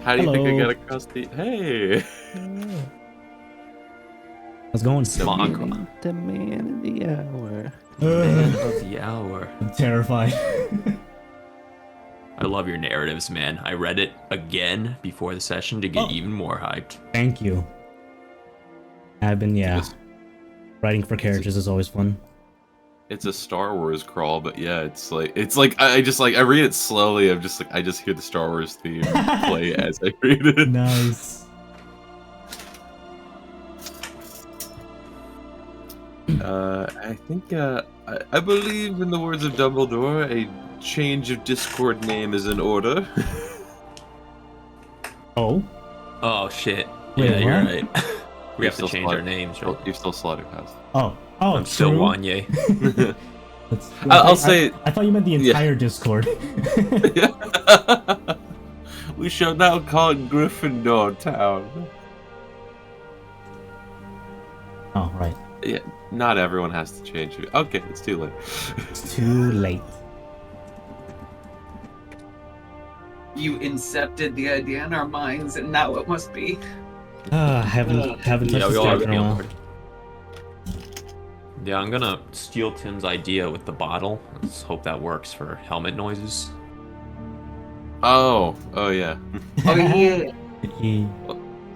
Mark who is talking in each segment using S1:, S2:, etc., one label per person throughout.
S1: How do you think I
S2: Hello.
S1: got across the... Hey!
S2: How's it going?
S3: The man of the hour.
S4: Man of the hour.
S2: I'm terrified.
S4: I love your narratives, man. I read it again before the session to get even more hyped.
S2: Thank you. I've been,
S1: Yes.
S2: writing for characters is always fun.
S1: It's a Star Wars crawl, but yeah, it's like I read it slowly. I'm just like I just hear the Star Wars theme play as I read it.
S2: Nice.
S1: I think I believe in the words of Dumbledore, a change of Discord name is in order.
S2: Oh?
S4: Oh shit.
S2: Wait,
S4: Yeah, you're
S2: what?
S4: right. We have to change our names, right?
S1: You're still Slaughterhouse.
S2: Oh,
S4: I'm still
S2: true.
S4: Wanye.
S1: I'll say.
S2: I thought you meant the entire Discord.
S1: We shall now call it Gryffindor Town.
S2: Oh, right.
S1: Yeah, not everyone has to change it. Okay, it's too late.
S2: It's too late.
S5: You incepted the idea in our minds, and now it must be.
S2: I haven't touched
S4: Yeah,
S2: this
S4: we all have
S2: character in a while.
S4: Gilmore. Yeah, I'm gonna steal Tim's idea with the bottle. Let's hope that works for helmet noises.
S1: Oh yeah.
S5: Oh yeah.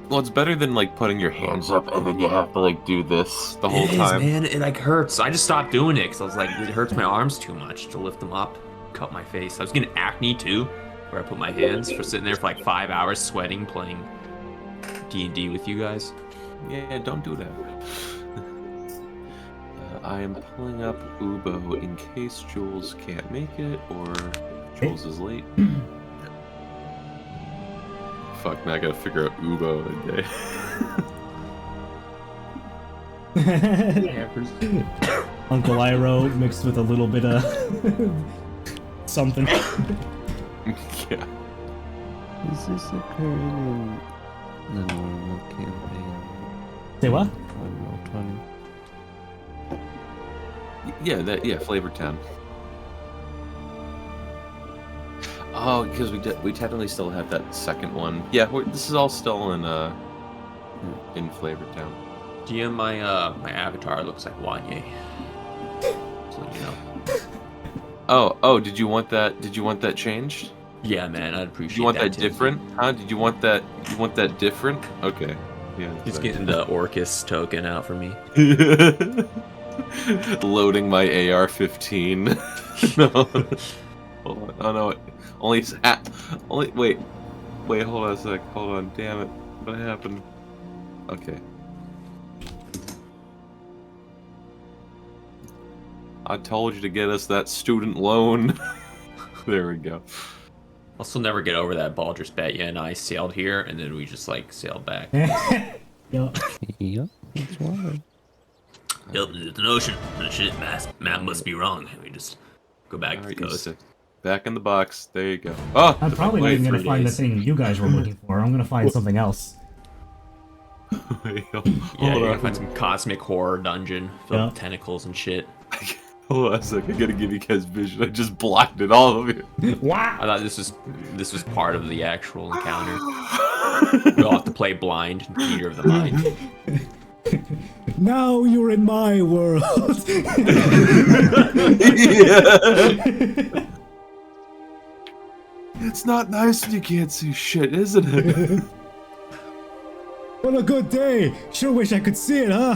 S1: Well, it's better than like putting your hands up and then you have to like do this the whole
S4: It is,
S1: time.
S4: man. It like hurts. I just stopped doing it because I was like, it hurts my arms too much to lift them up, cut my face. I was getting acne too, where I put my hands for sitting there for like 5 hours sweating playing D&D with you guys.
S1: Yeah, don't do that. I am pulling up Ubo in case Jules can't make it or Jules is late. Fuck, now I gotta figure out Ubo today.
S2: Uncle Iroh mixed with a little bit of something.
S1: Yeah.
S3: Is this occurring in the normal campaign?
S2: Say what?
S3: On Roll20?
S1: Yeah, Flavor Town. Oh, because we technically still have that second one. Yeah, this is all still in Flavor Town.
S4: GM, my avatar looks like Wanye. So you know.
S1: Oh, did you want that? Did you want that changed?
S4: Yeah, man, I'd appreciate.
S1: Did you want that
S4: Tim.
S1: different? Huh? Did you want that? You want that different? Okay. Yeah.
S4: He's getting the Orcus token out for me.
S1: Loading my AR-15. No. Hold on. Oh no. Only. Wait. Hold on a sec. Hold on. Damn it. What happened? Okay. I told you to get us that student loan. There we go.
S4: I'll still never get over that Baldur's Bet. Yeah, and I sailed here, and then we just like sailed back.
S2: Yup.
S3: Yep, it's water.
S4: Yep, it's an ocean. Shit, map must be wrong. We just go back to the coast.
S1: Back in the box. There you go. Oh,
S2: I'm probably not even gonna
S4: 3
S2: find the
S4: days.
S2: thing you guys were looking for. I'm gonna find something else.
S4: Yeah,
S1: Hold
S4: you're
S1: on.
S4: gonna find some cosmic horror dungeon filled
S2: Yeah.
S4: with tentacles and shit.
S1: Hold on a sec. I gotta give you guys vision. I just blocked it, all of you.
S2: Wow.
S4: I thought this was part of the actual encounter. We all have to play blind, theater of the mind.
S2: Now you're in my world.
S1: Yeah. It's not nice when you can't see shit, isn't it?
S2: What a good day. Sure wish I could see it, huh?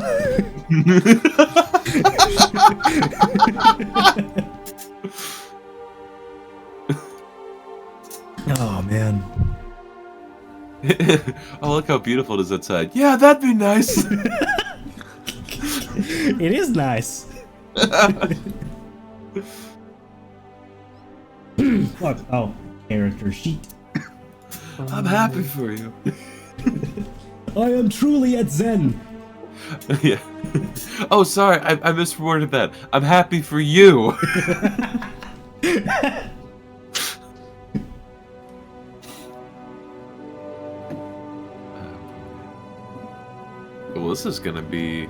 S2: Oh man.
S1: Oh, look how beautiful it is outside. Yeah, that'd be nice.
S2: It is nice. What? Oh, character sheet.
S1: I'm happy for you.
S2: I am truly at Zen.
S1: Yeah. Oh, sorry, I misworded that. I'm happy for you. Well, this is gonna be.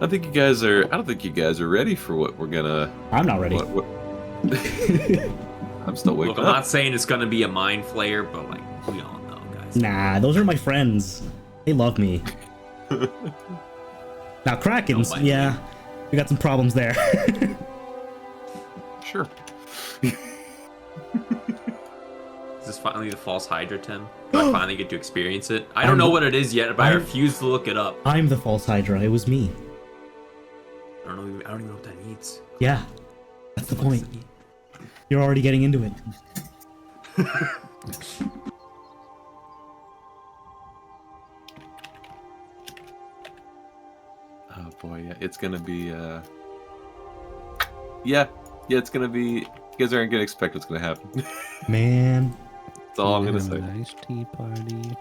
S1: I don't think you guys are ready for what we're gonna.
S2: I'm not ready.
S1: What... I'm still
S4: Look,
S1: waking
S4: I'm
S1: up.
S4: not saying it's gonna be a mind flayer, but like we all know, guys.
S2: Nah, those are my friends. They love me. Now Krakens,
S4: Don't mind
S2: yeah, we got some problems there.
S1: Sure.
S4: Is this finally the false Hydra, Tim? Do I finally get to experience it? I don't know what it is yet, but I refuse to look it up.
S2: I'm the false Hydra. It was me.
S4: I don't even know what that means.
S2: Yeah, that's the point. You're already getting into it.
S1: Oh boy, yeah, it's gonna be. Yeah, it's gonna be. You guys aren't gonna expect what's gonna happen.
S2: Man,
S1: That's all I'm gonna
S3: Have
S1: say.
S3: a nice tea party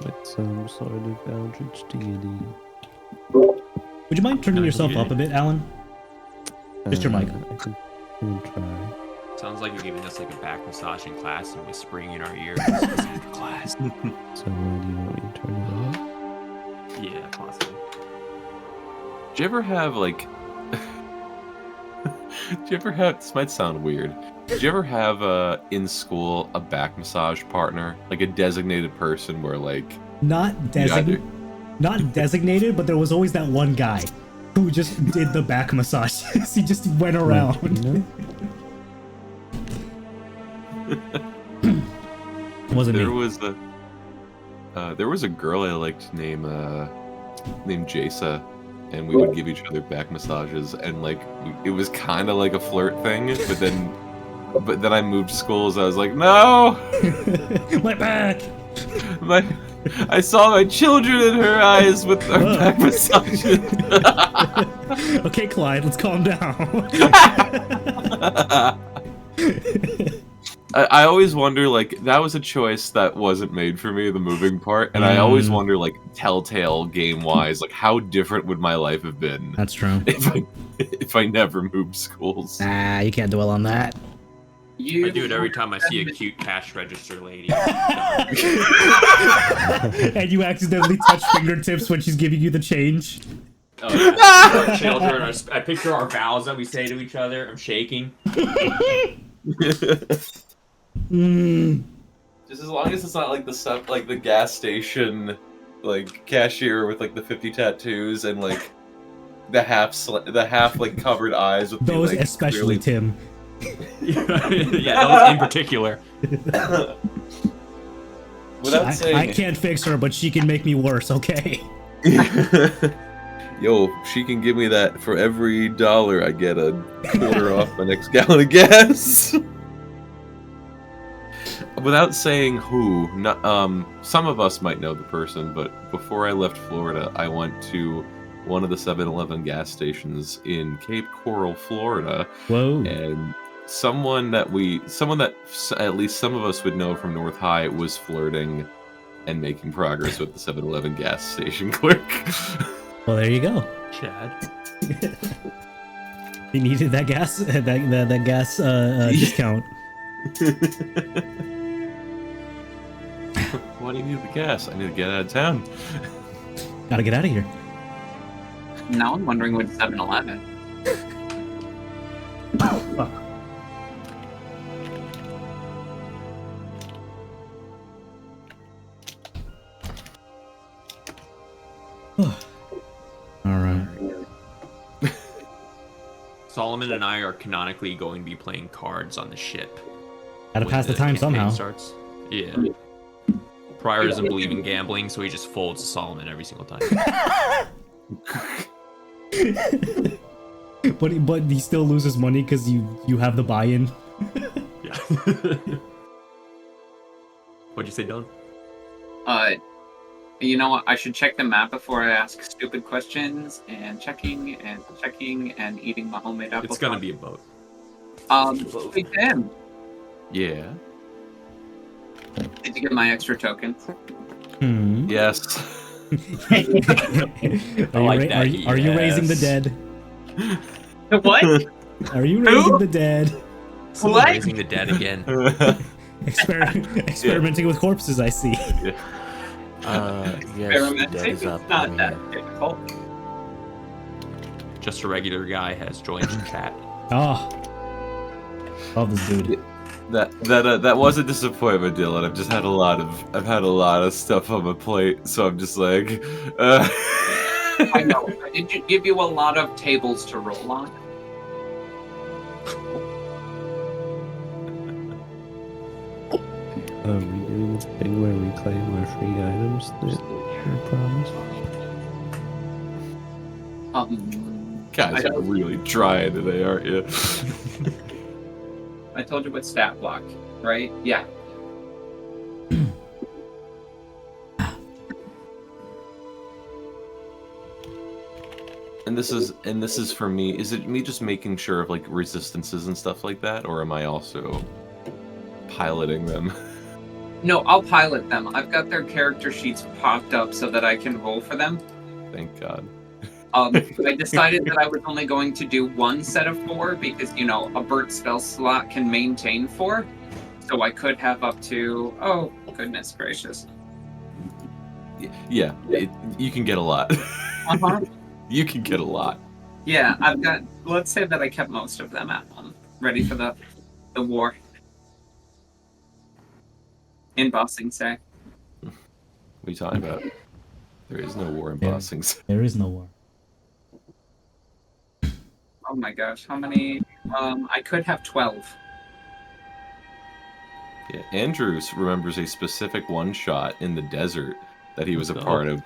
S3: with some sort of eldritch deity.
S2: would you mind turning yourself up a bit, Alan? Just your mic.
S3: I can try.
S4: Sounds like you're giving us like a back massage in class and whispering in our ear. This is after class.
S3: So do you want me to turn it up?
S4: Yeah, possibly.
S1: Did you ever have like? Did you ever have? This might sound weird. Did you ever have in school a back massage partner, like a designated person, where like
S2: Not
S1: either-
S2: not designated, but there was always that one guy who just did the back massages. He just went around.
S3: You know?
S2: It wasn't
S1: there
S2: me.
S1: was a girl I liked named Jasa, and we would give each other back massages, and like it was kind of like a flirt thing, but then I moved schools. I was like, no,
S2: My back.
S1: I saw my children in her eyes with our back massages.
S2: Okay, Clyde, let's calm down.
S1: I always wonder, like, that was a choice that wasn't made for me, the moving part, and I always wonder, like, telltale game-wise, like, how different would my life have been
S2: That's true.
S1: if I never moved schools?
S2: Nah, you can't dwell on that.
S4: I do it every time I see a cute cash register lady.
S2: And you accidentally touch fingertips when she's giving you the change.
S4: Oh, yeah. Our children, I picture our vows that we say to each other. I'm shaking.
S1: Just as long as it's not like the stuff, like the gas station, like cashier with like the 50 tattoos and like the half like covered eyes with
S2: Those
S1: the, like,
S2: especially, Tim.
S4: Yeah, those in particular.
S1: Without saying,
S2: I can't fix her, but she can make me worse, okay?
S1: Yo, she can give me that for every $1 I get a quarter off my next gallon of gas. Without saying who, some of us might know the person, but before I left Florida, I went to one of the 7-Eleven gas stations in Cape Coral, Florida,
S2: Whoa.
S1: and someone that at least some of us would know from North High was flirting and making progress with the 7-Eleven gas station clerk.
S2: Well, there you go.
S4: Chad.
S2: He needed that gas, that gas discount.
S1: Why do you need the gas? I need to get out of town.
S2: Gotta get out of here.
S5: Now I'm wondering what 7-Eleven.
S2: Fuck. All right.
S4: Solomon and I are canonically going to be playing cards on the ship.
S2: Gotta
S4: when
S2: pass the time
S4: campaign
S2: somehow.
S4: Starts. Yeah. Pryor doesn't believe in gambling, so he just folds to Solomon every single time.
S2: But he still loses money because you have the buy-in.
S4: Yeah. What'd you say, Don?
S5: You know what? I should check the map before I ask stupid questions, and checking and eating my homemade apple.
S4: It's gonna be a boat.
S5: Hey Tim,
S1: Yeah.
S5: did you get my extra token?
S1: Yes.
S2: Are you raising the dead?
S5: What?
S2: Are you raising the dead?
S4: Someone
S5: What?
S4: raising the dead again.
S2: Experimenting with corpses, I see.
S3: Yes,
S5: Experimenting?
S3: that is up.
S5: It's not that difficult.
S4: Just a regular guy has joined the chat.
S2: Oh, Love this dude.
S1: That was a disappointment, Dylan. I've had a lot of stuff on my plate, so I'm just like,
S5: I know. I did give you a lot of tables to roll on.
S3: Are we doing this thing where we claim our free items that are promised?
S1: guys are really trying today, aren't you?
S5: I told you what stat block, right? Yeah.
S1: And this is for me. Is it me just making sure of like resistances and stuff like that, or am I also piloting them?
S5: No, I'll pilot them. I've got their character sheets popped up so that I can roll for them.
S1: Thank God.
S5: I decided that I was only going to do one set of 4 because, you know, a Burt spell slot can maintain 4. So I could have up to... Oh, goodness gracious.
S1: Yeah, you can get a lot.
S5: Uh-huh.
S1: You can get a lot.
S5: Yeah, I've got... Let's say that I kept most of them at home, ready for the war. In Bossing Say.
S1: What are you talking about? There is no war in
S2: Yeah.
S1: Bossing.
S2: There is no war.
S5: Oh my gosh, how many? I could have 12.
S1: Yeah, Andrews remembers a specific one-shot in the desert that he was a part of,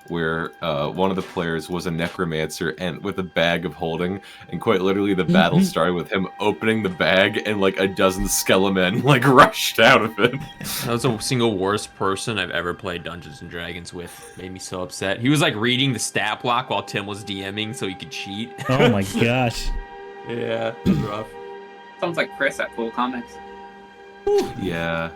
S1: where one of the players was a necromancer and with a bag of holding, and quite literally the battle started with him opening the bag and like a dozen skelemen like rushed out of it.
S4: That was the single worst person I've ever played Dungeons and Dragons with. Made me so upset. He was like reading the stat block while Tim was DMing so he could cheat.
S2: Oh my gosh.
S4: Yeah, it was rough.
S5: Sounds like Chris at Cool Comics.
S1: Yeah,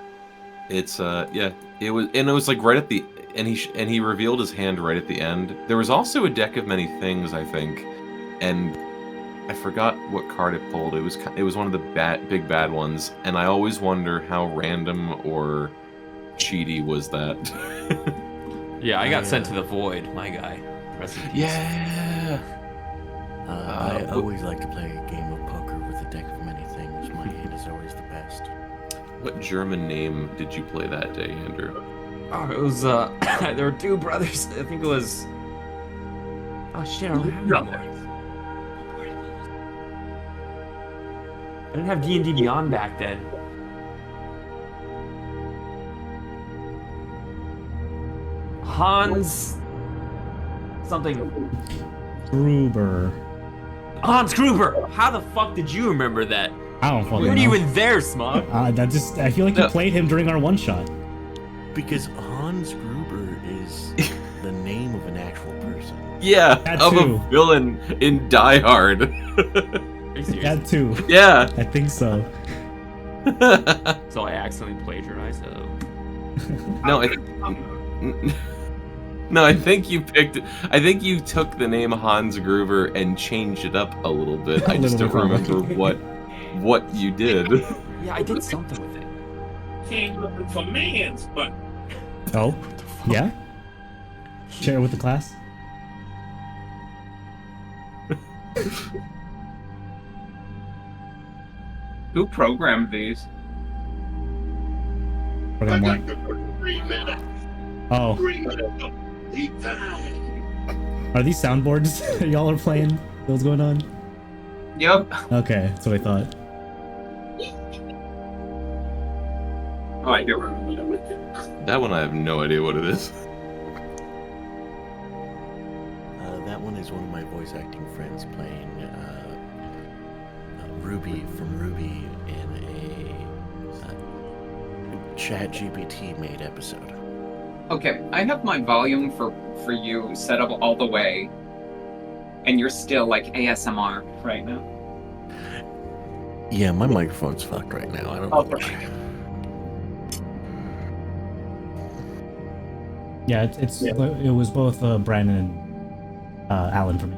S1: it's yeah, it was like right at the and he revealed his hand right at the end. There was also a deck of many things, I think, and I forgot what card it pulled. It was one of the big bad ones, and I always wonder how random or cheaty was that.
S4: Yeah, I got sent to the void, my guy. Rest in peace.
S1: Yeah.
S6: I always like to play a game of poker with a deck of many things. My hand is always the best.
S1: What German name did you play that day, Andrew?
S4: Oh, it was there were 2 brothers. I think it was. Oh shit! I don't have it anymore. I didn't have D&D Beyond back then. Hans something.
S2: Gruber.
S4: Hans Gruber. How the fuck did you remember that?
S2: I don't
S4: We
S2: fucking
S4: weren't
S2: know.
S4: even there, Smug.
S2: I feel like you played him during our one shot.
S6: Because Hans Gruber is the name of an actual person.
S1: Yeah,
S2: That
S1: of
S2: too.
S1: a villain in Die Hard.
S4: Are you serious?
S2: That too.
S1: Yeah.
S2: I think so.
S4: So I accidentally plagiarized it.
S1: No, I think you picked. I think you took the name Hans Gruber and changed it up a little bit. I just don't remember what you did.
S4: Yeah, I did something with it.
S7: King looking for man's, but
S2: Oh? Yeah? Share it with the class?
S5: Who programmed these?
S2: Program
S7: I
S2: one.
S7: got the 3 minutes.
S2: Oh,
S7: 3 minutes. Deep down.
S2: are these soundboards y'all are playing? What's going on?
S5: Yep.
S2: Okay, that's what I thought.
S5: Oh, I do remember.
S1: That one I have no idea what it is.
S6: That one is one of my voice acting friends playing Ruby from Ruby in a ChatGPT made episode.
S5: Okay, I have my volume for you set up all the way, and you're still like ASMR right now.
S6: Yeah, my microphone's fucked right now. I don't know why.
S2: Yeah, it was both Brandon and Alan for me.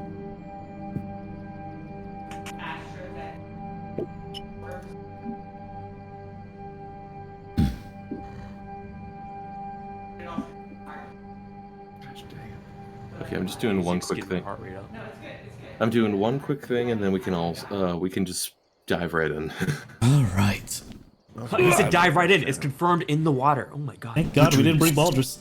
S1: Okay, I'm just doing one quick thing. I'm doing one quick thing, and then we can all we can just dive right in.
S2: All right.
S4: He said dive right in. It's confirmed in the water. Oh my god.
S2: Thank God we didn't bring Baldrus.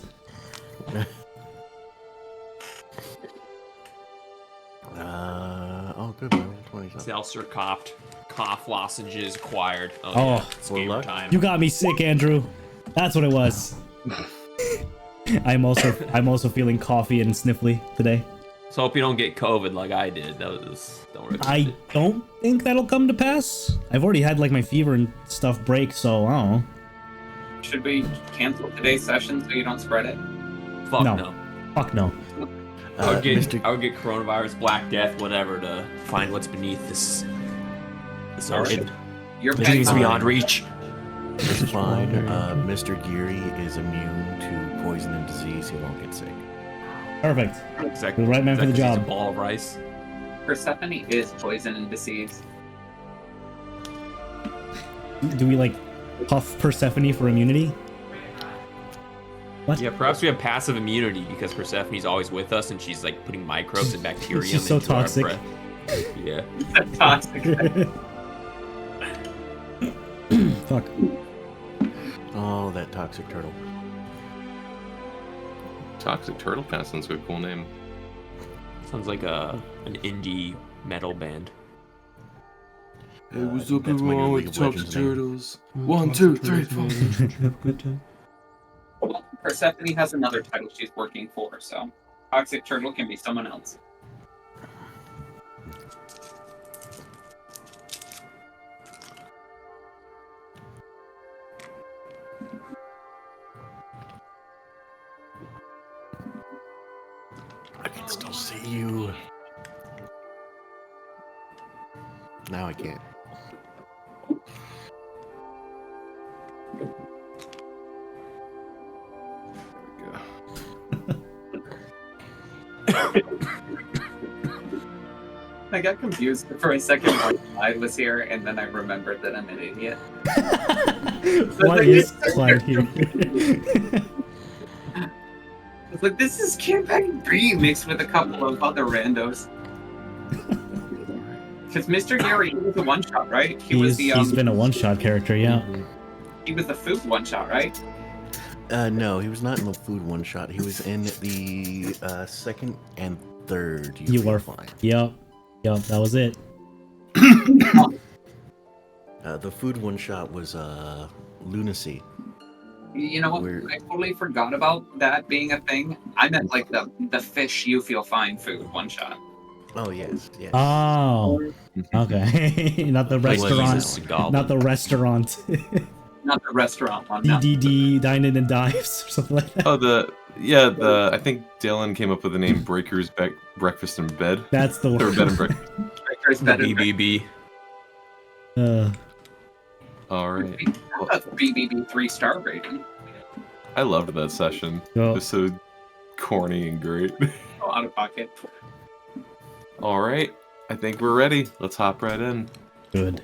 S6: Oh, good. 27.
S4: Seltzer coughed. Cough lozenges acquired. Oh,
S2: Oh.
S4: yeah. It's
S6: More
S4: gamer
S6: luck.
S4: time.
S2: You got me sick, Andrew. That's what it was. I'm also feeling coffee and sniffly today.
S4: So hope you don't get COVID like I did. Don't recommend
S2: I
S4: it.
S2: don't think that'll come to pass. I've already had like my fever and stuff break, so I don't know.
S5: Should we cancel today's session so you don't spread it?
S4: Fuck
S2: No.
S4: no.
S2: Fuck no.
S4: I would
S6: Mr.
S4: get coronavirus, Black Death, whatever to find what's beneath this ocean.
S5: You're
S6: Mr.
S5: paying
S4: Dreams
S6: Fine.
S4: beyond reach.
S6: It's fine. Mr. Geary is immune to poison and disease. He won't get sick.
S2: Perfect.
S4: Exactly.
S2: The right man for the
S4: He's a
S2: job.
S4: ball of rice.
S5: Persephone is poison and disease.
S2: Do we like puff Persephone for immunity? What?
S4: Yeah, perhaps we have passive immunity because Persephone's always with us and she's like putting microbes and bacteria
S2: She's so
S4: into our
S2: toxic.
S4: breath. Yeah.
S5: Toxic.
S2: Fuck.
S6: Oh, that toxic turtle.
S1: Toxic Turtle kind of sounds like a cool name.
S4: Sounds like an indie metal band.
S1: Hey, what's
S6: up, that's my new League of Legends name.
S1: Turtles? 1, 2, 3, 4.
S5: Well, Persephone has another title she's working for, so Toxic Turtle can be someone else.
S6: I can still see you. Now I can't.
S5: I got confused for a second when Clyde was here, and then I remembered that I'm an idiot.
S2: What is Clyde here?
S5: I was like, this is Campaign B mixed with a couple of other randos. Because Mr. Gary, he was a one-shot, right?
S2: He's been a one-shot character, yeah.
S5: He was the food one-shot, right?
S6: No, he was not in the food one shot. He was in the second and third.
S2: You were
S6: fine.
S2: Yep, that was it.
S6: The food one shot was lunacy.
S5: You know what?
S6: Weird.
S5: I totally forgot about that being a thing. I meant like the fish you feel fine food one-shot.
S6: Oh yes, yes.
S2: Oh, okay. Not the
S4: Like
S2: restaurant.
S4: Jesus, goblin.
S2: Not the restaurant.
S5: Not the restaurant one. No.
S2: DDD, Dine In and Dives, or something like that.
S1: Oh, I think Dylan came up with the name Breaker's Breakfast in Bed.
S2: That's the
S1: Or
S2: one.
S1: Bed and Breakfast.
S5: There's better
S4: BBB.
S1: Alright.
S5: That's a BBB 3-star rating.
S1: I loved that session.
S2: Oh.
S1: It was so corny and great.
S5: Oh, out of pocket.
S1: Alright. I think we're ready. Let's hop right in.
S2: Good.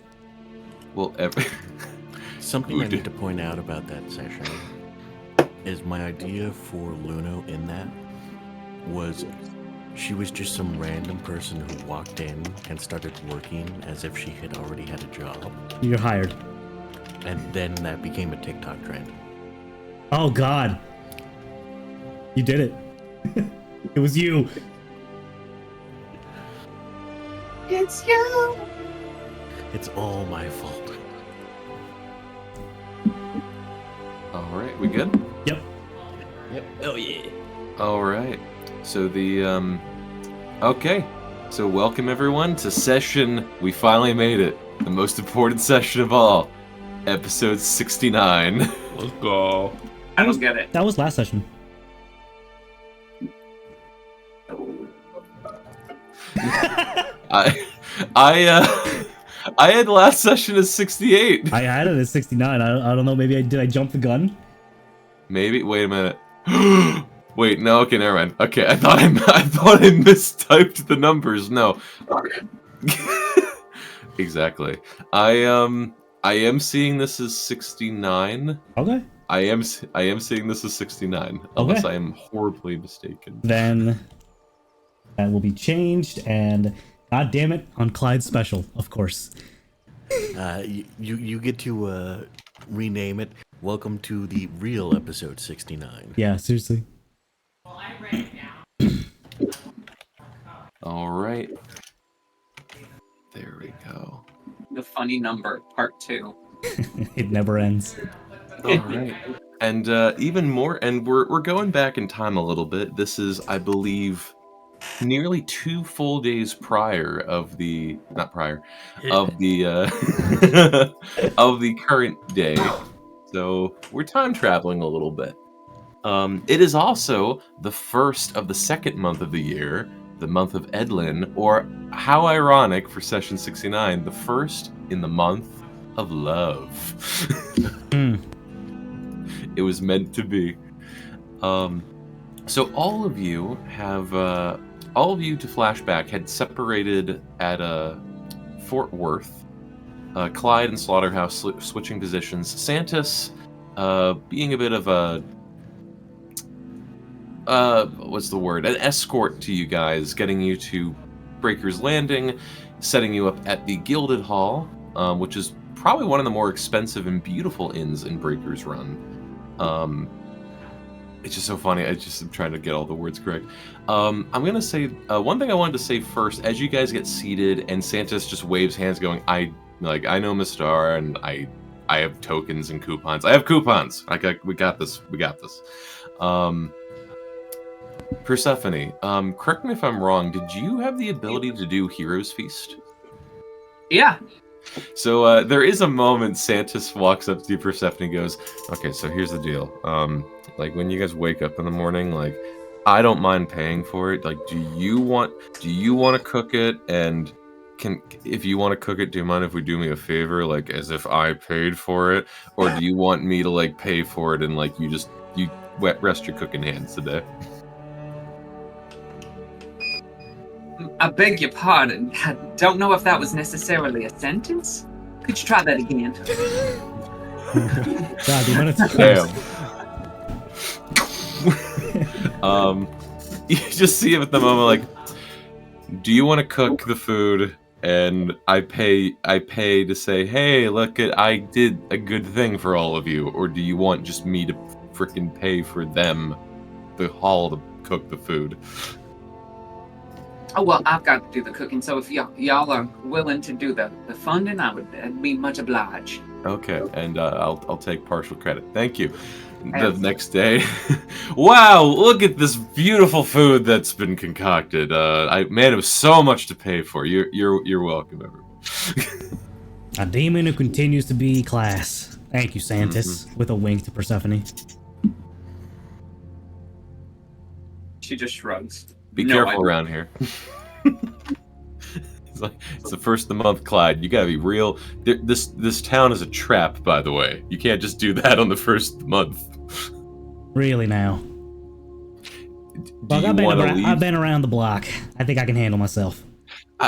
S1: Well,
S6: Something I
S1: Ooh,
S6: need to point out about that session is my idea for Luno in that was she was just some random person who walked in and started working as if she had already had a job.
S2: You're hired.
S6: And then that became a TikTok trend.
S2: Oh God. You did it. It was you.
S5: It's you!
S6: It's all my fault.
S1: alright, we good?
S2: Yep.
S4: Oh yeah.
S1: Alright. So okay. So welcome everyone to session. We finally made it. The most important session of all. Episode 69.
S4: Let's go.
S5: I don't get it.
S2: That was last session.
S1: I had last session as 68.
S2: I had it at 69. I don't know. Maybe did I jump the gun?
S1: Maybe. Wait a minute. Wait, no. Okay, never mind. Okay, I thought I mistyped the numbers. No. Exactly. I am seeing this as 69.
S2: Okay.
S1: I am seeing this as 69, unless I am horribly mistaken.
S2: Then that will be changed, and God damn it, on Clyde's special, of course.
S6: You get to rename it. Welcome to the real episode 69.
S2: Yeah, seriously.
S1: All right. There we go.
S5: The funny number, part 2.
S2: It never ends.
S1: All right. And even more, and we're going back in time a little bit. This is, I believe, nearly 2 full days prior of the, not prior, of the of the current day. So we're time traveling a little bit. It is also the first of the second month of the year, the month of Edlin, or how ironic for session 69, the first in the month of love. It was meant to be. So all of you to flashback had separated at Fort Worth. Clyde and Slaughterhouse switching positions. Santis being a bit of a what's the word? An escort to you guys, getting you to Breaker's Landing, setting you up at the Gilded Hall, which is probably one of the more expensive and beautiful inns in Breaker's Run. It's just so funny. I'm trying to get all the words correct. I'm gonna say one thing I wanted to say first. As you guys get seated, and Santis just waves hands, going, "I know Mistar, and I have tokens and coupons. I have coupons. We got this. We got this." Persephone, correct me if I'm wrong. Did you have the ability to do Hero's Feast?
S5: Yeah.
S1: So there is a moment Santis walks up to you, Persephone, and goes, "Okay, so here's the deal. Like when you guys wake up in the morning, like I don't mind paying for it. Like, do you want to cook it? And if you want to cook it, do you mind if we do me a favor, like as if I paid for it, or do you want me to like pay for it and like you rest your cooking hands today?"
S5: I beg your pardon. I don't know if that was necessarily a sentence. Could you try that again?
S2: God, the amount of
S1: Damn. You just see him at the moment, like, do you want to cook the food and I pay to say, hey, look, I did a good thing for all of you, or do you want just me to freaking pay for them, the hall, to cook the food?
S5: Oh, well, I've got to do the cooking, so if y'all are willing to do the funding, I'd be much obliged.
S1: Okay, and I'll take partial credit. Thank you. The next day, wow! Look at this beautiful food that's been concocted. Man, it was so much to pay for. You're welcome, everyone.
S2: A demon who continues to be class. Thank you, Santis. With a wink to Persephone.
S5: She just shrugs.
S1: Be careful around here. It's the first of the month, Clyde. You gotta be real. This town is a trap, by the way. You can't just do that on the first of the month.
S2: Really now? Look, I've been around the block. I think I can handle myself.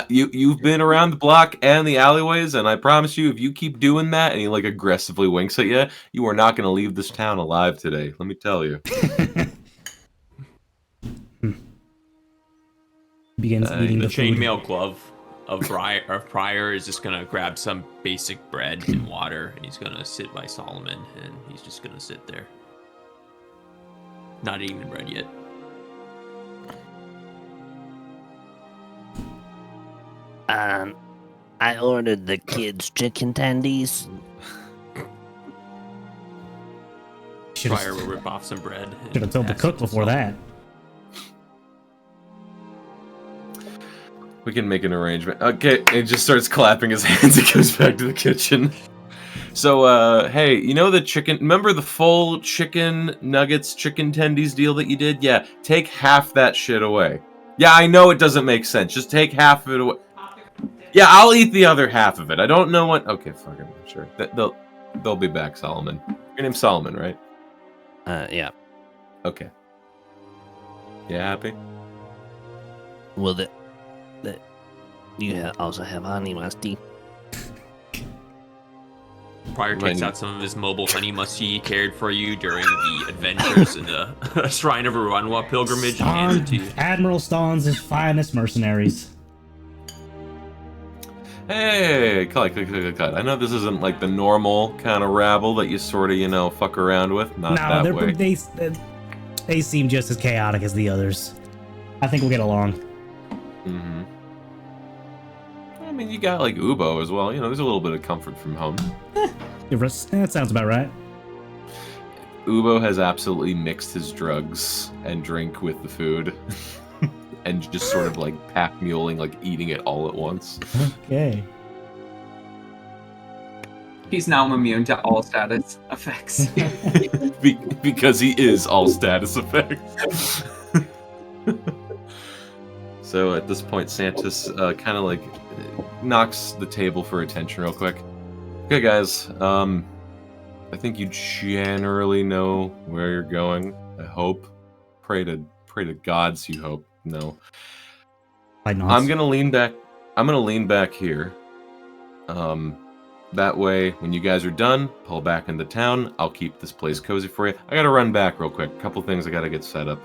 S1: You've been around the block and the alleyways, and I promise you, if you keep doing that, and he like aggressively winks at you, you are not gonna leave this town alive today. Let me tell you.
S2: Begins eating the
S4: chainmail glove of Prior is just gonna grab some basic bread and water, and he's gonna sit by Solomon, and he's just gonna sit there, not eating the bread yet.
S3: I ordered the kids chicken tendies.
S4: Prior will rip off some bread.
S2: Should have told the cook before that.
S1: We can make an arrangement. Okay, it just starts clapping his hands. It goes back to the kitchen. So, hey, you know the chicken... Remember the full chicken nuggets, chicken tendies deal that you did? Yeah, take half that shit away. Yeah, I know it doesn't make sense. Just take half of it away. Yeah, I'll eat the other half of it. I don't know what... Okay, fucking sure. They'll be back, Solomon. Your name's Solomon, right?
S3: Yeah.
S1: Okay. You happy?
S3: Well, you also have honey musty.
S4: Prior takes out some of his mobile honey musty he carried for you during the adventures in the Shrine of Arunwa pilgrimage and hands it to you.
S2: Admiral Staun's finest mercenaries.
S1: Hey, cut. I know this isn't like the normal kind of rabble that you sort of, fuck around with. Not
S2: No,
S1: that way.
S2: they seem just as chaotic as the others. I think we'll get along.
S1: Mm-hmm. I mean, you got like Ubo as well. There's a little bit of comfort from home.
S2: That sounds about right.
S1: Ubo has absolutely mixed his drugs and drink with the food. And just sort of like pack muling, like eating it all at once.
S2: Okay.
S5: He's now immune to all status effects.
S1: Because he is all status effects. So at this point, Santis kind of like knocks the table for attention real quick. Okay, guys. I think you generally know where you're going. I hope. Pray to gods you hope. No. I'm gonna lean back. I'm gonna lean back here. That way, when you guys are done, pull back into town. I'll keep this place cozy for you. I gotta run back real quick. A couple things I gotta get set up.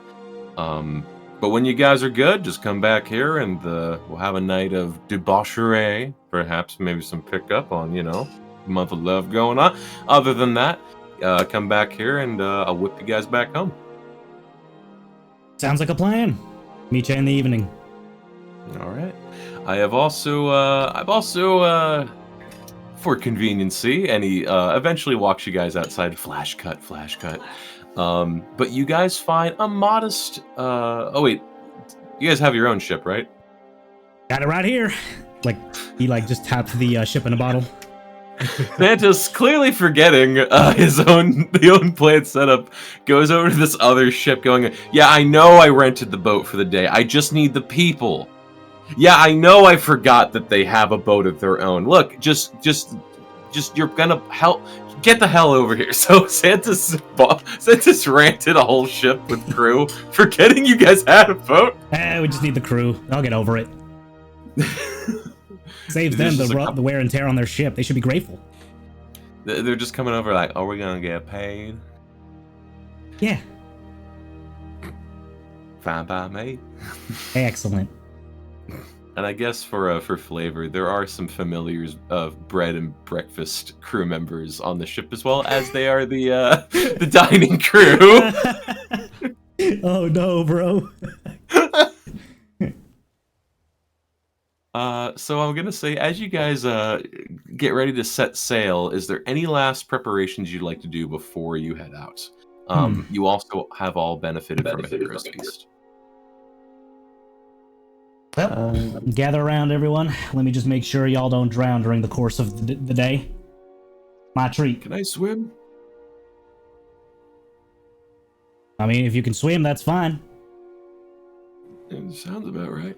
S1: But when you guys are good, just come back here and we'll have a night of debauchery. Perhaps maybe some pickup on, month of love going on. Other than that, come back here and I'll whip you guys back home.
S2: Sounds like a plan. Meet you in the evening.
S1: All right. I've also, for conveniency, and he eventually walks you guys outside. Flash cut. But you guys find a modest. Oh wait, you guys have your own ship, right?
S2: Got it right here. Like he just tapped the ship in a bottle.
S1: Santa's clearly forgetting the own plan setup, goes over to this other ship going, yeah, I know I rented the boat for the day. I just need the people. Yeah, I know I forgot that they have a boat of their own. Look, just you're gonna help. Get the hell over here. So Santa's rented a whole ship with crew, forgetting you guys had a boat.
S2: We just need the crew. I'll get over it. Saves them the wear and tear on their ship. They should be grateful.
S1: They're just coming over like, are we gonna get paid?
S2: Yeah.
S1: Fine by me.
S2: Excellent.
S1: And I guess for flavor, there are some familiars of bread and breakfast crew members on the ship as well, as they are the dining crew.
S2: Oh no, bro.
S1: So I'm gonna say, as you guys get ready to set sail, is there any last preparations you'd like to do before you head out? You also have all benefited from a hero's feast.
S2: Well, gather around, everyone. Let me just make sure y'all don't drown during the course of the day. My treat.
S1: Can I swim?
S2: I mean, if you can swim, that's fine.
S1: It sounds about right.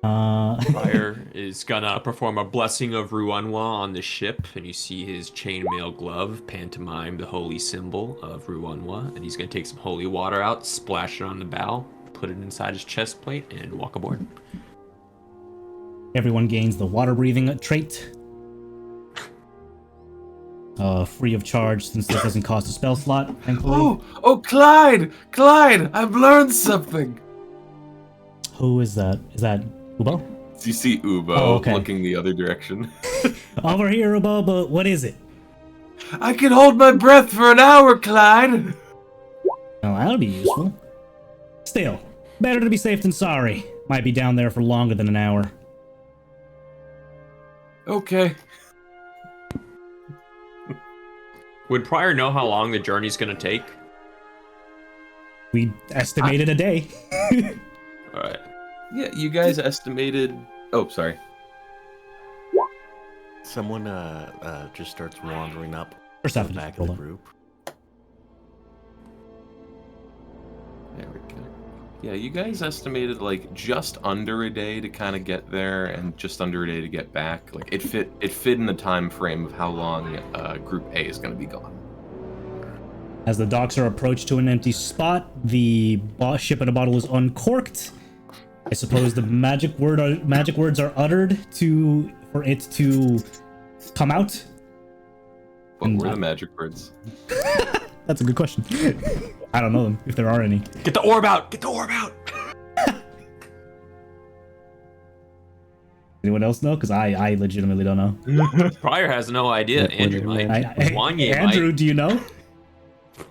S4: Fire is gonna perform a blessing of Ruanwa on the ship, and you see his chainmail glove pantomime the holy symbol of Ruanwa, and he's gonna take some holy water out, splash it on the bow, put it inside his chest plate, and walk aboard.
S2: Everyone gains the water breathing trait. Free of charge, since this doesn't cost a spell slot, thankfully.
S1: Oh, Clyde! I've learned something!
S2: Who is that? Is that Ubo?
S1: You see Ubo
S2: okay.
S1: looking the other direction.
S2: Over here, Ubo, but what is it?
S1: I can hold my breath for an hour, Clyde!
S2: Oh, that'll be useful. Still, better to be safe than sorry. Might be down there for longer than an hour.
S1: Okay.
S4: Would Pryor know how long the journey's gonna take?
S2: We estimated a day.
S1: Alright. Yeah, you guys estimated... Oh, sorry.
S6: Someone just starts wandering up
S2: First
S6: to
S2: off,
S6: the
S2: just
S6: back of
S2: hold
S6: the
S2: on.
S6: group.
S1: There we go. Yeah, you guys estimated like just under a day to kind of get there, and just under a day to get back. Like it fit in the time frame of how long Group A is going to be gone.
S2: As the docks are approached to an empty spot, the ship in a bottle is uncorked. I suppose the magic words are uttered for it to come out.
S1: What were the magic words?
S2: That's a good question. I don't know them, if there are any.
S4: Get the orb out! Get the orb out!
S2: Anyone else know? Because I legitimately don't know.
S4: Pryor has no idea.
S3: When
S4: Andrew
S3: you're
S4: might.
S2: Hey,
S4: Wanye
S2: Andrew, do you know?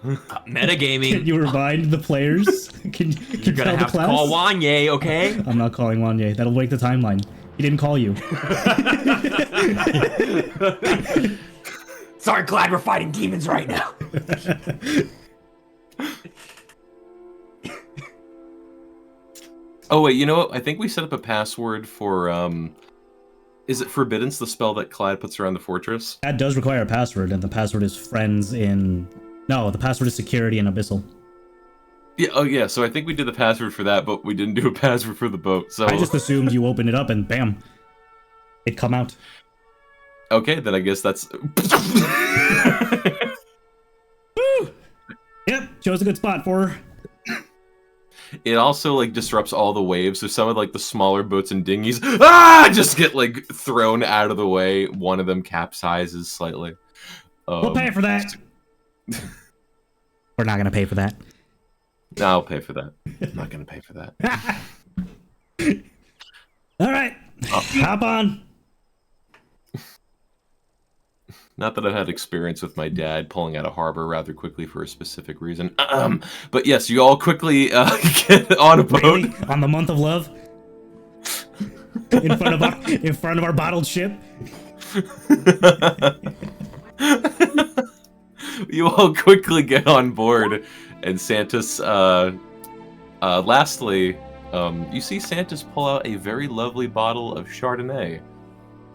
S4: might. Metagaming.
S2: Can you remind the players? Can
S4: You're
S2: you
S4: gonna
S2: tell the
S4: have to
S2: class?
S4: call Wanye, okay?
S2: I'm not calling Wanye. That'll break the timeline. He didn't call you.
S4: Sorry, glad we're fighting demons right now.
S1: Oh wait, you know what? I think we set up a password for is it Forbidden's the spell that Clyde puts around the fortress?
S2: That does require a password, and the password is friends in... No, the password is security in Abyssal.
S1: Yeah, oh yeah, so I think we did the password for that, but we didn't do a password for the boat, so...
S2: I just assumed you open it up and bam, it come out.
S1: Okay, then I guess that's...
S2: Woo! Yep, chose a good spot for her.
S1: It also, like, disrupts all the waves, so some of, like, the smaller boats and dinghies just get, like, thrown out of the way. One of them capsizes slightly.
S2: We'll pay for that. We're not gonna pay for that.
S1: No, I'll pay for that. I'm not gonna pay for that.
S2: All right, hop on.
S1: Not that I've had experience with my dad pulling out a harbor rather quickly for a specific reason. But yes, you all quickly get on a boat.
S2: Really? On the month of love? In front of our bottled ship?
S1: You all quickly get on board, and Santos, lastly, you see Santos pull out a very lovely bottle of Chardonnay.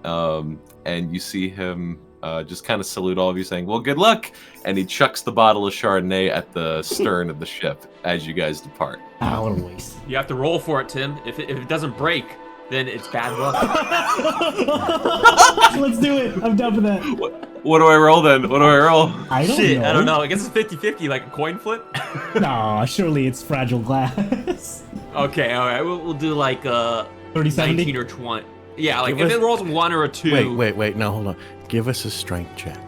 S1: And you see him just kind of salute all of you, saying, well, good luck! And he chucks the bottle of Chardonnay at the stern of the ship as you guys depart.
S2: Ah, what a waste.
S4: You have to roll for it, Tim. If it doesn't break, then it's bad luck.
S2: Let's do it. I'm down for that.
S1: What do I roll then? What do I roll?
S2: I don't
S4: Shit,
S2: know.
S4: I don't know. I guess it's 50-50, like a coin flip.
S2: Nah, surely it's fragile glass.
S4: Okay, all right. We'll do like
S2: 30-70?
S4: 19 or 20. Yeah, like
S6: Give
S4: if
S6: us-
S4: it rolls 1 or a 2.
S6: Wait, no, hold on. Give us a strength check.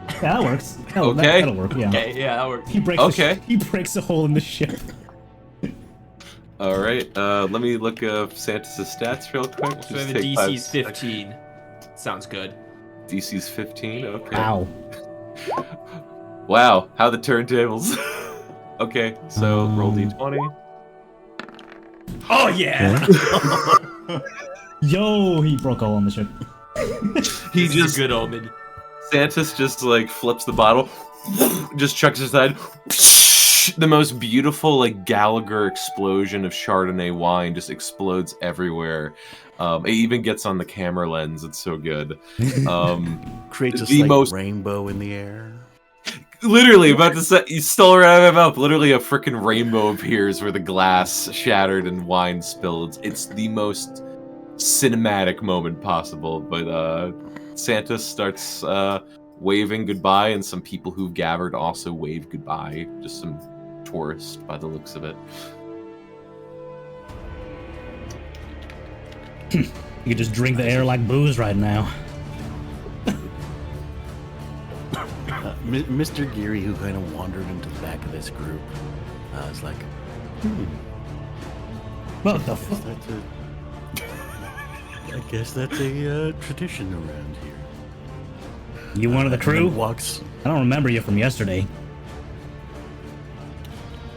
S2: Yeah, that works.
S1: Okay.
S2: That'll work, yeah.
S4: Okay, yeah, that works.
S2: He breaks
S1: Okay.
S2: he breaks a hole in the ship.
S1: All right, let me look up Santos' stats real quick.
S4: So
S1: Just
S4: the
S1: take 5
S4: DC's
S1: seconds.
S4: 15. Sounds good.
S1: DC's 15, okay.
S2: Wow.
S1: Wow, how the turntables. Okay, so roll d20.
S4: Oh yeah.
S2: Yo, he broke a hole in the ship.
S1: He
S4: This is
S1: just
S4: a good omen.
S1: Santos just like flips the bottle, just chucks it aside. The most beautiful like Gallagher explosion of Chardonnay wine just explodes everywhere. It even gets on the camera lens. It's so good.
S6: Creates a
S1: The
S6: slight
S1: most-
S6: rainbow in the air.
S1: Literally about to say, you stole it out of my mouth. Literally, a freaking rainbow appears where the glass shattered and wine spilled. It's the most cinematic moment possible. But Santos starts waving goodbye, and some people who've gathered also wave goodbye. Just some tourists, by the looks of it.
S2: You could just drink the air like booze right now.
S6: Mr. Geary, who kind of wandered into the back of this group, is like,
S2: What the fuck?
S6: I guess that's a tradition around here.
S2: You one of the
S6: And
S2: crew?
S6: then walks.
S2: I don't remember you from yesterday.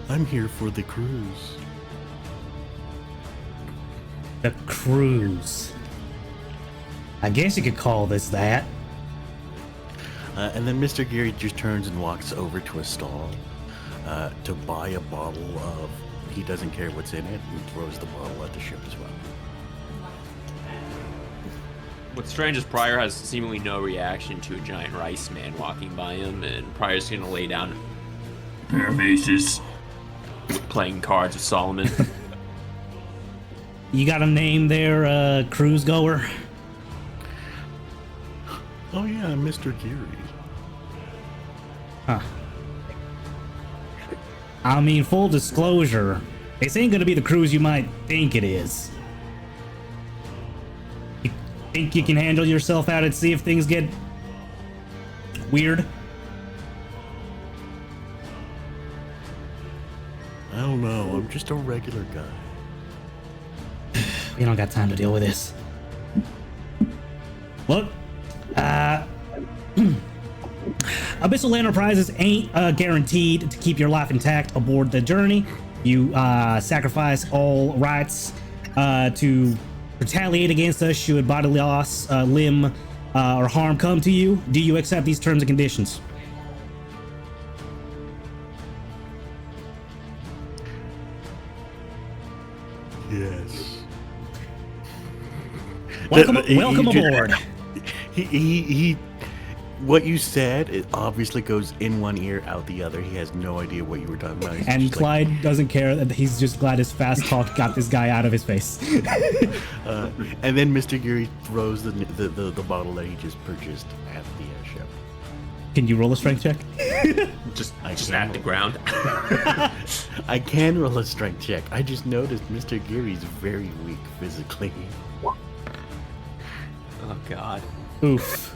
S6: I'm here for the cruise.
S2: The cruise. I guess you could call this that.
S6: And then Mr. Geary just turns and walks over to a stall to buy a bottle of. He doesn't care what's in it and throws the bottle at the ship as well.
S4: What's strange is Pryor has seemingly no reaction to a giant rice man walking by him, and Pryor's gonna lay down pair of aces, playing cards with Solomon.
S2: You got a name there, cruise goer?
S6: Oh yeah, Mr. Geary.
S2: Huh. I mean, full disclosure, this ain't gonna be the cruise you might think it is. You think you can handle yourself out at sea if things get weird?
S6: I don't know. I'm just a regular guy.
S2: We don't got time to deal with this. Look, Abyssal Enterprises ain't guaranteed to keep your life intact aboard the journey. You sacrifice all rights to retaliate against us should bodily loss, limb, or harm come to you. Do you accept these terms and conditions?
S6: Yes.
S2: Welcome,
S6: He
S2: welcome
S6: just-
S2: aboard.
S6: He what you said, it obviously goes in one ear, out the other. He has no idea what you were talking about. He's
S2: And
S6: just like,
S2: Clyde doesn't care. That he's just glad his fast talk got this guy out of his face.
S6: and then Mr. Geary throws the bottle that he just purchased at the ship.
S2: Can you roll a strength check?
S4: Just
S6: I
S4: just
S6: can.
S4: at the ground.
S6: I can roll a strength check. I just noticed Mr. Geary's very weak physically.
S4: Oh god.
S2: Oof.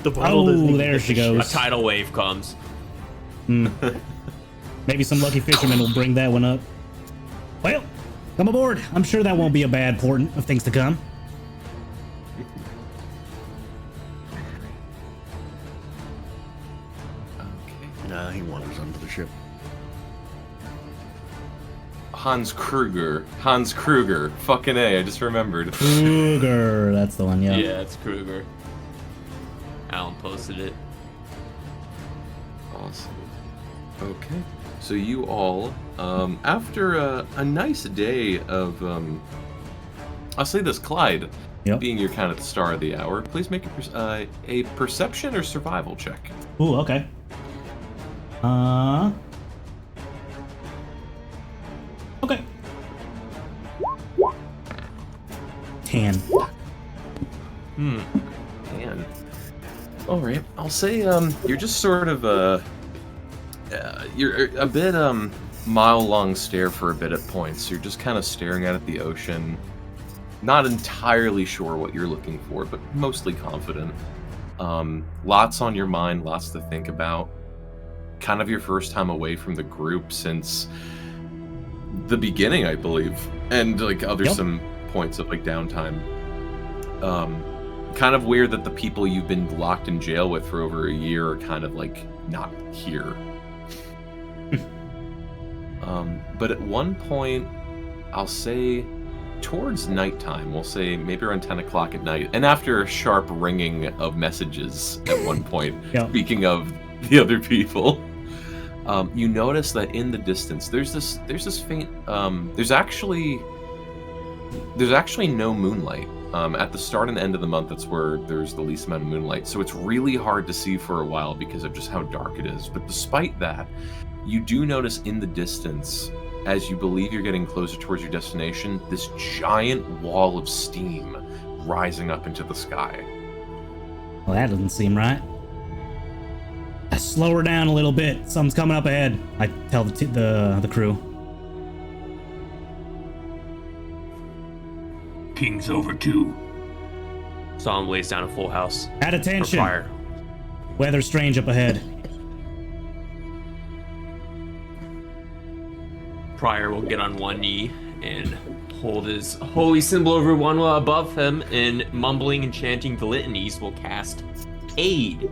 S6: The bottle doesn't
S2: Oh,
S6: even
S2: there
S6: hit
S2: she
S6: the ship.
S2: goes.
S4: A tidal wave comes.
S2: Maybe some lucky fisherman will bring that one up. Well, come aboard. I'm sure that won't be a bad portent of things to come.
S1: Okay.
S6: Nah, he wanders onto the ship.
S1: Hans Kruger. Fucking A, I just remembered.
S2: Kruger, that's the one, yeah.
S4: Yeah, it's Kruger. Alan posted it.
S1: Awesome. Okay. So you all, after a nice day of, I'll say this, Clyde,
S2: Yep.
S1: being your kind of the star of the hour, please make a perception or survival check.
S2: Ooh, okay. Okay. 10.
S1: Man. All right. I'll say you're just sort of you're a bit mile-long stare for a bit at points. You're just kind of staring out at the ocean, not entirely sure what you're looking for, but mostly confident. Lots on your mind, lots to think about. Kind of your first time away from the group since the beginning, I believe, and like other
S2: Yep.
S1: some points of like downtime. Kind of weird that the people you've been locked in jail with for over a year are kind of like not here. But at one point, I'll say towards nighttime, we'll say maybe around 10 o'clock at night, and after a sharp ringing of messages at one point,
S2: Yeah.
S1: speaking of the other people, you notice that in the distance, there's this faint, there's actually no moonlight. At the start and end of the month, that's where there's the least amount of moonlight, so it's really hard to see for a while because of just how dark it is. But despite that, you do notice in the distance, as you believe you're getting closer towards your destination, this giant wall of steam rising up into the sky.
S2: Well, that doesn't seem right. Slow her down a little bit. Something's coming up ahead. I tell the crew.
S7: King's over too.
S4: Solemn lays down a full house.
S2: At
S4: For
S2: attention.
S4: fire.
S2: Weather strange up ahead.
S4: Prior will get on one knee and hold his holy symbol over one while above him, and mumbling and chanting the litanies will cast Aid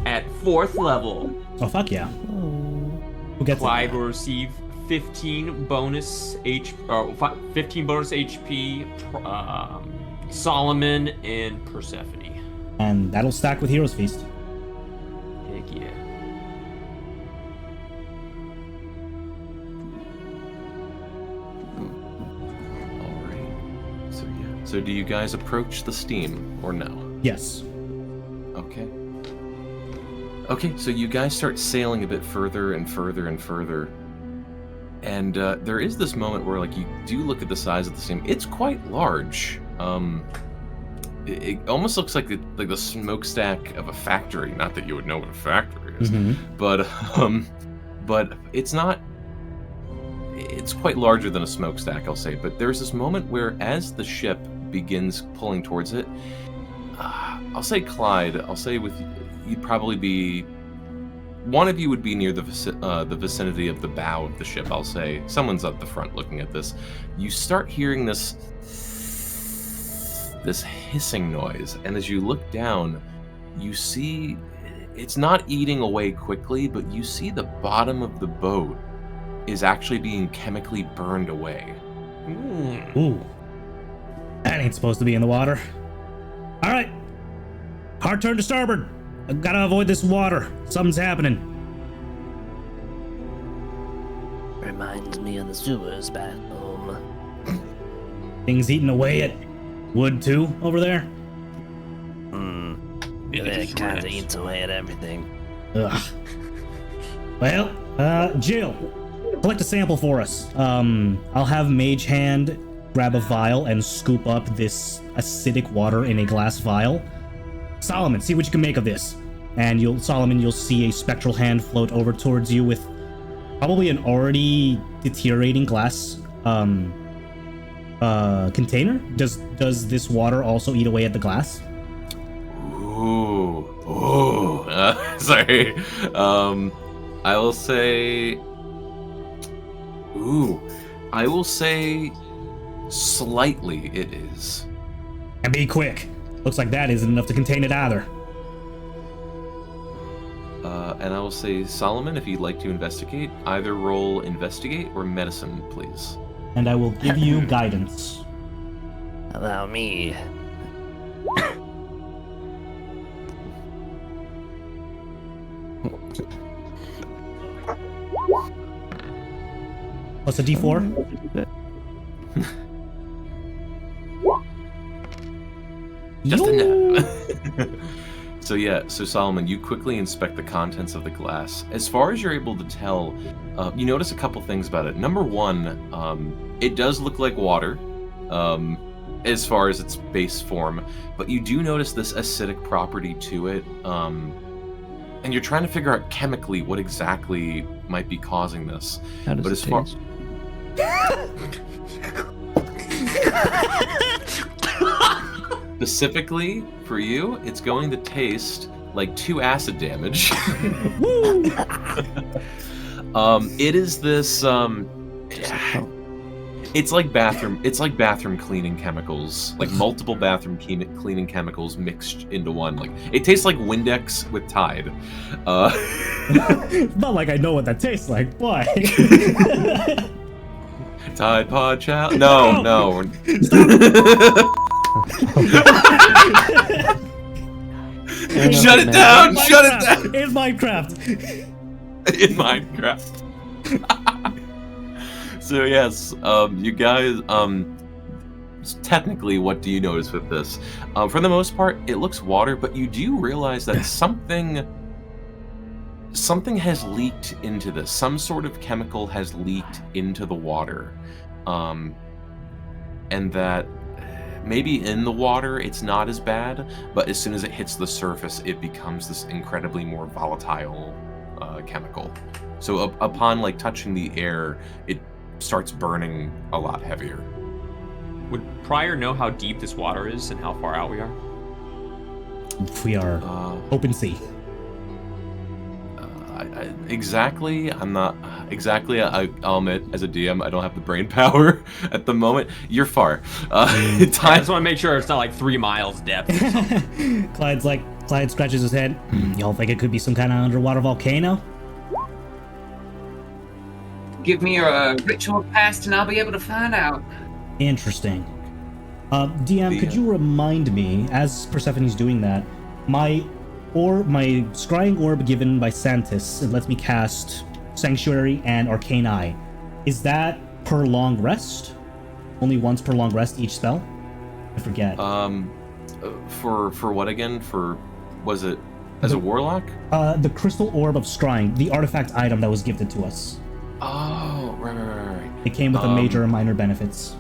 S4: at 4th level.
S2: Oh, fuck yeah. Who gets
S4: Clyde
S2: it?
S4: will receive 15 bonus HP. Solomon and Persephone.
S2: And that'll stack with Heroes Feast.
S4: Heck yeah.
S1: All right. So yeah. So do you guys approach the steam or no?
S2: Yes.
S1: Okay. Okay, so you guys start sailing a bit further and further and further. And there is this moment where, like, you do look at the size of the steam. It's quite large. It almost looks like the smokestack of a factory. Not that you would know what a factory is, but it's not. It's quite larger than a smokestack, I'll say. But there's this moment where, as the ship begins pulling towards it, I'll say Clyde. I'll say with you'd probably be. One of you would be near the vicinity of the bow of the ship, I'll say. Someone's up the front looking at this. You start hearing this this hissing noise, and as you look down, you see it's not eating away quickly, but you see the bottom of the boat is actually being chemically burned away.
S2: Ooh. That ain't supposed to be in the water. All right. Hard turn to starboard. I gotta avoid this water. Something's happening.
S8: Reminds me of the sewers back home.
S2: Things eating away at wood too over there.
S8: It kinda eats away at everything.
S2: Ugh. Well, Jill, collect a sample for us. I'll have Mage Hand grab a vial and scoop up this acidic water in a glass vial. Solomon, see what you can make of this. And you'll see a spectral hand float over towards you with probably an already deteriorating glass container. Does this water also eat away at the glass?
S1: Ooh. Sorry. I will say. I will say slightly it is.
S2: And be quick. Looks like that isn't enough to contain it either.
S1: And I will say, Solomon, if you'd like to investigate, either roll investigate or medicine, please.
S2: And I will give you guidance.
S8: Allow me.
S2: What's a D4?
S1: Just enough. So Solomon, you quickly inspect the contents of the glass. As far as you're able to tell, you notice a couple things about it. Number one, it does look like water, as far as its base form, but you do notice this acidic property to it, and you're trying to figure out chemically what exactly might be causing this.
S3: How does
S1: But
S3: it
S1: as far
S3: taste?
S1: Specifically for you, it's going to taste like 2 acid damage. It is this it's like bathroom cleaning chemicals, like multiple bathroom cleaning chemicals mixed into one. Like it tastes like Windex with Tide.
S2: It's not like I know what that tastes like. Why?
S1: Tide Pod Chow. No. Shut it down! Shut it down!
S2: It's Minecraft.
S1: In Minecraft. So yes, you guys, technically, what do you notice with this? For the most part, it looks water, but you do realize that something has leaked into this. Some sort of chemical has leaked into the water, and that maybe in the water it's not as bad, but as soon as it hits the surface, it becomes this incredibly more volatile chemical. So upon like touching the air, it starts burning a lot heavier.
S4: Would Pryor know how deep this water is and how far out we are?
S2: We are open sea.
S1: Exactly. I'm not exactly. I'll admit, as a DM, I don't have the brain power at the moment. You're far.
S4: I just want to make sure it's not like 3 miles depth. Or something.
S2: Clyde scratches his head. Y'all think it could be some kind of underwater volcano?
S5: Give me a ritual cast and I'll be able to find out.
S2: Interesting. DM, could you remind me, as Persephone's doing that, my scrying orb given by Santis, it lets me cast Sanctuary and Arcane Eye. Is that per long rest? Only once per long rest each spell? I forget.
S1: For what again? Was it as a warlock?
S2: The Crystal Orb of Scrying, the artifact item that was gifted to us.
S1: Oh, right.
S2: It came with a major and minor benefits.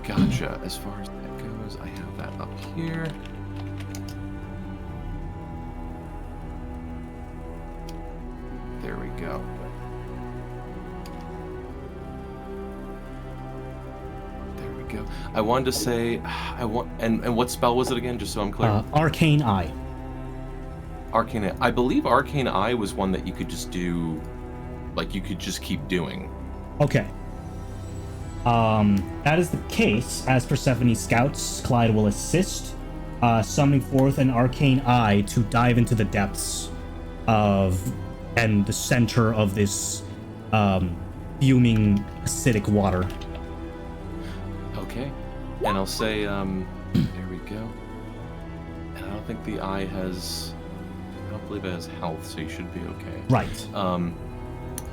S1: Gotcha. As far as that goes, I have that up here. There we go. There we go. I wanted to say, and what spell was it again? Just so I'm clear.
S2: Arcane Eye.
S1: Arcane Eye. I believe Arcane Eye was one that you could just do, like you could just keep doing.
S2: Okay. That is the case. As Persephone's scouts, Clyde will assist, summoning forth an arcane eye to dive into the depths of and the center of this fuming acidic water.
S1: Okay. And I'll say, there we go. And I don't think the eye has... I don't believe it has health, so you should be okay.
S2: Right.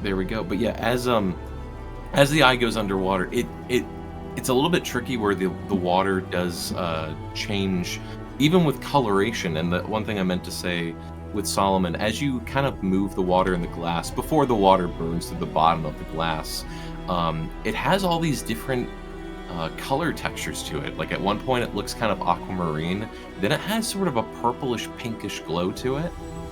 S1: There we go. But yeah, as the eye goes underwater, it's a little bit tricky where the water does change, even with coloration. And the one thing I meant to say with Solomon, as you kind of move the water in the glass, before the water burns to the bottom of the glass, it has all these different color textures to it. Like at one point it looks kind of aquamarine, then it has sort of a purplish pinkish glow to it,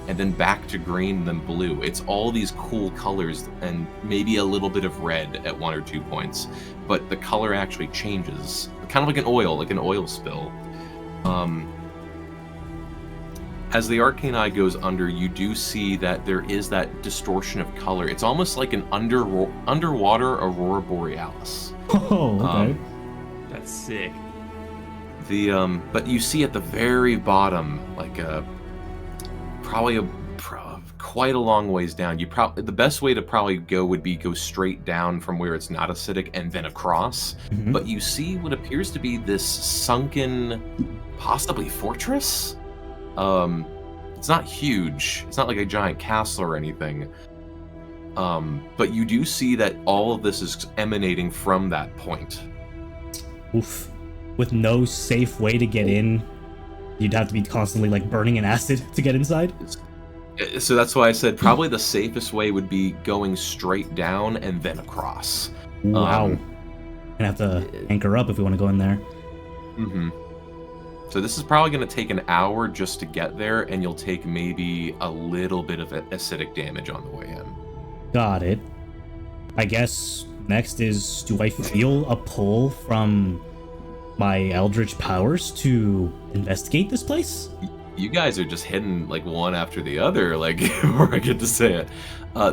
S1: and then back to green, then blue. It's all these cool colors and maybe a little bit of red at 1 or 2 points, but the color actually changes, kind of like an oil spill. As the arcane eye goes under, you do see that there is that distortion of color. It's almost like an underwater aurora borealis.
S2: Oh, okay.
S4: That's sick.
S1: But you see at the very bottom, like quite a long ways down. The best way to probably go straight down from where it's not acidic and then across.
S2: Mhm.
S1: But you see what appears to be this sunken, possibly fortress. It's not huge. It's not like a giant castle or anything. But you do see that all of this is emanating from that point.
S2: Oof. With no safe way to get in, you'd have to be constantly like burning an acid to get inside.
S1: So that's why I said probably the safest way would be going straight down and then across.
S2: Wow. Gonna have to anchor up if we want to go in there.
S1: Mm-hmm. So this is probably going to take an hour just to get there, and you'll take maybe a little bit of acidic damage on the way in.
S2: Got it. I guess next is, do I feel a pull from my eldritch powers to investigate this place?
S1: You guys are just hitting like one after the other, like before I get to say it.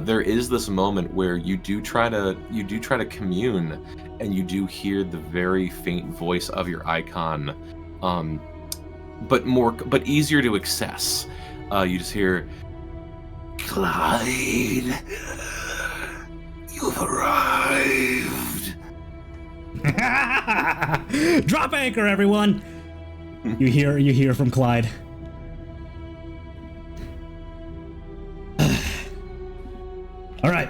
S1: There is this moment where you do try to commune, and you do hear the very faint voice of your icon, but easier to access. You just hear, "Clyde, you've arrived."
S2: Drop anchor, everyone. You hear from Clyde. All right.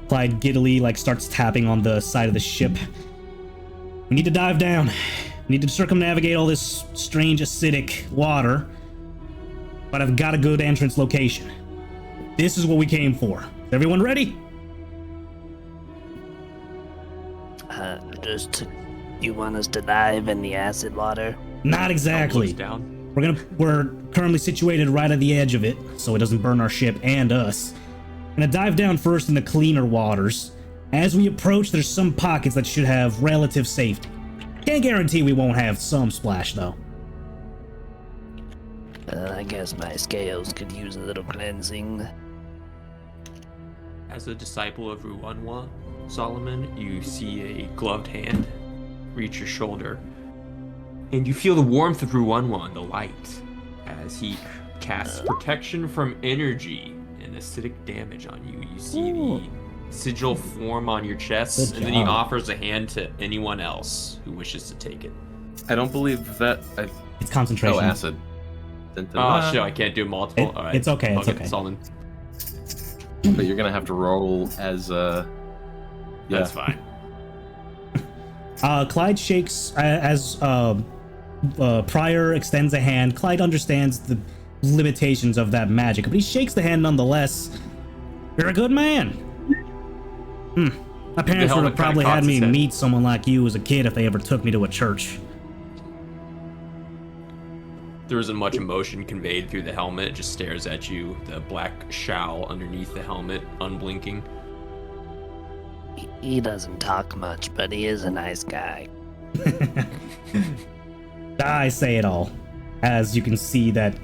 S2: Clyde giddily starts tapping on the side of the ship. We need to dive down. We need to circumnavigate all this strange acidic water. But I've got a good entrance location. This is what we came for. Is everyone ready?
S8: You want us to dive in the acid water?
S2: Not exactly.
S4: Down.
S2: We're currently situated right at the edge of it, so it doesn't burn our ship and us. We're gonna dive down first in the cleaner waters. As we approach, there's some pockets that should have relative safety. Can't guarantee we won't have some splash, though.
S8: I guess my scales could use a little cleansing.
S4: As a disciple of Ruanwa, Solomon, you see a gloved hand reach your shoulder, and you feel the warmth of Ruanwa and the light as he casts protection from energy and acidic damage on you. You see the sigil form on your chest, and then he offers a hand to anyone else who wishes to take it.
S1: I don't believe that.
S2: It's concentration.
S1: Oh, acid.
S4: Oh shit! I can't do multiple. All right,
S2: it's okay.
S4: I'll
S2: It's
S4: get
S2: okay.
S4: Solomon.
S1: But you're gonna have to roll as yeah.
S4: That's fine.
S2: Clyde shakes as Pryor extends a hand. Clyde understands the limitations of that magic, but he shakes the hand nonetheless. You're a good man. My parents would have probably had me meet someone like you as a kid if they ever took me to a church.
S4: There isn't much emotion conveyed through the helmet. It just stares at you, the black shawl underneath the helmet, unblinking.
S8: He doesn't talk much, but he is a nice guy.
S2: I say it all. As you can see that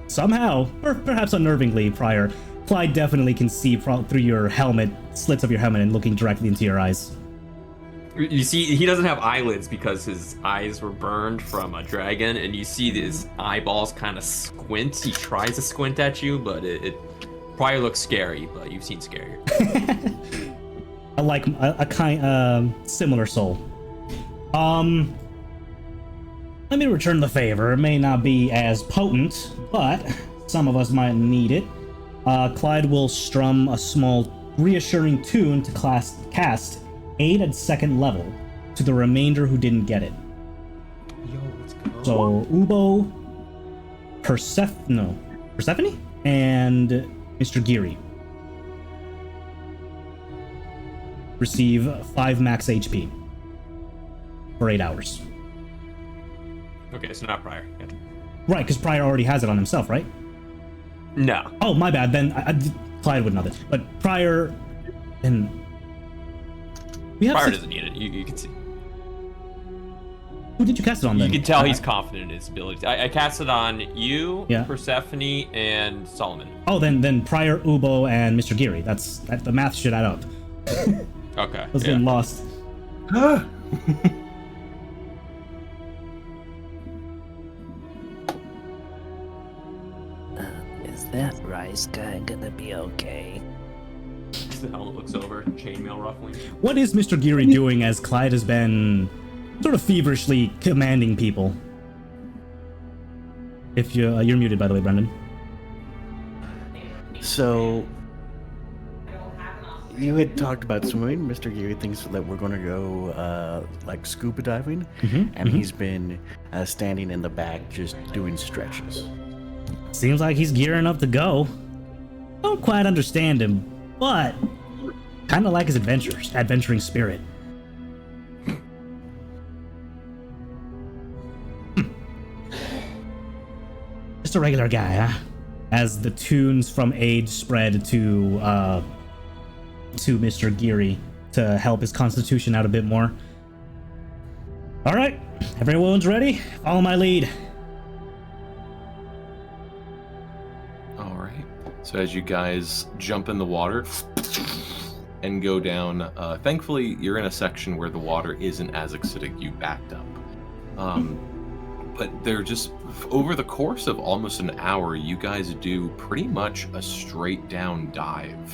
S2: somehow, or perhaps unnervingly, Pryor Clyde definitely can see through your helmet, slits of your helmet, and looking directly into your eyes.
S4: You see, he doesn't have eyelids because his eyes were burned from a dragon, and you see his eyeballs kind of squint. He tries to squint at you, but it probably looks scary, but you've seen scarier.
S2: I like a kind, similar soul. Let me return the favor. It may not be as potent, but some of us might need it. Clyde will strum a small reassuring tune to cast aid at 2nd level to the remainder who didn't get it.
S4: Yo, let's go.
S2: So Ubo, Persephone, and Mr. Geary receive 5 max HP for 8 hours.
S4: Okay, so not Prior. Gotcha.
S2: Right, because Pryor already has it on himself, right?
S4: No.
S2: Oh, my bad. Then Clyde would know this. But Pryor and we have
S4: Prior doesn't need it. You can see.
S2: Who did you cast it on then?
S4: You can tell he's confident in his abilities. I cast it on you,
S2: Yeah.
S4: Persephone, and Solomon.
S2: Oh, then Pryor, Ubo, and Mr. Geary. That the math should add up.
S4: Okay.
S2: I was getting lost.
S8: Is that rice guy gonna be okay?
S4: The helmet looks over, chainmail ruffling.
S2: What is Mr. Geary doing as Clyde has been sort of feverishly commanding people? If you're muted, by the way, Brendan.
S6: So, you had talked about swimming. Mr. Geary thinks that we're going to go, like, scuba diving. And he's been standing in the back just doing stretches.
S2: Seems like he's gearing up to go. Don't quite understand him, but kind of like his adventuring spirit. Just a regular guy, huh? As the tunes from Aid spread to Mr. Geary to help his constitution out a bit more. All right, everyone's ready? Follow my lead.
S1: All right. So as you guys jump in the water and go down, thankfully you're in a section where the water isn't as acidic. You backed up. But they're just, over the course of almost an hour, you guys do pretty much a straight down dive.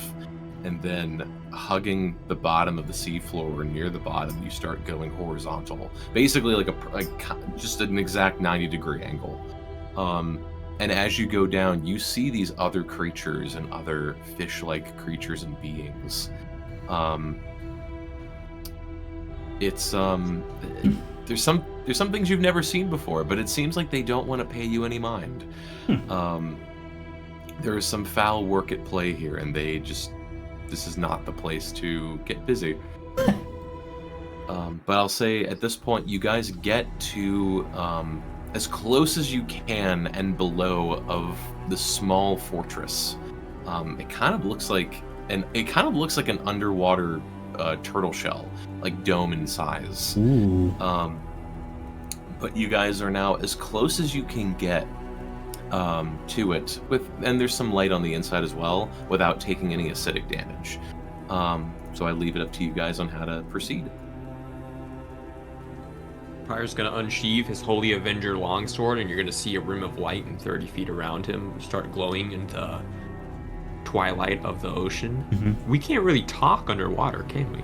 S1: And then hugging the bottom of the seafloor or near the bottom, you start going horizontal. Basically like just an exact 90-degree angle. And as you go down, you see these other creatures and other fish-like creatures and beings. There's some things you've never seen before, but it seems like they don't want to pay you any mind. There is some foul work at play here, and this is not the place to get busy. But I'll say at this point, you guys get to as close as you can and below of the small fortress. It kind of looks like an underwater turtle shell, like dome in size.
S2: Ooh.
S1: But you guys are now as close as you can get to it, and there's some light on the inside as well, without taking any acidic damage. So I leave it up to you guys on how to proceed.
S4: Prior's gonna unsheathe his Holy Avenger longsword, and you're gonna see a rim of light and 30 feet around him start glowing in the twilight of the ocean. We can't really talk underwater, can we?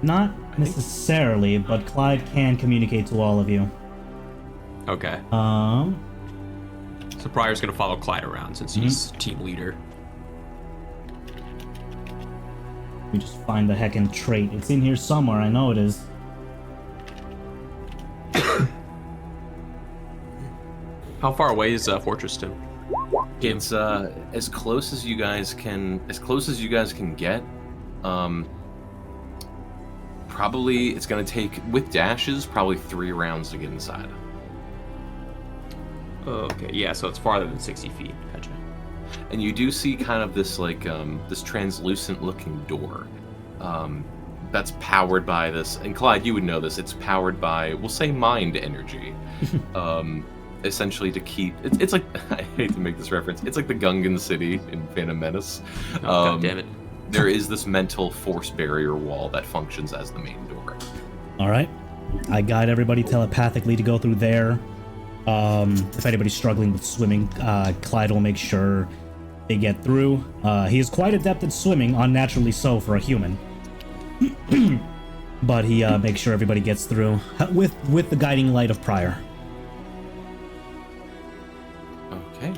S2: Not necessarily, but Clyde can communicate to all of you.
S4: Okay. So Prior's gonna follow Clyde around since he's team leader.
S2: We just find the heckin' trait. It's in here somewhere, I know it is.
S4: How far away is Fortress Tim?
S1: It's as close as you guys can get. Probably it's gonna take, with dashes, probably 3 rounds to get inside.
S4: Okay, yeah, so it's farther than 60 feet. Gotcha.
S1: And you do see kind of this this translucent looking door. That's powered by this, and Clyde, you would know this, it's powered by, we'll say, mind energy. essentially to keep. It's like I hate to make this reference. It's like the Gungan city in Phantom Menace.
S4: Oh, God damn it.
S1: There is this mental force barrier wall that functions as the main door.
S2: All right. I guide everybody telepathically to go through there. If anybody's struggling with swimming, Clyde will make sure they get through. He is quite adept at swimming, unnaturally so for a human. But he makes sure everybody gets through with the guiding light of Prior.
S1: Okay.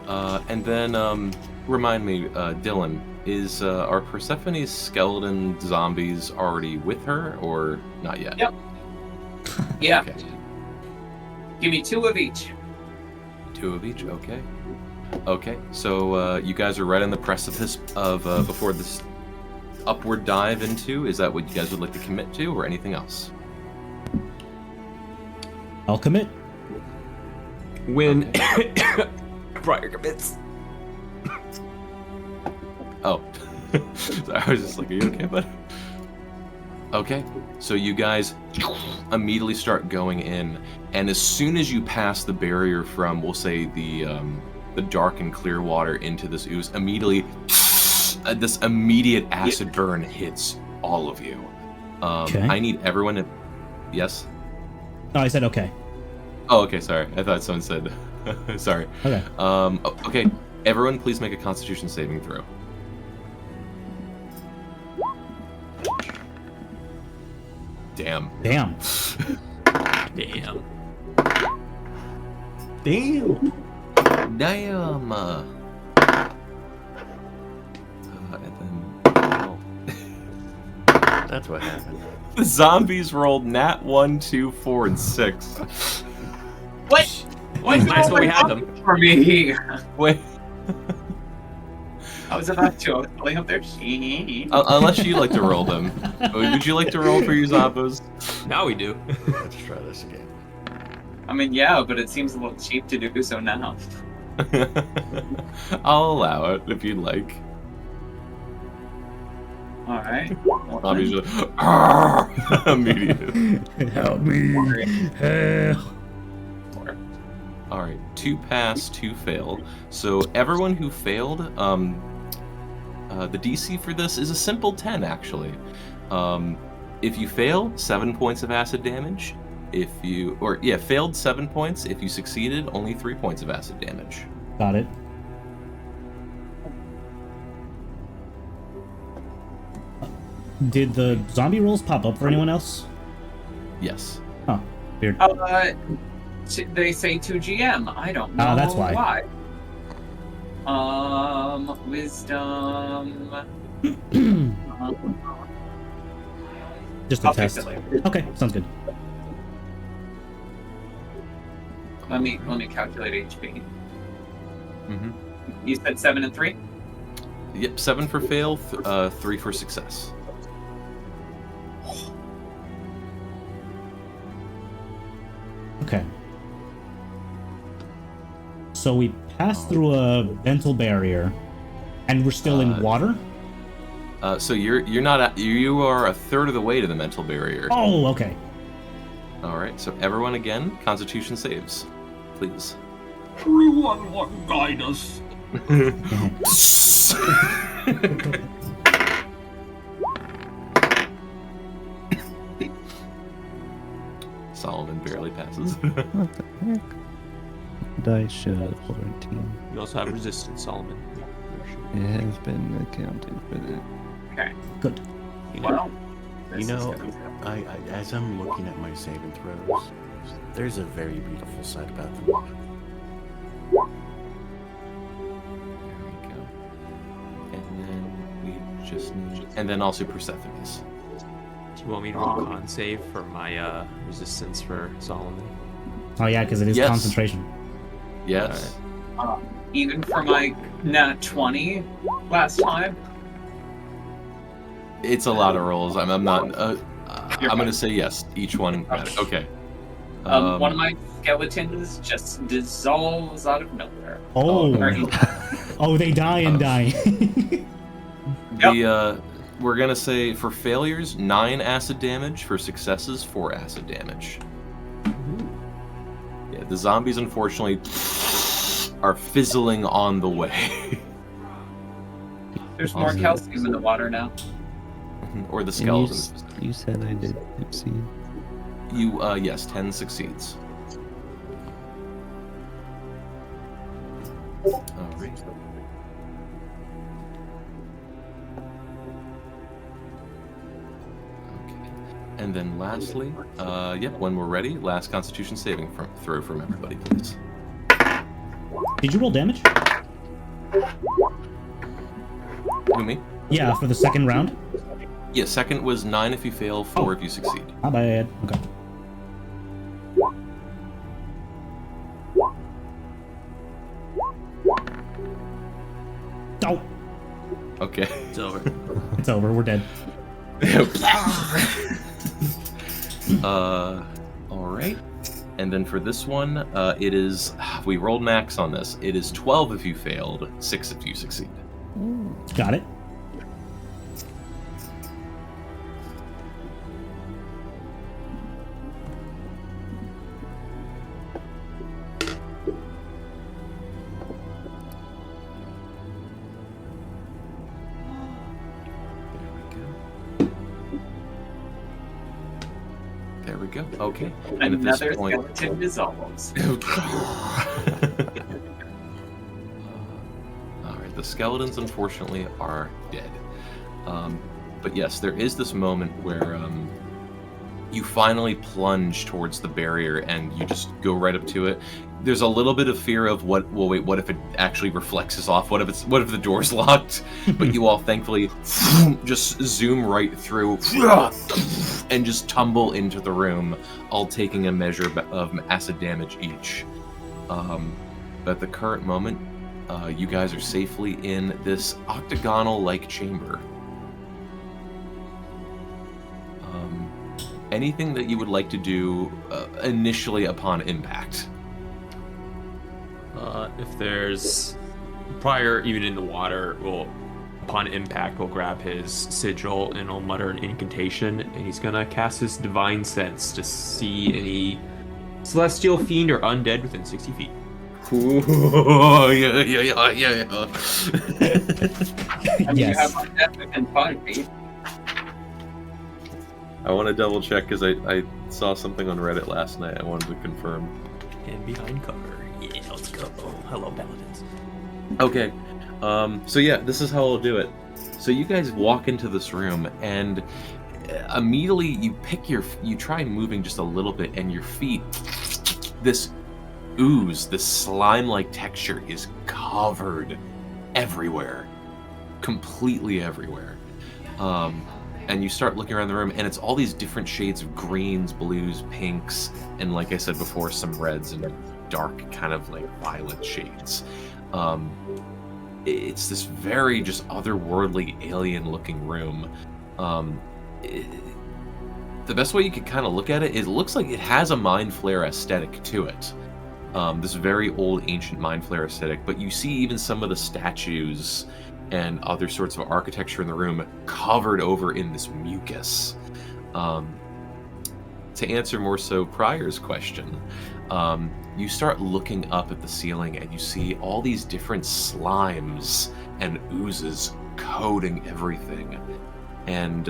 S1: And then remind me, Dylan, are Persephone's skeleton zombies already with her or not yet?
S5: Yep. Yeah.
S1: Okay.
S5: Give me 2 of each.
S1: 2 of each, okay. Okay, so you guys are right on the precipice of before this upward dive into. Is that what you guys would like to commit to, or anything else?
S2: I'll commit.
S4: When Prior commits.
S1: Oh, so I was just like, are you okay, bud? Okay, so you guys immediately start going in, and as soon as you pass the barrier from, we'll say, the dark and clear water into this ooze, immediately, this immediate acid burn hits all of you.
S2: Okay.
S1: I need everyone to... Yes?
S2: Oh, I said okay.
S1: Oh, okay, sorry. I thought someone said... Sorry.
S2: Okay.
S1: Okay, everyone please make a Constitution saving throw. Damn.
S2: Damn.
S4: Damn.
S1: Damn. Damn. And then... oh.
S6: That's what happened.
S1: The zombies rolled nat 1, 2, 4, and 6.
S5: What? What's
S4: Nice when we had them.
S5: for me?
S1: Wait.
S5: I was about to. I was pulling up their sheet.
S1: Unless you like to roll them. Would you like to roll for your zombos?
S4: Now we do.
S6: Let's try this again.
S5: I mean, yeah, but it seems a little cheap to do so now.
S1: I'll allow it if you'd like.
S5: All right.
S1: Zombies are like, immediately.
S2: Help me. Help.
S1: All right, 2 pass, 2 fail. So everyone who failed, the DC for this is a simple 10, actually. If you fail, 7 points of acid damage. If you, failed 7 points. If you succeeded, only 3 points of acid damage.
S2: Got it. Did the zombie rolls pop up for anyone else?
S1: Yes.
S2: Huh. Weird.
S5: They say 2 GM. I don't know
S2: that's why.
S5: Wisdom.
S2: Just a
S5: I'll
S2: test.
S5: fix it later.
S2: Okay, sounds good.
S5: Let me calculate HP.
S1: Mm-hmm.
S5: You said 7 and 3?
S1: Yep, 7 for fail, 3 for success.
S2: Okay. So we passed through a mental barrier, and we're still in water?
S1: So you're not you are a third of the way to the mental barrier.
S2: Oh, okay.
S1: All right, so everyone again, Constitution saves, please.
S7: Everyone will guide us.
S1: Solomon barely passes.
S3: What the heck? Dice shot 14.
S4: You also have resistance, Solomon.
S3: It has been accounted for that.
S5: Okay.
S2: Good.
S5: Well,
S6: You
S5: this is
S6: know,
S5: gonna be-
S6: I as I'm looking at my saving throws, there's a very beautiful side about them.
S1: There we go. And then we just need, and then also Persephone's.
S4: Do you want me to roll con save for my resistance for Solomon?
S2: Oh yeah, because it is
S1: Yes.
S2: concentration.
S1: Yes.
S5: even for my nat 20 last time.
S1: It's a lot of rolls. I'm not. I'm
S5: You're
S1: gonna
S5: fine.
S1: say yes. Each one. Okay.
S5: One of my skeletons just dissolves out of nowhere.
S2: Oh,
S5: Alright.
S2: oh, they die and die.
S1: The we're gonna say for failures 9 acid damage, for successes 4 acid damage. Yeah, the zombies unfortunately are fizzling on the way.
S5: There's more calcium in the water now.
S1: Or the
S3: And
S1: skeletons.
S3: you said I did succeed.
S1: You, yes, 10 succeeds. Alright. Okay. And then lastly, yep, when we're ready, last Constitution saving throw from everybody, please.
S2: Did you roll damage?
S1: Who, me?
S2: Yeah, for the second round.
S1: Yeah, second was 9 if you fail, 4 if you succeed.
S2: Not bad. Okay. Oh,
S1: Okay.
S4: It's over.
S2: it's over. We're dead.
S1: Alright. And then for this one, it is, we rolled max on this. It is 12 if you failed, 6 if you succeed.
S2: Got it.
S1: There we go. Okay. And at
S5: Another
S1: this point,
S5: skeleton dissolves.
S1: Alright, the skeletons unfortunately are dead. But yes, there is this moment where you finally plunge towards the barrier and you just go right up to it. There's a little bit of fear of what if it actually reflexes off? What if the door's locked? But you all thankfully just zoom right through and just tumble into the room, all taking a measure of acid damage each. But at the current moment, you guys are safely in this octagonal-like chamber. Anything that you would like to do initially upon impact?
S4: If there's prior, even in the water, upon impact, we'll grab his sigil and he'll mutter an incantation, and he's gonna cast his divine sense to see any celestial fiend or undead within 60 feet.
S1: Ooh, yeah.
S5: And you
S2: Yes.
S5: have undead within 5 feet.
S1: I want to double check because I saw something on Reddit last night. I wanted to confirm.
S4: And behind cover. Yeah, let's go. Hello, paladins.
S1: Okay. So yeah, this is how I'll do it. So you guys walk into this room and immediately you try moving just a little bit and your feet, this ooze, this slime-like texture is covered everywhere. Completely everywhere. And you start looking around the room, and it's all these different shades of greens, blues, pinks, and like I said before, some reds and dark kind of like violet shades. It's this very just otherworldly, alien-looking room. The best way you could kind of look at it is it looks like it has a Mind Flayer aesthetic to it. This very old, ancient Mind Flayer aesthetic, but you see even some of the statues and other sorts of architecture in the room covered over in this mucus. To answer more so Pryor's question, you start looking up at the ceiling and you see all these different slimes and oozes coating everything. And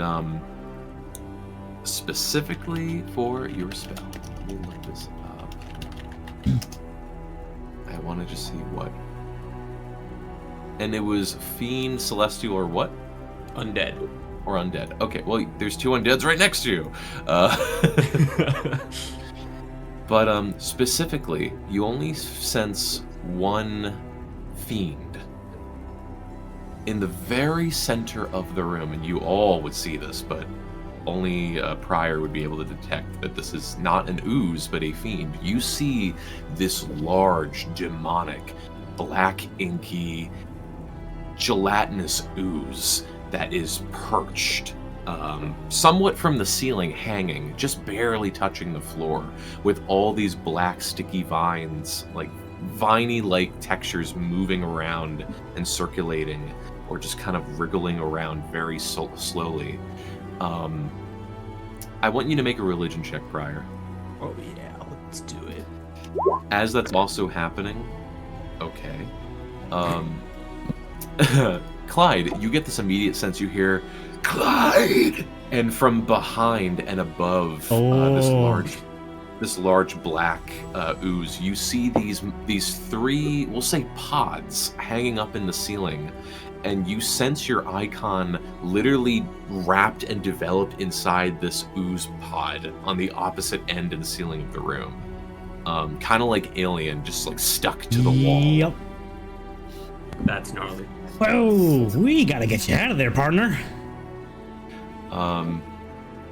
S1: specifically for your spell, let me look this up. I want to just see what. And it was Fiend, Celestial, or what?
S4: Undead.
S1: Or Undead. Okay, well, there's 2 Undeads right next to you. But specifically, you only sense 1 Fiend in the very center of the room, and you all would see this, but only Pryor would be able to detect that this is not an ooze, but a fiend. You see this large, demonic, black, inky, gelatinous ooze that is perched somewhat from the ceiling, hanging, just barely touching the floor, with all these black sticky vines, like viney-like textures moving around and circulating, or just kind of wriggling around very slowly. I want you to make a religion check, Pryor.
S4: Oh yeah, let's do it.
S1: as that's also happening, okay, Clyde, you get this immediate sense. You hear Clyde, and from behind and above this large black ooze, you see these three, we'll say pods, hanging up in the ceiling, and you sense your icon literally wrapped and developed inside this ooze pod on the opposite end of the ceiling of the room. Kind of like Alien, just like stuck to the wall.
S2: Yep.
S4: That's gnarly.
S2: Whoa, we gotta get you out of there, partner.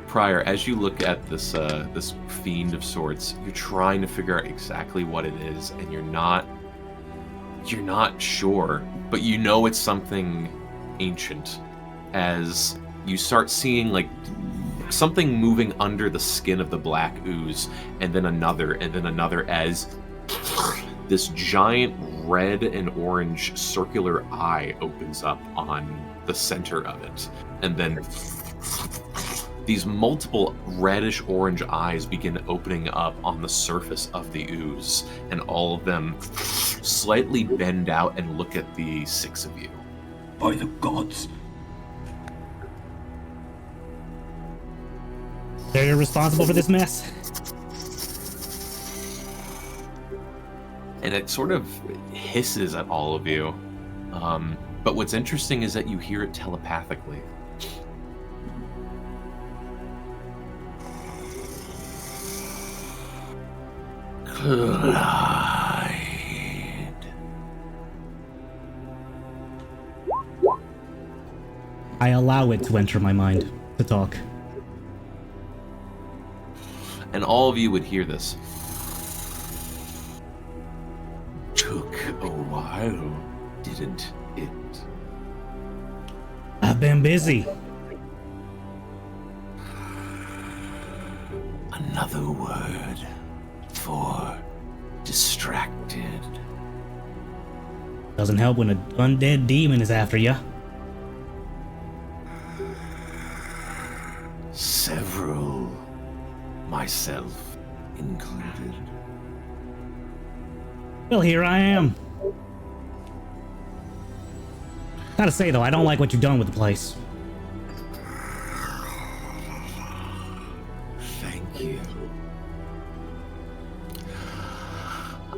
S1: Prior, as you look at this this fiend of sorts, you're trying to figure out exactly what it is, and you're not sure, but you know it's something ancient, as you start seeing like something moving under the skin of the black ooze, and then another, as this giant red and orange circular eye opens up on the center of it, and then these multiple reddish orange eyes begin opening up on the surface of the ooze, and all of them slightly bend out and look at the six of you.
S7: By the gods.
S2: They're responsible for this mess.
S1: And it sort of hisses at all of you. But what's interesting is that you hear it telepathically. Clyde.
S2: I allow it to enter my mind to talk.
S1: And all of you would hear this. Took a while, didn't it?
S2: I've been busy.
S6: Another word for distracted.
S2: Doesn't help when an undead demon is after you.
S6: Several, myself included.
S2: Well, here I am. Gotta say though, I don't like what you've done with the place.
S6: Thank you.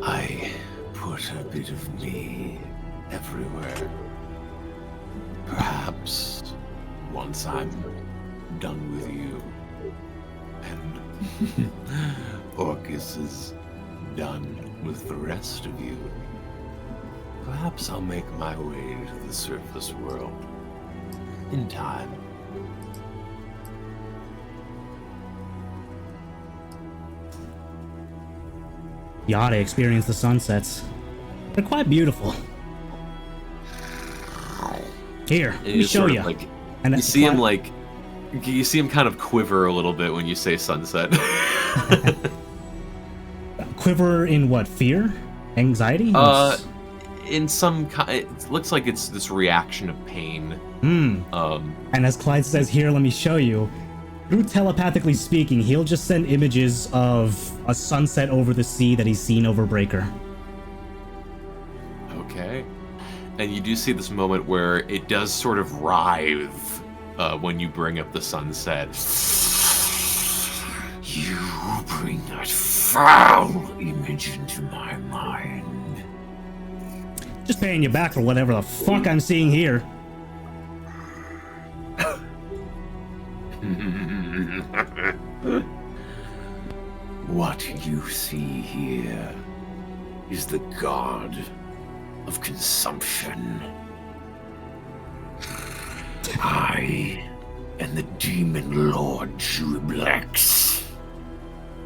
S6: I put a bit of me everywhere. Perhaps once I'm done with you and Orcus is done with the rest of you, perhaps I'll make my way to the surface world in time.
S2: You ought to experience the sunsets. They're quite beautiful. Here, let me show you.
S1: Like,
S2: And
S1: you see him like, you see him kind of quiver a little bit when you say sunset.
S2: Quiver in what? Fear? Anxiety?
S1: In some kind, it looks like it's this reaction of pain.
S2: And as Clyde says here, let me show you. Through telepathically speaking, he'll just send images of a sunset over the sea that he's seen over Breaker.
S1: Okay. And you do see this moment where it does sort of writhe when you bring up the sunset.
S6: You bring that foul image into my mind.
S2: Just paying you back for whatever the fuck I'm seeing here.
S6: What you see here is the god of consumption. I am the demon lord Jublex,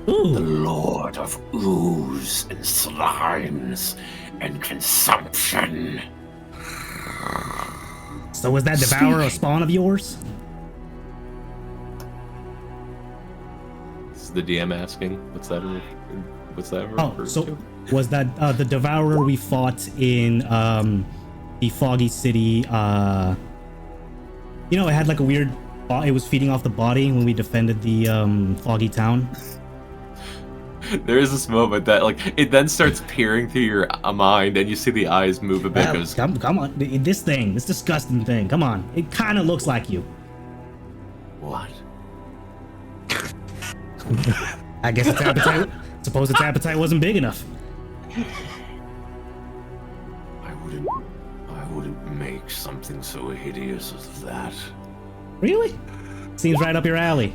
S6: the lord of ooze and slimes and consumption.
S2: So was that Devourer a spawn of yours?
S1: This is the DM asking. What's that referred to?
S2: Was that the Devourer we fought in the Foggy City? You know, it had like a weird. It was feeding off the body when we defended the Foggy Town.
S1: There is this moment that, like, it then starts peering through your mind, and you see the eyes move a bit.
S2: Well,
S1: Goes,
S2: come on, this disgusting thing. Come on, it kind of looks like you.
S6: What?
S2: I guess its appetite. Suppose its appetite wasn't big enough.
S6: I wouldn't make something so hideous as that.
S2: Really? Seems right up your alley.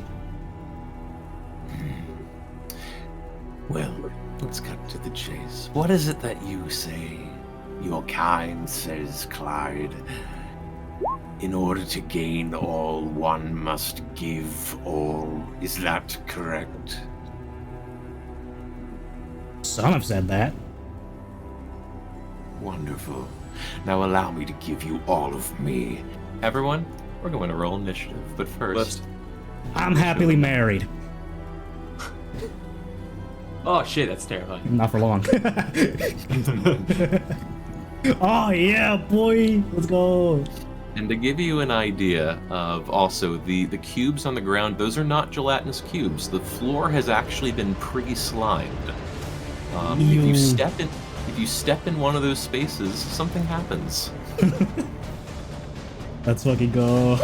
S6: Well, let's cut to the chase. What is it that you say? Your kind says, Clyde. In order to gain all, one must give all. Is that correct?
S2: Some have said that.
S6: Wonderful. Now allow me to give you all of me.
S1: everyone, we're going to roll initiative, but 1st
S2: I'm happily married.
S4: Oh shit, that's terrifying.
S2: Not for long. Oh yeah, boy, let's go.
S1: And to give you an idea of also the cubes on the ground, those are not gelatinous cubes. The floor has actually been pre-slimed. If you step in one of those spaces, something happens.
S2: Let's fucking go.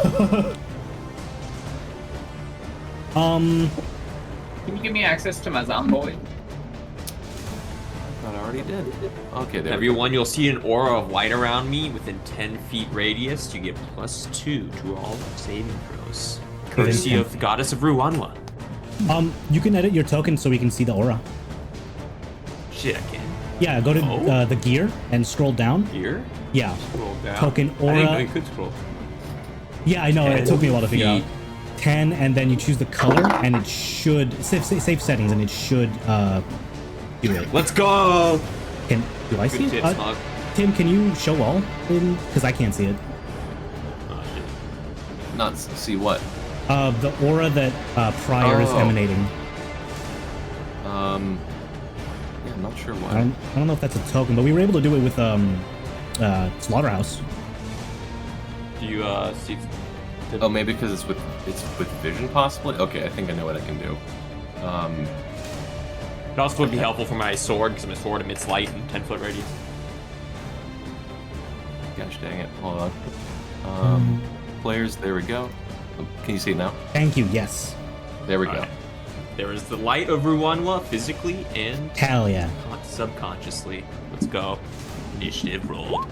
S5: Can you give me access to my Zomboid?
S1: I thought I already did. Okay, there.
S4: Everyone, you'll see an aura of light around me within 10 feet radius. You get +2 to all saving throws. Courtesy of the goddess of Ruanwa.
S2: You can edit your token so we can see the aura.
S4: Shit, I can.
S2: Yeah, go to the gear and scroll down.
S4: Here?
S2: Yeah.
S4: Scroll down.
S2: Token
S4: I didn't know
S2: aura.
S4: you could scroll.
S2: Yeah, I know. It took me a while to figure out.
S4: feet.
S2: 10, and then you choose the color, and it should save settings, and it should do it.
S4: Let's go!
S2: Do I see
S4: Good
S2: it?
S4: tits, Mog.
S2: Tim, can you show all? Because I can't see it.
S4: Oh, shit.
S1: Not see what.
S2: The aura that Pryor is
S1: Oh.
S2: emanating.
S1: Yeah, I'm not sure why.
S2: I don't know if that's a token, but we were able to do it with Slaughterhouse.
S4: Do you see?
S1: Oh, maybe because it's with vision, possibly. Okay, I think I know what I can do.
S4: It also would be helpful for my sword because my sword emits light in 10-foot radius.
S1: Gosh dang it! Hold on. Players, there we go. Can you see it now?
S2: Thank you. Yes.
S1: There we go.
S4: Alright. There is the light of Ruanwa physically and
S2: Hell yeah.
S4: subconsciously. Let's go. Initiative roll.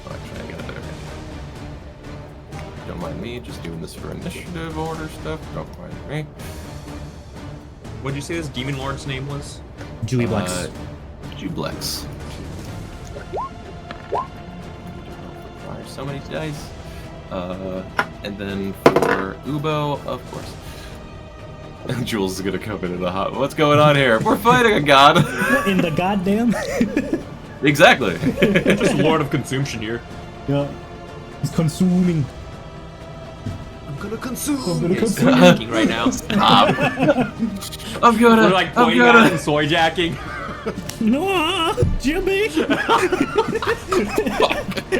S1: Actually, I got it there. Don't mind me, just doing this for initiative order stuff. Don't mind me.
S4: What'd you say this demon lord's name was?
S2: Dewey Blex.
S1: Jublex. Fire so many dice. And then for Ubo, of course. Jules is gonna come in a hot. What's going on here? We're fighting a god.
S2: In the goddamn.
S1: Exactly.
S4: Just Lord of Consumption here.
S2: Yeah. He's consuming.
S4: I'm gonna consume.
S2: gonna
S4: He's
S2: consume.
S4: jacking right now.
S1: Stop. I'm gonna.
S4: We're like
S1: I'm
S4: pointing at
S1: gonna.
S4: and soy jacking.
S2: No, Jimmy.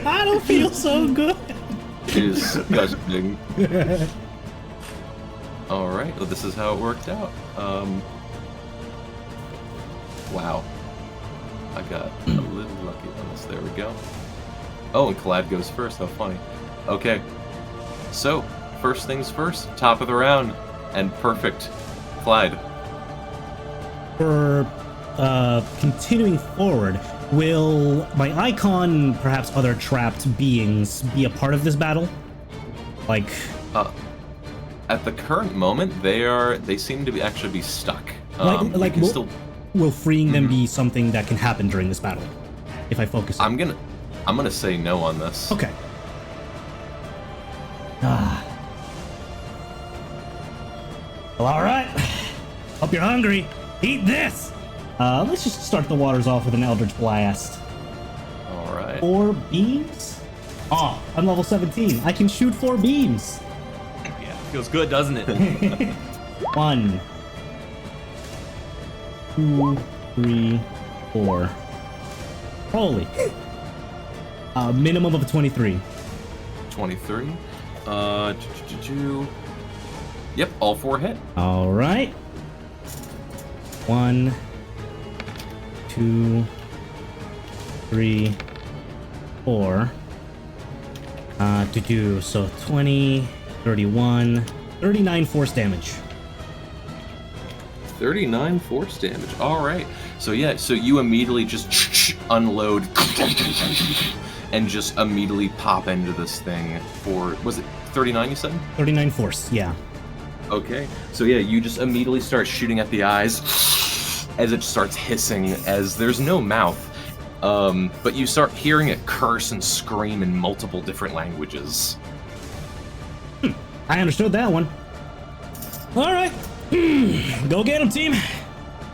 S2: I don't feel so good.
S1: Disgusting. Alright, well, this is how it worked out. Wow. I got a little lucky on this. There we go. Oh, and Collab goes first. How funny. Okay. So, first things first. Top of the round. And perfect. Clyde.
S2: For continuing forward, will my icon, perhaps other trapped beings, be a part of this battle? Like,
S1: At the current moment, they seem to actually be stuck. You can
S2: will freeing them be something that can happen during this battle? If I focus on
S1: I'm gonna say no on this.
S2: Okay. Well, alright. Hope you're hungry. Eat this! Let's just start the waters off with an Eldritch Blast.
S1: Alright.
S2: 4 beams? Oh, I'm level 17. I can shoot 4 beams.
S4: Yeah, feels good, doesn't it?
S2: 1, 2, 3, 4. Holy. Minimum of a 23.
S1: 23. Yep, all 4 hit.
S2: All right. 1, 2, 3, 4. So 20, 31, 39 force damage.
S1: 39 force damage. All right. So yeah, so you immediately just unload and just immediately pop into this thing for, was it 39 you said?
S2: 39 force, yeah.
S1: Okay. So yeah, you just immediately start shooting at the eyes as it starts hissing, as there's no mouth. But you start hearing it curse and scream in multiple different languages.
S2: I understood that one. All right. Go get him, team.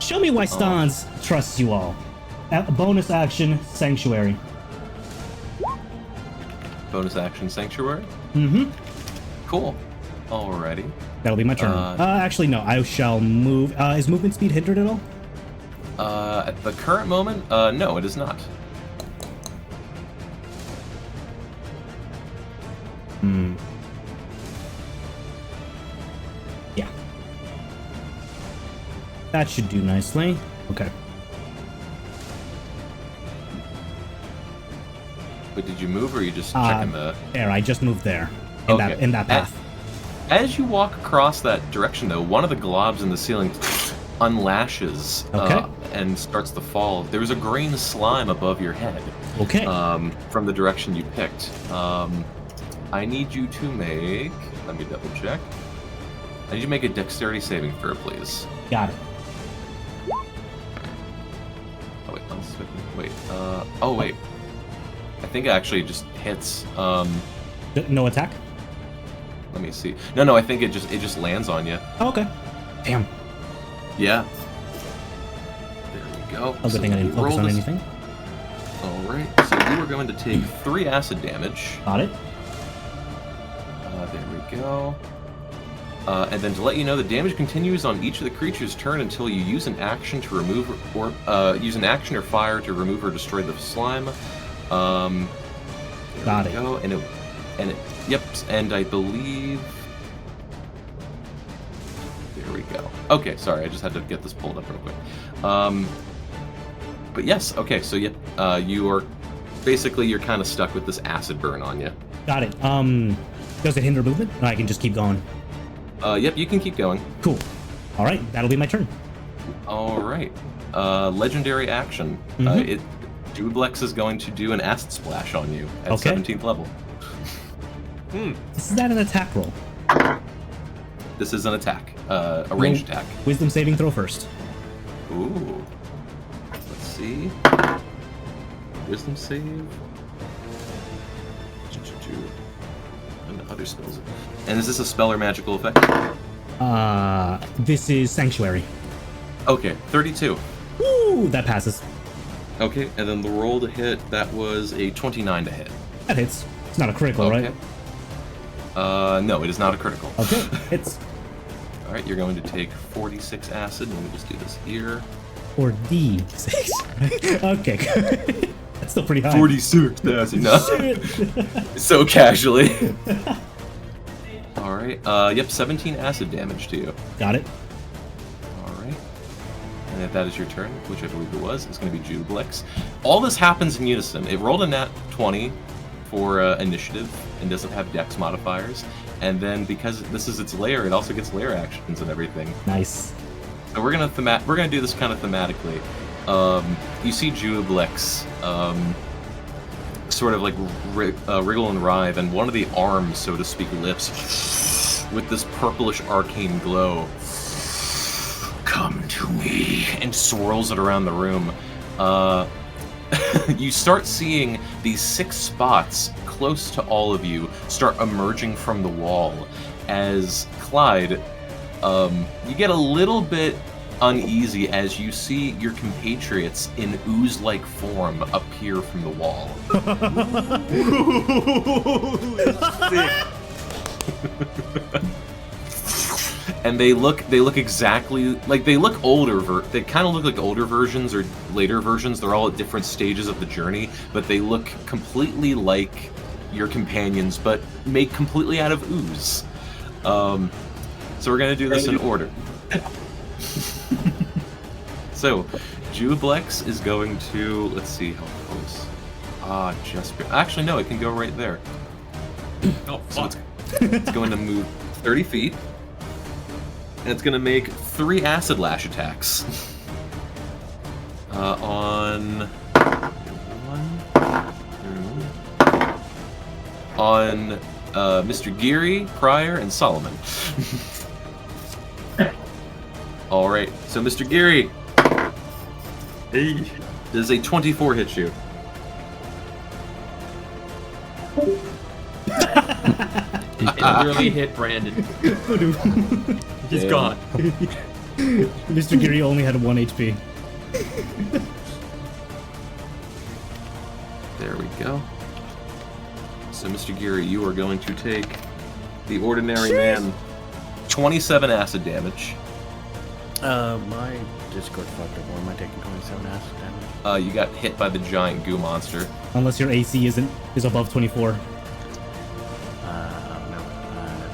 S2: Show me why Stans trusts you all. Bonus action, Sanctuary.
S1: Bonus action, Sanctuary?
S2: Mm-hmm.
S1: Cool. Alrighty.
S2: That'll be my turn. Actually, no. I shall move. Is movement speed hindered at all?
S1: At the current moment, no, it is not.
S2: Yeah. That should do nicely. Okay.
S1: But did you move, or are you just checking the...
S2: There, I just moved there.
S1: Okay.
S2: In that path.
S1: As you walk across that direction, though, one of the globs in the ceiling unlashes and starts to fall. There's a green slime above your head.
S2: Okay.
S1: From the direction you picked. I need you to make... Let me double check. I need you to make a dexterity saving throw, please.
S2: Got it.
S1: Oh, wait. Wait. Oh, wait. I think it actually just hits.
S2: No attack?
S1: Let me see. No, I think it just lands on you.
S2: Oh, okay. Damn.
S1: Yeah. There we go.
S2: Oh, good thing I didn't focus on anything.
S1: Alright, so you are going to take 3 acid damage.
S2: Got it.
S1: There we go. And then to let you know, the damage continues on each of the creature's turn until you use an action to remove or use an action or fire to remove or destroy the slime.
S2: Got it.
S1: Go. Yep, and I believe... There we go. Okay, sorry, I just had to get this pulled up real quick. But yes, okay, so yep, you are... Basically, you're kind of stuck with this acid burn on you.
S2: Got it. Does it hinder movement? Or I can just keep going?
S1: Yep, you can keep going.
S2: Cool. All right, that'll be my turn.
S1: All right. Legendary action. Dublex is going to do an acid splash on you at 17th level.
S2: Is that an attack roll?
S1: This is an attack. A ranged attack.
S2: Wisdom saving throw first.
S1: Ooh. Let's see. Wisdom save. And other spells. And is this a spell or magical effect?
S2: This is Sanctuary.
S1: Okay, 32.
S2: Ooh, that passes.
S1: Okay, and then the roll to hit, that was a 29 to hit.
S2: That hits. It's not a critical,
S1: Okay.
S2: right?
S1: No, it is not a critical.
S2: Okay, hits.
S1: Alright, you're going to take 46 acid. Let me just do this here.
S2: Or D6. Okay, good. That's still pretty high.
S1: 46 acid. No. So casually. Alright, yep, 17 acid damage to you.
S2: Got it.
S1: Alright. And if that is your turn, which I believe it was, it's going to be Jublex. All this happens in unison. It rolled a nat 20 for initiative and doesn't have dex modifiers. And then because this is its lair, it also gets lair actions and everything.
S2: Nice.
S1: So we're gonna do this kind of thematically. You see Jublex sort of like wriggle and writhe, and one of the arms, so to speak, lifts with this purplish arcane glow. Come to me, and swirls it around the room. You start seeing these 6 spots close to all of you start emerging from the wall as Clyde, you get a little bit uneasy as you see your compatriots in ooze-like form appear from the wall. and they look exactly like they look older. They kind of look like older versions or later versions. They're all at different stages of the journey, but they look completely like your companions, but made completely out of ooze. So we're gonna do this in order. So, Jublex is going to, let's see how close. Actually no, it can go right there.
S4: Oh,
S1: So
S4: fuck.
S1: it's going to move 30 feet, and it's going to make 3 acid lash attacks. On Mr. Geary, Pryor, and Solomon. All right, so Mr. Geary, does a 24 hit you?
S4: It literally hit Brandon. He's
S1: Damn.
S4: gone.
S2: Mr. Geary only had 1 HP.
S1: There we go. So, Mr. Geary, you are going to take the ordinary man 27 acid damage.
S6: My Discord fucked up. Why am I taking 27 acid damage?
S1: You got hit by the giant goo monster.
S2: Unless your AC is above 24.
S6: No,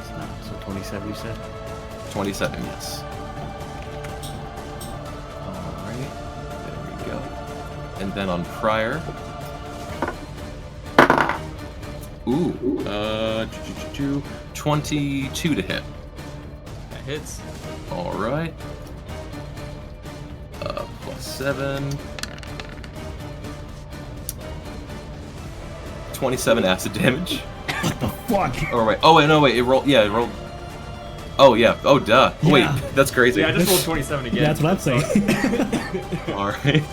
S6: it's not. So 27, you said?
S1: 27, yes. Alright, there we go. And then on Pryor. Ooh, 22 to hit.
S4: That hits.
S1: Alright. +7. 27 acid damage.
S2: Fuck!
S1: Oh, wait. Oh, wait, no, wait. It rolled. Yeah, it rolled. Oh, yeah. Oh, duh.
S2: Yeah.
S1: Wait, that's crazy.
S4: Yeah, I just rolled 27 again.
S2: Yeah, that's what I'm saying.
S1: Alright.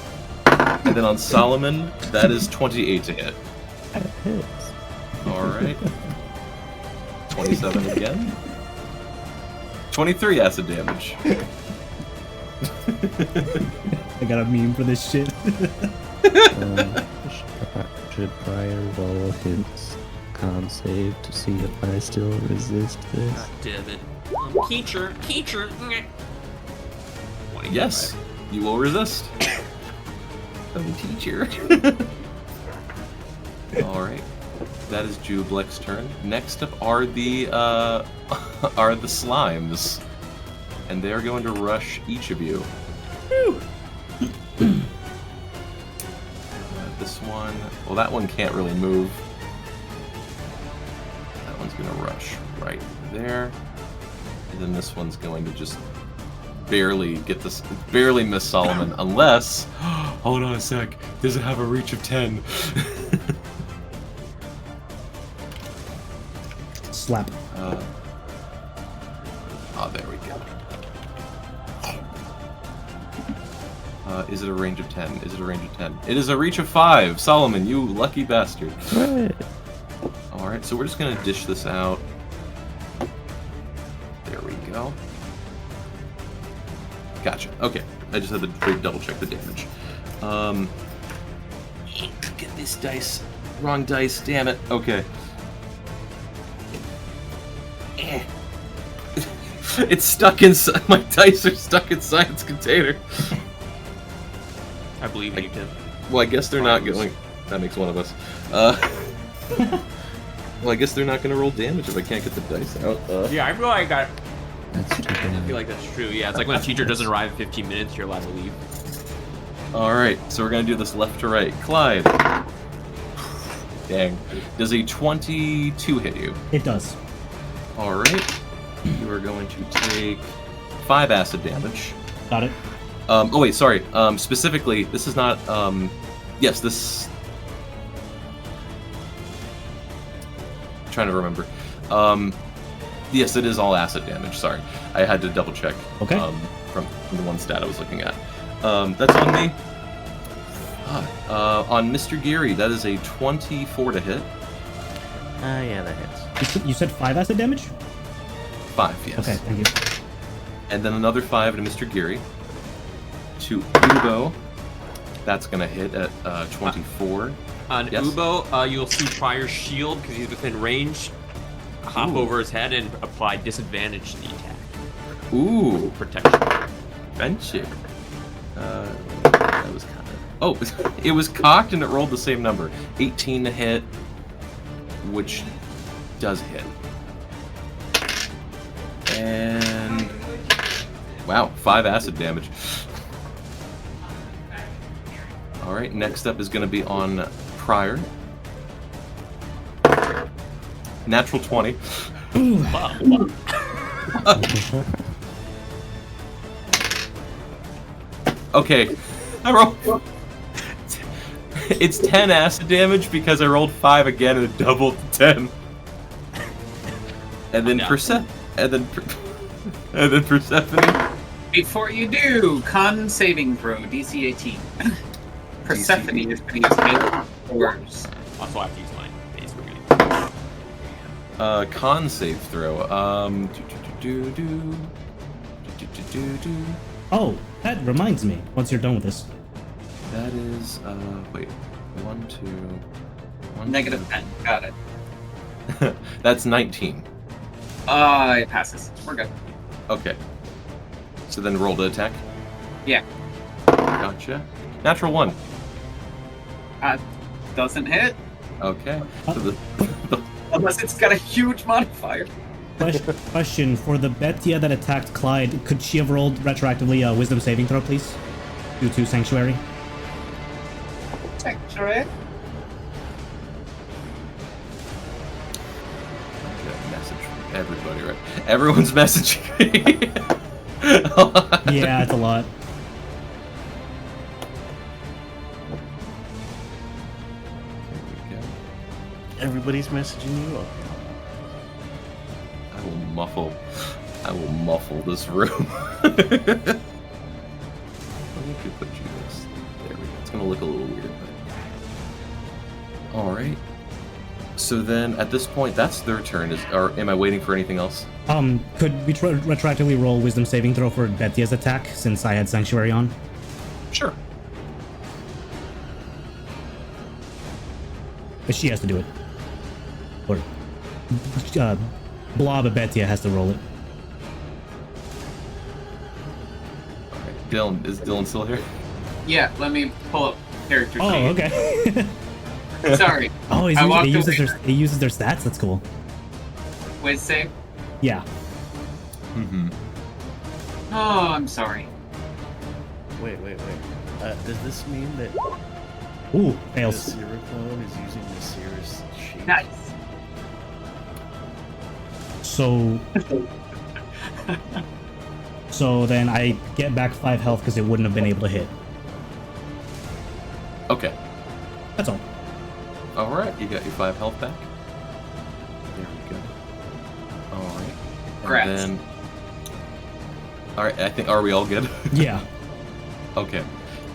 S1: And then on Solomon, that is 28 to hit.
S3: That hits.
S1: Alright. 27 again. 23 acid damage.
S2: I got a meme for this shit.
S3: Should Pryor roll his con save to see if I still resist this?
S4: God damn it. Teacher.
S1: Yes, you will resist. Oh, teacher. Alright. That is Jublex's turn. Next up are the slimes. And they are going to rush each of you. This one, well, that one can't really move. That one's gonna rush right there. And then this one's going to just barely miss Solomon, unless, hold on a sec, does it have a reach of 10?
S2: Slap.
S1: There we go. Is it a range of 10? Is it a range of 10? It is a reach of 5! Solomon, you lucky bastard.
S3: What?
S1: Alright, so we're just gonna dish this out. There we go. Gotcha. Okay. I just had to double check the damage. Get this dice. Wrong dice, damn it. Okay. It's stuck inside. My dice are stuck inside its container.
S4: I believe in you, Tim.
S1: Well, I guess they're not going. That makes one of us. Well, I guess they're not going to roll damage if I can't get the dice out.
S4: Yeah, I feel like
S3: That's too
S4: I
S3: bad.
S4: feel like that's true. Yeah, it's like when a teacher doesn't arrive in 15 minutes, you're allowed to leave.
S1: Alright, so we're going to do this left to right. Clyde. Dang. Does a 22 hit you?
S2: It does.
S1: Alright. You are going to take 5 acid damage.
S2: Got it.
S1: Oh wait, sorry. Specifically, this is not. Yes, this. I'm trying to remember. Yes, it is all acid damage. Sorry, I had to double check.
S2: Okay.
S1: From the one stat I was looking at. That's on me. On Mr. Geary, that is a 24 to hit.
S6: Yeah, that hits.
S2: You said 5 acid damage?
S1: 5, yes.
S2: Okay, thank you.
S1: And then another 5 to Mr. Geary. To Ubo, that's gonna hit at 24.
S4: On
S1: Yes.
S4: Ubo, you'll see Pryor's shield because he's within range. Hop
S1: Ooh.
S4: over his head and apply disadvantage to the attack.
S1: Ooh,
S4: Protection.
S1: friendship. That was kind of. Oh, it was cocked and it rolled the same number. 18 to hit, which does hit. And wow, 5 acid damage. All right, next up is going to be on Prior. Natural 20. Okay, I rolled. It's 10 acid damage because I rolled 5 again and it doubled to 10. And then and then Persephone.
S5: Before you do, con saving throw, DC 18. Persephone is going to use hail words.
S4: Also, I have to use mine. Basically.
S1: Con save throw.
S2: Oh, that reminds me. Once you're done with this.
S1: That is, wait. 1, 2. 1,
S5: Negative 10. Got it.
S1: 2. That's 19.
S5: It passes. We're good.
S1: Okay. So then roll to attack?
S5: Yeah.
S1: Gotcha. Natural 1.
S5: Doesn't hit.
S1: Okay. So
S5: Unless it's got a huge modifier.
S2: Question for the Betia that attacked Clyde, could she have rolled retroactively a wisdom saving throw, please? Due to Sanctuary?
S5: Sanctuary.
S1: message from everybody, right? Everyone's messaging me.
S2: Yeah, it's a lot.
S6: Everybody's messaging you.
S1: I will muffle this room. Let me put you this. There we go. It's gonna look a little weird. But... Alright. So then, at this point, that's their turn. Or am I waiting for anything else?
S2: Could we retroactively roll wisdom saving throw for Betia's attack, since I had Sanctuary on?
S1: Sure.
S2: But she has to do it. Or, Blob of Betia has to roll it.
S1: Alright. Dylan, is Dylan still here?
S5: Yeah, let me pull up character sheet.
S2: Oh, okay.
S5: Sorry.
S2: Oh,
S5: I walked
S2: he uses
S5: away.
S2: he uses their stats? That's cool.
S5: Wiz save.
S2: Yeah.
S1: Mm-hmm.
S5: Oh, I'm sorry.
S6: Wait. Does this mean that
S2: Ooh,
S6: the
S2: fails.
S6: Sierra clone is using the Sierra's sheet?
S5: Nice.
S2: So then I get back 5 health because it wouldn't have been able to hit.
S1: Okay.
S2: That's all.
S1: Alright, you got your 5 health back. There we go. Alright.
S5: Congrats.
S1: And then... Alright, I think... Are we all good?
S2: Yeah.
S1: Okay.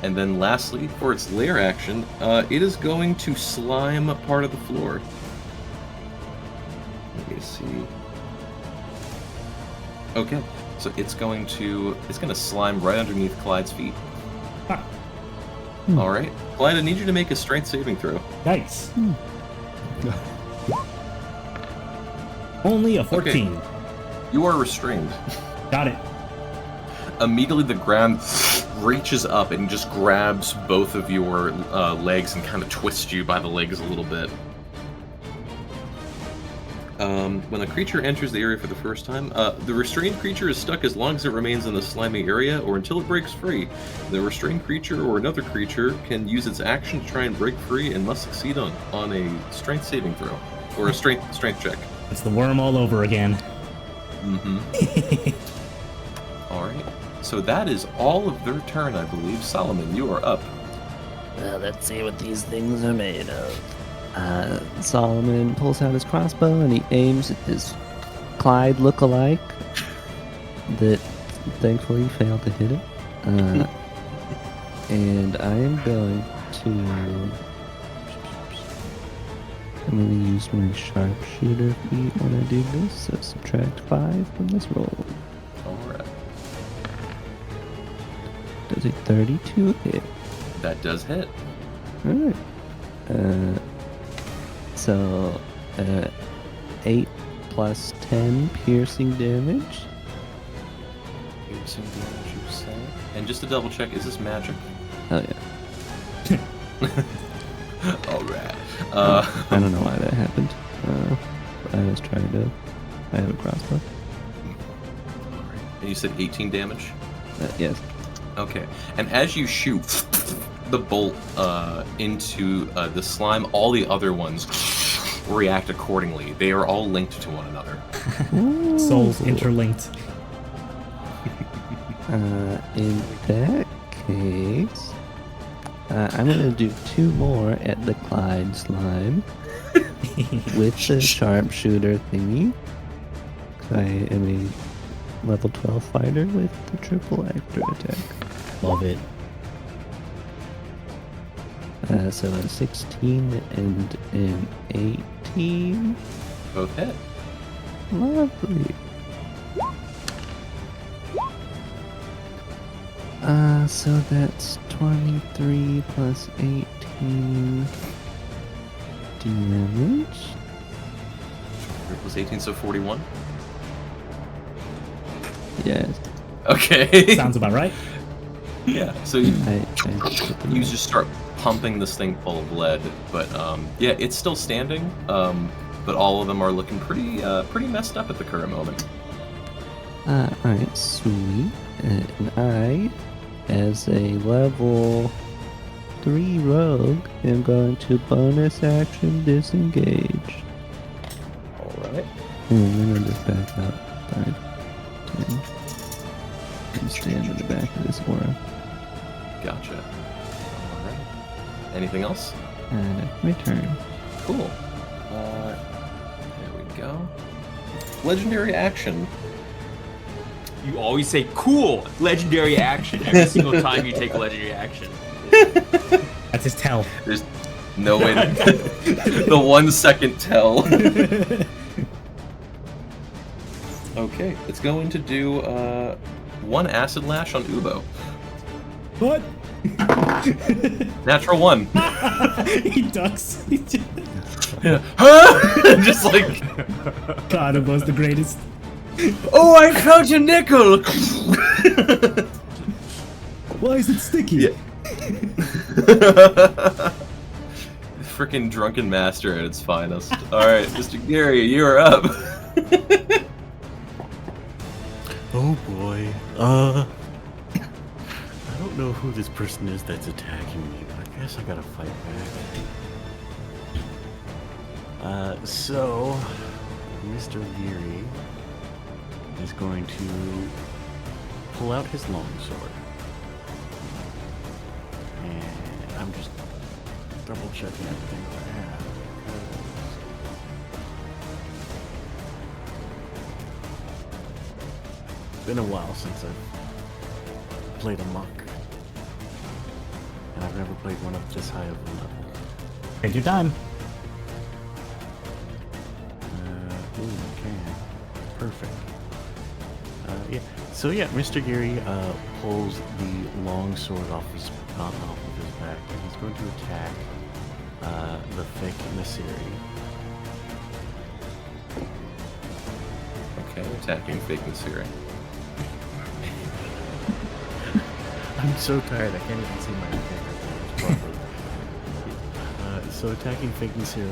S1: And then lastly, for its lair action, it is going to slime part of the floor. Let me see. Okay. So it's going to slime right underneath Clyde's feet.
S2: Ah.
S1: Alright. Clyde, I need you to make a strength saving throw.
S2: Nice. Only a 14.
S1: Okay. You are restrained.
S2: Got it.
S1: Immediately the ground reaches up and just grabs both of your legs and kind of twists you by the legs a little bit. When a creature enters the area for the first time, the restrained creature is stuck as long as it remains in the slimy area or until it breaks free. The restrained creature or another creature can use its action to try and break free and must succeed on a strength saving throw. Or a strength check.
S2: It's the worm all over again.
S1: Mm-hmm. Alright. So that is all of their turn, I believe. Solomon, you are up.
S8: Well, let's see what these things are made of.
S3: Solomon pulls out his crossbow and he aims at this Clyde look-alike that thankfully failed to hit it. And I am going to use my sharpshooter feat when I do this, so subtract 5 from this roll.
S1: Alright.
S3: Does a 32 hit?
S1: That does hit.
S3: Alright. So, 8 plus 10 piercing damage.
S1: Piercing damage, you say? And just to double check, is this magic?
S3: Oh yeah.
S1: Alright.
S3: I don't know why that happened. I was trying to. I have a crossbow.
S1: And you said 18 damage?
S3: Yes.
S1: Okay. And as you shoot the bolt into the slime, all the other ones react accordingly. They are all linked to one another.
S2: Souls interlinked.
S3: In that case, I'm gonna do 2 more at the Clyde slime with the sharpshooter thingy. I am a level 12 fighter with the triple actor attack.
S2: Love it.
S3: So a 16 and an 18.
S1: Both hit.
S3: Lovely. So that's 23 plus 18 damage.
S1: It was 18, so 41?
S3: Yes.
S1: Okay.
S2: Sounds about right.
S1: Yeah, so you
S3: I
S1: just start pumping this thing full of lead, but yeah, it's still standing, but all of them are looking pretty messed up at the current moment.
S3: Alright, sweet. And I, as a level 3 rogue, am going to bonus action disengage.
S1: Alright.
S3: And then I'll just back up 5, 10, and stand in the back of this aura.
S1: Gotcha. Alright. Anything else?
S3: And that's my turn.
S1: Cool. There we go. Legendary action.
S4: You always say cool legendary action every single time you take a legendary action.
S2: That's his tell.
S1: There's no way to... the 1 second tell. Okay, it's going to do 1 acid lash on Ubo.
S2: What?
S1: Natural 1.
S2: He ducks.
S1: Yeah. Just like...
S2: God, it was the greatest.
S1: Oh, I found a nickel!
S2: Why is it sticky?
S1: Yeah. Frickin' drunken master at its finest. Alright, Mr. Gary, you are up.
S6: Oh boy. I don't know who this person is that's attacking me, but I guess I gotta fight back. So Mr. Geary is going to pull out his longsword. And I'm just double checking everything that I have. It's been a while since I've played a monk. And I've never played one up this high of a level.
S2: Take your time.
S6: Ooh, okay. Perfect. Yeah. So yeah, Mr. Geary pulls the long sword off of his back, and he's going to attack the fake Nasiri.
S1: Okay, attacking fake Nasiri.
S6: I'm so tired, I can't even see my character properly. So attacking fake Nasiri.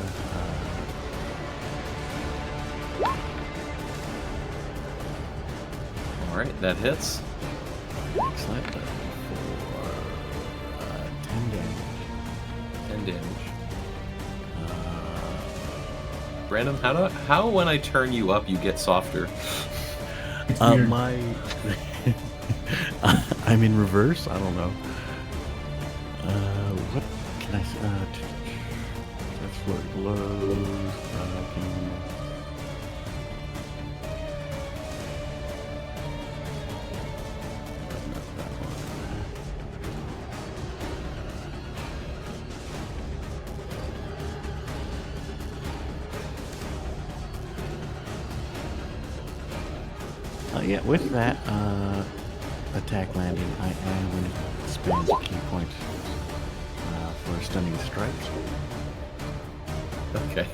S1: Alright, that hits.
S6: Excellent. For 10 damage.
S1: 10 damage. Brandon, how when I turn you up you get softer?
S6: My I'm in reverse. I don't know. What can I say? That's what blows. Yeah, with that attack landing, I am going to spend a key point for a stunning strike.
S1: Okay.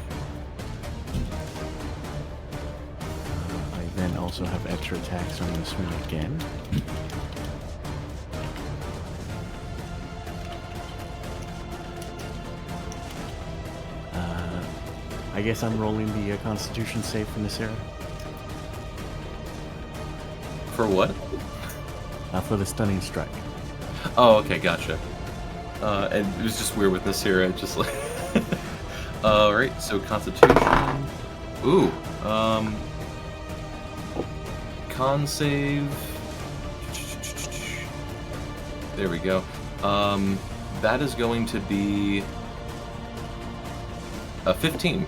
S6: I then also have extra attacks on this one again. I guess I'm rolling the Constitution save from this era.
S1: For what?
S6: For the stunning strike.
S1: Oh, okay, gotcha. And it was just weird with this here. I just like. Alright, so Constitution. Ooh. Con save. There we go. That is going to be a 15.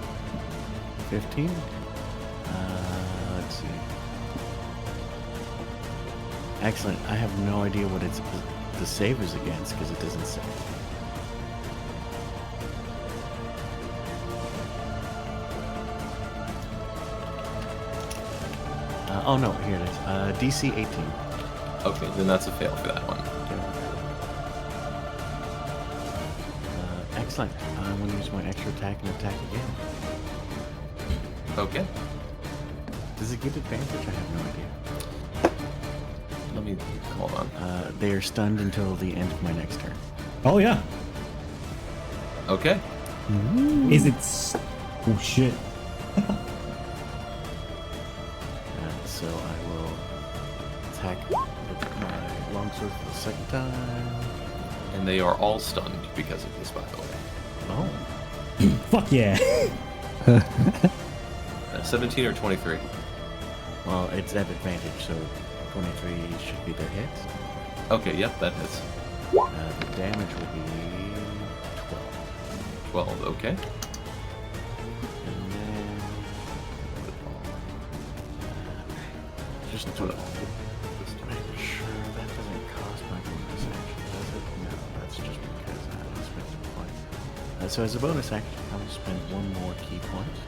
S6: 15? Let's see. Excellent. I have no idea what the save is against because it doesn't say. Oh no, here it is. DC 18.
S1: Okay, then that's a fail for that one.
S6: Excellent. I'm going to use my extra attack and attack again.
S1: Okay.
S6: Does it give advantage? I have no idea.
S1: Let me hold on.
S6: They are stunned until the end of my next turn.
S2: Oh yeah.
S1: Okay.
S2: Is it? Oh shit.
S6: So I will attack with my longsword for the second time.
S1: And they are all stunned because of this, by the way.
S6: Oh.
S2: Fuck yeah.
S1: 17 or 23?
S6: Well, it's at advantage, so 23 should be their hit.
S1: Okay, yep, that hits.
S6: The damage will be 12.
S1: 12, okay.
S6: And then... just 12. Just to make sure that doesn't cost my bonus action, does it? No, that's just because I will spend a point. So as a bonus action, I will spend one more key point.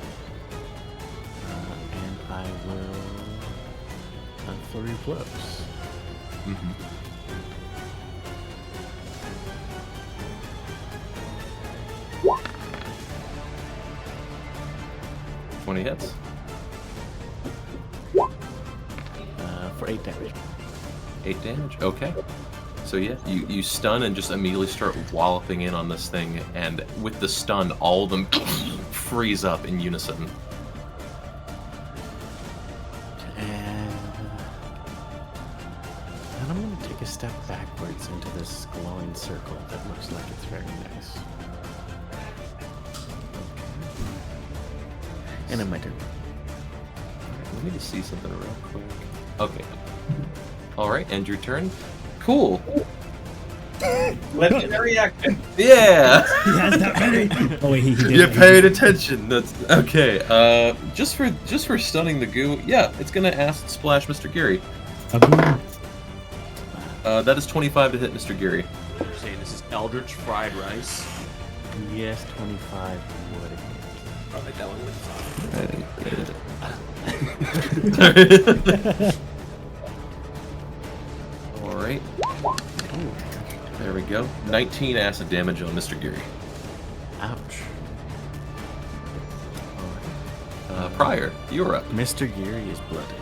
S6: And I will... flurry blows.
S1: Mm-hmm. Twenty hits.
S6: For 8 damage.
S1: 8 damage. Okay. So yeah, you stun and just immediately start walloping in on this thing, and with the stun, all of them freeze up in unison.
S6: And I'm going to take a step backwards into this glowing circle that looks like it's very nice. And in my turn.
S1: Let me just see something real quick. Okay. Alright, end your turn. Cool.
S5: Legendary action.
S1: Yeah!
S2: He has that many. Oh wait, he did.
S1: You paid attention. That's okay. Just for stunning the goo, yeah, it's gonna acid splash Mr. Geary. That is 25 to hit Mr. Geary.
S4: You're saying this is Eldritch fried rice?
S6: Yes, 25 would hit.
S4: I'll make that one with
S1: Alright. There we go. 19 acid damage on Mr. Geary.
S6: Ouch.
S1: Prior, you're up.
S6: Mr. Geary is blooded.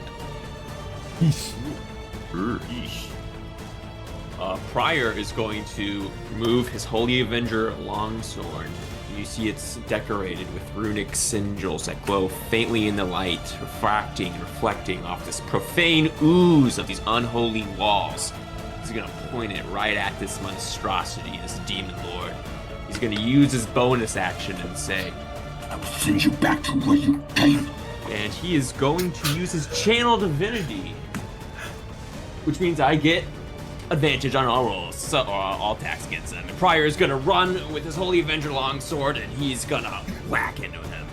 S4: Prior is going to remove his Holy Avenger longsword. You see it's decorated with runic sigils that glow faintly in the light, reflecting off this profane ooze of these unholy walls. He's gonna point it right at this monstrosity, this demon lord. He's gonna use his bonus action and say,
S7: I will send you back to where you came.
S4: and he is going to use his channel divinity, which means I get advantage on all rolls, or all attacks against him. And Prior is gonna run with his Holy Avenger longsword, and he's gonna whack into him.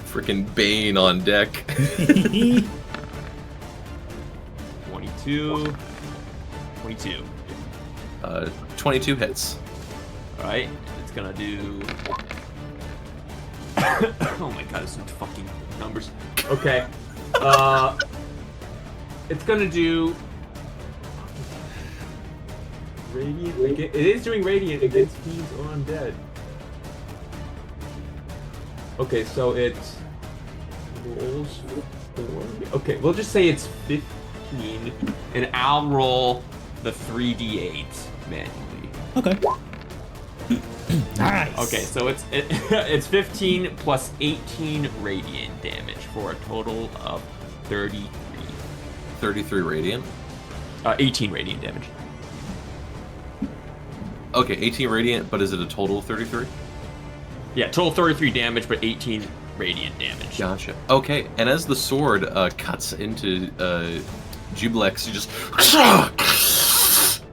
S1: Freaking Bane on deck.
S4: 22.
S1: 22 hits.
S4: Alright, it's gonna do... oh my god, some fucking numbers. Okay. It's gonna do... Radiant... It is doing Radiant against fiends or undead. Okay, so it's rolls for me. Okay, we'll just say it's 15, and I'll roll the 3d8 manually.
S2: Okay. Nice.
S4: Okay, so it's 15 plus 18 radiant damage for a total of 33.
S1: 33 radiant.
S4: 18 radiant damage.
S1: Okay, 18 radiant, but is it a total of 33?
S4: Yeah, total 33 damage, but 18 radiant damage.
S1: Gotcha. Okay, and as the sword cuts into Jublex, you just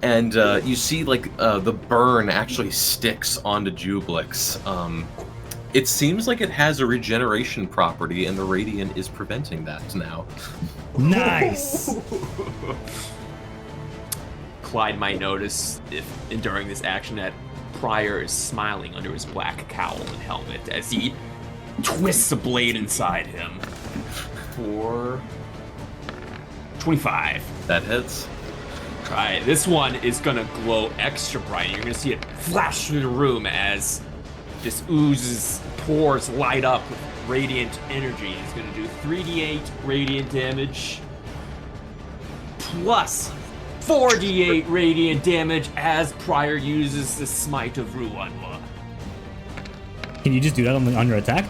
S1: and you see like the burn actually sticks onto Jublex. It seems like it has a regeneration property, and the radiant is preventing that now.
S2: Nice.
S4: Clyde might notice if during this action that Pryor is smiling under his black cowl and helmet as he twists a blade inside him for 25.
S1: That hits.
S4: Alright, this one is gonna glow extra bright. You're gonna see it flash through the room as this oozes, pores light up with radiant energy. It's gonna do 3d8 radiant damage plus 4d8 radiant damage as Pryor uses the Smite of Ruanwa.
S2: Can you just do that on your attack?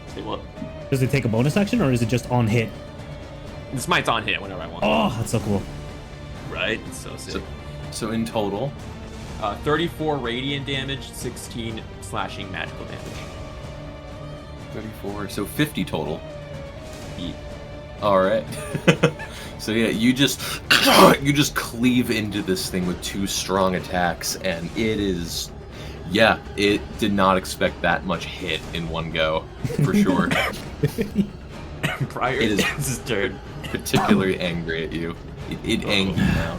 S4: Say what?
S2: Does it take a bonus action, or is it just on hit?
S4: The Smite's on hit whenever I want.
S2: Oh, that's so cool.
S4: Right? So sick.
S1: So in total,
S4: 34 radiant damage, 16 slashing magical damage.
S1: 34, so 50 total.
S4: Yeet.
S1: All right. So yeah, you just cleave into this thing with 2 strong attacks, and it is, yeah, it did not expect that much hit in one go, for sure.
S4: Pryor
S1: It is-
S4: is his turn.
S1: Particularly angry at you. It angry now.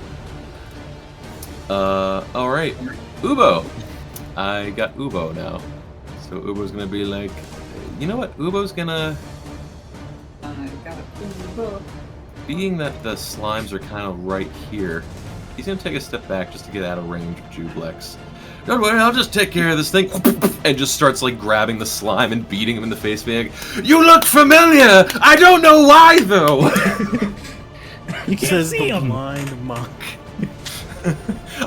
S1: All right, Ubo. I got Ubo now. So Ubo's gonna be like, you know what? Ubo's gonna.
S5: I got it.
S1: Being that the slimes are kind of right here, he's gonna take a step back just to get out of range of Jublex. Don't worry, I'll just take care of this thing. And just starts like grabbing the slime and beating him in the face, being like, "You look familiar! I don't know why though!"
S2: You can't
S6: Says
S2: see
S6: the
S2: him.
S6: blind monk.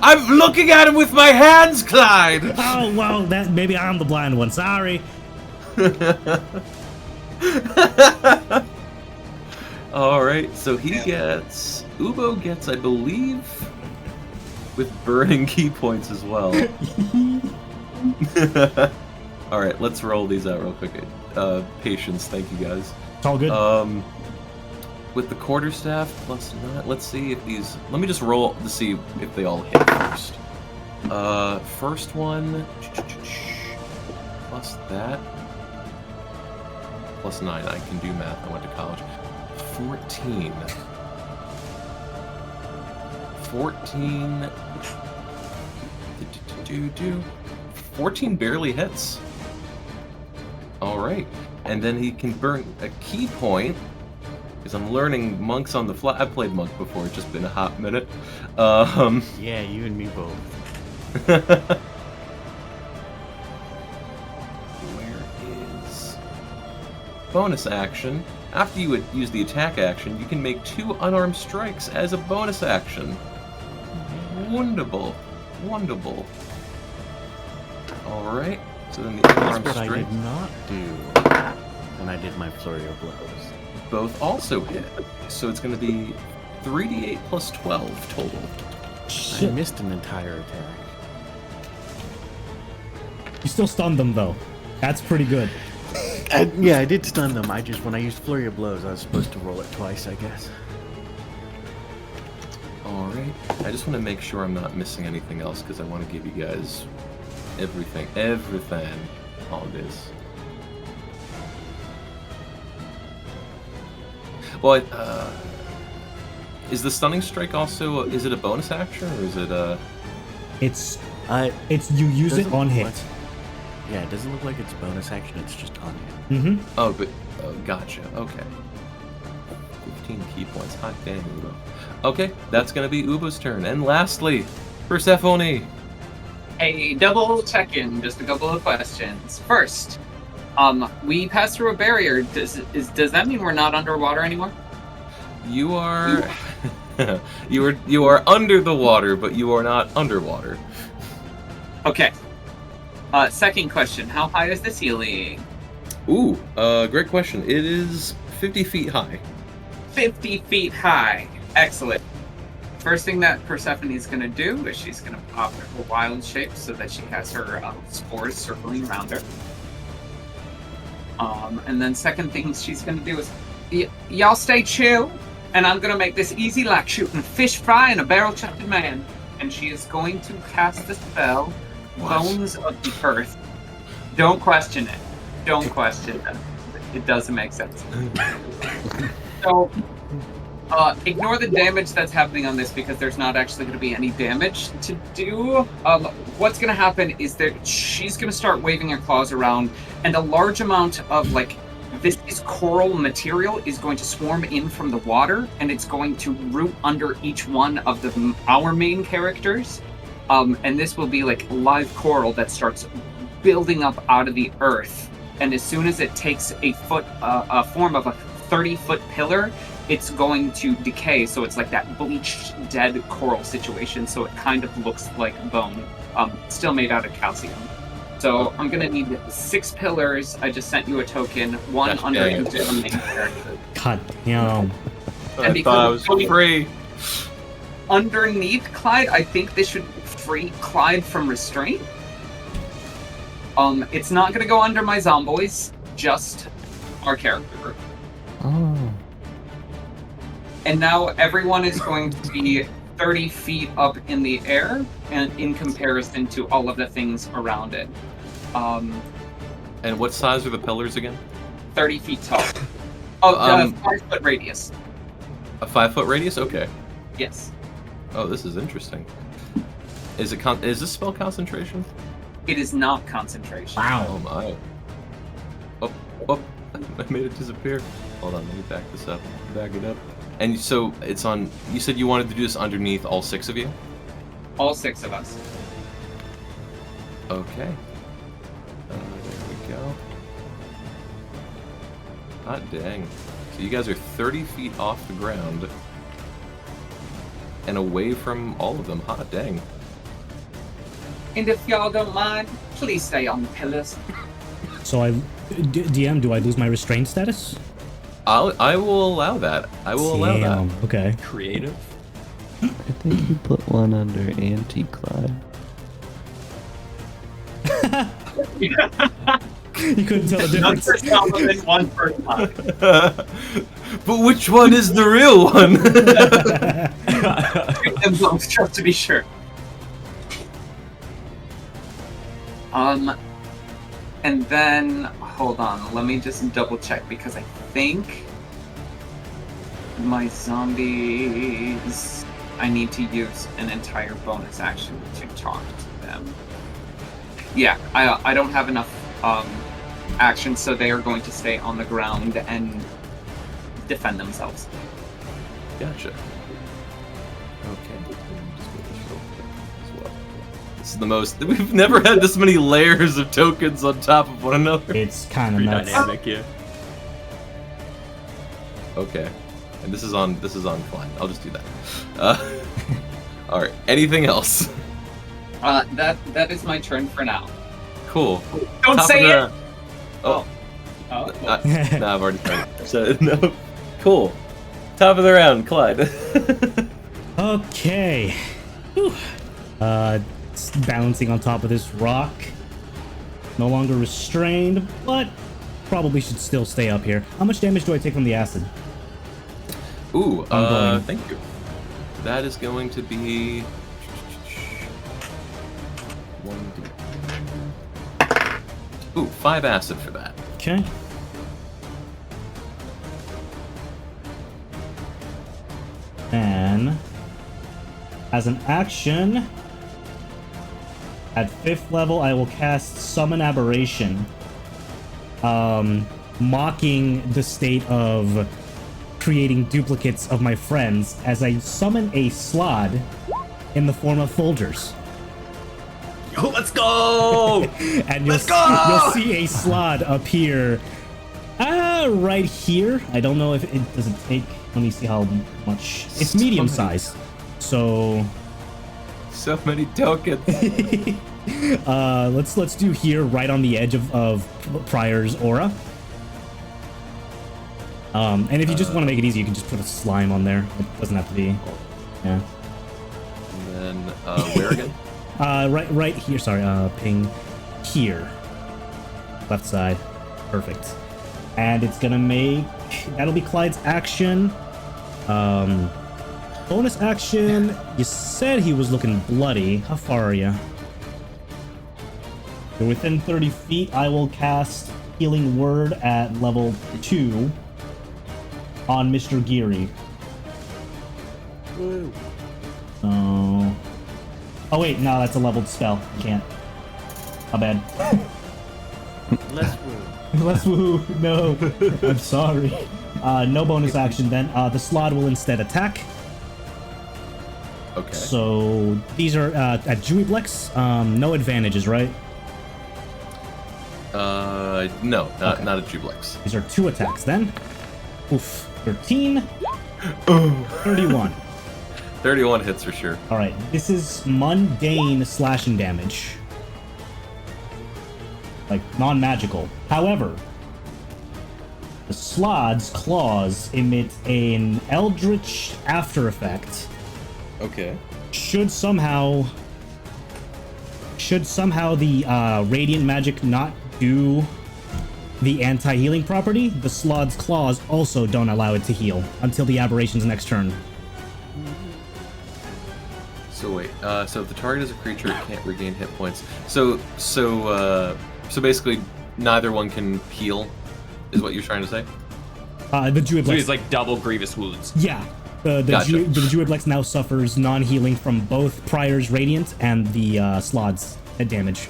S1: I'm looking at him with my hands, Clyde!
S2: Oh, well, that maybe I'm the blind one. Sorry.
S1: Alright, so Ubo gets, I believe, with burning key points as well. Alright, let's roll these out real quick. Patience, thank you guys.
S2: It's all good.
S1: With the quarterstaff plus 9, let's see if these, let me just roll to see if they all hit first. First one, plus that, plus 9, I can do math, I went to college. 14. 14 barely hits. Alright. And then he can burn a key point. Because I'm learning monks on the fly. I've played monk before, it's just been a hot minute.
S6: Yeah, you and me both.
S1: Where is bonus action? After you would use the attack action, you can make 2 unarmed strikes as a bonus action. Wonderful. Wonderful. Alright, so then the
S6: That's
S1: unarmed
S6: what I
S1: strike.
S6: did not do when I did my flurry of blows.
S1: Both also hit. So it's going to be 3d8 plus 12 total.
S6: I missed an entire attack.
S2: You still stunned them, though. That's pretty good.
S6: Yeah, I did stun them. When I used flurry of blows, I was supposed to roll it twice, I guess.
S1: Alright, I just want to make sure I'm not missing anything else because I want to give you guys everything, all it is. Well, is the stunning strike also, is it a bonus action or is it a...
S2: It's
S6: I
S2: you use it
S6: doesn't
S2: on
S6: look
S2: hit.
S6: like- Yeah, it doesn't look like it's bonus action, it's just on hit.
S2: Mm-hmm.
S1: Oh, but, gotcha, okay. 15 key points, hot damn Ubo. Okay, that's gonna be Ubo's turn. And lastly, Persephone.
S5: Hey, double check-in, just a couple of questions. First, We passed through a barrier. Does that mean we're not underwater anymore?
S1: You are you are under the water, but you are not underwater.
S5: Okay. Second question: how high is the ceiling?
S1: Ooh, great question. It is 50 feet high.
S5: 50 feet high. Excellent. First thing that Persephone is going to do is she's going to pop her wild shape so that she has her spores circling around her. And then second thing she's going to do is, y'all stay chill, and I'm going to make this easy like shooting fish fry in a barrel-chested man. And she is going to cast the spell, Bones of the Earth. Don't question it. Don't question it. It doesn't make sense. So, ignore the damage that's happening on this because there's not actually going to be any damage to do. What's going to happen is that she's going to start waving her claws around, and a large amount of this coral material is going to swarm in from the water, and it's going to root under each one of our main characters. And this will be like live coral that starts building up out of the earth. And as soon as it takes a form of a 30-foot pillar, it's going to decay, so it's like that bleached, dead coral situation, so it kind of looks like bone, still made out of calcium. So I'm gonna need 6 pillars. I just sent you a token, one under each of the main character.
S2: God damn.
S1: I thought I was free.
S5: Underneath Clyde, I think this should free Clyde from restraint. It's not gonna go under my zomboys, just our character.
S3: Oh.
S5: And now everyone is going to be 30 feet up in the air, and in comparison to all of the things around it.
S1: And what size are the pillars again?
S5: 30 feet tall. Oh, 5-foot radius.
S1: A 5-foot radius? Okay.
S5: Yes.
S1: Oh, this is interesting. Is this spell concentration?
S5: It is not concentration.
S1: Oh my. Oh, I made it disappear. Hold on, let me back this up. Back it up. And so it's on. You said you wanted to do this underneath all 6 of you?
S5: All 6 of us.
S1: Okay. There we go. Hot dang. So you guys are 30 feet off the ground and away from all of them. Hot dang.
S5: And if y'all don't mind, please stay on the pillars.
S2: So DM, do I lose my restraint status?
S1: I will allow that. I will allow that.
S2: Okay.
S4: Creative.
S3: I think you put one under Anti-Clyde.
S2: You couldn't tell the
S5: One
S2: difference.
S5: for Solomon, one for Clyde.
S1: But which one is the real one?
S5: Treat them both, just to be sure. And then, hold on, let me just double check because I think my zombies, I need to use an entire bonus action to talk to them. Yeah, I don't have enough actions, so they are going to stay on the ground and defend themselves.
S1: Gotcha. Okay. Just go this real quick as well. This is the most. We've never had this many layers of tokens on top of one another.
S2: It's kind of
S4: Pretty
S2: nuts.
S4: dynamic, yeah.
S1: Okay. And this is on fine. I'll just do that. All right. Anything else?
S5: That is my turn for now.
S1: Cool.
S5: Don't
S1: Top
S5: say
S1: of
S5: it!
S1: the- Oh.
S5: Oh.
S1: No, I've already said it. So, no. Cool. Top of the round, Clyde.
S2: Okay. Whew. It's balancing on top of this rock. No longer restrained, but probably should still stay up here. How much damage do I take from the acid?
S1: Ooh,
S2: Ongoing.
S1: thank you. That is going to be 1d. Ooh, 5 acid for that.
S2: Okay. And as an action, at 5th level, I will cast Summon Aberration, mocking the state of creating duplicates of my friends as I summon a Slod in the form of Folgers.
S4: Oh, let's go!
S2: And you'll see a slot appear right here. I don't know if it does it take. Let me see how much. It's medium size. So
S1: many tokens.
S2: let's do here right on the edge of Prior's aura. And if you just want to make it easy, you can just put a slime on there. It doesn't have to be. Yeah.
S1: And then where again?
S2: Right here. Sorry. Ping here. Left side. Perfect. And it's gonna make that'll be Clyde's action. Bonus action. You said he was looking bloody. How far are you? You're within 30 feet. I will cast Healing Word at level 2 on Mr. Geary.
S6: Woo.
S2: Oh wait, no, that's a leveled spell. I can't. My bad.
S6: Less woo.
S2: Let's woo. No, I'm sorry. No bonus action then. The slot will instead attack.
S1: Okay.
S2: So these are at Juiblex. No advantages, right?
S1: No, not a Jublex.
S2: These are 2 attacks then. Oof. 13. 31.
S1: 31 hits for sure.
S2: All right. This is mundane slashing damage. Like non-magical. However, the Slod's claws emit an eldritch after effect.
S1: Okay.
S2: Should somehow the radiant magic not do the anti-healing property, the Slod's claws also don't allow it to heal until the aberration's next turn.
S1: So wait, so if the target is a creature, it can't regain hit points. So basically, neither one can heal, is what you're trying to say?
S2: The
S4: So
S2: Juiblex.
S4: he's like double grievous wounds.
S2: Yeah. The
S1: Gotcha.
S2: Juiblex now suffers non-healing from both Prior's Radiant and the Slod's hit damage.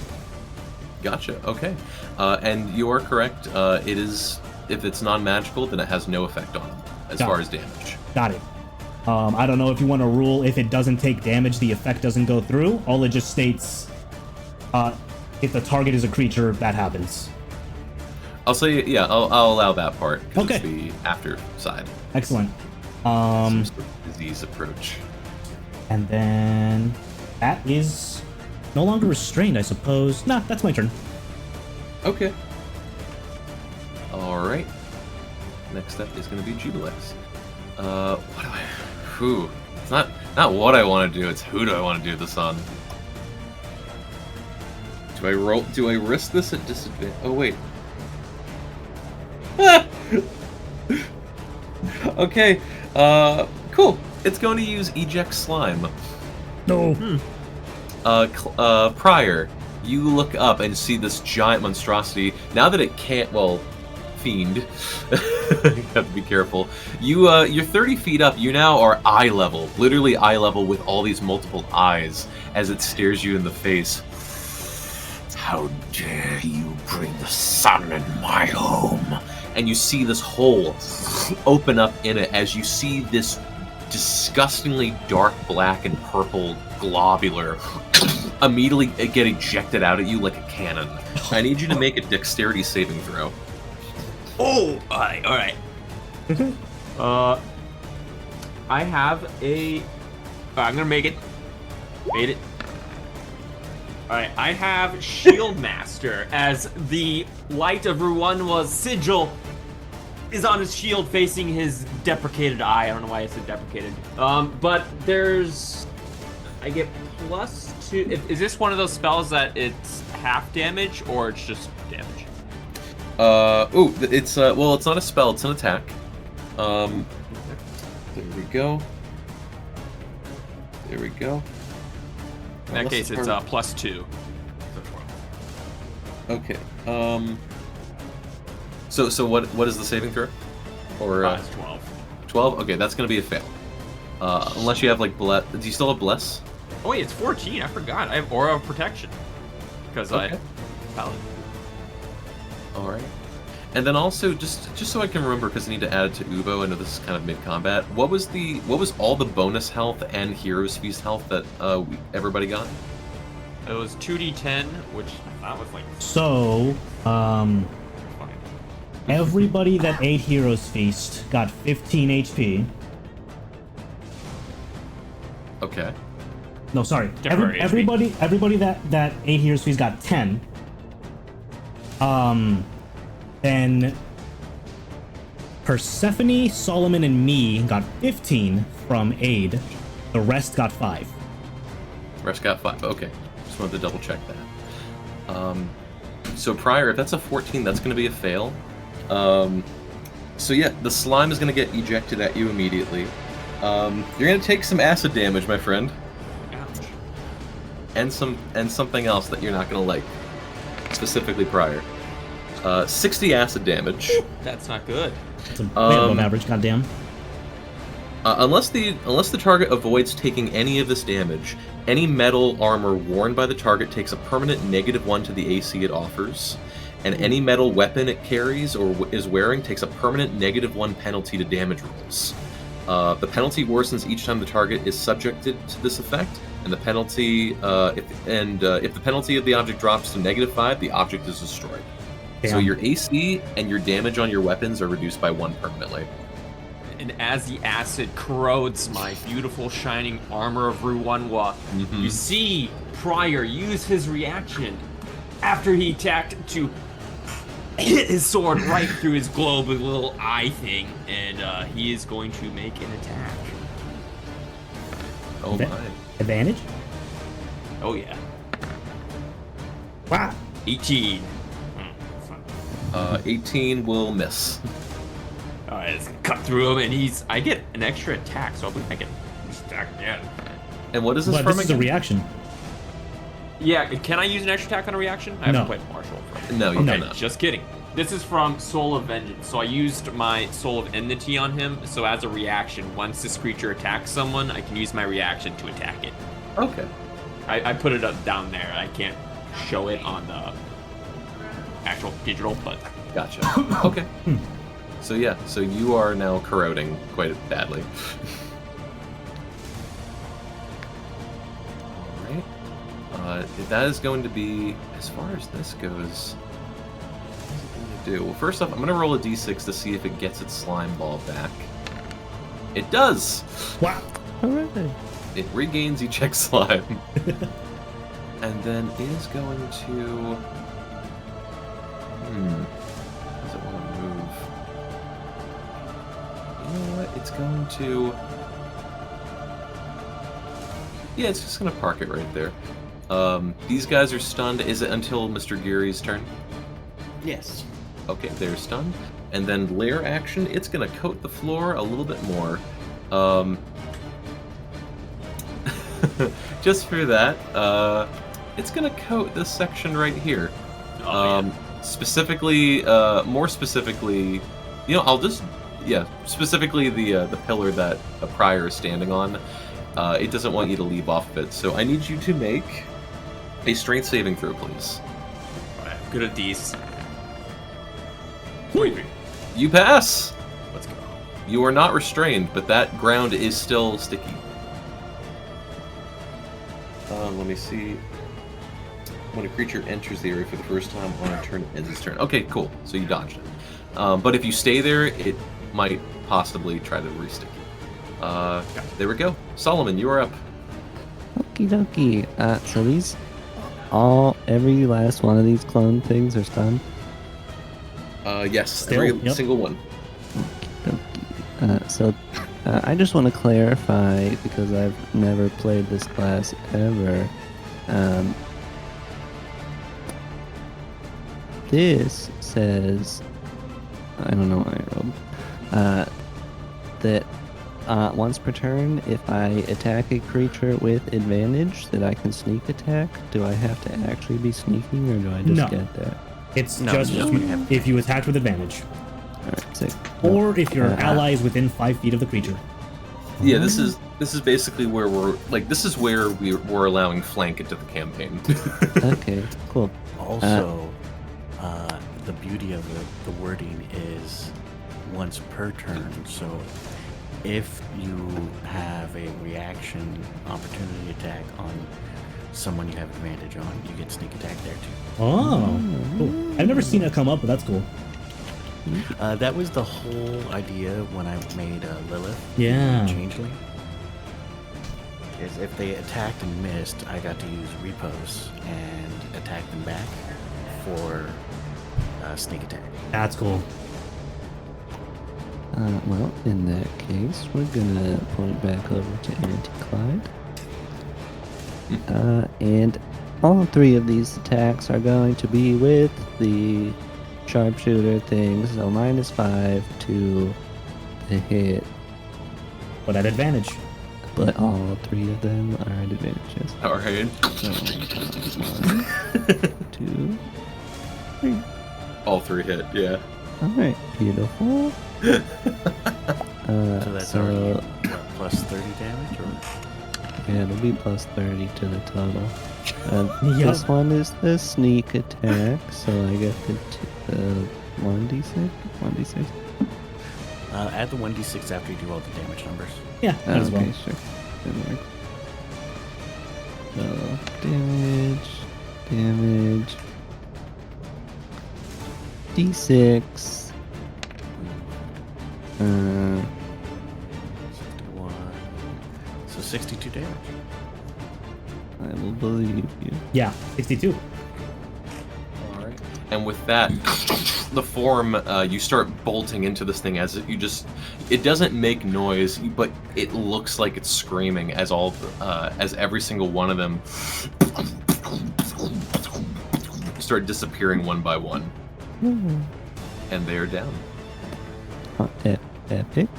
S1: Gotcha. Okay. And you are correct. It is, if it's non-magical, then it has no effect on them as
S2: Got
S1: far
S2: it.
S1: as damage.
S2: Got it. I don't know if you want to rule if it doesn't take damage, the effect doesn't go through. All it just states, if the target is a creature, that happens.
S1: I'll say, yeah, I'll allow that part because
S2: Okay.
S1: it's the after side.
S2: Excellent.
S1: Some sort of disease approach.
S2: And then that is no longer restrained, I suppose. Nah, that's my turn.
S1: Okay. All right. Next up is going to be Jubilex. What do I? Whew. It's not what I want to do. It's who do I want to do this on? Do I roll? Do I risk this at disadvantage? Oh wait. Okay. Cool. It's going to use Eject Slime.
S2: No.
S1: Prior, you look up and see this giant monstrosity. Now that it can't, well, fiend. You have to be careful. You're 30 feet up. You now are eye level, literally eye level, with all these multiple eyes as it stares you in the face.
S7: How dare you bring the sun in my home?
S1: And you see this hole open up in it as you see this disgustingly dark black and purple globular immediately get ejected out at you like a cannon. I need you to make a dexterity saving throw.
S4: Oh, all right. I have a. I'm gonna make it. Made it. All right, I have Shield Master as the light of Ruanwa's sigil is on his shield facing his deprecated eye. I don't know why I said deprecated. But I get +2. Is this one of those spells that it's half damage or it's just damage?
S1: It's well, it's not a spell, it's an attack. There we go. There we go.
S4: In that case, it's +2.
S1: Okay. So what is the saving throw? Or
S4: It's 12.
S1: 12? Okay, that's gonna be a fail. Unless you have like bless. Do you still have bless?
S4: Oh wait, it's 14. I forgot. I have Aura of Protection because
S1: Okay.
S4: Paladin.
S1: All right. And then also, just so I can remember, because I need to add it to Ubo. I know this is kind of mid-combat. What was all the bonus health and Heroes Feast health that everybody got?
S4: It was 2d10, which I thought was like
S2: So,
S4: fine.
S2: everybody that ate Hero's Feast got 15 HP.
S1: Okay.
S2: No, sorry.
S4: Temporary HP.
S2: Everybody that ate Hero's Feast got 10. Then Persephone, Solomon, and me got 15 from aid. The rest got 5.
S1: Rest got 5. Okay. Just wanted to double check that. So prior, if that's a 14, that's going to be a fail. So yeah, the slime is going to get ejected at you immediately. You're going to take some acid damage, my friend.
S4: Ouch.
S1: And something else that you're not going to like. Specifically prior. 60 acid damage.
S4: That's not good.
S2: It's a way above average, goddamn.
S1: Unless the target avoids taking any of this damage, any metal armor worn by the target takes a permanent -1 to the AC it offers, and any metal weapon it carries or is wearing takes a permanent -1 penalty to damage rolls. The penalty worsens each time the target is subjected to this effect, and the penalty if the penalty of the object drops to -5, the object is destroyed.
S2: Damn.
S1: So your AC and your damage on your weapons are reduced by 1 permanently.
S4: And as the acid corrodes my beautiful shining armor of Ruwanwa, you see Pryor use his reaction after he attacked to hit his sword right through his globe with a little eye thing, and he is going to make an attack.
S1: Oh my.
S2: Advantage?
S4: Oh yeah.
S2: Wow.
S4: 18.
S1: 18 will miss.
S4: Alright, let's cut through him, and I get an extra attack, so I believe I can attack again.
S1: And what is this
S2: But
S1: from
S2: this is a
S1: again?
S2: reaction.
S4: Yeah, can I use an extra attack on a reaction? I haven't
S2: No.
S4: played Marshall.
S1: No, you
S4: Okay,
S1: cannot.
S4: just kidding. This is from Soul of Vengeance. So I used my Soul of Enmity on him. So as a reaction, once this creature attacks someone, I can use my reaction to attack it.
S1: Okay.
S4: I put it up down there. I can't show it on the actual digital, but
S1: Gotcha. Okay. So yeah, so you are now corroding quite badly. Alright. That is going to be, as far as this goes, what is it going to do? Well, first off, I'm going to roll a d6 to see if it gets its slime ball back. It does!
S2: Wow.
S3: Hooray.
S1: It regains eject slime. And then it is going to... Does it want to move? You know what? It's going to... Yeah, it's just going to park it right there. These guys are stunned. Is it until Mr. Geary's turn?
S6: Yes.
S1: Okay, they're stunned. And then lair action, it's going to coat the floor a little bit more. Just for that, it's going to coat this section right here. Specifically, more specifically, I'll just, specifically the pillar that a prior is standing on. It doesn't want you to leave off of it, so I need you to make a strength saving throw, please.
S4: alright, I'm good at these. 43.
S1: You pass!
S4: Let's go.
S1: You are not restrained, but that ground is still sticky. Let me see. When a creature enters the area for the first time on a turn, it ends its turn. Okay, cool. So you dodged it. But if you stay there, it might possibly try to re-stick you. There we go. Solomon, you are up.
S3: Okie dokie. So these, every last one of these clone things are stunned?
S1: Yes,
S2: Still,
S1: every
S2: yep.
S1: single one.
S3: So I just want to clarify, because I've never played this class ever. This says, I don't know what I wrote, that once per turn, if I attack a creature with advantage, that I can sneak attack. Do I have to actually be sneaking, or do I just
S2: No.
S3: get that?
S2: It's
S6: No,
S2: just
S6: no, you have-
S2: if you attack with advantage,
S3: Alright, sick.
S2: or if your
S3: Uh,
S2: ally is within 5 feet of the creature.
S1: Yeah, this is basically where we're allowing flank into the campaign.
S3: Okay, cool.
S6: Also, the beauty of the wording is once per turn. So if you have a reaction opportunity attack on someone you have advantage on, you get sneak attack there too.
S2: Oh, cool. I've never seen it come up, but that's cool.
S6: That was the whole idea when I made Lilith.
S2: Yeah.
S6: Changeling. Is if they attacked and missed, I got to use repose and attack them back for sneak attack.
S2: That's cool.
S3: Well, in that case, we're gonna point back over to Anti-Clyde. And all three of these attacks are going to be with the sharpshooter thing, so -5 to the hit.
S2: But at advantage.
S3: But all three of them are at advantages.
S1: Alright.
S3: So, 1, 2, 3.
S1: All three hit, yeah.
S3: Alright, beautiful.
S6: So that's already what, plus 30 damage, or
S3: Yeah, it'll be plus 30 to the total.
S2: Yup.
S3: This one is the sneak attack, so I get the 1d6? 1d6?
S6: add the 1d6 after you do all the damage numbers.
S2: Yeah, might as well.
S3: Okay, sure. That works. So, damage. D6.
S6: 61. So 62 damage.
S3: I will believe you.
S2: Yeah, 62.
S1: Alright. And with that, the form, you start bolting into this thing as you just... It doesn't make noise, but it looks like it's screaming as as every single one of them start disappearing one by one. And they are down.
S3: Epic.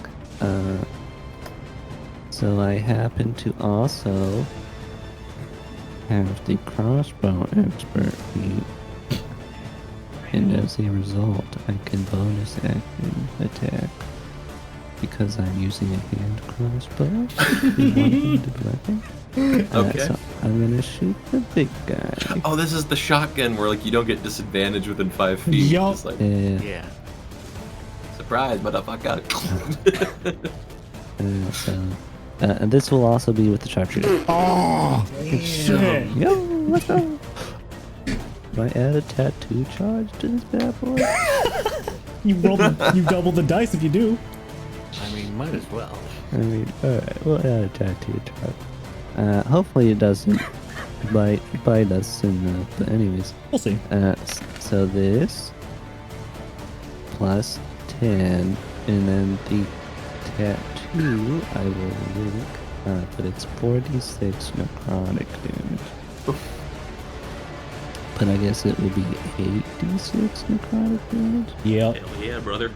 S3: So I happen to also have the crossbow expert feat. And as a result, I can bonus action attack because I'm using a hand crossbow. One-handed weapon.
S1: Okay.
S3: So I'm gonna shoot the big guy.
S1: Oh, this is the shotgun where like you don't get disadvantage within 5 feet.
S2: Yup.
S1: It's like,
S6: Yeah.
S1: surprise, motherfucker.
S3: And this will also be with the sharpshooter.
S2: Oh, shit.
S3: Yo, let's go. Do I add a tattoo charge to this bad boy?
S2: You double the dice if you do.
S6: I mean, might as well.
S3: I mean, alright, we'll add a tattoo charge. Hopefully it doesn't bite us but anyways.
S2: We'll see.
S3: So this plus 10, and then the tattoo I will link, but it's 46 necrotic damage. But I guess it will be 8d6 necrotic damage.
S2: Yep.
S4: Hell yeah, brother.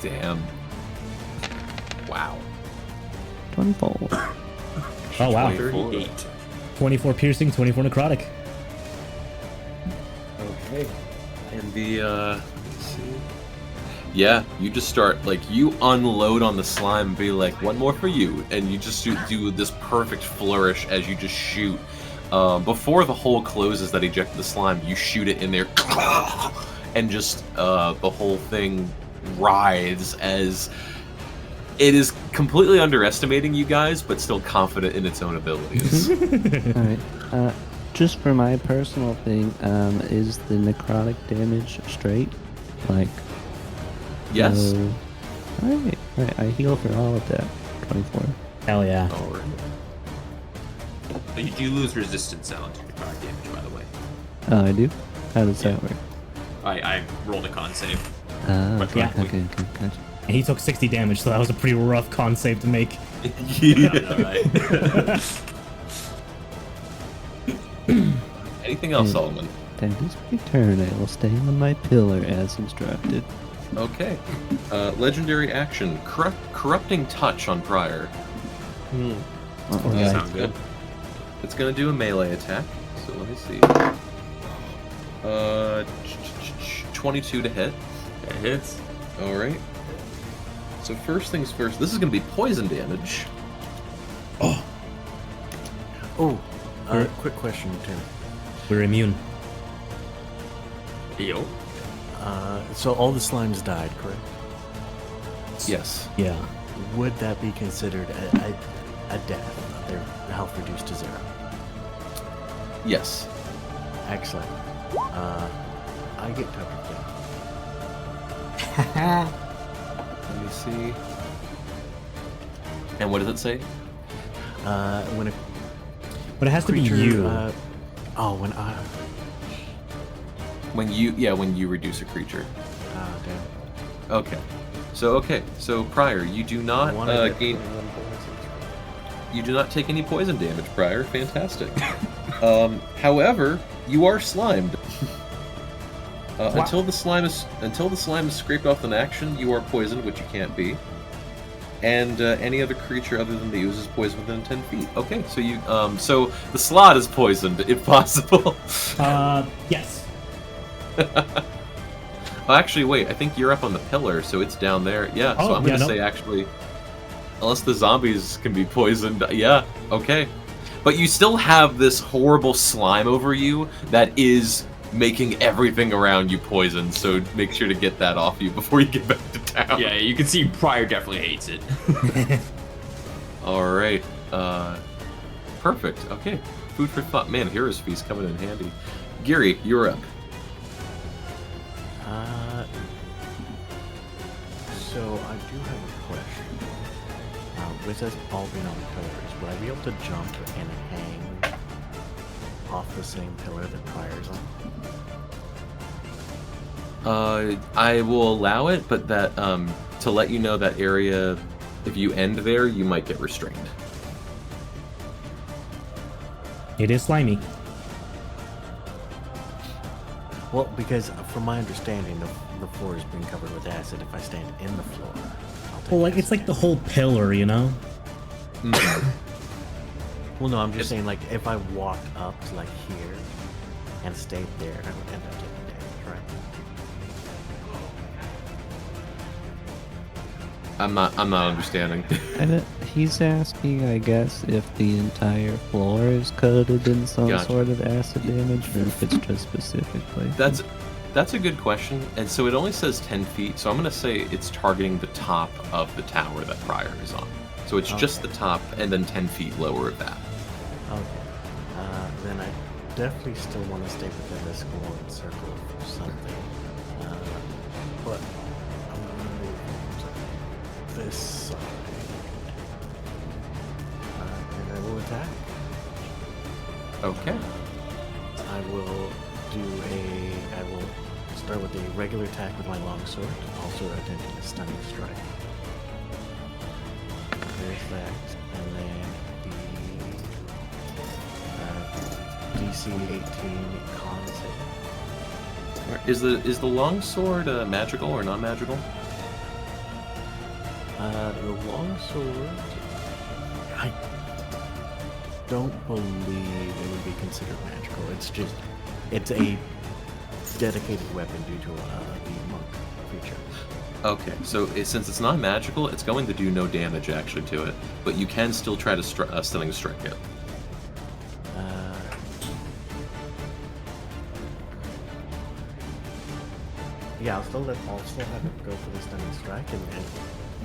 S1: Damn. Wow.
S3: 24.
S2: Oh, wow.
S4: 38.
S2: 24 piercing, 24 necrotic.
S1: Okay. And the, let's see. Yeah, you just start, like, you unload on the slime and be like, one more for you. And you just do this perfect flourish as you just shoot. Before the hole closes that ejected the slime, you shoot it in there. And just, the whole thing writhes as it is completely underestimating you guys, but still confident in its own abilities.
S3: Alright. Just for my personal thing, is the necrotic damage straight? Like,
S1: Yes.
S3: Alright. I heal for all of that. 24.
S2: Hell yeah.
S1: Alright.
S4: But you do lose resistance now to necrotic damage, by the way.
S3: Oh, I do? How does that work?
S4: I rolled a con save.
S3: Okay,
S2: Yeah.
S3: okay, gotcha.
S2: And he took 60 damage, so that was a pretty rough con save to make.
S1: Anything else, Solomon?
S3: That is my turn. I will stay on my pillar as instructed.
S1: Okay. Legendary action. Corrupting touch on Prior.
S3: Alright.
S4: Sound good.
S1: It's gonna do a melee attack. So let me see. 22 to hit.
S4: That hits.
S1: Alright. So first things first, this is gonna be poison damage.
S6: Quick question, Tim.
S2: We're immune.
S4: Yo.
S6: So all the slimes died, correct?
S1: Yes.
S2: Yeah.
S6: Would that be considered? a death. Their health reduced to 0.
S1: Yes.
S6: Excellent. I get covered
S1: Let me see. And what does it say?
S6: When a
S2: But it has to be
S6: creature,
S2: you.
S6: when I.
S1: When you reduce a creature.
S6: Damn.
S1: Okay. So Prior, you do not gain. You do not take any poison damage, Prior. Fantastic. However, you are slimed. Until the slime is scraped off an action, you are poisoned, which you can't be. And any other creature other than the ooze is poisoned within 10 feet. Okay, so you so the slot is poisoned, if possible.
S2: Yes.
S1: Oh, actually, wait. I think you're up on the pillar, so it's down there. Yeah. So I'm gonna say actually, unless the zombies can be poisoned, yeah. Okay. But you still have this horrible slime over you that is making everything around you poisoned, so make sure to get that off you before you get back to town.
S4: Yeah, you can see Pryor definitely hates it.
S1: Alright. Perfect. Okay. Food for thought. Man, Hero's Feast coming in handy. Geary, you're up.
S6: So I do have a question. With us all being on pillars, would I be able to jump and hang off the same pillar that Pryor's on?
S1: I will allow it, but that to let you know that area, if you end there, you might get restrained.
S2: It is slimy.
S6: Well, because from my understanding, the floor is being covered with acid. If I stand in the floor, I'll take
S2: Well, like
S6: acid
S2: it's like the
S6: damage.
S2: whole pillar, you know?
S6: Well, no, I'm just saying, like, if I walked up to, like, here and stayed there, I would end up taking damage, right?
S1: I'm not understanding.
S3: And he's asking, I guess, if the entire floor is coated in some
S1: Gotcha.
S3: sort of acid damage, or if it's just specifically.
S1: That's a good question. And so it only says 10 feet, so I'm going to say it's targeting the top of the tower that Prior is on. So it's just the top and then 10 feet lower of that.
S6: Okay. Then I definitely still want to stay within this glowing circle or something. But I'm going to move to this side. And I will attack.
S1: Okay.
S6: I will start with a regular attack with my longsword, also attempting a stunning strike. There's that, and then the DC 18 con save.
S1: Is the longsword magical or non-magical?
S6: The longsword, I don't believe it would be considered magical. It's a dedicated weapon due to the monk feature.
S1: Okay, so since it's not magical, it's going to do no damage actually to it, but you can still try to stunning strike it.
S6: Yeah, I'll still have it go for the stunning strike, and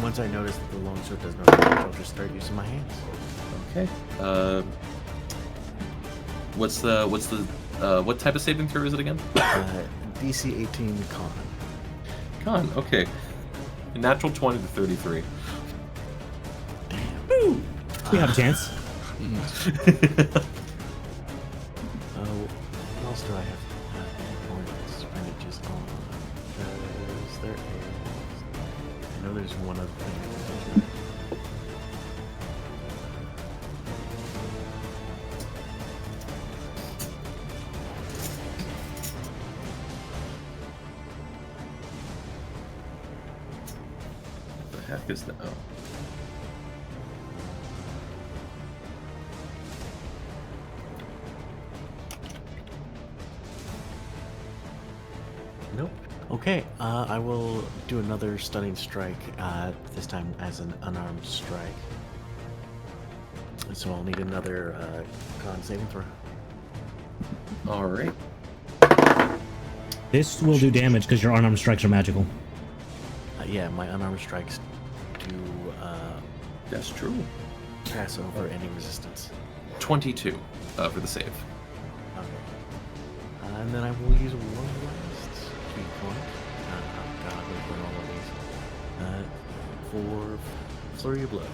S6: once I notice that the longsword does no damage, I'll just start using my hands.
S1: Okay. What type of saving throw is it again?
S6: DC 18 con.
S1: Con. Okay. A natural 20 to 33.
S2: Woo! We have a chance.
S6: What else do I have? Points, advantages on. Because there is. I know there's one other thing.
S1: What the heck is that? Oh.
S6: Nope. Okay, I will do another stunning strike, this time as an unarmed strike. So I'll need another con saving throw.
S1: All right.
S2: This will do damage because your unarmed strikes are magical.
S6: Yeah, my unarmed strikes do.
S1: That's true.
S6: pass over any resistance.
S1: 22 for the save.
S6: Okay. And then I will use one last key point. God, I'm going to burn all of these. For Flurry of Blows.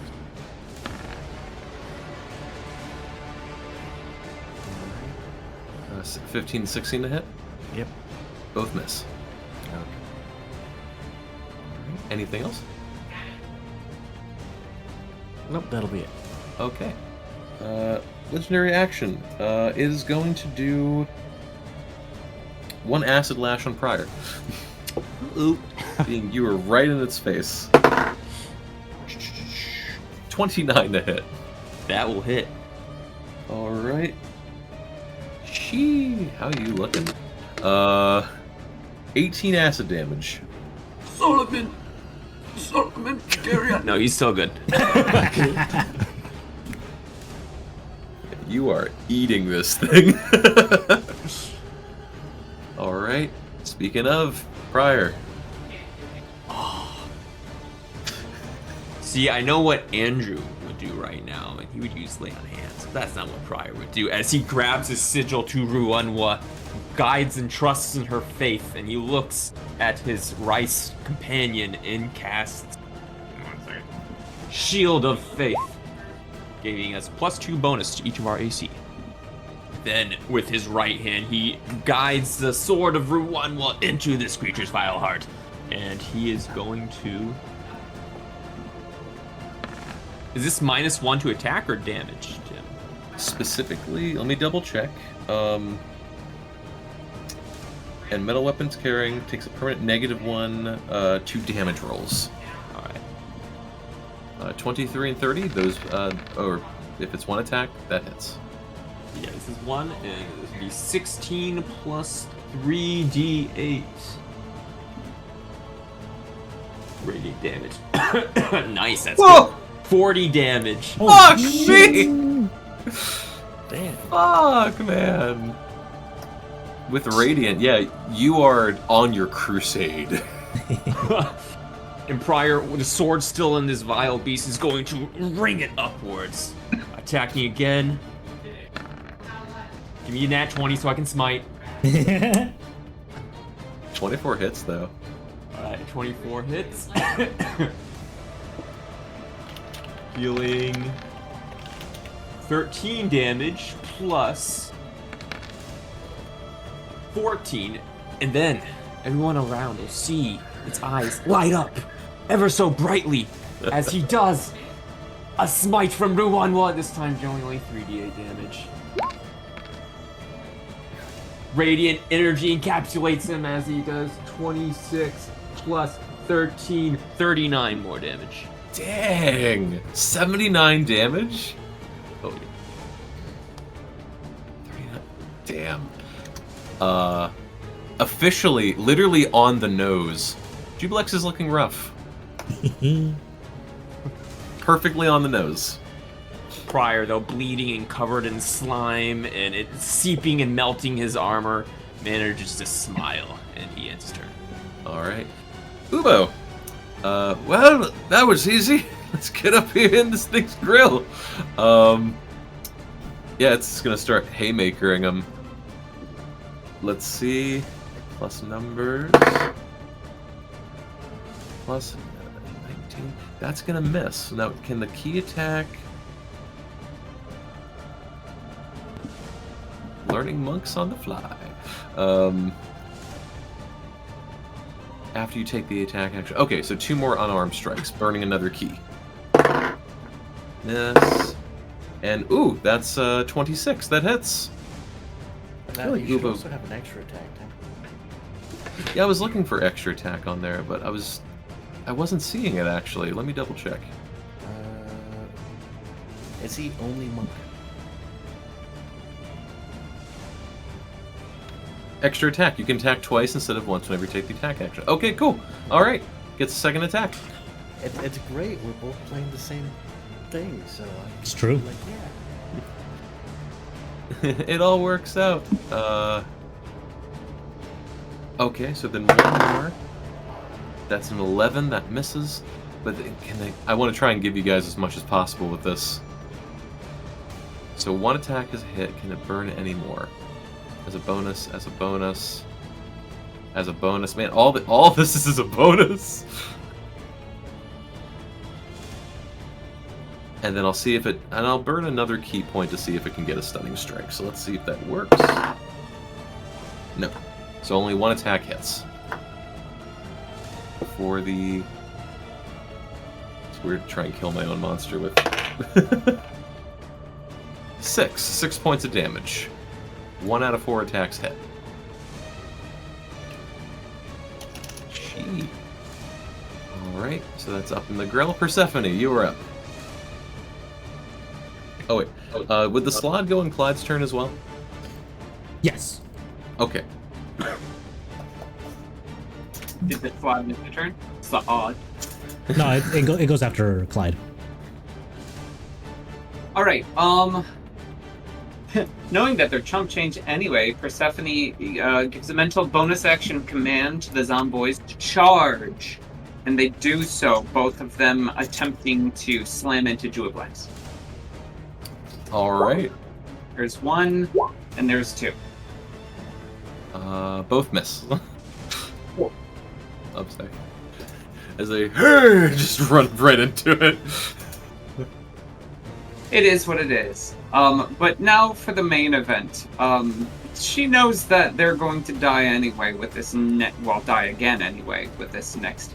S1: Alright. 15, 16 to hit?
S6: Yep.
S1: Both miss.
S6: Okay.
S1: Anything else?
S6: Nope, that'll be it.
S1: Okay. Legendary action is going to do one acid lash on Pryor.
S4: Oop.
S1: Being you were right in its face. 29 to hit.
S4: That will hit.
S1: Alright. How you looking? 18 acid damage.
S5: Solomon, carry on.
S4: No, he's still good.
S1: You are eating this thing. Alright. Speaking of, Pryor.
S4: See, I know what Andrew would do right now, and he would use Lay on Hands. But that's not what Pryor would do. As he grabs his sigil to Ruanwa, guides and trusts in her faith, and he looks at his rice companion and casts Shield of Faith, giving us +2 bonus to each of our AC. Then, with his right hand, he guides the sword of Ruanwa into this creature's vile heart, and he is going to... Is this -1 to attack or damage, Tim?
S1: Specifically, let me double check. And metal weapons carrying takes a permanent -1 to damage rolls.
S4: Alright.
S1: 23 and 30, those, or if it's one attack, that hits.
S4: Yeah, this is 1, and this would be 16 plus 3d8. Radiant damage. Nice, that's
S1: Whoa!
S4: good. 40 damage.
S1: Fuck me!
S6: Damn.
S1: Fuck, man. With Radiant, yeah, you are on your crusade.
S4: And Pryor, with the sword still in this vile beast, is going to ring it upwards. Attacking again. Give me a nat 20 so I can smite.
S1: 24 hits, though.
S4: Alright, 24 hits. Dealing 13 damage plus 14. And then everyone around will see its eyes light up ever so brightly as he does a smite from Ruanwa, this time dealing only 3d8 damage. Radiant energy encapsulates him as he does 26 plus 13, 39 more damage.
S1: Dang! 79 damage? Oh, yeah. 39. Damn. Officially, literally on the nose. Jublex is looking rough. Perfectly on the nose.
S4: Pryor, though, bleeding and covered in slime, and it seeping and melting his armor, manages to smile, and he ends his turn.
S1: Alright. Ubo! Well, that was easy. Let's get up here in this thing's grill. Yeah, it's gonna start haymakering him. Let's see. Plus numbers. Plus 19. That's gonna miss. Now, can the key attack... Learning monks on the fly. After you take the attack action. Okay, so 2 more unarmed strikes, burning another key. Miss. And, ooh, that's 26. That hits.
S6: Now
S1: like
S6: you should
S1: Ubo-
S6: also have an extra attack, Tim.
S1: Yeah, I was looking for extra attack on there, but I wasn't seeing it, actually. Let me double check.
S6: Is he only monk?
S1: Extra attack. You can attack twice instead of once whenever you take the attack action. Okay, cool. Alright. Gets a second attack.
S6: It's great. We're both playing the same thing, so
S2: It's true.
S6: like, yeah.
S1: It all works out. Okay, so then one more. That's an 11. That misses. But can they... I want to try and give you guys as much as possible with this. So one attack is a hit. Can it burn anymore? As a bonus, as a bonus, as a bonus. Man, all this is a bonus. And then I'll see if it, and I'll burn another key point to see if it can get a stunning strike. So let's see if that works. No. So only one attack hits. For the... It's weird to try and kill my own monster with... 6 points of damage. 1 out of 4 attacks hit. Gee. Alright, so that's up in the grill. Persephone, you are up. Oh wait, would the slot go in Clyde's turn as well?
S2: Yes.
S1: Okay.
S5: Did the slot miss the turn? It's the odd.
S2: No, it goes after Clyde.
S5: Alright, knowing that they're chump change anyway, Persephone gives a mental bonus action command to the zomboys to charge. And they do so, both of them attempting to slam into Juablex.
S1: Alright.
S5: There's 1, and there's 2.
S1: Both miss. Upside. As they just run right into it.
S5: It is what it is. But now for the main event. She knows that they're going to die anyway with this die again anyway with this next.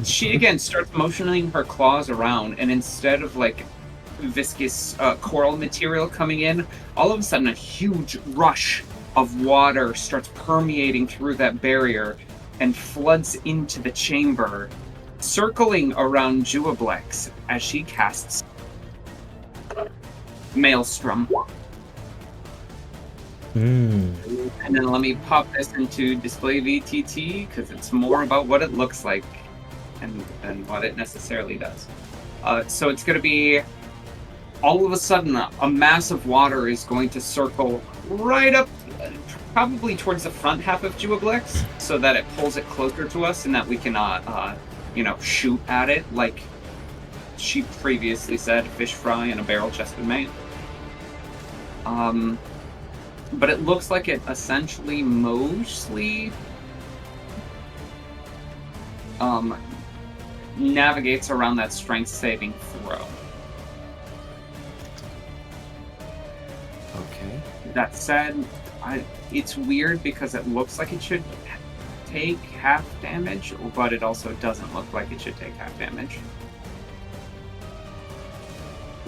S5: She again starts motioning her claws around, and instead of like viscous coral material coming in, all of a sudden a huge rush of water starts permeating through that barrier and floods into the chamber, circling around Juablex as she casts Maelstrom. And then let me pop this into display VTT because it's more about what it looks like and what it necessarily does. So it's going to be all of a sudden a mass of water is going to circle right up, probably towards the front half of Juablex, so that it pulls it closer to us and that we can, shoot at it like she previously said, fish fry and a barrel-chested man. But it looks like it essentially mostly navigates around that strength saving throw.
S1: Okay.
S5: That said, it's weird because it looks like it should take half damage, but it also doesn't look like it should take half damage.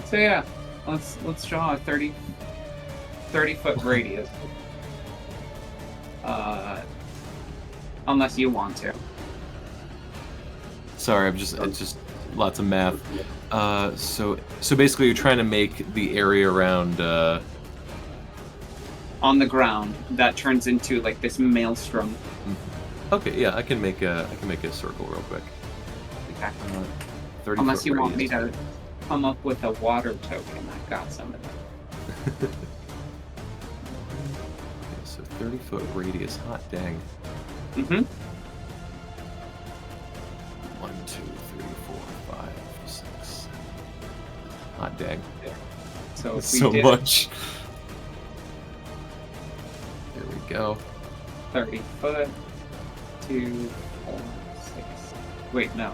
S5: So yeah, let's draw a 30 foot radius. Unless you want to.
S1: Sorry, it's just lots of math. So basically you're trying to make the area around
S5: On the ground that turns into like this maelstrom.
S1: Okay, yeah, I can make a circle real quick.
S5: Okay.
S1: 30
S5: Unless
S1: foot
S5: you want me
S1: radius.
S5: to come up with a water token. I've got some of them.
S1: Okay, so 30 foot radius, hot dang.
S5: Mm-hmm.
S1: 1, 2, 3, 4, 5, 6, 7. Hot dang.
S5: So
S1: That's
S5: if we
S1: so
S5: did
S1: much. There we go.
S5: 30 foot, 2, 4, 6. Wait, no.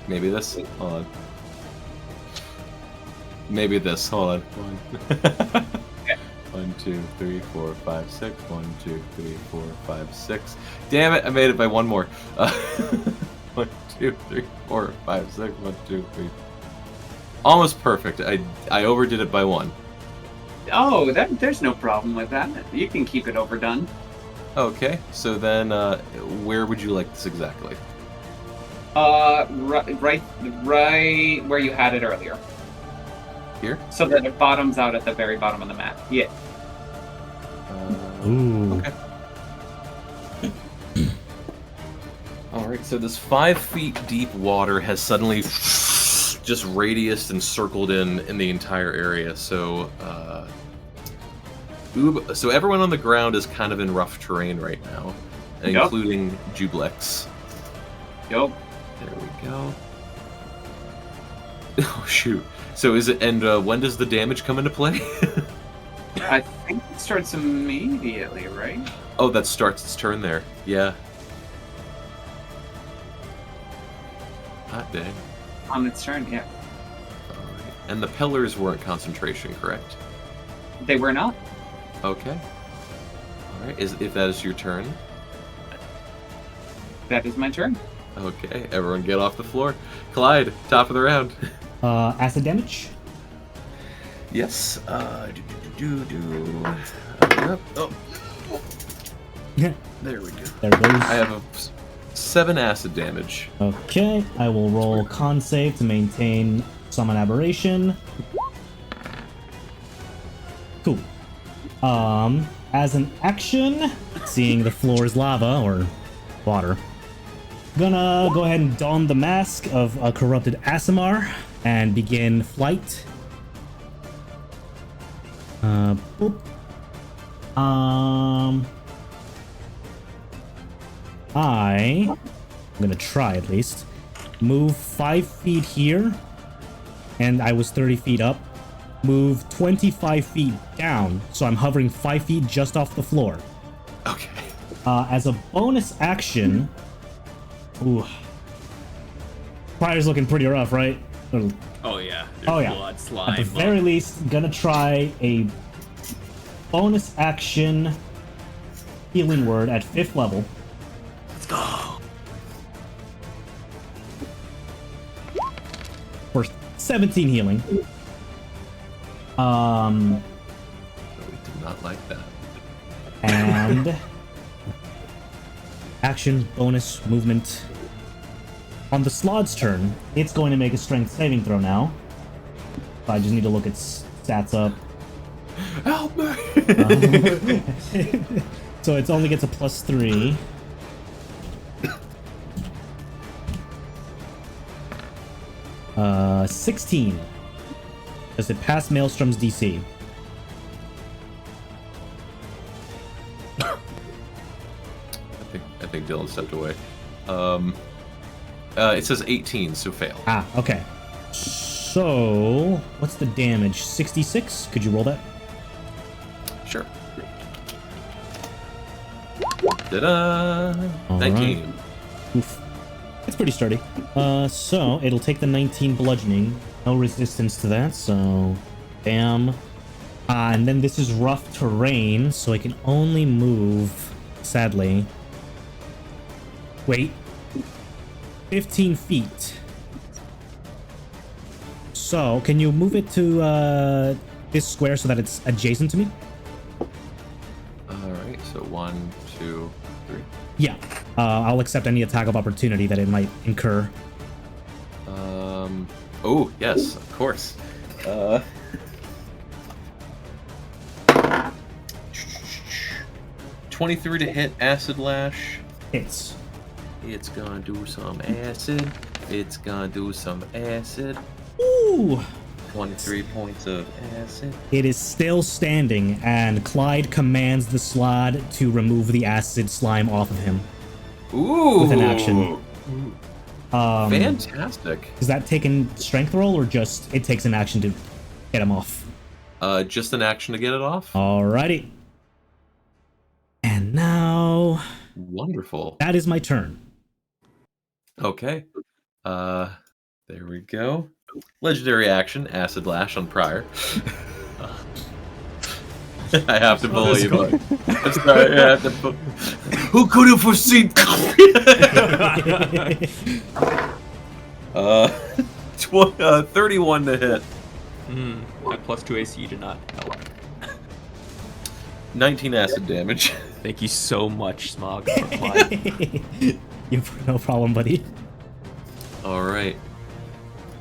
S1: Maybe this. Hold on. Maybe this. Hold on. 1, 2, 3, 4, 5, 6. 1, 2, 3, 4, 5, 6. Damn it! I made it by one more. 1, 2, 3, 4, 5, 6. 1, 2, 3. Almost perfect. I overdid it by 1.
S5: Oh, there's no problem with that. You can keep it overdone.
S1: Okay. So then, where would you like this exactly?
S5: Right where you had it earlier.
S1: Here?
S5: So that it bottoms out at the very bottom of the map. Yeah.
S2: Ooh.
S1: Okay. Alright, so this 5 feet deep water has suddenly just radiused and circled in the entire area. So, so everyone on the ground is kind of in rough terrain right now,
S5: Yep.
S1: including Jublex.
S5: Yup.
S1: There we go. Oh shoot. So is it? And when does the damage come into play?
S5: I think it starts immediately, right?
S1: Oh, that starts its turn there. Yeah. Hot dang.
S5: On its turn, yeah.
S1: Alright. And the pillars weren't concentration, correct?
S5: They were not.
S1: Okay. Alright, if that is your turn.
S5: That is my turn.
S1: Okay, everyone get off the floor. Clyde, top of the round.
S2: Acid damage.
S1: Yes. Oh. There we go.
S2: There goes.
S1: I have a 7 acid damage.
S2: Okay, I will roll con save to maintain summon aberration. Cool. As an action, seeing the floor is lava or water, gonna go ahead and don the mask of a corrupted Aasimar and begin flight. Boop. I'm gonna try at least. Move 5 feet here, and I was 30 feet up. Move 25 feet down, so I'm hovering 5 feet just off the floor.
S1: Okay.
S2: As a bonus action, ooh, fire's looking pretty rough, right?
S4: Oh yeah.
S2: Oh, yeah.
S4: Blood,
S2: At
S4: slime.
S2: the very least, gonna try a bonus action healing word at 5th level.
S4: Let's go.
S2: For 17 healing.
S1: We do not like that.
S2: And action, bonus, movement. On the Slod's turn, it's going to make a strength saving throw now. I just need to look its stats up.
S1: Help me!
S2: So it only gets a +3. Uh, 16. Does it pass Maelstrom's DC?
S1: I think Dylan stepped away. It says 18, so fail.
S2: Ah, okay. So, what's the damage? 66? Could you roll that?
S1: Sure. Ta-da!
S2: All
S1: 19.
S2: right. Oof. It's pretty sturdy. So it'll take the 19 bludgeoning. No resistance to that, so bam. And then this is rough terrain, so I can only move, sadly. Wait. 15 feet. So, can you move it to this square so that it's adjacent to me?
S1: Alright, so 1, 2, 3.
S2: Yeah. I'll accept any attack of opportunity that it might incur.
S1: Oh, yes, of course. 23 to hit, acid lash.
S2: Hits.
S1: It's gonna do some acid. It's gonna do some acid.
S2: Ooh!
S1: 23 points of acid.
S2: It is still standing, and Clyde commands the Slod to remove the acid slime off of him.
S1: Ooh!
S2: With an action.
S1: Fantastic.
S2: Is that taking strength roll, or just it takes an action to get him off?
S1: Just an action to get it off.
S2: Alrighty. And now...
S1: Wonderful.
S2: that is my turn.
S1: Okay. There we go. Legendary action, acid lash on Prior. I have to believe it. I'm sorry, I have to who could have foreseen? 31 to hit.
S4: My +2 AC did not help.
S1: 19 acid damage.
S4: Thank you so much, Smog. For Clyde.
S2: No problem, buddy.
S1: Alright.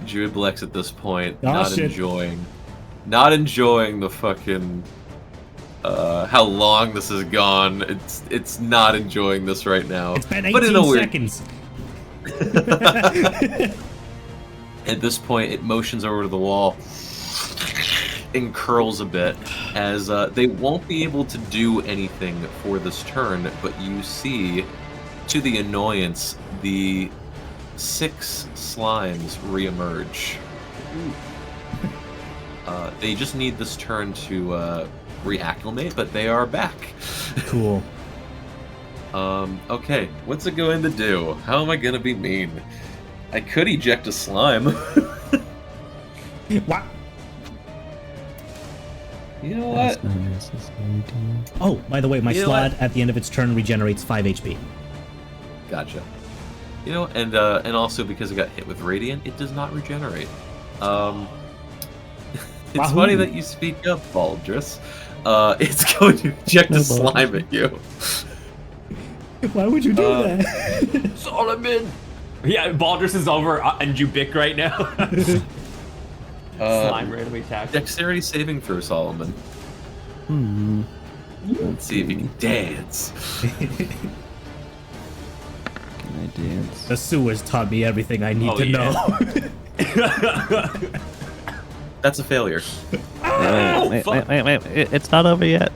S1: Druidblex at this point,
S2: Oh,
S1: not
S2: shit.
S1: enjoying the fucking how long this has gone. It's not enjoying this right now.
S2: It's been
S1: But in
S2: 18
S1: a weird
S2: seconds.
S1: At this point, it motions over to the wall and curls a bit, as they won't be able to do anything for this turn, but you see, to the annoyance, the 6 slimes reemerge They just need this turn to reacclimate, but they are back.
S2: Cool.
S1: Okay, what's it going to do? How am I gonna be mean? I could eject a slime.
S2: What?
S1: You know what?
S3: That's not necessary, dear.
S2: Oh, by the way, my
S1: You know
S2: slot
S1: what?
S2: at the end of its turn regenerates 5 HP.
S1: Gotcha. You know, and also because it got hit with radiant, it does not regenerate. It's
S2: Wahoo.
S1: funny that you speak up, Baldrus. It's going to eject a
S3: No,
S1: slime at you.
S2: Why would you do that?
S4: Solomon! Yeah, Baldrus is over and Jubic right now. Slime randomly attack.
S1: Dexterity saving throw, Solomon. Let's see if you can dance.
S3: Can I dance?
S2: The sewers taught me everything I need
S4: Oh,
S2: to
S4: yeah.
S2: know.
S1: That's a failure.
S3: Wait, it's not over yet.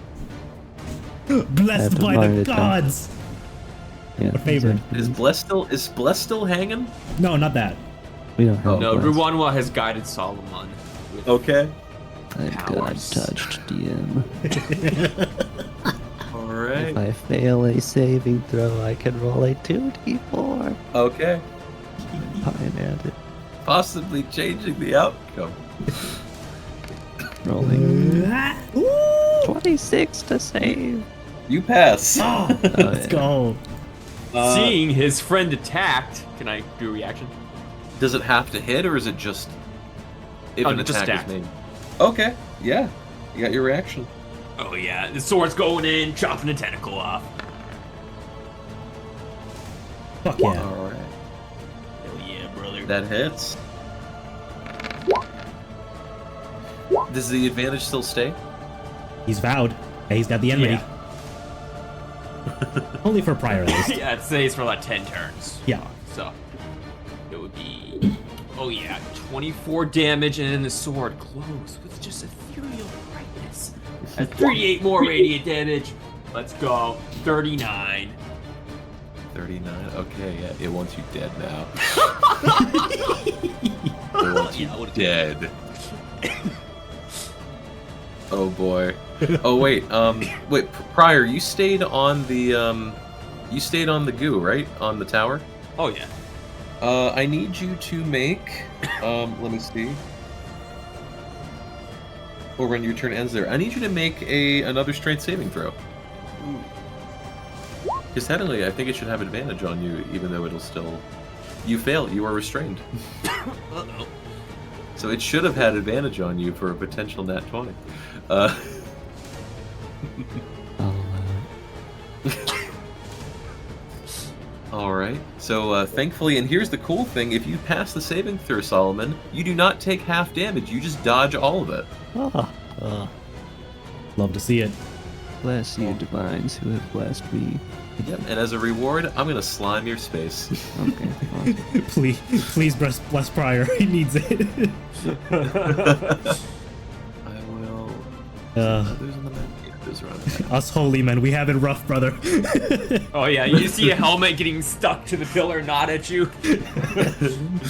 S2: Blessed by
S3: admire
S2: the
S3: it, though.
S2: gods!
S3: Yeah,
S2: We're favored.
S1: Is Bless still hanging?
S2: No, not that.
S3: We don't have
S1: Oh,
S4: No,
S3: bless.
S4: Ruwanwa has guided Solomon. with-
S1: Okay.
S3: I'm God
S4: powers.
S3: touched, DM.
S1: All right.
S3: If I fail a saving throw, I can roll a 2d4.
S1: Okay.
S3: Fine at it.
S1: Possibly changing the outcome.
S3: Rolling
S2: Ooh!
S3: 26 to save.
S1: You pass.
S2: Let's
S3: yeah.
S2: go.
S4: Seeing his friend attacked, can I do a reaction?
S1: Does it have to hit, or is it just if
S4: Oh,
S1: an
S4: just
S1: attack
S4: stacked.
S1: is made? Okay. Yeah. You got your reaction.
S4: Oh yeah, the sword's going in, chopping a tentacle off.
S2: Fuck yeah.
S1: All right.
S4: Hell yeah, brother.
S1: That hits. Does the advantage still stay?
S2: He's vowed. Yeah, he's got the enmity.
S4: Yeah.
S2: Only for prior at least.
S4: Yeah, it stays for like 10 turns.
S2: Yeah.
S4: So it would be, oh yeah, 24 damage, and then the sword glows with just ethereal brightness. At 38 more radiant damage. Let's go. 39.
S1: 39. Okay, yeah, it wants you dead now. It wants you dead. Oh boy. Oh wait. Wait. Prior, you stayed on the goo, right? On the tower.
S4: Oh yeah.
S1: I need you to make. Let me see. Or when your turn ends there, I need you to make another strength saving throw. Because technically, I think it should have advantage on you, even though it'll still. You fail. You are restrained.
S4: Uh-oh.
S1: So it should have had advantage on you for a potential nat 20. Alright, so thankfully, and here's the cool thing, if you pass the saving throw, Solomon, you do not take half damage, you just dodge all of it.
S2: Love to see it.
S3: Bless you, divines who have blessed me.
S1: Yep, and as a reward, I'm gonna slime your space.
S3: Okay, awesome.
S2: Please bless prior. He needs it.
S1: I will...
S2: Uh,
S1: There's on the map. Yeah, there's around.
S2: us holy men, we have it rough, brother.
S4: Oh yeah, you see a helmet getting stuck to the pillar, not at you.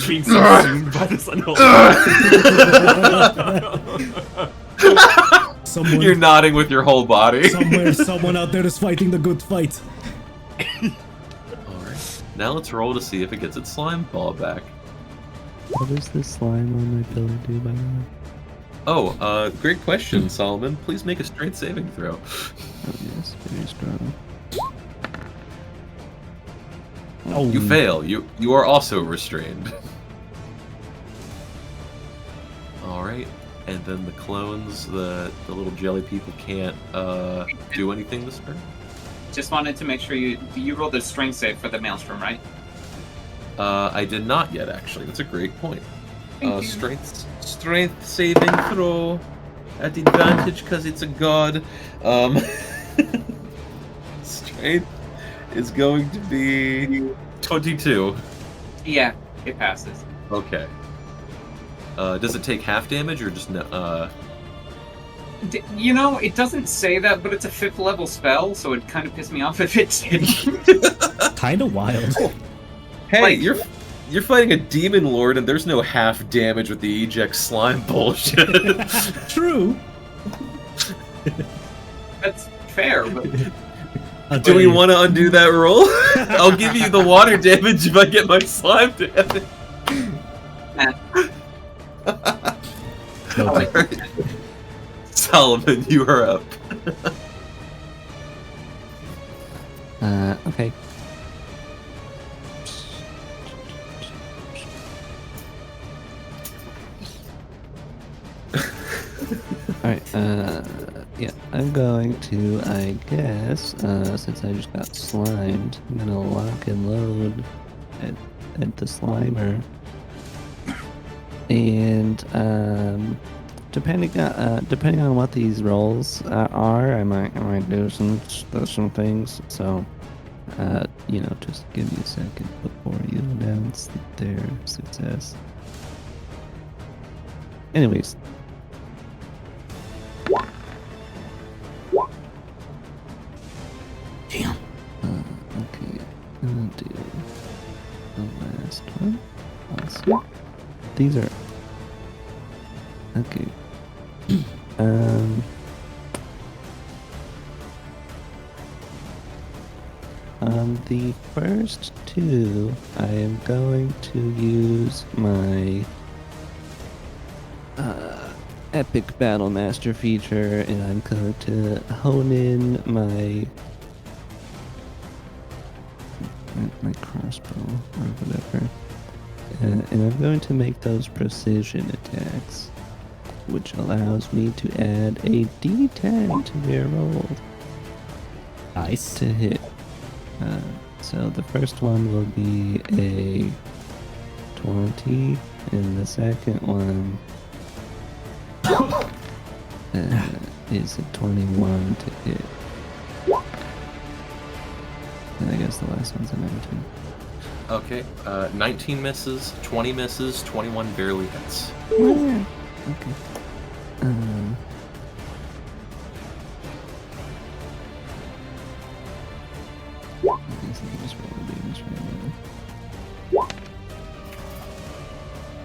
S4: Being subsumed by this
S2: Someone,
S1: You're nodding with your whole body.
S2: someone out there is fighting the good fight.
S1: Alright, now let's roll to see if it gets its slime ball back.
S3: What does this slime on my pillar do, by the way?
S1: Oh, great question, Solomon. Please make a strength saving throw.
S3: Oh, yes, very strong.
S2: Oh,
S1: You fail. You are also restrained. Alright. And then the clones, the little jelly people can't do anything this turn?
S5: Just wanted to make sure you rolled a strength save for the maelstrom, right?
S1: I did not yet, actually. That's a great point.
S5: Thank you.
S1: Strength saving throw at advantage because it's a god. Strength is going to be 22.
S5: Yeah, it passes.
S1: Okay. Does it take half damage or just no?
S5: You know, it doesn't say that, but it's a 5th level spell, so it'd kind of piss me off if it did.
S2: kind of wild.
S1: Hey,
S5: Like-
S1: You're fighting a demon lord, and there's no half damage with the eject slime bullshit.
S2: True.
S5: That's fair, but
S1: Do we want to undo that roll? I'll give you the water damage if I get my slime damage. Alright. Solomon, you are up.
S3: Okay. Alright, yeah, I'm going to, I guess, since I just got slimed, I'm gonna lock and load at the Slimer. And, depending on what these rolls are, I might do some things, so, you know, just give me a second before you announce their success. Anyways.
S2: Damn.
S3: Okay, I'm gonna do the last one. Awesome. These are okay. On the first two, I am going to use my Epic Battle Master feature, and I'm going to hone in my crossbow or whatever, and I'm going to make those precision attacks, which allows me to add a D10 to their roll
S2: Nice.
S3: to hit. So the first one will be a 20, and the second one is a 21 to hit. And I guess the last one's a 19.
S1: Okay, 19 misses, 20 misses, 21 barely hits.
S3: Okay. I guess I'll just roll the damage right now.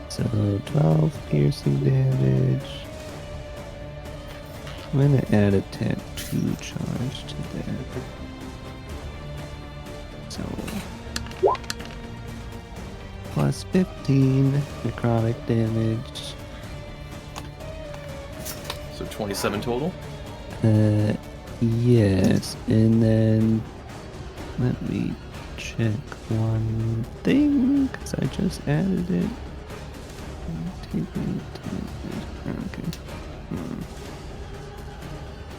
S3: So 12 piercing damage. I'm gonna add a tattoo charge to that. So plus 15 necrotic damage.
S1: So 27 total?
S3: Yes, and then let me check one thing, because I just added it. Okay.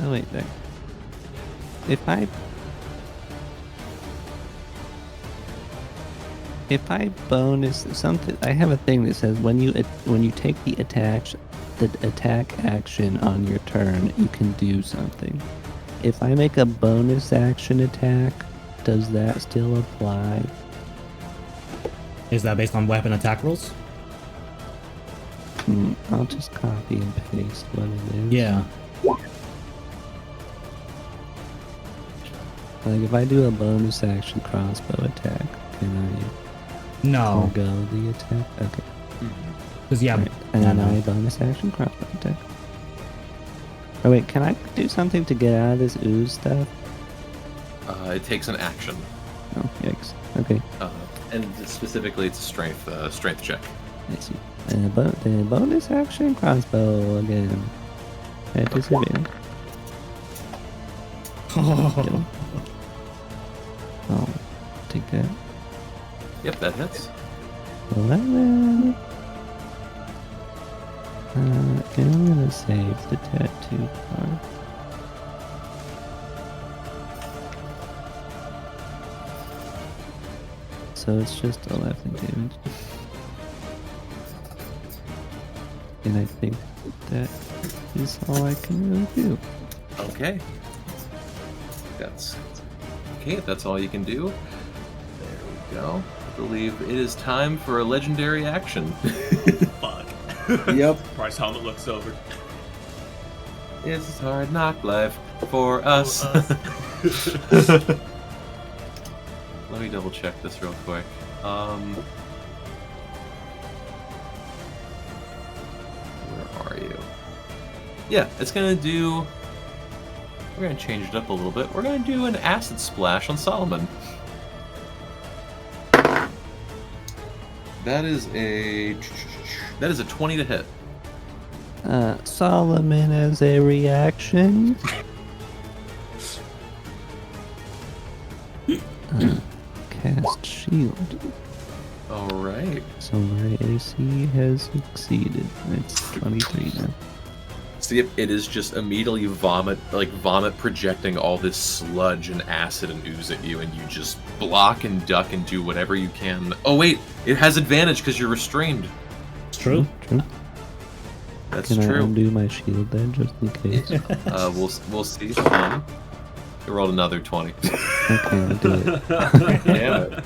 S3: Oh wait, there. If I bonus something, I have a thing that says when you take the attack action on your turn, you can do something. If I make a bonus action attack, does that still apply?
S2: Is that based on weapon attack rolls?
S3: I'll just copy and paste what it is.
S2: Yeah.
S3: Like if I do a bonus action crossbow attack, can I
S2: No.
S3: forgo the attack? Okay.
S2: Because yeah,
S3: Right. And then I bonus action crossbow attack. Oh wait, can I do something to get out of this ooze stuff?
S1: It takes an action.
S3: Oh, yikes. Okay,
S1: And specifically, it's a strength check.
S3: I see. The bonus action crossbow again. At disadvantage.
S2: Oh.
S3: Oh, take that.
S1: Yep, that hits.
S3: 11. And I'm gonna save the tattoo part. So it's just 11 damage. And I think that is all I can really do.
S1: Okay. That's all you can do. There we go. I believe it is time for a legendary action.
S4: Fuck.
S1: Yep.
S4: Price helmet looks over.
S1: It's hard knock life for us. Let me double check this real quick. Yeah, it's gonna do. We're gonna change it up a little bit. We're gonna do an acid splash on Solomon. That is a 20 to hit.
S3: Solomon as a reaction. Cast shield.
S1: All right.
S3: So my AC has succeeded. It's 23 now.
S1: See, it is just immediately vomit projecting all this sludge and acid and ooze at you, and you just block and duck and do whatever you can. Oh wait, it has advantage because you're restrained.
S2: It's true.
S3: True.
S1: That's
S3: Can I
S1: true.
S3: undo my shield then, just in case?
S1: We'll see. You rolled another 20.
S3: Okay, I'll do it.
S1: Damn it.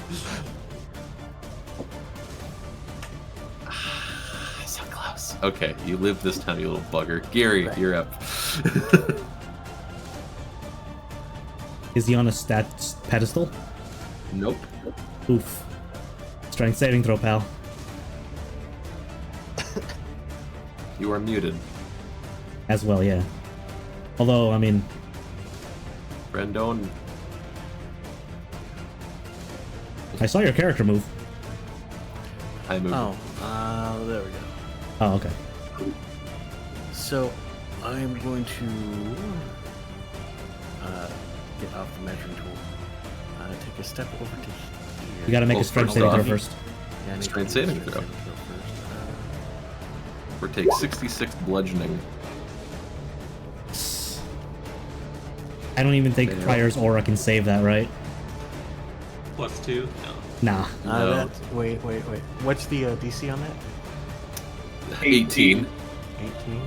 S1: So close. Okay, you live this time, you little bugger. Gary, you're up.
S2: Is he on a stat pedestal?
S1: Nope.
S2: Oof. Strength saving throw, pal.
S1: You are muted.
S2: As well, yeah. Although, I mean,
S1: Brandon.
S2: I saw your character move.
S1: I moved.
S6: There we go.
S2: Oh, okay.
S6: So, I'm going to get off the measuring tool. Take a step over to here.
S2: You gotta make
S1: Well,
S2: a strength
S1: first
S2: saving throw
S1: off-
S2: first.
S6: Yeah, I need to
S1: Strength
S6: do a
S1: saving throw.
S6: first.
S1: Or take 66 bludgeoning.
S2: I don't even think
S1: Fail.
S2: Prior's aura can save that, right?
S4: +2? No.
S2: Nah.
S1: No.
S6: Wait. What's the DC on that?
S1: 18.
S6: 18.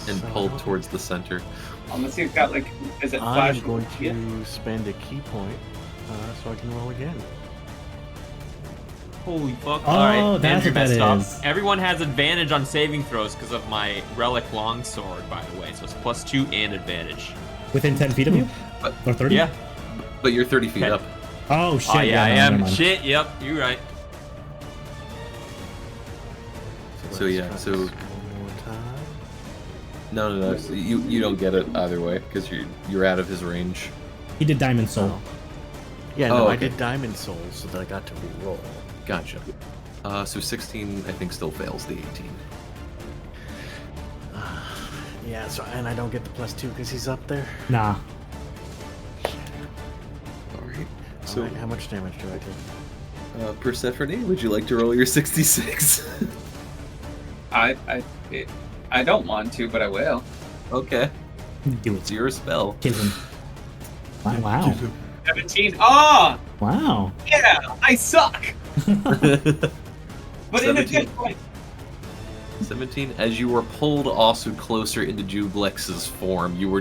S1: And
S6: So
S1: pulled towards the center.
S5: Unless you've got like, is it
S6: I'm
S5: flash?
S6: going
S5: Yeah.
S6: to spend a key point so I can roll again.
S4: Holy fuck.
S2: Oh,
S4: Alright,
S2: that's
S4: Andrew
S2: what that
S4: messed up.
S2: is.
S4: Everyone has advantage on saving throws because of my relic longsword, by the way. So it's +2 and advantage.
S2: Within 10 feet of you?
S1: But-
S2: Or 30?
S4: Yeah.
S1: But you're 30 feet
S4: Okay.
S1: up.
S2: Oh, shit.
S4: Oh yeah, I
S2: no, never
S4: am.
S2: mind.
S4: Shit, yep, you're right.
S1: So,
S6: let's
S1: yeah,
S6: try
S1: so-
S6: this one more time.
S1: No. So you don't get it either way because you're out of his range.
S2: He did Diamond Soul.
S6: Oh. Yeah, no,
S1: Oh,
S6: I
S1: okay.
S6: did Diamond Souls so that I got to re-roll.
S1: Gotcha. So 16, I think, still fails the 18.
S6: Yeah, so and I don't get the +2 because he's up there.
S2: Nah.
S1: All right.
S6: So
S1: So,
S6: how much damage do I take?
S1: Persephone, would you like to roll your 66?
S5: I don't want to, but I will.
S1: Okay.
S2: Do
S1: It's
S2: it.
S1: your spell.
S2: Kill him. Wow.
S5: 17. Oh,
S2: Wow.
S5: yeah, I suck. But in a
S1: 17.
S5: good way.
S1: 17. As you were pulled also closer into Jublex's form, you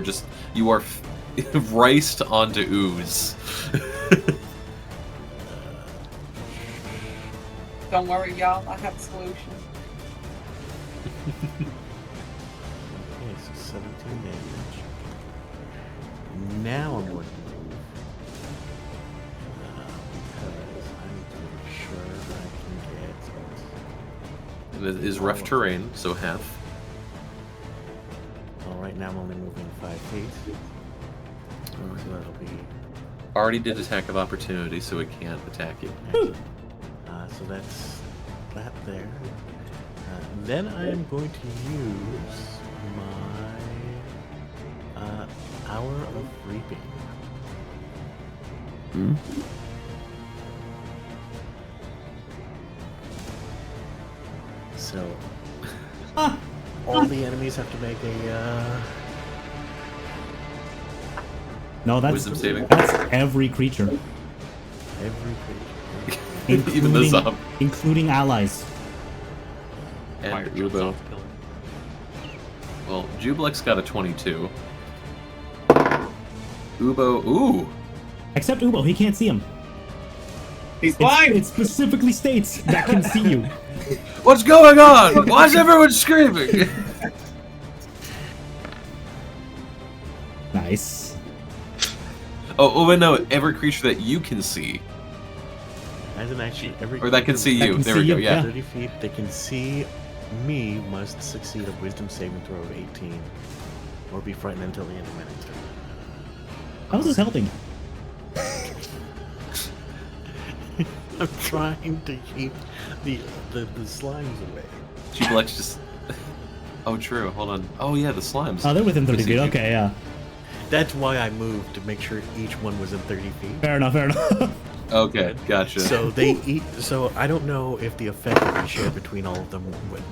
S1: are riced onto ooze.
S5: Don't worry, y'all. I have a solution.
S6: Okay, so 17 damage. Now I'm going to move. Because I need to make sure that I can get...
S1: It is rough terrain, so half.
S6: Well, right now I'm only moving 5 feet. So that'll be...
S1: Already did attack of opportunity, so it can't attack you.
S6: So that's that there. Then I am going to use my Hour of Reaping.
S3: Hmm?
S6: So all the enemies have to make a
S2: No,
S1: Wisdom saving.
S2: that's every creature.
S6: every creature.
S1: Even the zombie.
S2: Including allies.
S4: Fire
S1: And
S4: jumps
S1: Ubo.
S4: off pillar.
S1: Well, Jublex got a 22. Ubo, ooh!
S2: Except Ubo, he can't see him.
S5: He's blind.
S2: It specifically states that can see you.
S1: What's going on? Why is everyone screaming?
S2: Nice.
S1: Oh, wait, no. Every creature that you can see.
S6: As in actually every
S1: Or that can see
S2: That
S1: you.
S2: can
S1: There
S2: see
S1: we go,
S2: you,
S1: yeah.
S2: yeah.
S6: 30 feet, they can see me must succeed a wisdom saving throw of 18 or be frightened until the end of my next turn.
S2: How is this helping?
S6: I'm trying to keep the slimes away.
S1: Jublex just... Oh, true. Hold on. Oh, yeah, the slimes.
S2: Oh, they're within 30
S1: Let's see,
S2: feet. Okay, yeah.
S6: That's why I moved, to make sure each one was in 30 feet.
S2: Fair enough, fair enough.
S1: Okay, gotcha.
S6: So they eat. So I don't know if the effect will be shared between all of them,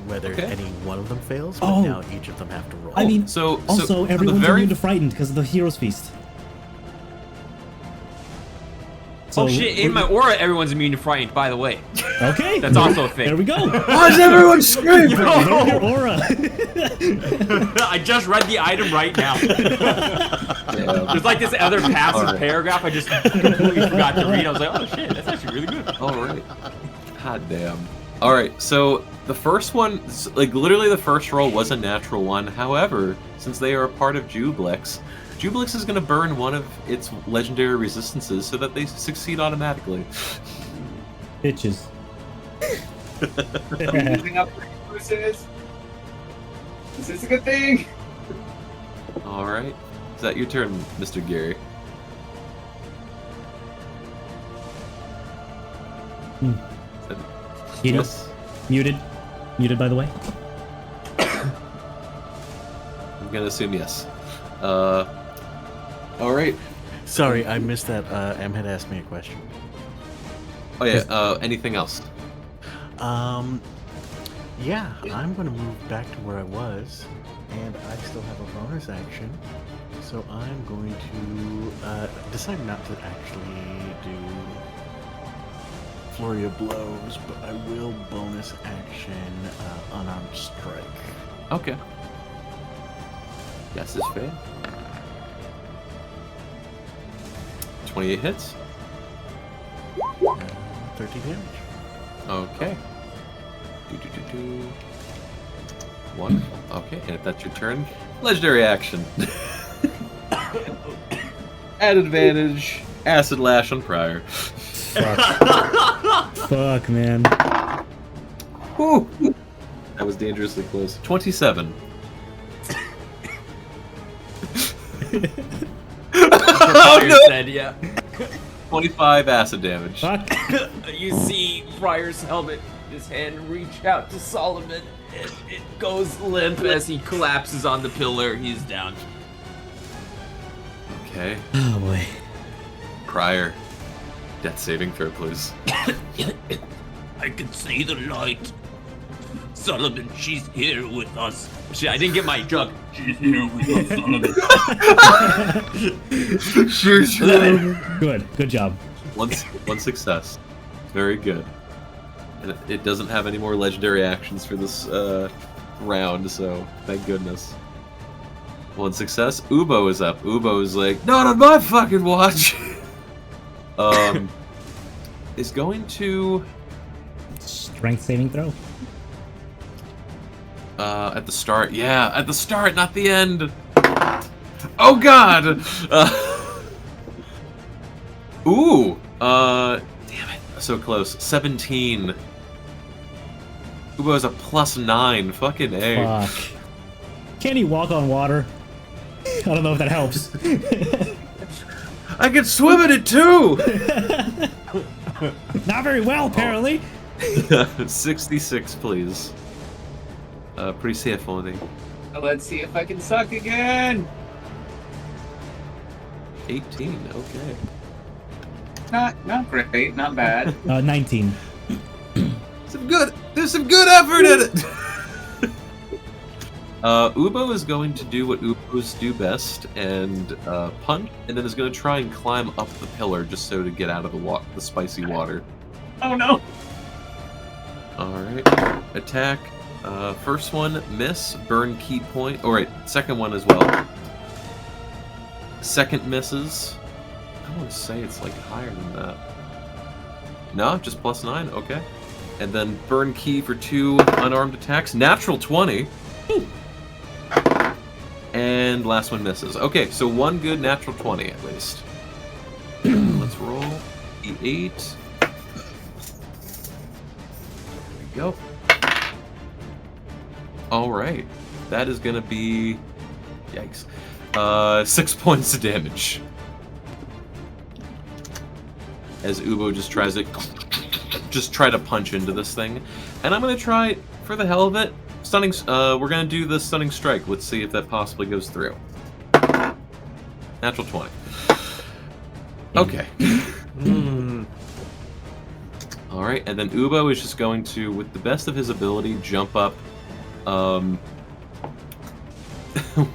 S6: whether
S1: Okay.
S6: any one of them fails. But
S2: Oh.
S6: now each of them have to roll.
S2: I mean,
S1: so
S2: also,
S1: for the
S2: everyone's
S1: very
S2: immune to frightened because of the Hero's Feast. So,
S4: Oh shit, in my aura, everyone's immune to frightened, by the way.
S2: Okay.
S4: That's also a thing.
S2: There we go.
S7: Why is everyone screaming?
S2: Know your aura.
S4: I just read the item right now.
S1: Yeah.
S4: There's like this other passive
S1: Alright.
S4: paragraph I just completely forgot to read. I was like, oh shit, that's actually really good.
S1: All right. God damn. All right. So the first one, like literally the first roll was a natural one. However, since they are a part of Jublex, Jublex is going to burn one of its legendary resistances so that they succeed automatically.
S2: Bitches.
S5: Using up resources. This is a good thing.
S1: All right. Is that your turn, Mr. Gary?
S2: Hmm.
S1: Is that-
S2: You know,
S1: Yes.
S2: muted. Muted, by the way.
S1: I'm gonna assume yes. All right.
S6: Sorry, I missed that. M had asked me a question.
S1: Oh yeah. Anything else?
S6: Yeah, I'm gonna move back to where I was, and I still have a bonus action. So I'm going to decide not to actually do Flurry of Blows, but I will bonus action Unarmed Strike.
S1: Okay. Yes is fair. 28 hits.
S6: 13 damage.
S1: Okay. Wonderful. Okay, and if that's your turn, legendary action. At advantage, acid lash on Prior.
S2: Fuck, man.
S1: Whew. That was dangerously close. 27.
S4: Oh, no. Said, yeah.
S1: 25 acid damage.
S2: Fuck.
S4: You see Friar's helmet, his hand reach out to Solomon, and it goes limp as he collapses on the pillar. He's down.
S1: Okay.
S2: Oh boy.
S1: Prior. Death saving throw, please.
S8: I can see the light. Solomon, she's here with us.
S4: Shit, I didn't get my drug.
S8: She's here with us, Solomon.
S2: Good. Good job.
S1: One success. Very good. And it doesn't have any more legendary actions for this round, so thank goodness. One success. Ubo is up. Ubo is like, not on my fucking watch. Is going to
S2: Strength saving throw.
S1: at the start. Yeah, at the start, not the end. Oh god. Ooh. Damn it. So close. 17. Ubo is a +9. Fucking A.
S2: Fuck. Can he walk on water? I don't know if that helps.
S1: I can swim in it too!
S2: Not very well, apparently.
S1: 66, please. Pretty safe only.
S5: Let's see if I can suck again.
S1: 18, okay.
S5: Not great, not bad.
S2: 19.
S1: There's some good effort in it! Ubo is going to do what Ubos do best and punch, and then is going to try and climb up the pillar just so to get out of the spicy water.
S5: Oh no.
S1: Alright. Attack. First one, miss, burn key point. Alright, second one as well. Second misses. I want to say it's like higher than that. No, just +9, okay. And then burn key for 2 unarmed attacks. Natural 20. And last one misses. Okay, so one good natural 20 at least. Let's roll. D8. There we go. All right, that is gonna be, yikes, 6 points of damage. As Ubo just tries to, try to punch into this thing, and I'm gonna try, for the hell of it, stunning. We're gonna do the stunning strike. Let's see if that possibly goes through. Natural 20. Okay. All right, and then Ubo is just going to, with the best of his ability, jump up.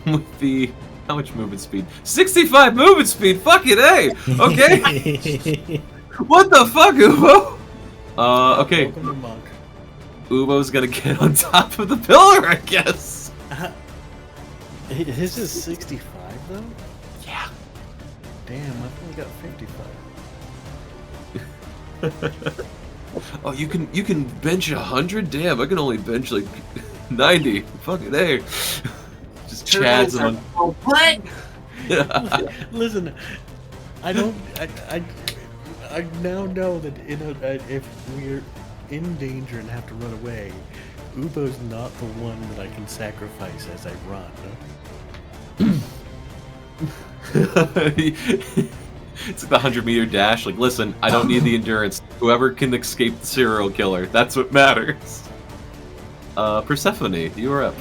S1: With the how much movement speed? 65 movement speed. Fuck it, hey. Okay. What the fuck, Ubo? Okay.
S6: Welcome to Monk.
S1: Ubo's gonna get on top of the pillar, I guess.
S6: His is 65 though?
S1: Yeah.
S6: Damn, I've only got 55.
S1: Oh, you can bench 100? Damn, I can only bench like 90. Fucking hey. Just chads on.
S5: What?
S6: Listen, I now know that if we're in danger and have to run away, Ubo's not the one that I can sacrifice as I run.
S1: It's like the 100-meter dash. Like, listen, I don't need the endurance. Whoever can escape the serial killer, that's what matters. Persephone, you are up.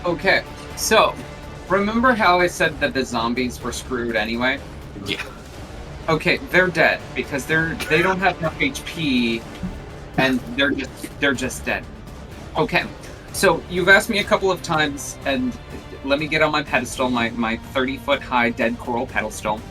S5: Okay, so remember how I said that the zombies were screwed anyway?
S1: Yeah.
S5: Okay, they're dead because they don't have enough HP, and they're just dead. Okay, so you've asked me a couple of times, and let me get on my pedestal, my 30-foot high dead coral pedestal.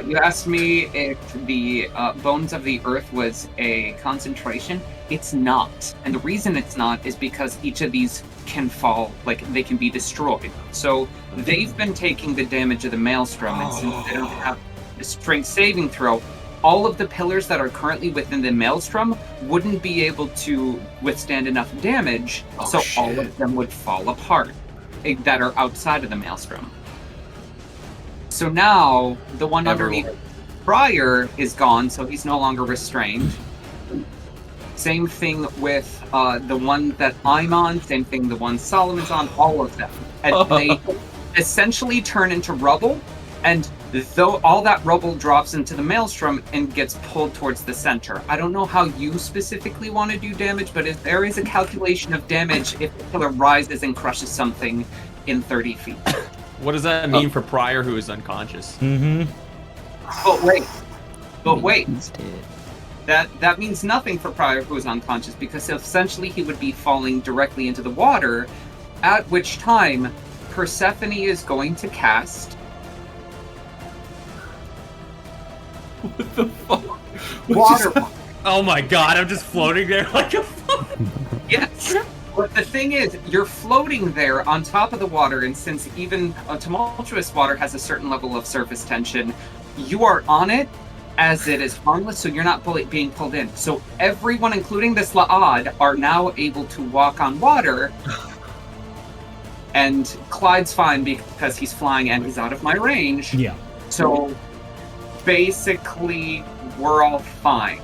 S5: You asked me if the bones of the earth was a concentration. It's not, and the reason it's not is because each of these can fall, like they can be destroyed. So they've been taking the damage of the maelstrom, and since they don't have the strength saving throw, all of the pillars that are currently within the maelstrom wouldn't be able to withstand enough damage, so all of them would fall apart that are outside of the maelstrom. So now the one underneath Briar is gone, so he's no longer restrained. Same thing with the one that I'm on, same thing the one Solomon's on, all of them. And they essentially turn into rubble, and though all that rubble drops into the maelstrom and gets pulled towards the center. I don't know how you specifically want to do damage, but if there is a calculation of damage if the killer rises and crushes something in 30 feet.
S4: What does that mean for Pryor, who is unconscious?
S2: Mm-hmm.
S5: But wait.
S3: He's dead.
S5: That means nothing for Pryor, who is unconscious, because essentially he would be falling directly into the water, at which time Persephone is going to cast...
S1: What the fuck?
S5: Water.
S4: Oh my god, I'm just floating there like a fuck.
S5: Yes. But the thing is, you're floating there on top of the water, and since even tumultuous water has a certain level of surface tension, you are on it as it is harmless, so you're not being pulled in. So everyone, including this La'ad, are now able to walk on water. And Clyde's fine because he's flying and he's out of my range.
S2: Yeah.
S5: So basically, we're all fine.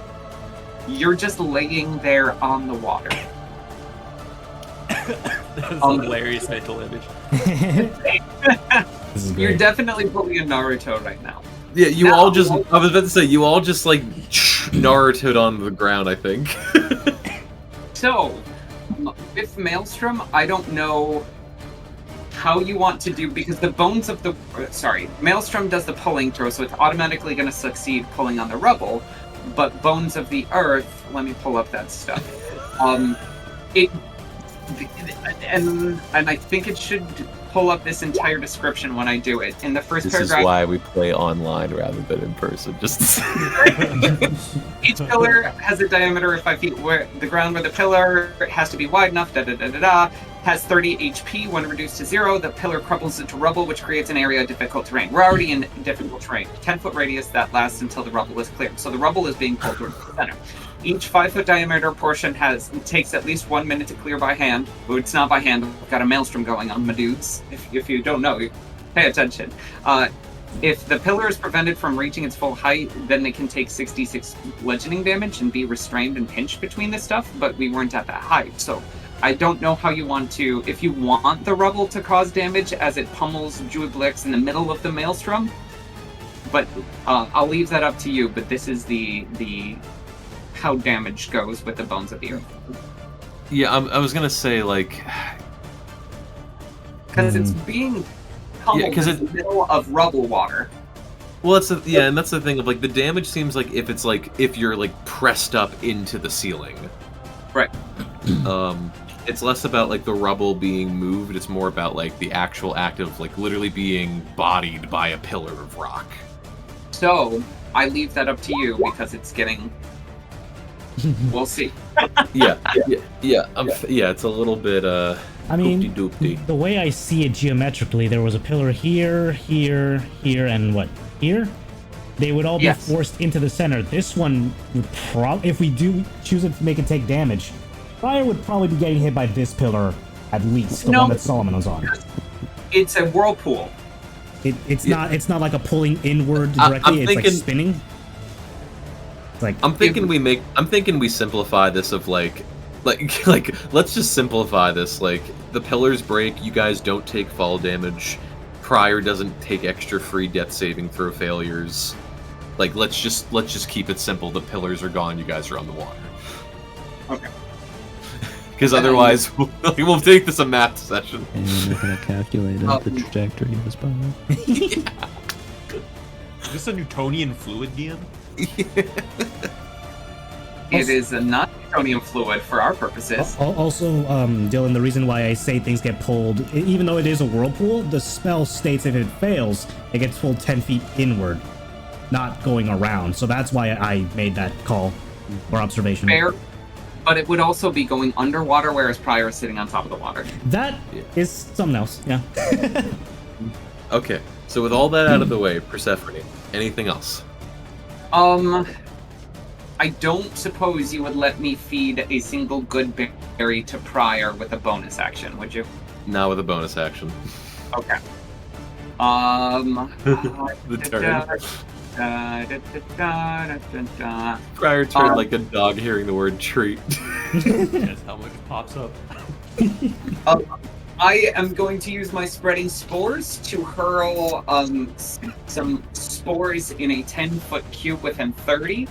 S5: You're just laying there on the water.
S4: That's a hilarious mental image.
S2: This is
S5: You're
S2: great.
S5: definitely pulling a Naruto right now.
S1: Yeah, you
S5: Now-
S1: all just. I was about to say, you all just like Naruto'd on the ground, I think.
S5: So, with Maelstrom, I don't know how you want to do, because the bones of the... Maelstrom does the pulling throw, so it's automatically going to succeed pulling on the rubble, but Bones of the Earth, let me pull up that stuff. And I think it should pull up this entire description when I do it. In the first
S1: This is
S5: paragraph,
S1: why we play online rather than in person. Just
S5: each pillar has a diameter of 5 feet. Where the ground where the pillar has to be wide enough, has 30 HP. When reduced to 0, the pillar crumbles into rubble, which creates an area of difficult terrain. We're already in difficult terrain. 10-foot radius that lasts until the rubble is cleared. So the rubble is being pulled towards the center. Each 5-foot diameter portion takes at least 1 minute to clear by hand. But it's not by hand. We've got a maelstrom going on, my dudes. If you don't know, pay attention. If the pillar is prevented from reaching its full height, then it can take 66 bludgeoning damage and be restrained and pinched between this stuff, but we weren't at that height. So I don't know how you want to. If you want the rubble to cause damage as it pummels Jublix in the middle of the maelstrom, but I'll leave that up to you. But this is the how damage goes with the bones of the earth.
S1: Yeah, I was gonna say like,
S5: because it's being pummeled in the middle of rubble water.
S1: Well, and that's the thing of like the damage seems like if you're like pressed up into the ceiling.
S5: Right.
S1: It's less about like the rubble being moved. It's more about like the actual act of like literally being bodied by a pillar of rock.
S5: So I leave that up to you because it's getting. We'll see.
S1: Yeah. It's a little bit.
S2: I mean,
S1: doopty.
S2: the way I see it geometrically, there was a pillar here, here, here, and what? Here? They would all be forced into the center. This one would if we do choose it to make it take damage, Briar would probably be getting hit by this pillar at least, the one that Solomon was on.
S5: It's a whirlpool.
S2: It's not like a pulling inward directly. It's like spinning. It's like
S1: I'm thinking we simplify this of like let's just simplify this. Like the pillars break, you guys don't take fall damage. Prior doesn't take extra free death saving throw failures. Like let's just keep it simple. The pillars are gone. You guys are on the water.
S5: Okay.
S1: Because otherwise, we'll take this a math session.
S3: And we're gonna calculate the trajectory of the spot.
S4: Is this a Newtonian fluid, DM?
S5: It is a non-Newtonian fluid for our purposes.
S2: Also, Dylan, the reason why I say things get pulled, even though it is a whirlpool, the spell states if it fails, it gets pulled 10 feet inward, not going around. So that's why I made that call or observation.
S5: Fair, but it would also be going underwater, whereas Prior is sitting on top of the water.
S2: That is something else, yeah.
S1: Okay, so with all that out of the way, Persephone, anything else?
S5: I don't suppose you would let me feed a single good berry to Prior with a bonus action, would you?
S1: Not with a bonus action.
S5: Okay.
S1: The turn. Prior turned like a dog hearing the word treat.
S4: That's how much pops up.
S5: I am going to use my spreading spores to hurl some spores in a 10-foot cube within 30.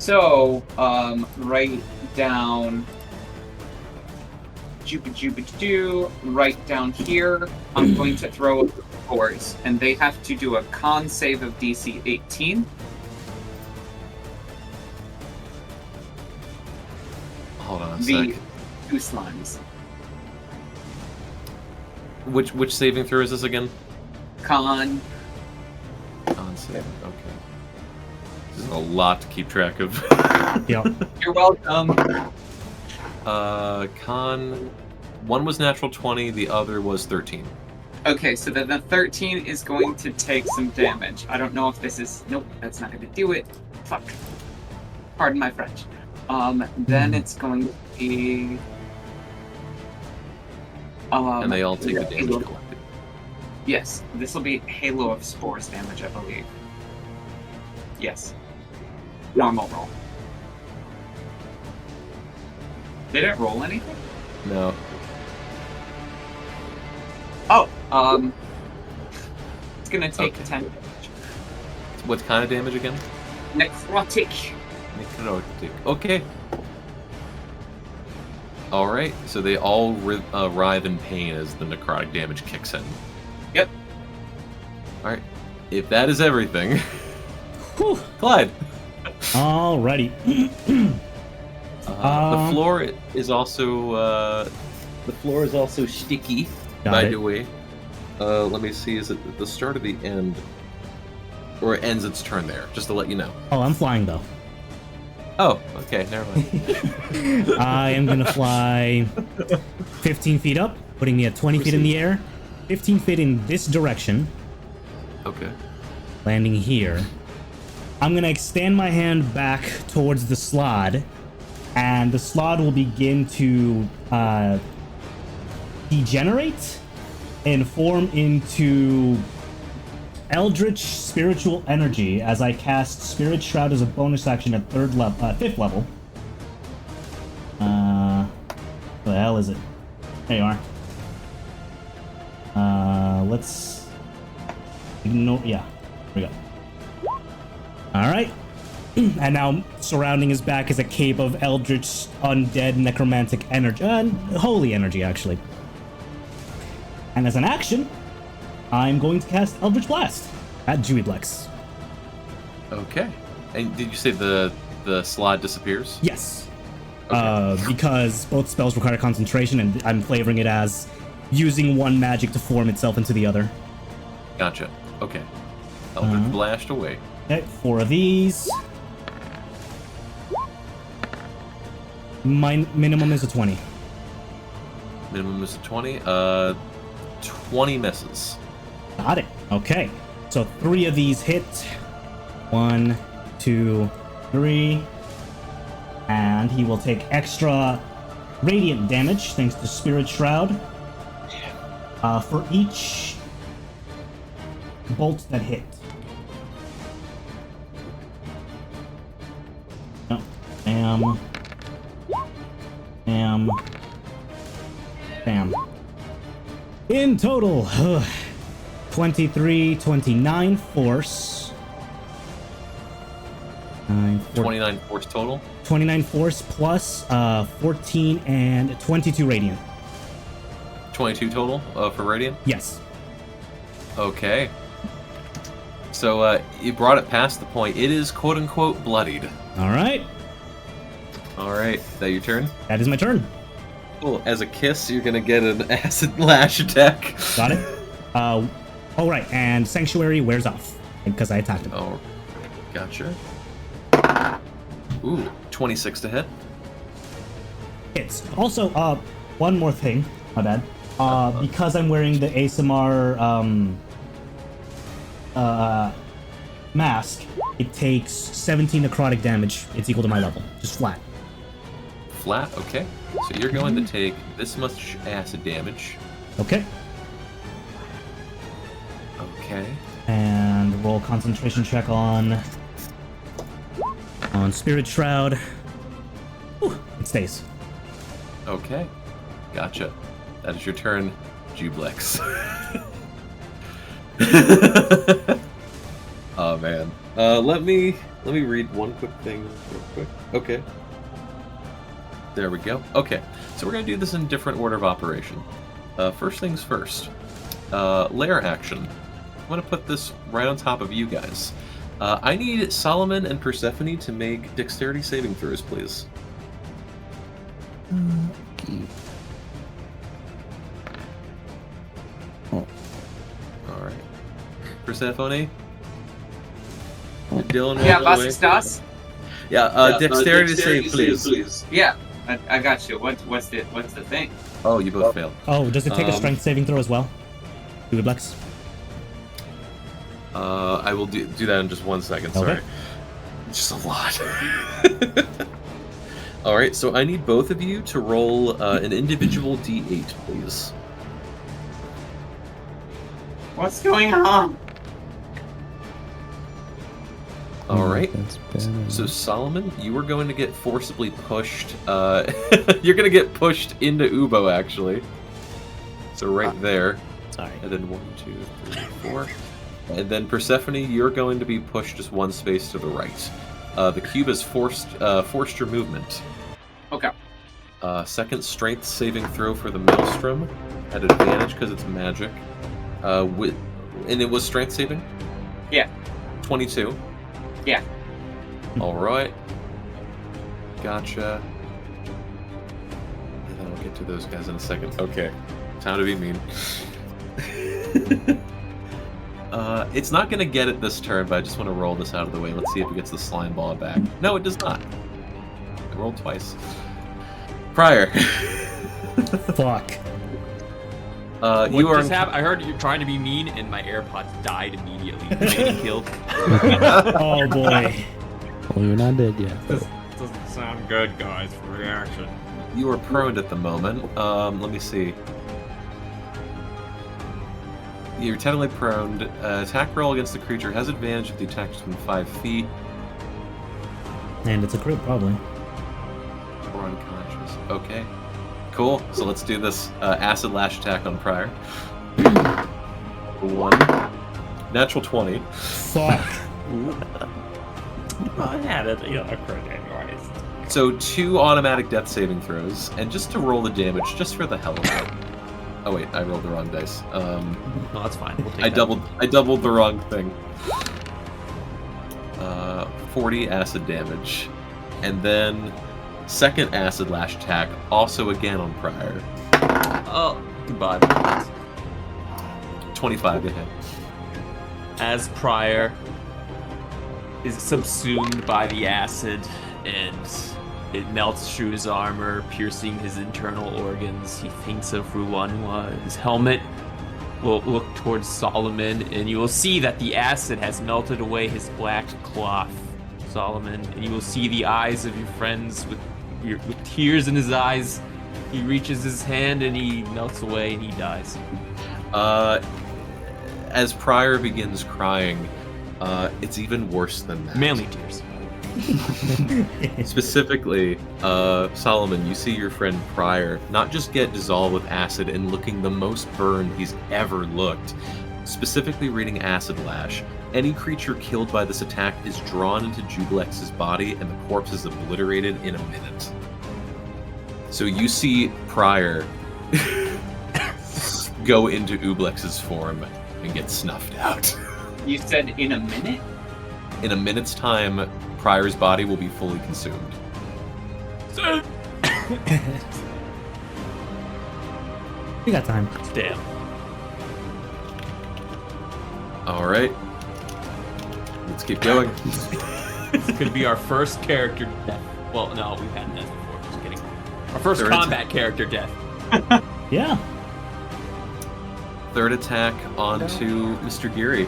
S5: So, right down, right down here, I'm going to throw spores, and they have to do a con save of DC 18.
S1: Hold on a
S5: The
S1: sec.
S5: two slimes.
S1: Which saving throw is this again?
S5: Con.
S1: Con saving. Okay. This is a lot to keep track of.
S2: Yeah.
S5: You're welcome.
S1: Con. One was natural 20. The other was 13.
S5: Okay, so then the 13 is going to take some damage. I don't know if this is... Nope, that's not going to do it. Fuck. Pardon my French. Then it's going to be...
S1: And they all take a damage
S5: Halo.
S1: collected.
S5: Yes, this will be Halo of Spores damage, I believe. Yes. Normal roll. Did it roll anything?
S1: No.
S5: Oh, it's gonna take 10 damage.
S1: What kind of damage again?
S5: Necrotic.
S1: Necrotic. Okay. Alright, so they all writhe in pain as the necrotic damage kicks in.
S5: Yep.
S1: Alright. If that is everything... Clyde!
S2: Alrighty.
S1: The floor is also... the floor is also sticky, by the way. Let me see, is it at the start of the end? Or it ends its turn there, just to let you know.
S2: Oh, I'm flying though.
S1: Oh, okay, never mind.
S2: I am gonna fly 15 feet up, putting me at 20 feet in the air. 15 feet in this direction.
S1: Okay.
S2: Landing here. I'm gonna extend my hand back towards the slot, and the slot will begin to degenerate and form into Eldritch Spiritual Energy as I cast Spirit Shroud as a bonus action at 5th level. So hell is it? There you are. Let's ignore. Yeah, here we go. All right. And now surrounding his back is a cape of eldritch, undead, necromantic energy. Holy energy, actually. And as an action, I'm going to cast Eldritch Blast at Deweyblix.
S1: Okay. And did you say the slot disappears?
S2: Yes.
S1: Okay.
S2: Because both spells require concentration, and I'm flavoring it as using one magic to form itself into the other.
S1: Gotcha. Okay. Eldritch Blast away.
S2: Okay, 4 of these. My minimum is a 20.
S1: Minimum is a 20. 20 misses.
S2: Got it. Okay. So 3 of these hit. 1, 2, 3. And he will take extra radiant damage thanks to Spirit Shroud. For each bolt that hit. Oh, bam. Bam. Bam. In total, 23, 29 force.
S1: 29 force total.
S2: 29 force plus 14 and 22 radiant.
S1: 22 total for radiant.
S2: Yes.
S1: Okay. So you brought it past the point. It is quote unquote bloodied.
S2: All right.
S1: All right. Is that your turn?
S2: That is my turn.
S1: Cool. As a kiss, you're gonna get an acid lash attack.
S2: Got it. Oh right, and Sanctuary wears off because I attacked him.
S1: Oh, gotcha. Ooh, 26 to hit.
S2: Hits. Also, one more thing. My bad. Because I'm wearing the ASMR mask, it takes 17 necrotic damage. It's equal to my level, just flat.
S1: Flat. Okay. So you're going to take this much acid damage.
S2: Okay.
S1: Okay.
S2: And roll concentration check on Spirit Shroud. Whew, it stays.
S1: Okay. Gotcha. That is your turn, Deweyblix. Oh man. Let me read one quick thing real quick. Okay. There we go. Okay. So we're gonna do this in different order of operation. First things first. Lair action. I'm gonna put this right on top of you guys. I need Solomon and Persephone to make dexterity saving throws, please. Alright. Persephone? Dylan,
S5: Yeah,
S1: walk away.
S5: was das?
S1: Yeah, dexterity to save, please.
S5: Yeah, I got you. What's the thing?
S1: Oh, you both failed.
S2: Oh, does it take a strength saving throw as well? Deweyblix?
S1: I will do that in just 1 second, sorry.
S2: Okay.
S1: Just a lot. Alright, so I need both of you to roll an individual d8, please.
S5: What's going on?
S1: Alright.
S3: That's better.
S1: So Solomon, you are going to get forcibly pushed. You're going to get pushed into Ubo, actually. So right there.
S3: Sorry.
S1: And then 1, 2, 3, 4. And then Persephone, you're going to be pushed just 1 space to the right. The cube has forced your movement.
S5: Okay.
S1: Second strength saving throw for the Maelstrom at advantage because it's magic. And it was strength saving?
S5: Yeah.
S1: 22.
S5: Yeah.
S1: Alright. Gotcha. And then I'll get to those guys in a second. Okay. Time to be mean. It's not going to get it this turn, but I just want to roll this out of the way. Let's see if it gets the slime ball back. No, it does not. I rolled twice. Prior.
S2: Fuck.
S4: What
S1: You are.
S4: just happened? I heard you're trying to be mean, and my AirPods died immediately. Am I getting killed?
S2: Oh boy.
S3: Well, you're not dead yet.
S4: This doesn't sound good, guys, for reaction.
S1: You are prone at the moment. Let me see. You're technically prone. Attack roll against the creature has advantage if the attack is within 5 feet.
S2: And it's a crit, probably.
S1: Or unconscious. Okay. Cool. So let's do this acid lash attack on Prior. 1. Natural 20.
S2: Fuck.
S4: I had it, a crit anyways.
S1: So 2 automatic death saving throws, and just to roll the damage, just for the hell of it. Oh wait, I rolled the wrong dice.
S4: No, that's fine. We'll take
S1: I
S4: that.
S1: doubled the wrong thing. 40 acid damage, and then second acid lash attack, also again on Prior.
S4: Oh, goodbye.
S1: 25 to hit.
S4: As Prior is subsumed by the acid and it melts through his armor, piercing his internal organs, he thinks of Ruanwa. His helmet will look towards Solomon, and you will see that the acid has melted away his black cloth, Solomon, and you will see the eyes of your friends with tears in his eyes. He reaches his hand and he melts away and he dies.
S1: As Prior begins crying, it's even worse than that.
S4: Manly tears.
S1: Specifically, Solomon, you see your friend Prior not just get dissolved with acid and looking the most burned he's ever looked. Specifically reading Acid Lash, any creature killed by this attack is drawn into Jubilex's body and the corpse is obliterated in a minute. So you see Prior go into Ublex's form and get snuffed out.
S5: You said in a minute?
S1: In a minute's time, Prior's body will be fully consumed.
S2: We got time.
S4: Damn.
S1: Alright. Let's keep going.
S4: This could be our first character death. Well, no, we've had death before. Just kidding. Our first
S1: Third
S4: combat character death.
S2: Yeah.
S1: Third attack onto Mr. Geary.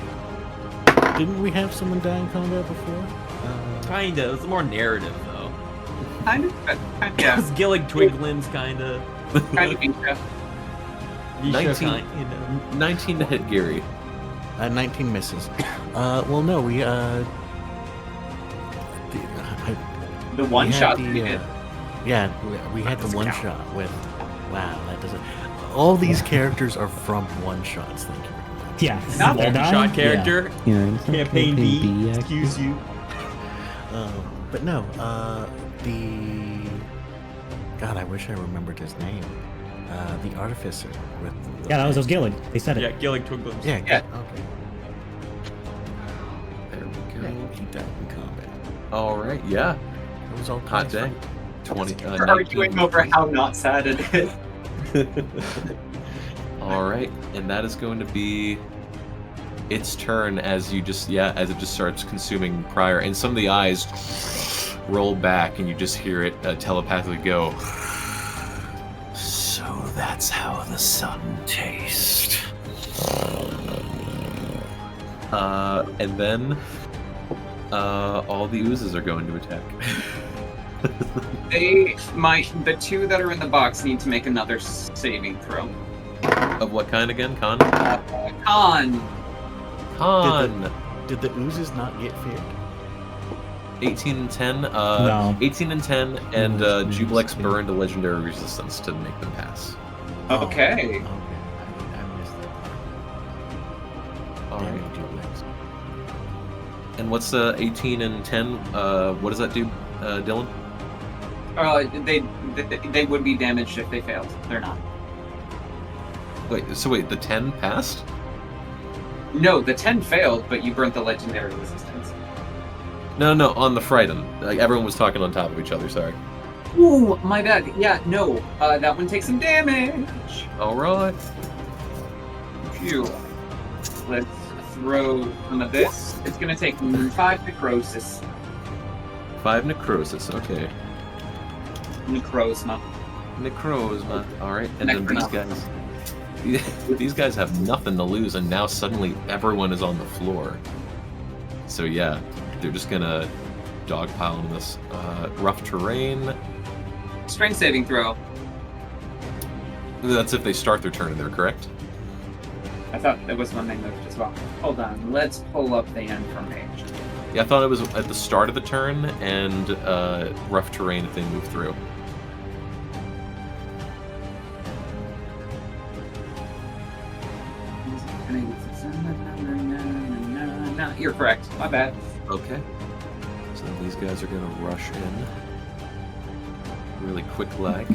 S6: Didn't we have someone die in combat before?
S4: Kinda. It's more narrative, though.
S5: Kind of, yeah.
S4: It's Gillig Twiglims, kinda.
S5: Kind of Misha.
S1: 19. 19 to hit Geary.
S6: 19 misses. Well, no, we
S5: The one
S6: we had
S5: shot
S6: the,
S5: we did.
S6: Yeah, we had the
S4: doesn't
S6: one
S4: count.
S6: shot with. Wow, that doesn't. All these characters are from one shots. Thank you very much.
S2: Yeah.
S5: Not
S2: They're
S4: One-shot
S2: dying?
S4: character.
S3: Yeah, it's not
S4: Campaign B.
S3: actually.
S4: Excuse you.
S6: But no, the. God, I wish I remembered his name. The artificer with.
S2: Yeah, that was Gillig. They said it.
S4: Yeah, Gillig Twiglims.
S6: Yeah.
S5: Yeah.
S6: Okay.
S1: There we
S6: Yeah,
S1: go.
S6: he died in combat.
S1: Alright, yeah.
S6: It was all
S1: Hot
S6: kinds of
S1: day.
S6: fun.
S1: 20.
S5: We're arguing over how not sad it is.
S1: Alright, and that is going to be its turn as you just, as it just starts consuming Prior, and some of the eyes roll back, and you just hear it telepathically go.
S7: So that's how the sun tastes.
S1: And then all the oozes are going to attack.
S5: The two that are in the box need to make another saving throw.
S1: Of what kind again? Con?
S5: Con.
S1: Con!
S6: Did the oozes not get feared?
S1: 18 and 10.
S2: No.
S1: 18 and 10, and
S6: No, it's
S1: Jubilex
S6: feared.
S1: burned a legendary resistance to make them pass.
S5: Okay.
S6: Okay, I missed that part. Damn
S1: Alright.
S6: you, Jubilex.
S1: And what's 18 and 10? What does that do, Dylan?
S5: They would be damaged if they failed. They're not.
S1: Wait, the 10 passed?
S5: No, the 10 failed, but you burnt the legendary resistance.
S1: No, on the Frighten. Like, everyone was talking on top of each other, sorry.
S5: Ooh, my bad. Yeah, no. That one takes some damage.
S1: Alright.
S5: Phew. Let's throw some of this. It's gonna take 5 necrosis.
S1: 5 necrosis, okay.
S5: Necrosma.
S1: Necrosma. Alright, and then these
S5: Necronom.
S1: guys... These guys have nothing to lose, and now suddenly everyone is on the floor. So yeah, they're just gonna dogpile on this rough terrain.
S5: Strength saving throw.
S1: That's if they start their turn in there, correct?
S5: I thought that was one they moved as well. Hold on, let's pull up the information.
S1: Yeah, I thought it was at the start of the turn and rough terrain if they move through.
S5: Yeah, you're correct. My bad.
S1: Okay. So these guys are gonna rush in. Really quick lag.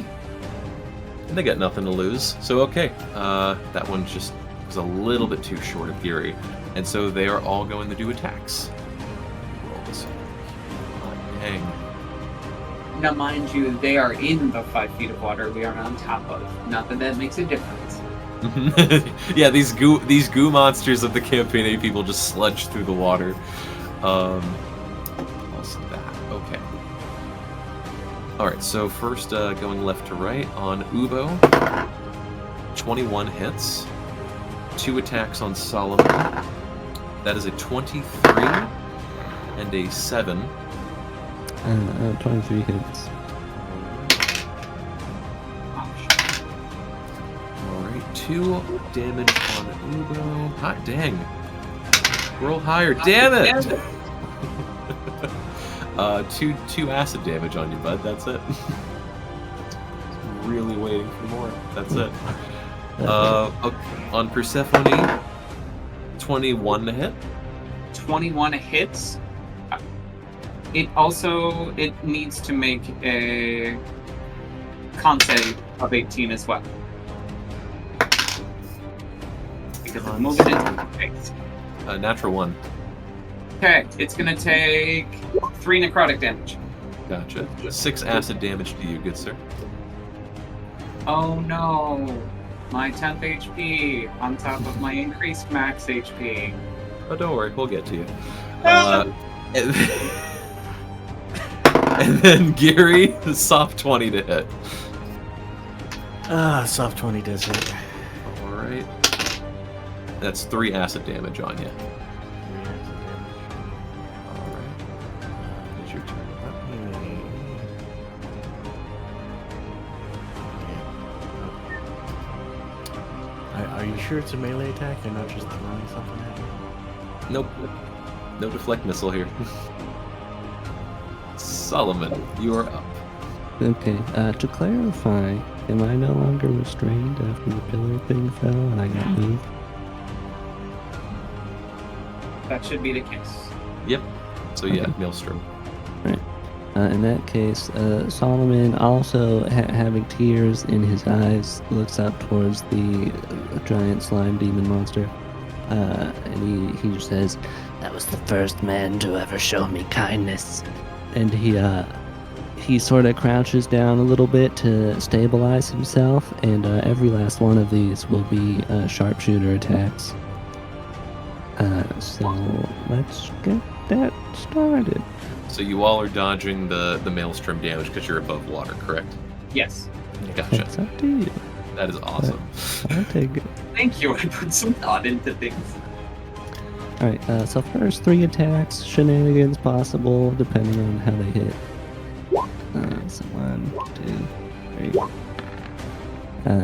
S1: And they got nothing to lose. So okay, that one just was a little bit too short of Geary. And so they are all going to do attacks. Roll this over. Oh, dang.
S5: Now, mind you, they are in the 5 feet of water we are on top of. Not that that makes a difference.
S1: Yeah, these goo monsters of the Campaign A people just sludge through the water. Also that. Okay. Alright, so first going left to right on Ubo. 21 hits. 2 attacks on Solomon. That is a 23 and a 7.
S3: 23 hits.
S1: Alright, 2 damage on Ubo. Hot dang. Roll higher. Damn it! Two acid damage on you, bud. That's it. Really waiting for more. That's it. Okay. On Persephone, 21 to hit.
S5: 21 hits. It needs to make a con save of 18 as well. Because it's moving into space.
S1: Natural 1.
S5: Okay, it's gonna take 3 necrotic damage.
S1: Gotcha. 6 acid damage to you, good sir.
S5: Oh no! My 10th HP on top of my increased max HP.
S1: Oh, don't worry, we'll get to you. And then Geary, soft 20 to hit.
S6: Soft 20 does hit.
S1: Alright. That's 3 acid damage on you. Alright. It's your turn.
S6: Are you sure it's a melee attack and not just throwing something at you?
S1: Nope. No deflect missile here. Solomon, you are up.
S3: Okay, to clarify, am I no longer restrained after the pillar thing fell and I got moved?
S5: That should be the case.
S1: Yep. So yeah,
S3: Okay.
S1: Maelstrom.
S3: Right. In that case, Solomon, also having tears in his eyes, looks up towards the giant slime demon monster, and he says,
S9: That was the first man to ever show me kindness.
S3: and he sort of crouches down a little bit to stabilize himself, and every last one of these will be sharpshooter attacks. So let's get that started.
S1: So you all are dodging the Maelstrom damage because you're above water, correct?
S5: Yes.
S1: Gotcha.
S3: That's up to you.
S1: That is awesome.
S3: I'll take it.
S5: Thank you. I put some thought into things.
S3: Alright, so first 3 attacks, shenanigans possible, depending on how they hit. So 1, 2, 3.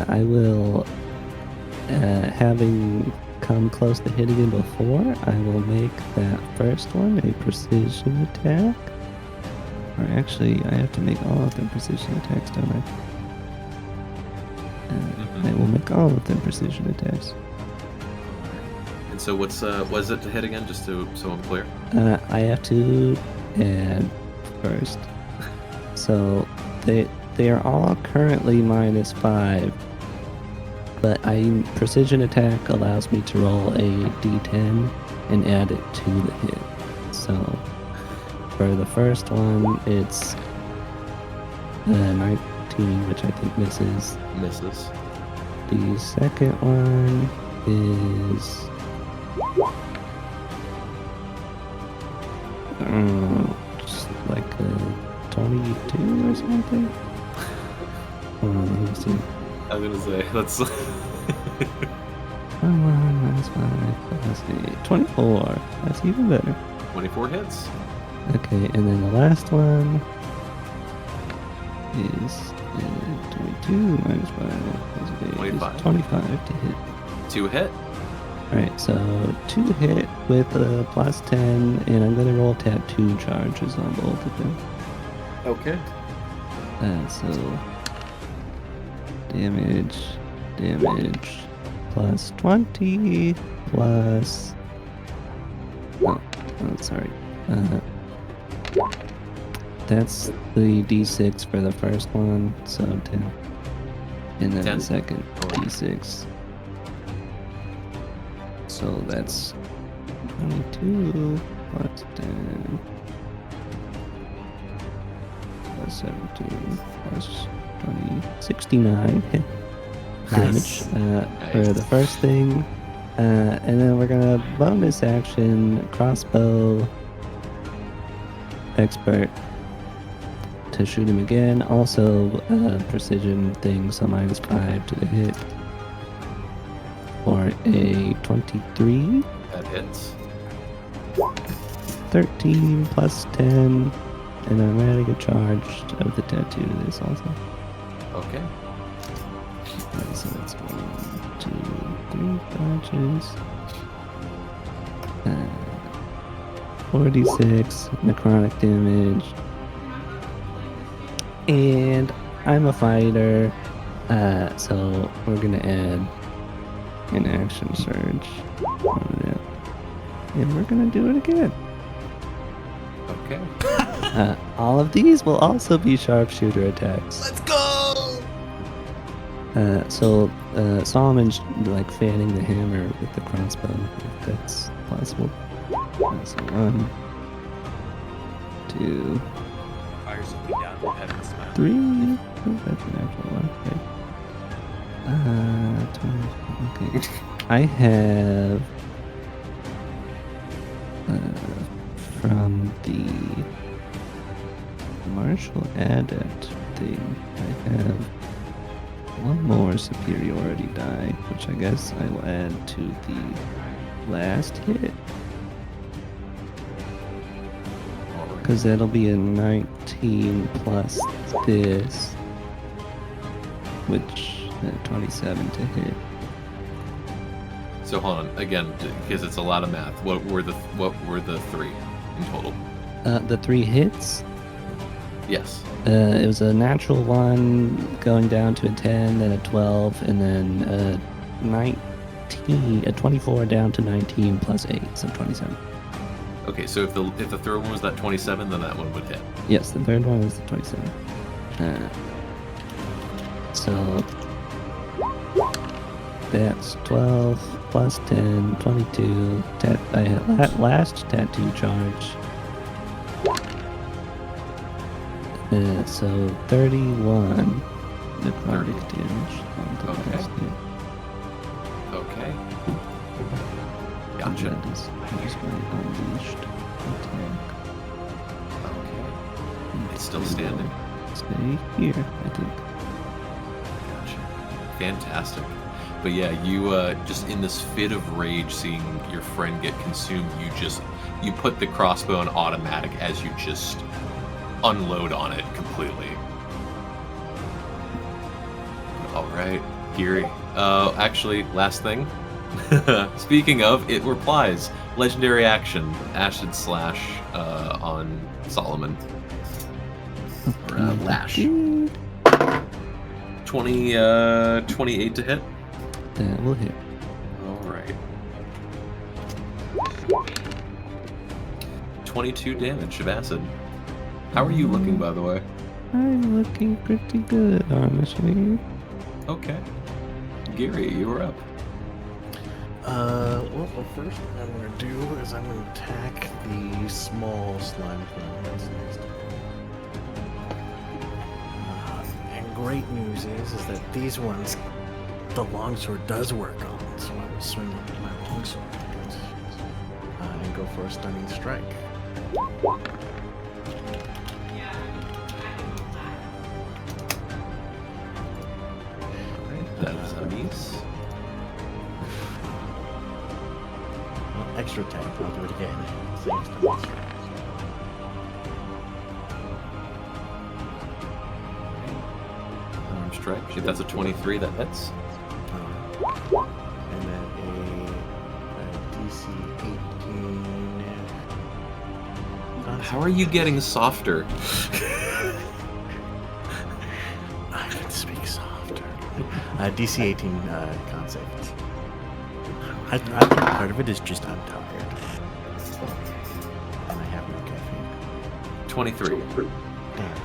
S3: I will, having come close to hitting him before, I will make that first one a precision attack. Or actually, I have to make all of them precision attacks, don't I? I will make all of them precision attacks.
S1: And so what is it to hit again, just so I'm clear?
S3: I have to add first. So they are all currently -5, but precision attack allows me to roll a d10 and add it to the hit. So for the first one, it's 19, which I think misses.
S1: Misses.
S3: The second one is just like a 22 or something. Hold on, let me see.
S1: I was gonna say that's
S3: 1 minus 5 plus 8. 24. That's even better.
S1: 24 hits.
S3: Okay, and then the last one is 22 minus 5 plus 8
S1: 25.
S3: is 25 to hit.
S1: 2 hit.
S3: Alright, so 2 hit with a plus 10, and I'm gonna roll tattoo charges on both of them.
S1: Okay.
S3: So damage plus 20 plus Oh, sorry. That's the D6 for the first one, so 10. And then
S1: 10?
S3: the second D6. So that's 22 plus 10 plus 17 plus 20, 69 hit damage for the first thing. And then we're gonna bonus action crossbow expert to shoot him again. Also precision thing, so -5 to the hit for a 23.
S1: That hits.
S3: 13 plus 10, and I'm adding a charge of the tattoo to this also.
S1: Okay.
S3: So that's 1, 2, 3 charges. 46 necrotic damage. And I'm a fighter, so we're gonna add an action surge on that. And we're gonna do it again.
S1: Okay.
S3: All of these will also be sharpshooter attacks.
S8: Let's go!
S3: So Solomon's like fanning the hammer with the crossbow, if that's possible. So 1, 2,
S4: Fire something down from heaven, smile.
S3: 3. Oh, that's an actual one. Okay. 20, okay. I have from the martial adept thing, I have one more superiority die, which I guess I will add to the last hit. Because that'll be a 19 plus this, which 27 to hit.
S1: So hold on again, because it's a lot of math. What were the 3 in total?
S3: The 3 hits.
S1: Yes.
S3: It was a natural 1 going down to a 10, then a 12, and then a 24 down to 19 plus 8, so 27.
S1: Okay, so if the third one was that 27, then that one would hit.
S3: Yes, the third one was the 27. So that's 12 plus 10, 22. I had last tattoo charge. So 31 necrotic damage on the
S1: Okay.
S3: last hit.
S1: Okay.
S3: And
S1: Gotcha.
S3: that is my unleashed attack.
S1: Okay. It's still standing.
S3: Stay here, I think.
S1: Gotcha. Fantastic. But yeah, you just in this fit of rage, seeing your friend get consumed, you put the crossbow on automatic as you just unload on it completely. All right, Geary. Actually, last thing. Speaking of, it replies legendary action Acid Slash on Solomon. Or, Lash. 28 to hit.
S3: That will hit.
S1: All right. 22 damage of acid. How are you looking, by the way?
S3: I'm looking pretty good, honestly.
S1: Okay. Geary, you are up.
S6: Well, the first thing I'm going to do is I'm going to attack the small slime thing that's next to me. And great news is that these ones, the longsword does work on, so I will swing with my longsword and go for a stunning strike.
S1: That is a miss.
S6: Well, extra attack, I'll do it again. Same stunning strike.
S1: Arm strike. If that's a 23, that hits.
S6: And then a DC 18.
S1: How are you getting softer?
S6: I can speak softer. DC 18 con save. I think part of it is just I'm tired. And I have no caffeine.
S1: 23.
S6: Damn.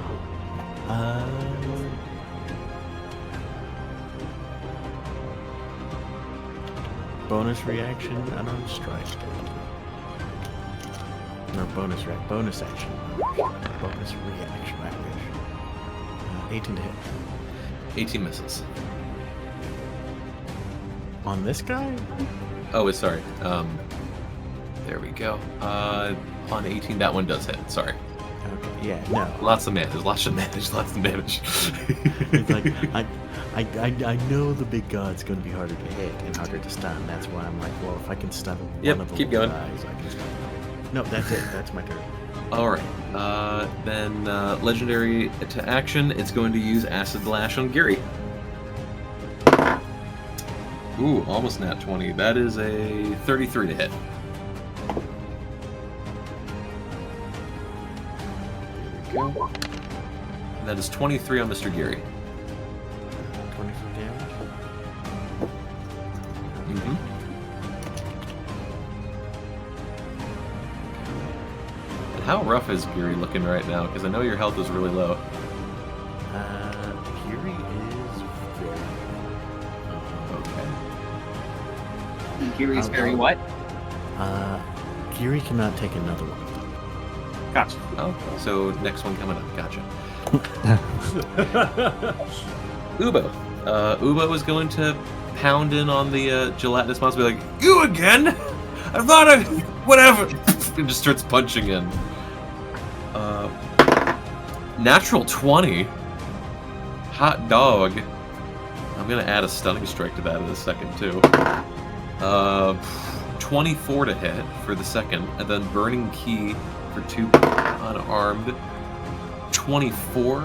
S6: Bonus reaction, unarmed strike. No, bonus action. Bonus reaction. 18 to hit.
S1: 18 misses.
S6: On this guy?
S1: Oh, sorry. There we go. On 18, that one does hit. Sorry.
S6: Okay, yeah, no.
S1: Lots of damage.
S6: It's like, I know the big god's gonna be harder to hit and harder to stun. That's why I'm like, well, if I can stun
S1: Yep,
S6: one of the
S1: keep
S6: little
S1: going.
S6: guys, I can stun them. No, that's it. That's my turn.
S1: Alright. Then legendary to action, it's going to use Acid Lash on Geary. Ooh, almost nat 20. That is a 33 to hit. There we go. And that is 23 on Mr. Geary.
S6: 24 damage.
S1: Mm-hmm. And how rough is Geary looking right now? Because I know your health is really low.
S6: Fury is very
S1: Okay.
S5: Geary's
S6: I'll
S5: very
S6: go.
S5: what?
S6: Fury cannot take another one.
S5: Gotcha.
S1: Oh, so next one coming up. Gotcha. Ubo. Ubo is going to pound in on the gelatinous monster, be like, "You again? I thought I... whatever." And just starts punching in. Natural 20. Hot dog. I'm gonna add a stunning strike to that in a second too. 24 to hit for the second, and then burning key for 2 unarmed. 24.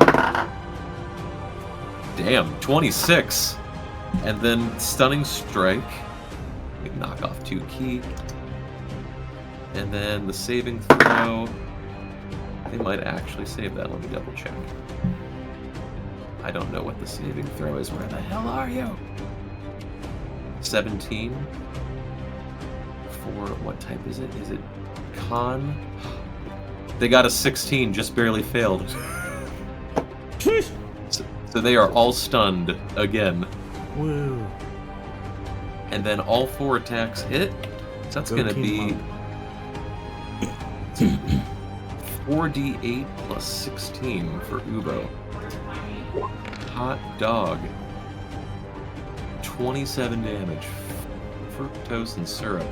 S1: Damn, 26. And then stunning strike. We knock off 2 key. And then the saving throw. They might actually save that. Let me double check. I don't know what the saving throw is. Where the hell are you? 17. For what type is it? Is it con? They got a 16, just barely failed. So they are all stunned again.
S6: Woo.
S1: And then all 4 attacks hit. So that's
S6: Go
S1: going to
S6: Team
S1: be 4d8 plus 16 for Ubo. Hot dog. 27 damage. Fructose and syrup.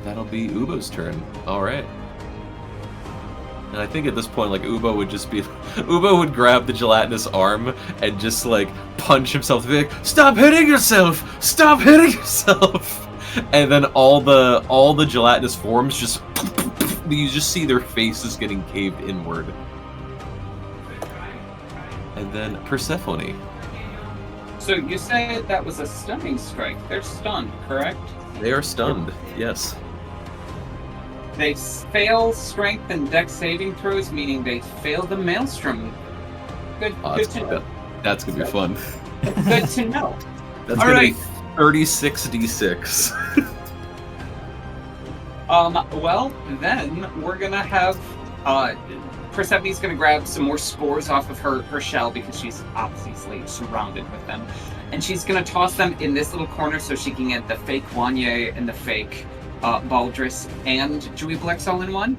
S1: That'll be Ubo's turn. Alright. And I think at this point, like, Ubo would just be... Ubo would grab the gelatinous arm and just, like, punch himself. Be like, "Stop hitting yourself! Stop hitting yourself!" And then all the gelatinous forms just... You just see their faces getting caved inward. And then Persephone.
S5: So you said that was a stunning strike. They're stunned, correct?
S1: They are stunned, yes.
S5: They fail strength and dex saving throws, meaning they fail the maelstrom. Good, good to know.
S1: That's gonna be fun.
S5: Good to know.
S1: That's
S5: All
S1: gonna
S5: right.
S1: be 36d6.
S5: Well, then we're gonna have Persephone's gonna grab some more spores off of her shell because she's obviously surrounded with them. And she's gonna toss them in this little corner so she can get the fake Wanye and the fake Baldrus and Juiblex all in one.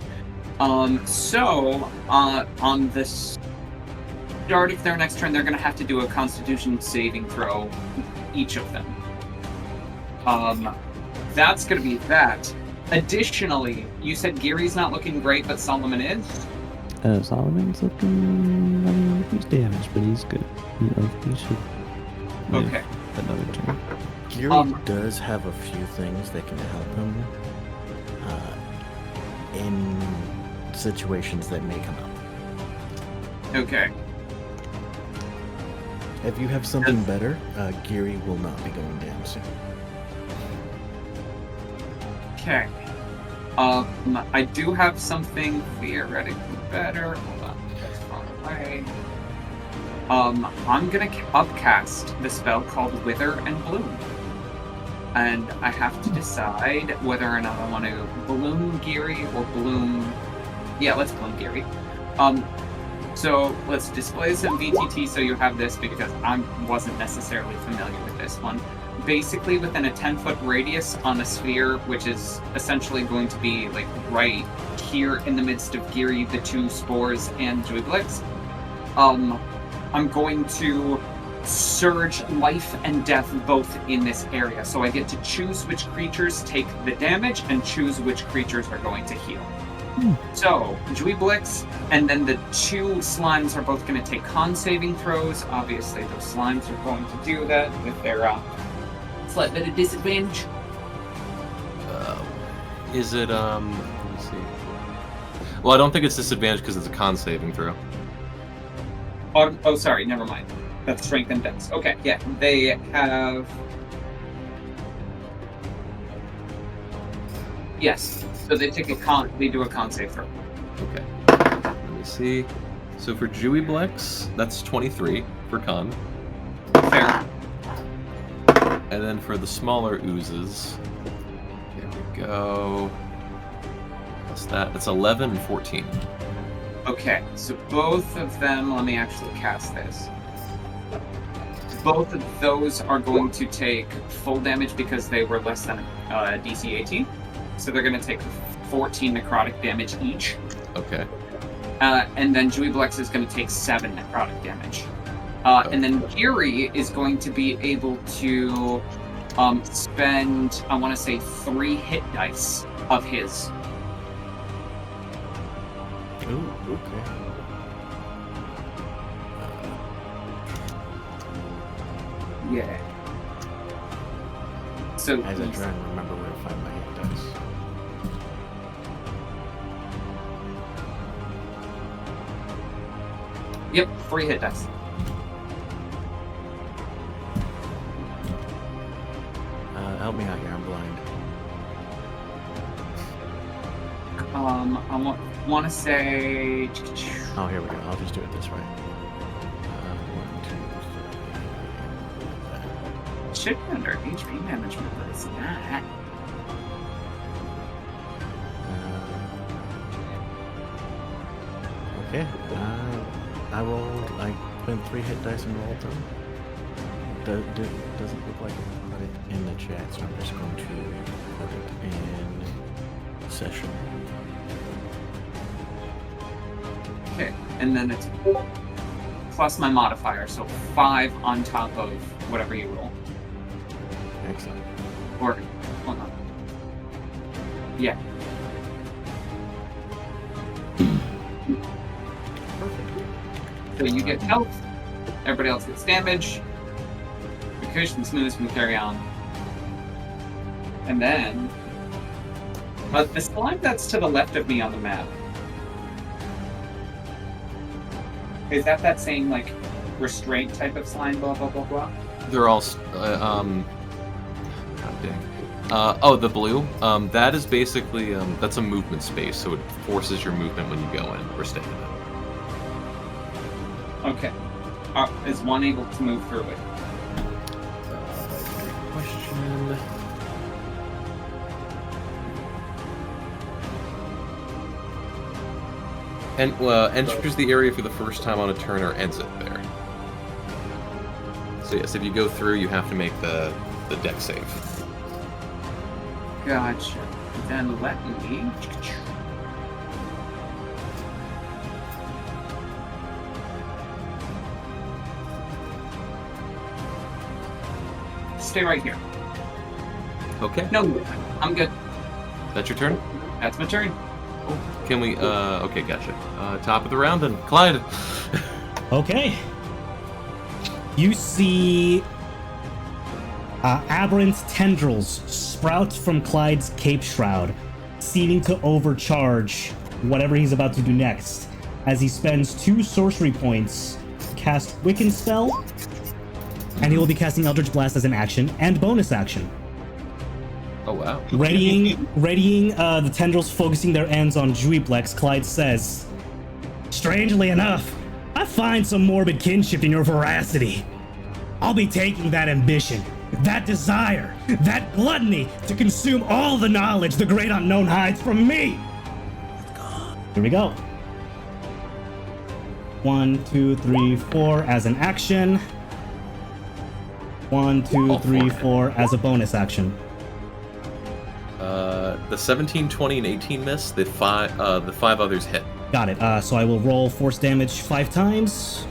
S5: So on the start of their next turn, they're gonna have to do a Constitution saving throw, each of them. That's gonna be that. Additionally, you said Geary's not looking great, but Solomon is.
S3: Solomon's looking, I mean, he's damaged, but he's good. He should live
S5: Okay.
S3: another turn.
S6: Geary does have a few things that can help him in situations that may come up.
S5: Okay.
S6: If you have something better, Geary will not be going down soon.
S5: Okay. I do have something theoretically better. Hold on, that's far away. I'm gonna upcast the spell called Wither and Bloom. and I have to decide whether or not I want to balloon Geary or balloon. Yeah, let's balloon Geary. So let's display some VTT so you have this because I wasn't necessarily familiar with this one. Basically, within a 10-foot radius on a sphere, which is essentially going to be like right here in the midst of Geary, the two spores, and Juiblix, I'm going to surge life and death both in this area. So I get to choose which creatures take the damage and choose which creatures are going to heal. So, Juiblix, and then the two slimes are both going to take con saving throws. Obviously, those slimes are going to do that with their slight bit of disadvantage.
S1: Is it, let me see. Well, I don't think it's disadvantage because it's a con saving throw.
S5: Oh, sorry, never mind. That's strength and dex. Okay, yeah, they have... Yes, so they take they do a con save throw.
S1: Okay. Let me see. So for Juiblix, that's 23 for con.
S5: Fair.
S1: And then for the smaller oozes, here we go. What's that? It's 11 and 14.
S5: Okay, so both of them, let me actually cast this. Both of those are going to take full damage because they were less than DC 18. So they're going to take 14 necrotic damage each.
S1: Okay.
S5: And then Juiblix is going to take 7 necrotic damage. And then Geary is going to be able to spend, I want to say, 3 hit dice of his.
S6: Ooh, okay.
S5: Yeah. So
S6: As I try and remember where to find my hit dice.
S5: Yep, 3 hit dice.
S6: Help me out here, I'm blind.
S5: I want to say...
S6: Oh, here we go. I'll just do it this way. 1, 2, 3.
S5: Should be under HP management, but it's not.
S6: Okay. I spent 3 hit dice and rolled them. Doesn't look like it. Put it in the chat, so I'm just going to put it in session.
S5: Okay, and then it's plus my modifier, so 5 on top of whatever you roll.
S6: Excellent.
S5: Or, hold on. Yeah. So you get health, everybody else gets damage, the cushion smooths can carry on. And then, the slime that's to the left of me on the map, is that same, like, restraint type of slime, blah, blah, blah, blah?
S1: They're all, God dang. Oh, the blue? That is basically, that's a movement space, so it forces your movement when you go in or stay in it.
S5: Okay. Is one able to move through it?
S1: Great question. And enters the area for the first time on a turn or ends it there. So yes, if you go through, you have to make the deck save.
S5: Gotcha. Then let me... Stay right here.
S1: Okay.
S5: No, I'm good.
S1: That's your turn?
S5: That's my turn.
S1: Can we, okay, gotcha. Top of the round then. Clyde.
S2: Okay. You see aberrant tendrils sprout from Clyde's cape shroud, seeming to overcharge whatever he's about to do next, as he spends 2 sorcery points to cast Wiccan Spell, and he will be casting Eldritch Blast as an action and bonus action.
S1: Oh, wow.
S2: Readying the tendrils focusing their ends on Juiblix, Clyde says, "Strangely enough, I find some morbid kinship in your veracity. I'll be taking that ambition. that desire, that gluttony to consume all the knowledge the great unknown hides from me. Here we go. 1, 2, 3, 4 as an action. 1, 2, 3, 4 as a bonus action.
S1: The 17, 20, and 18 miss. The five others hit.
S2: Got it. So I will roll force damage 5 times.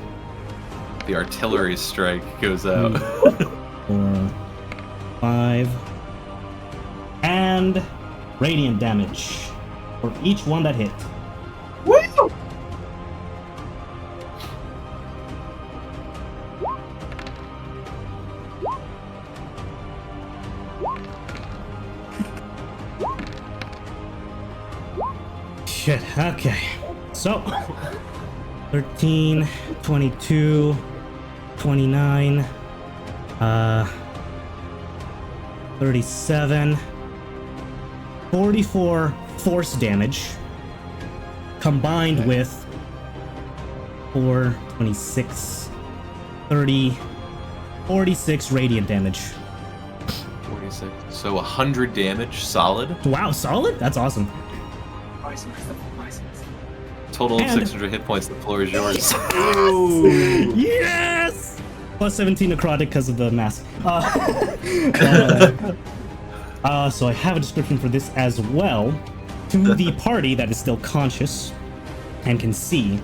S1: The artillery strike goes out.
S2: 4, 5, and radiant damage for each one that hit.
S5: Woo!
S2: Shit, okay. So, 13, 22, 29, 37, 44 force damage, combined with 4, 26, 30, 46 radiant damage.
S1: 46. So 100 damage solid.
S2: Wow, solid? That's awesome.
S1: Total of
S2: And-
S1: 600 hit points. The floor is yours.
S2: Yes! Plus 17 necrotic because of the mask. So I have a description for this as well. To the party that is still conscious and can see,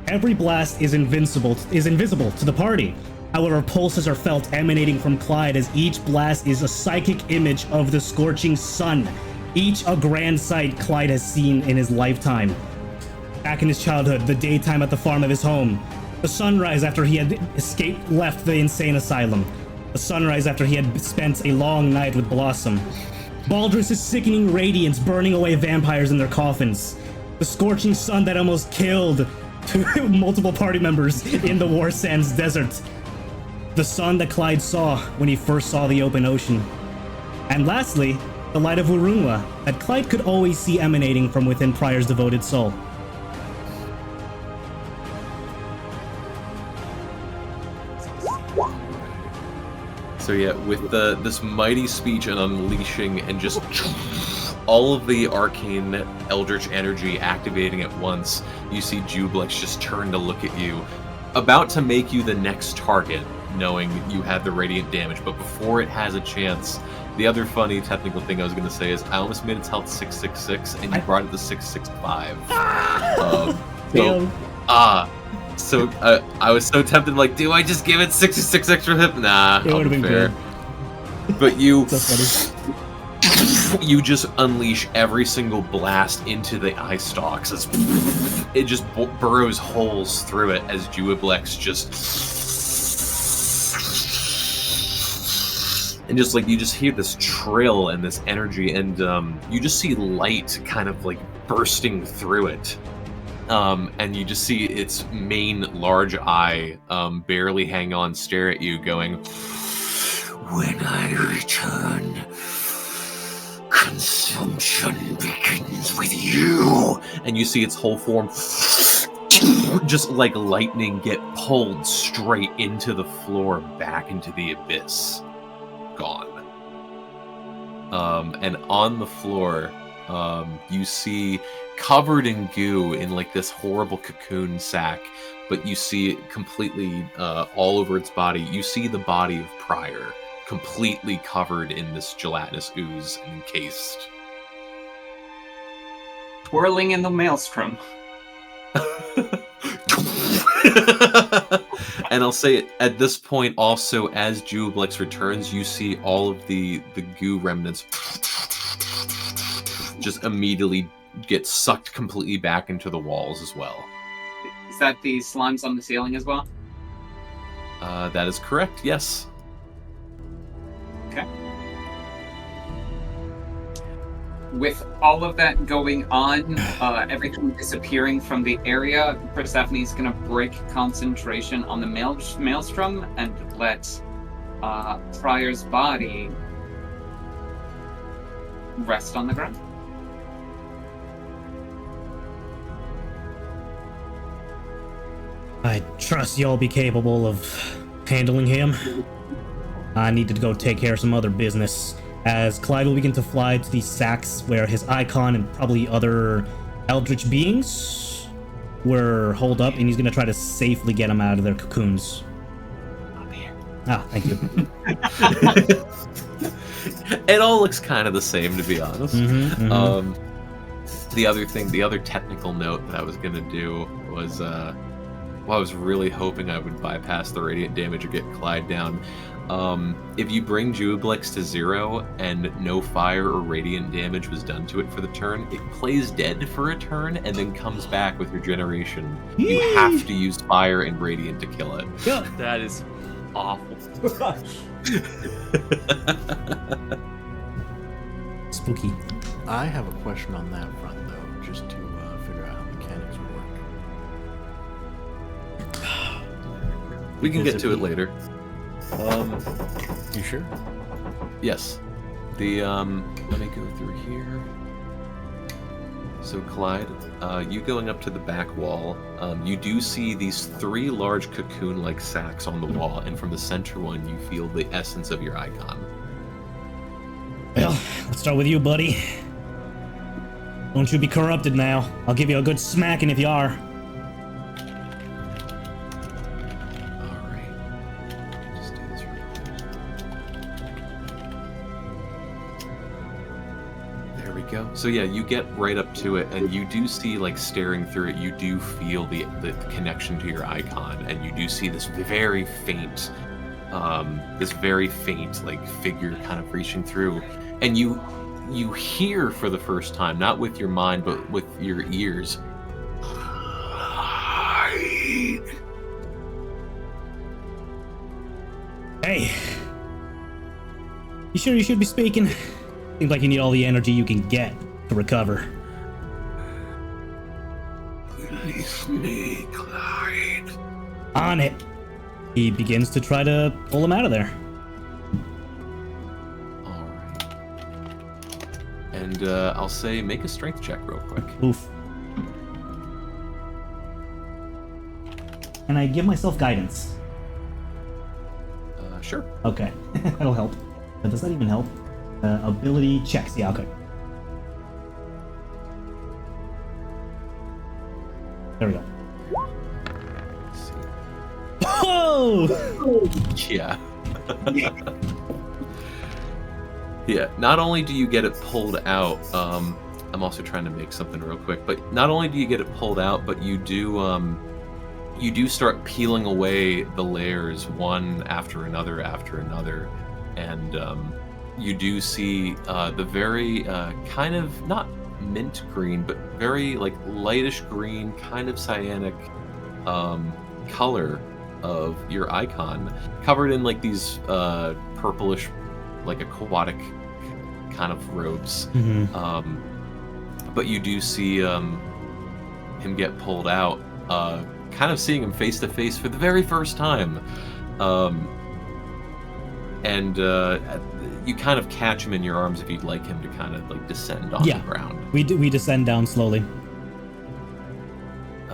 S2: every blast is invisible to the party. However, pulses are felt emanating from Clyde as each blast is a psychic image of the scorching sun. Each a grand sight Clyde has seen in his lifetime. Back in his childhood, the daytime at the farm of his home. The sunrise after he had left the insane asylum. The sunrise after he had spent a long night with Blossom. Baldrus' sickening radiance burning away vampires in their coffins. The scorching sun that almost killed multiple party members in the War Sands desert. The sun that Clyde saw when he first saw the open ocean. And lastly, the light of Urunwa that Clyde could always see emanating from within Pryor's devoted soul.
S1: So yeah, with this mighty speech and unleashing and just all of the arcane eldritch energy activating at once, you see Jublex just turn to look at you, about to make you the next target, knowing you had the radiant damage. But before it has a chance, the other funny technical thing I was going to say is I almost made its health 666, and you brought it to 665. So I was so tempted, like, do I just give it 66 extra hit? Nah,
S2: It would have been
S1: fair.
S2: good.
S1: But you,
S2: That's funny.
S1: you just unleash every single blast into the eye stalks. It just burrows holes through it as Jublex just... And just like, you just hear this trill and this energy, and you just see light kind of like bursting through it. And you just see its main large eye barely hang on, stare at you, going,
S7: When I return, consumption begins with you.
S1: and you see its whole form just like lightning get pulled straight into the floor, back into the abyss. Gone. And on the floor, you see, covered in goo in like this horrible cocoon sack, but you see it completely all over its body. You see the body of Pryor completely covered in this gelatinous ooze and encased.
S5: Twirling in the maelstrom.
S1: And I'll say at this point also, as Jublex returns, you see all of the goo remnants just immediately get sucked completely back into the walls as well.
S5: Is that the slimes on the ceiling as well?
S1: That is correct, yes.
S5: Okay. With all of that going on, everything disappearing from the area, Persephone's gonna break concentration on the maelstrom and let Pryor's body rest on the ground.
S2: I trust y'all be capable of handling him. I need to go take care of some other business. As Clyde will begin to fly to these sacks where his icon and probably other eldritch beings were holed up, and he's gonna try to safely get them out of their cocoons.
S5: I'm here.
S2: Ah, thank you.
S1: It all looks kind of the same, to be honest. The other technical note that I was gonna do was, well, I was really hoping I would bypass the radiant damage or get Clyde down. If you bring Jubilex to 0 and no fire or radiant damage was done to it for the turn, it plays dead for a turn and then comes back with regeneration. You have to use fire and radiant to kill it.
S4: That is awful.
S2: Spooky.
S6: I have a question on that front, though, just to figure out how mechanics work.
S1: We can get to it later.
S6: You sure?
S1: Yes. The let me go through here. So Clyde, you going up to the back wall, you do see these 3 large cocoon-like sacks on the wall, and from the center one you feel the essence of your icon.
S2: Well, let's start with you, buddy. Don't you be corrupted now. I'll give you a good smacking if you are.
S1: So yeah, you get right up to it, and you do see, like, staring through it, you do feel the connection to your icon, and you do see this very faint, like, figure kind of reaching through, and you hear for the first time, not with your mind, but with your ears.
S2: Hey. You sure you should be speaking? Seems like you need all the energy you can get to recover.
S7: Release me, Clyde.
S2: On it. He begins to try to pull him out of there.
S1: Alright. And I'll say make a strength check real quick.
S2: Oof. Can I give myself guidance?
S1: Sure.
S2: Okay. That'll help. But does that even help? Ability checks. Yeah, okay. There we go.
S1: Let's see.
S2: Whoa!
S1: Yeah. Yeah, not only do you get it pulled out, I'm also trying to make something real quick, but not only do you get it pulled out, but you do start peeling away the layers one after another, and you do see the very kind of not mint green, but very like lightish green, kind of cyanic color of your icon, covered in like these purplish, like aquatic kind of robes. But you do see him get pulled out, kind of seeing him face to face for the very first time. And you kind of catch him in your arms if you'd like him to kind of like descend on the ground.
S2: We descend down slowly.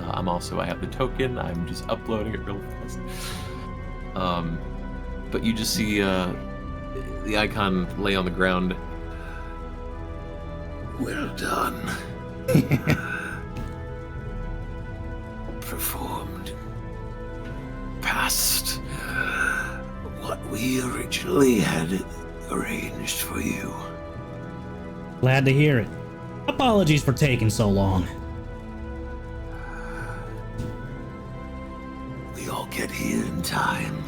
S1: I have the token. I'm just uploading it real fast. But you just see the icon lay on the ground.
S7: Well done. Performed past what we originally had arranged for you.
S2: Glad to hear it. Apologies for taking so long.
S7: We all get here in time.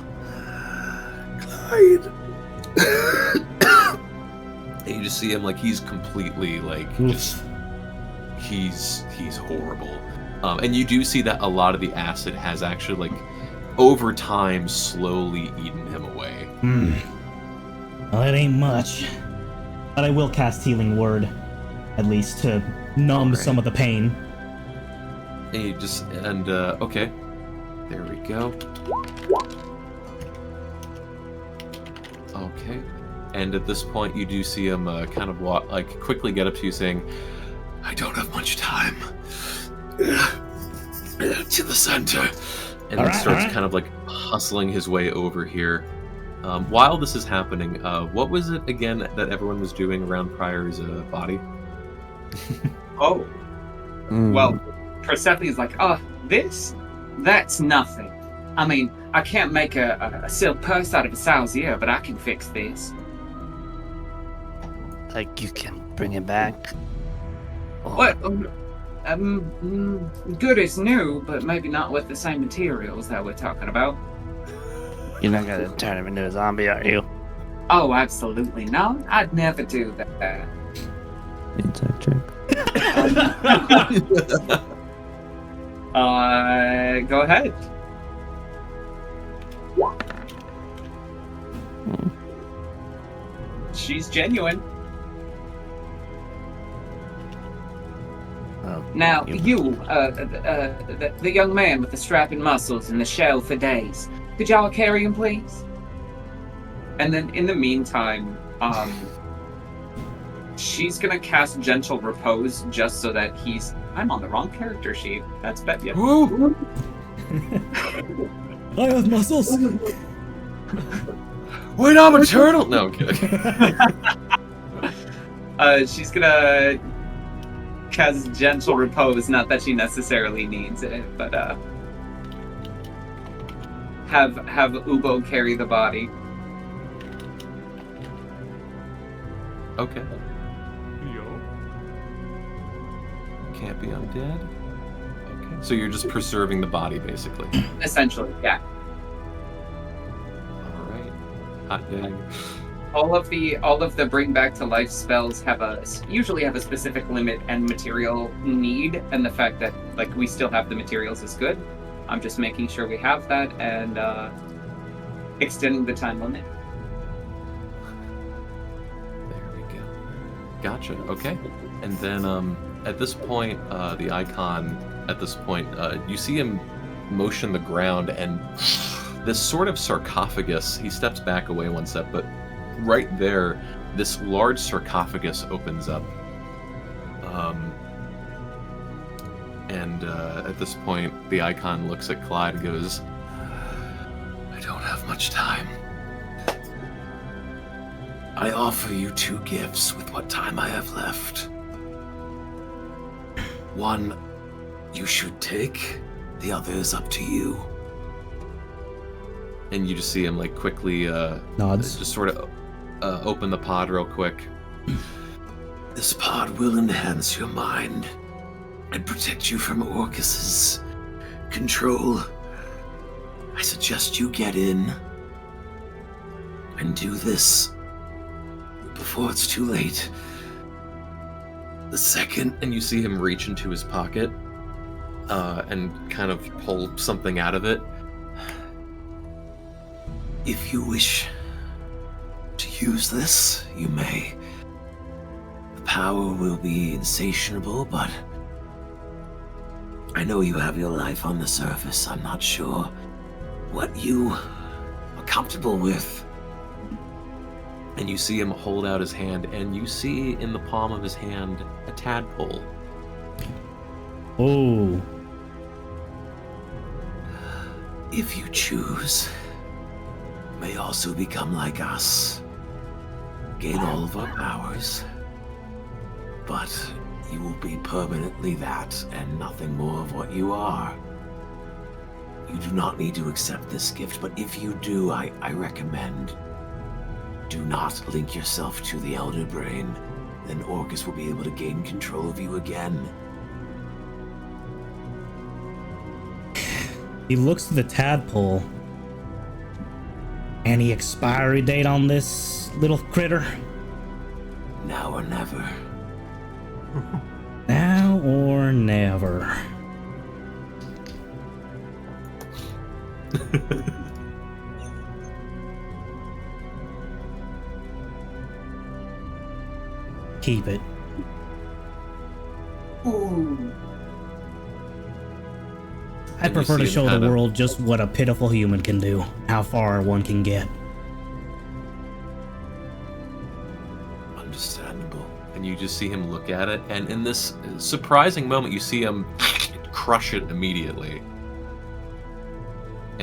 S7: Clyde.
S1: And you just see him like he's completely like just he's horrible. And you do see that a lot of the acid has actually like over time slowly eaten him away.
S2: Well, that ain't much. But I will cast Healing Word, at least to numb some of the pain.
S1: And you just okay. There we go. Okay. And at this point, you do see him kind of quickly get up to you, saying,
S7: I don't have much time. To the center.
S1: And then starts kind of like hustling his way over here. While this is happening, what was it again that everyone was doing around Pryor's body?
S5: Oh,
S3: Mm.
S5: well, Persephone's like, that's nothing. I mean, I can't make a silk purse out of a sow's ear, but I can fix this.
S9: Like you can bring it back. Or
S5: What? Good as new, but maybe not with the same materials that we're talking about.
S9: you're not gonna turn him into a zombie, are you?
S5: Oh, absolutely not. I'd never do that.
S3: Inside check.
S5: Go ahead. She's genuine.
S9: Oh,
S5: Now,
S9: you-
S5: the young man with the strapping muscles and the shell for days, could y'all carry him, please? And then, in the meantime, she's gonna cast Gentle Repose just so that I'm on the wrong character sheet. That's bad. Yeah.
S1: Woo!
S2: I have muscles.
S1: Wait, I'm a turtle. No, I'm kidding.
S5: She's gonna cast Gentle Repose. Not that she necessarily needs it, but have Ubo carry the body.
S1: Okay. Can't be undead. Okay. So you're just preserving the body, basically.
S5: Essentially, yeah.
S1: All right. Hot dang.
S5: All of the bring back to life spells usually have a specific limit and material need, and the fact that we still have the materials is good. I'm just making sure we have that and extending the time limit.
S1: There we go. Gotcha. Okay. And then at this point, the icon you see him motion the ground, and this sort of sarcophagus. He steps back away one step, but right there, this large sarcophagus opens up. And at this point, the icon looks at Clyde and goes,
S7: I don't have much time. I offer you 2 gifts with what time I have left. One, you should take. The other is up to you.
S1: and you just see him quickly
S2: Nods.
S1: just sort of open the pod real quick.
S7: This pod will enhance your mind and protect you from Orcus's control. I suggest you get in and do this before it's too late. The second,
S1: And you see him reach into his pocket and kind of pull something out of it.
S7: if you wish to use this, you may. The power will be insatiable, but I know you have your life on the surface. I'm not sure what you are comfortable with.
S1: And you see him hold out his hand, and you see in the palm of his hand a tadpole.
S2: Oh,
S7: If you choose, may also become like us. Gain all of our powers. But you will be permanently that and nothing more of what you are. You do not need to accept this gift, but if you do, I recommend do not link yourself to the Elder Brain. Then Orcus will be able to gain control of you again.
S2: he looks to the tadpole. Any expiry date on this little critter?
S7: Now or never.
S2: Now or never. Keep it.
S5: Ooh.
S2: I
S1: And you
S2: prefer to
S1: see him
S2: show the
S1: kind of-
S2: world just what a pitiful human can do, how far one can get.
S7: Understandable.
S1: And you just see him look at it, and in this surprising moment, you see him crush it immediately.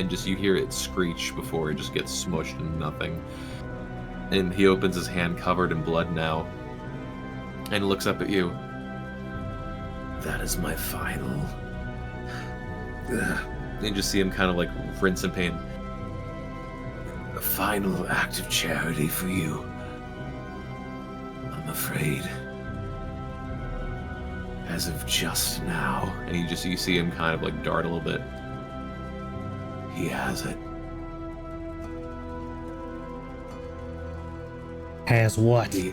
S1: and just you hear it screech before it just gets smushed into nothing. And he opens his hand covered in blood now, and looks up at you.
S7: That is my final.
S1: And you just see him kind of like rinse in pain.
S7: A final act of charity for you. I'm afraid. As of just now,
S1: And you see him kind of like dart a little bit.
S7: he has it.
S2: Has what?
S7: He,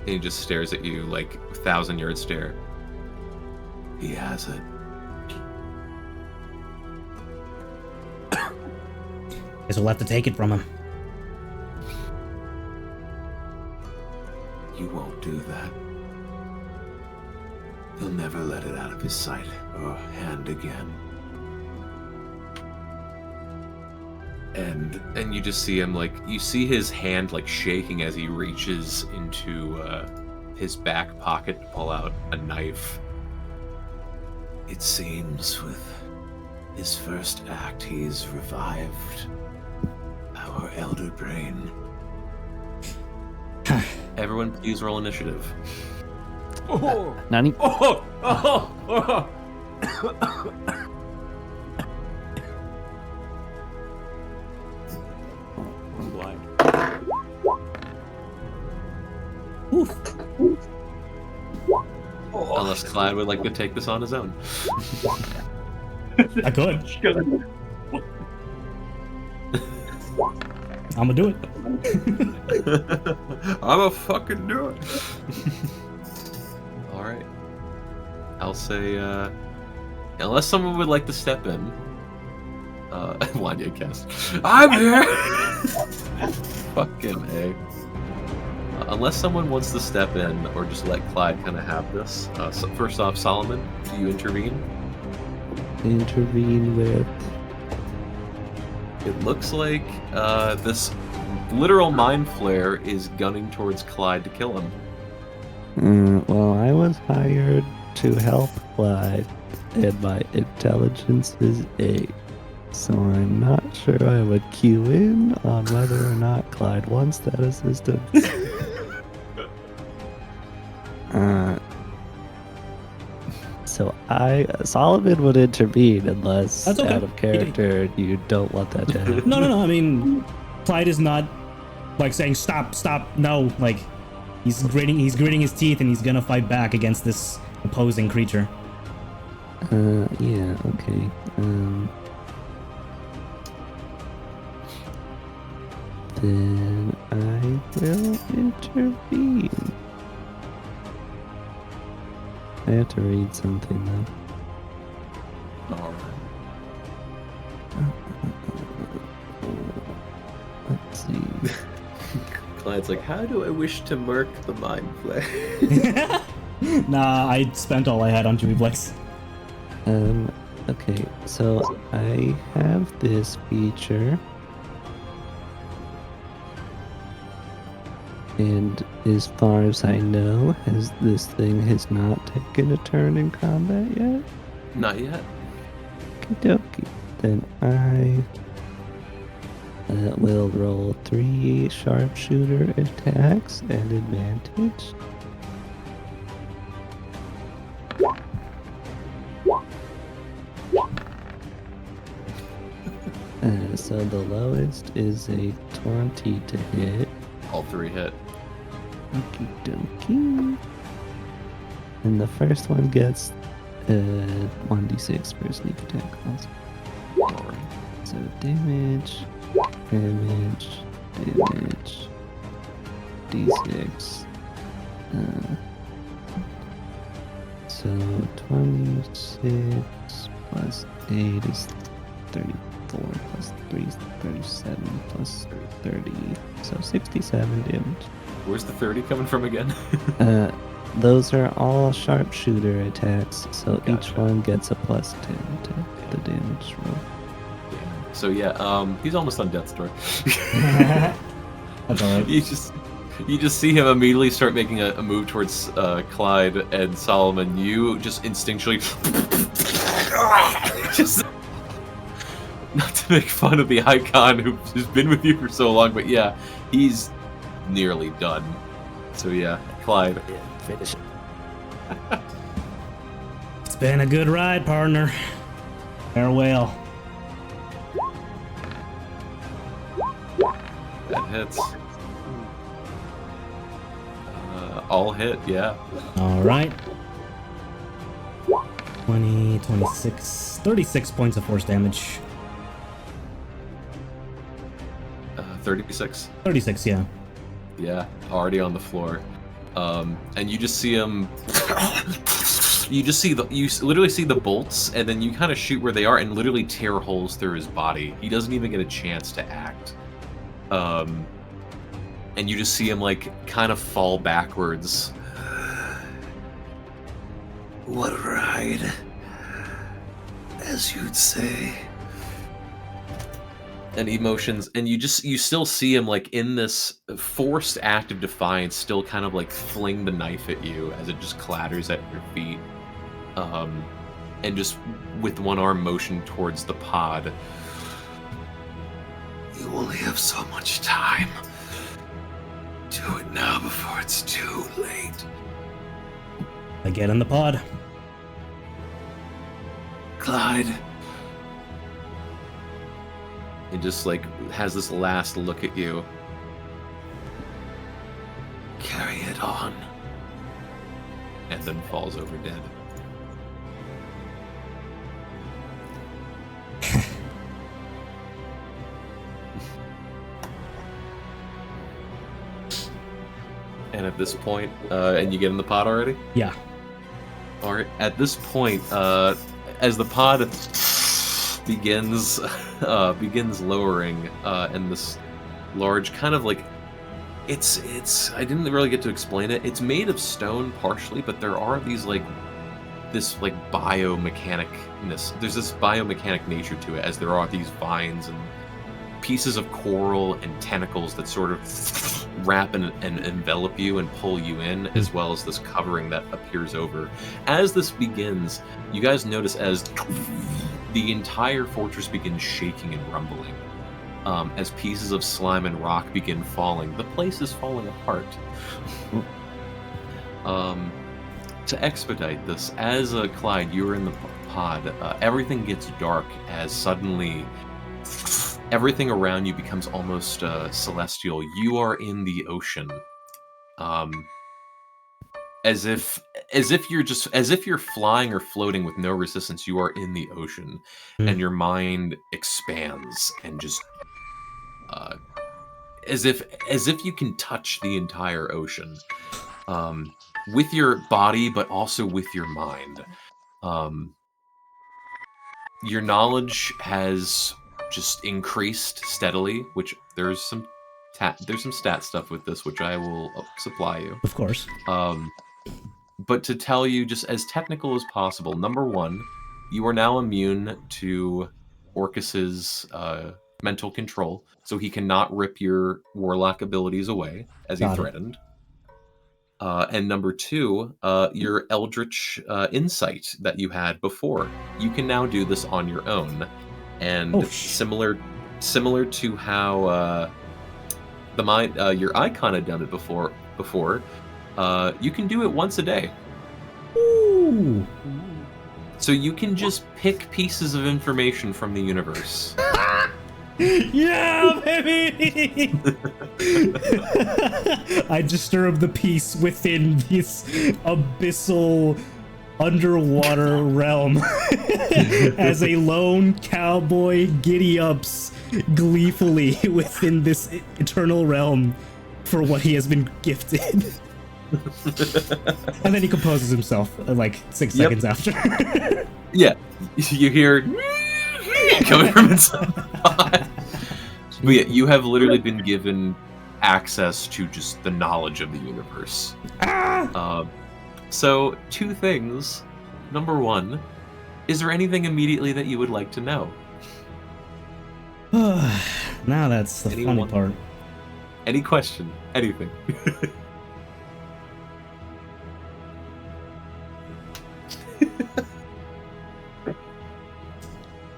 S1: And he just stares at you like 1,000-yard stare.
S7: he has it.
S2: Guess we'll have to take it from him.
S7: You won't do that. He'll never let it out of his sight or hand again.
S1: And you just see him like, you see his hand like shaking as he reaches into his back pocket to pull out a knife.
S7: It seems with his first act, he's revived our elder brain.
S1: Everyone, please roll initiative.
S3: Nani?
S2: Oof.
S1: Unless Clyde would like to take this on his own.
S2: I could. I'ma do it.
S1: I'ma fucking do it. Alright. I'll say, unless someone would like to step in. Wanya cast. I'm here! Fucking A. Unless someone wants to step in or just let Clyde kind of have this. So first off, Solomon, do you intervene?
S3: Intervene with.
S1: It looks like this literal mind flare is gunning towards Clyde to kill him.
S3: Well, I was hired to help Clyde, and my intelligence is 8. So I'm not sure I would cue in on whether or not Clyde wants that assistance. So Solomon would intervene unless
S2: That's okay.
S3: out of character you don't want that to happen.
S2: No. I mean, Clyde is not like saying stop, no. Like he's gritting his teeth and he's gonna fight back against this opposing creature.
S3: Yeah, okay. Then I will intervene. I have to read something though.
S1: Alright.
S3: Let's see.
S1: Clyde's like, how do I wish to murk the mind flare?
S2: Nah, I spent all I had on Jubiplex.
S3: Okay, so I have this feature. And as far as I know, this thing has not taken a turn in combat yet?
S1: Not yet.
S3: Okie-dokie. Then I will roll 3 sharpshooter attacks and advantage. So the lowest is a 20 to hit.
S1: All 3 hit.
S3: Okie dokie. And the first one gets 1d6 for sneak attack also.
S1: Alright.
S3: So damage, d6. So 26 plus 8 is 34 plus 3 is 37 plus 30. So 67 damage.
S1: Where's the 30 coming from again?
S3: Those are all sharpshooter attacks, so each
S1: Gotcha.
S3: one gets a plus 10 to the damage roll.
S1: So yeah, he's almost on death's door.
S2: That's alright.
S1: You just see him immediately start making a move towards Clyde and Solomon. You just instinctually just not to make fun of the icon who's been with you for so long, but yeah, he's nearly done. So yeah, Clyde.
S3: Yeah, finish it.
S2: It's been a good ride, partner. Farewell.
S1: That hits. All hit, yeah.
S2: All right. 20, 26, 36 points of force damage.
S1: 36.
S2: 36, yeah.
S1: Yeah, already on the floor. And you just see him. You literally see the bolts, and then you kind of shoot where they are, and literally tear holes through his body. He doesn't even get a chance to act. And you just see him like kind of fall backwards.
S7: What a ride, as you'd say.
S1: And emotions, and you still see him like in this forced act of defiance, still kind of like fling the knife at you as it just clatters at your feet, and just with one arm motion towards the pod.
S7: You only have so much time. Do it now before it's too late.
S2: I get in the pod.
S7: Clyde.
S1: He just like has this last look at you.
S7: Carry it on.
S1: And then falls over dead. And at this point, and you get in the pod already?
S2: Yeah.
S1: Alright, at this point, as the pod begins lowering, and this large kind of like it's I didn't really get to explain it. It's made of stone partially, but there are these this biomechanicness. There's this biomechanic nature to it, as there are these vines and pieces of coral and tentacles that sort of wrap and envelop you and pull you in, as well as this covering that appears over. As this begins, you guys notice as the entire fortress begins shaking and rumbling. As pieces of slime and rock begin falling, the place is falling apart. To expedite this, as Clyde, you're in the pod, everything gets dark as suddenly everything around you becomes almost celestial. You are in the ocean, as if you're flying or floating with no resistance. You are in the ocean, and your mind expands and just as if you can touch the entire ocean, with your body, but also with your mind. Your knowledge has just increased steadily, which there's some stat stuff with this, which I will supply you.
S2: Of course.
S1: But to tell you just as technical as possible, number one, you are now immune to Orcus's mental control, so he cannot rip your warlock abilities away, as he threatened. And number two, your Eldritch insight that you had before, you can now do this on your own. And similar to how your icon had done it before, you can do it once a day.
S2: Ooh.
S1: So you can just pick pieces of information from the universe.
S2: Yeah, baby! I disturb the peace within this abyssal underwater realm as a lone cowboy giddy-ups gleefully within this eternal realm for what he has been gifted. And then he composes himself like 6 seconds after.
S1: Yeah, you hear coming from inside. But yeah, you have literally been given access to just the knowledge of the universe. So, two things. Number one, is there anything immediately that you would like to know?
S2: Now that's the funny part.
S1: Any question? Anything?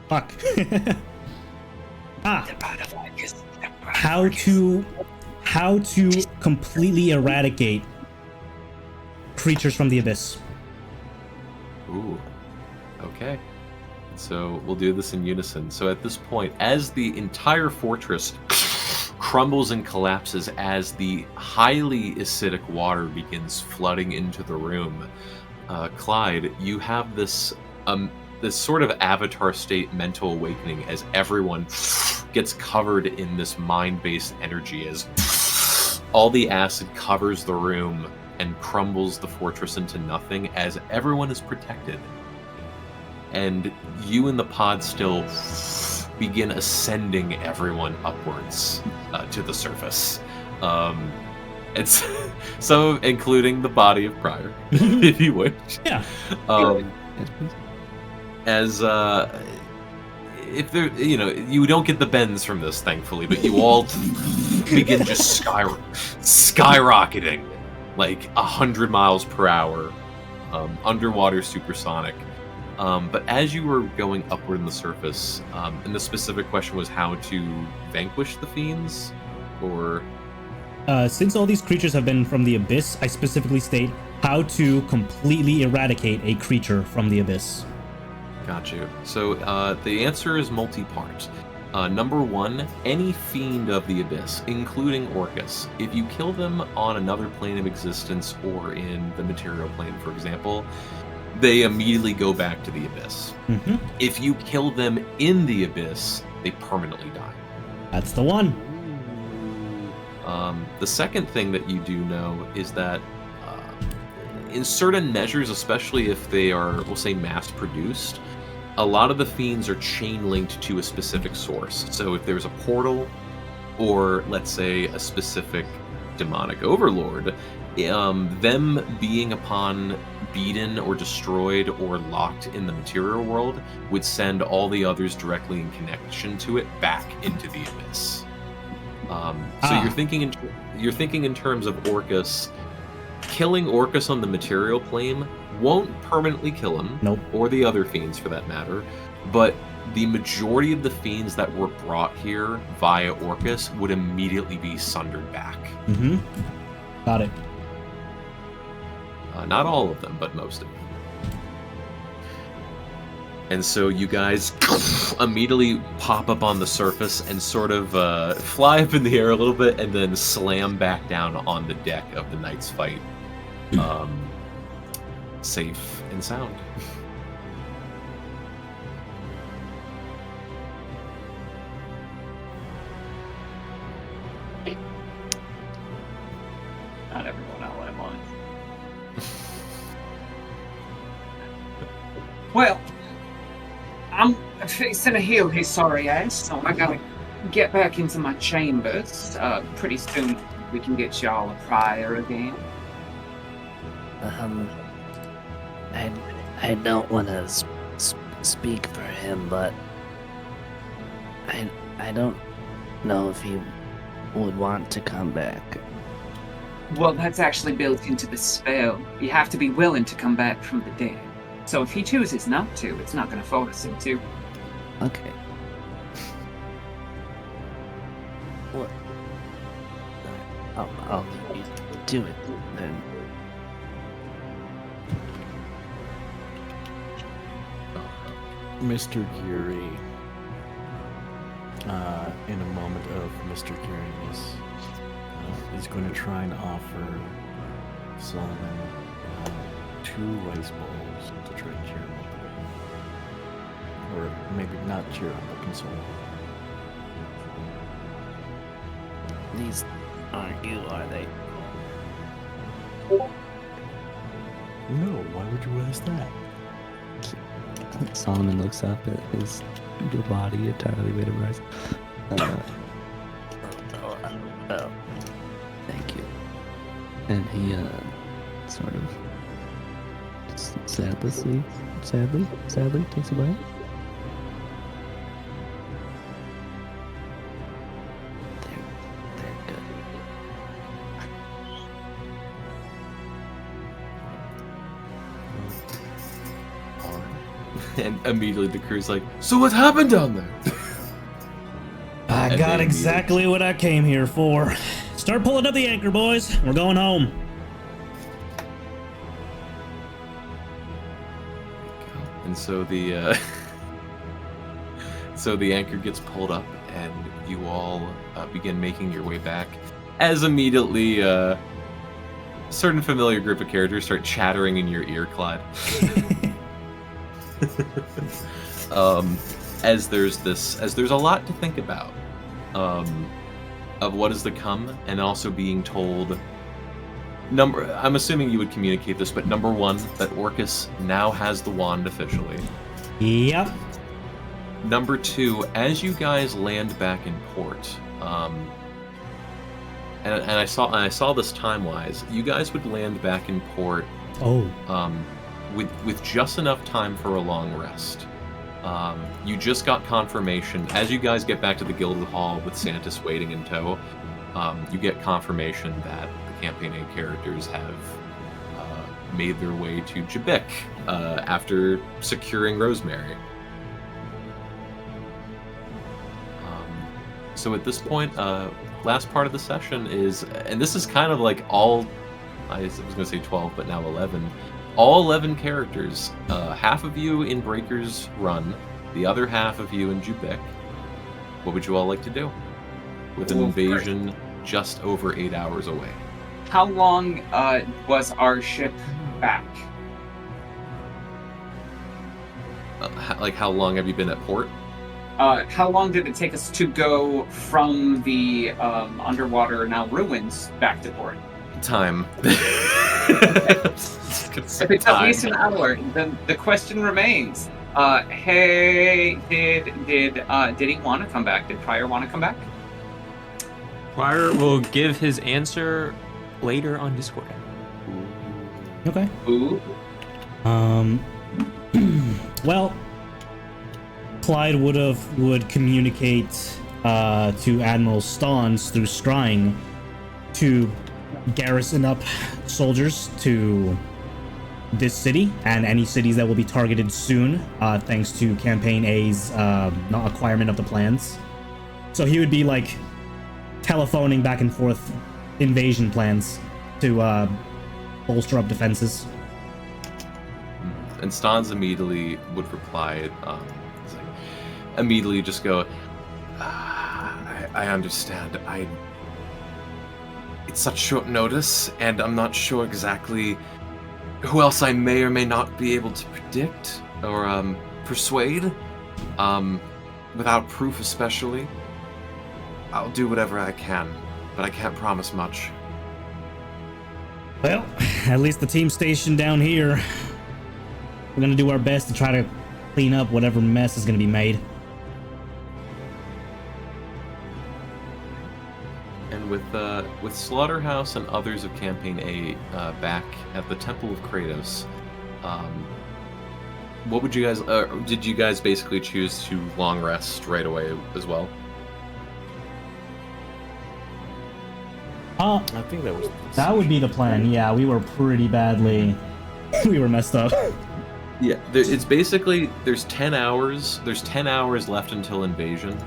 S2: Fuck. How to completely eradicate creatures from the abyss.
S1: Ooh. Okay. So we'll do this in unison. So at this point, as the entire fortress crumbles and collapses, as the highly acidic water begins flooding into the room, Clyde, you have this sort of avatar state mental awakening as everyone gets covered in this mind-based energy, as all the acid covers the room and crumbles the fortress into nothing, as everyone is protected. And you and the pod still begin ascending everyone upwards to the surface. It's so including the body of Pryor, if you wish.
S2: Yeah.
S1: As if there, you don't get the bends from this, thankfully, but you all begin just skyrocketing like 100 miles per hour, underwater supersonic. But as you were going upward in the surface, and the specific question was how to vanquish the fiends, or
S2: since all these creatures have been from the abyss, I specifically state how to completely eradicate a creature from the abyss.
S1: Got you. So the answer is multi-part. Number one, any fiend of the abyss, including Orcus, if you kill them on another plane of existence or in the material plane, for example, they immediately go back to the abyss.
S2: Mm-hmm.
S1: If you kill them in the abyss, they permanently die.
S2: That's the one.
S1: The second thing that you do know is that in certain measures, especially if they are, we'll say, mass-produced, a lot of the fiends are chain-linked to a specific source. So if there's a portal, or let's say a specific demonic overlord, them being upon beaten or destroyed or locked in the material world would send all the others directly in connection to it back into the abyss. So you're thinking in terms of Orcus. Killing Orcus on the material plane won't permanently kill him,
S2: nope,
S1: or the other fiends for that matter, but the majority of the fiends that were brought here via Orcus would immediately be sundered back.
S2: Mm-hmm. Got it.
S1: Not all of them, but most of them. And so you guys immediately pop up on the surface and sort of fly up in the air a little bit and then slam back down on the deck of the Knight's Fight. Safe and sound.
S5: Not everyone all at once. Well, I'm facing a hill here, sorry ass, so I gotta get back into my chambers. Pretty soon we can get y'all a Prior again.
S9: I don't want to speak for him, but I don't know if he would want to come back.
S5: Well, that's actually built into the spell. You have to be willing to come back from the dead. So if he chooses not to, it's not going to force him to.
S9: Okay. What? I'll leave you do it then.
S6: Mr. Geary, in a moment of Mr. Geariness, is going to try and offer Solomon 2 rice bowls to try and cheer him up. Or maybe not cheer him, but console him.
S9: These aren't you, are they?
S6: No, why would you ask that?
S3: Solomon looks up at his body entirely made of rice.
S9: Oh, thank you.
S3: And he sort of sadly takes a bite.
S9: They're good.
S1: And immediately the crew's like, so what happened down there?
S2: I got exactly what I came here for. Start pulling up the anchor, boys. We're going home.
S1: And so the so the anchor gets pulled up, and you all begin making your way back. As immediately, a certain familiar group of characters start chattering in your ear, Clyde. As there's a lot to think about, of what is to come, and also being told. I'm assuming you would communicate this, but number one, that Orcus now has the wand officially.
S2: Yep.
S1: Number two, as you guys land back in port, and I saw this time-wise, you guys would land back in port. With just enough time for a long rest. You just got confirmation as you guys get back to the Gilded Hall with Santis waiting in tow. You get confirmation that the Campaign A characters have made their way to Jabik after securing Rosemary. So at this point, last part of the session is, and this is kind of like all, I was going to say 12, but now 11. All 11 characters, half of you in Breaker's Run, the other half of you in Jubik. What would you all like to do? With an invasion just over 8 hours away.
S5: How long was our ship back?
S1: Like, how long have you been at port?
S5: How long did it take us to go from the underwater now ruins back to port?
S1: Time.
S5: If it's at least an hour, then the question remains: hey, did he want to come back? Did Pryor want to come back?
S4: Pryor will give his answer later on Discord.
S2: Okay.
S5: Ooh.
S2: Well, Clyde would communicate to Admiral Stans through Scrying to garrison up soldiers to this city and any cities that will be targeted soon, thanks to Campaign A's acquirement of the plans. So he would be like telephoning back and forth invasion plans to bolster up defenses.
S1: And Stans immediately would reply, immediately just go, I understand. It's such short notice, and I'm not sure exactly who else I may or may not be able to predict or persuade, without proof especially. I'll do whatever I can, but I can't promise much.
S2: Well, at least the team stationed down here, we're gonna do our best to try to clean up whatever mess is gonna be made.
S1: And with Slaughterhouse and others of Campaign A back at the Temple of Kratos, what would you guys? Did you guys basically choose to long rest right away as well?
S6: I think that
S2: would be the plan. Yeah, we were pretty badly. We were messed up.
S1: Yeah, it's basically there's 10 hours. There's 10 hours left until invasion.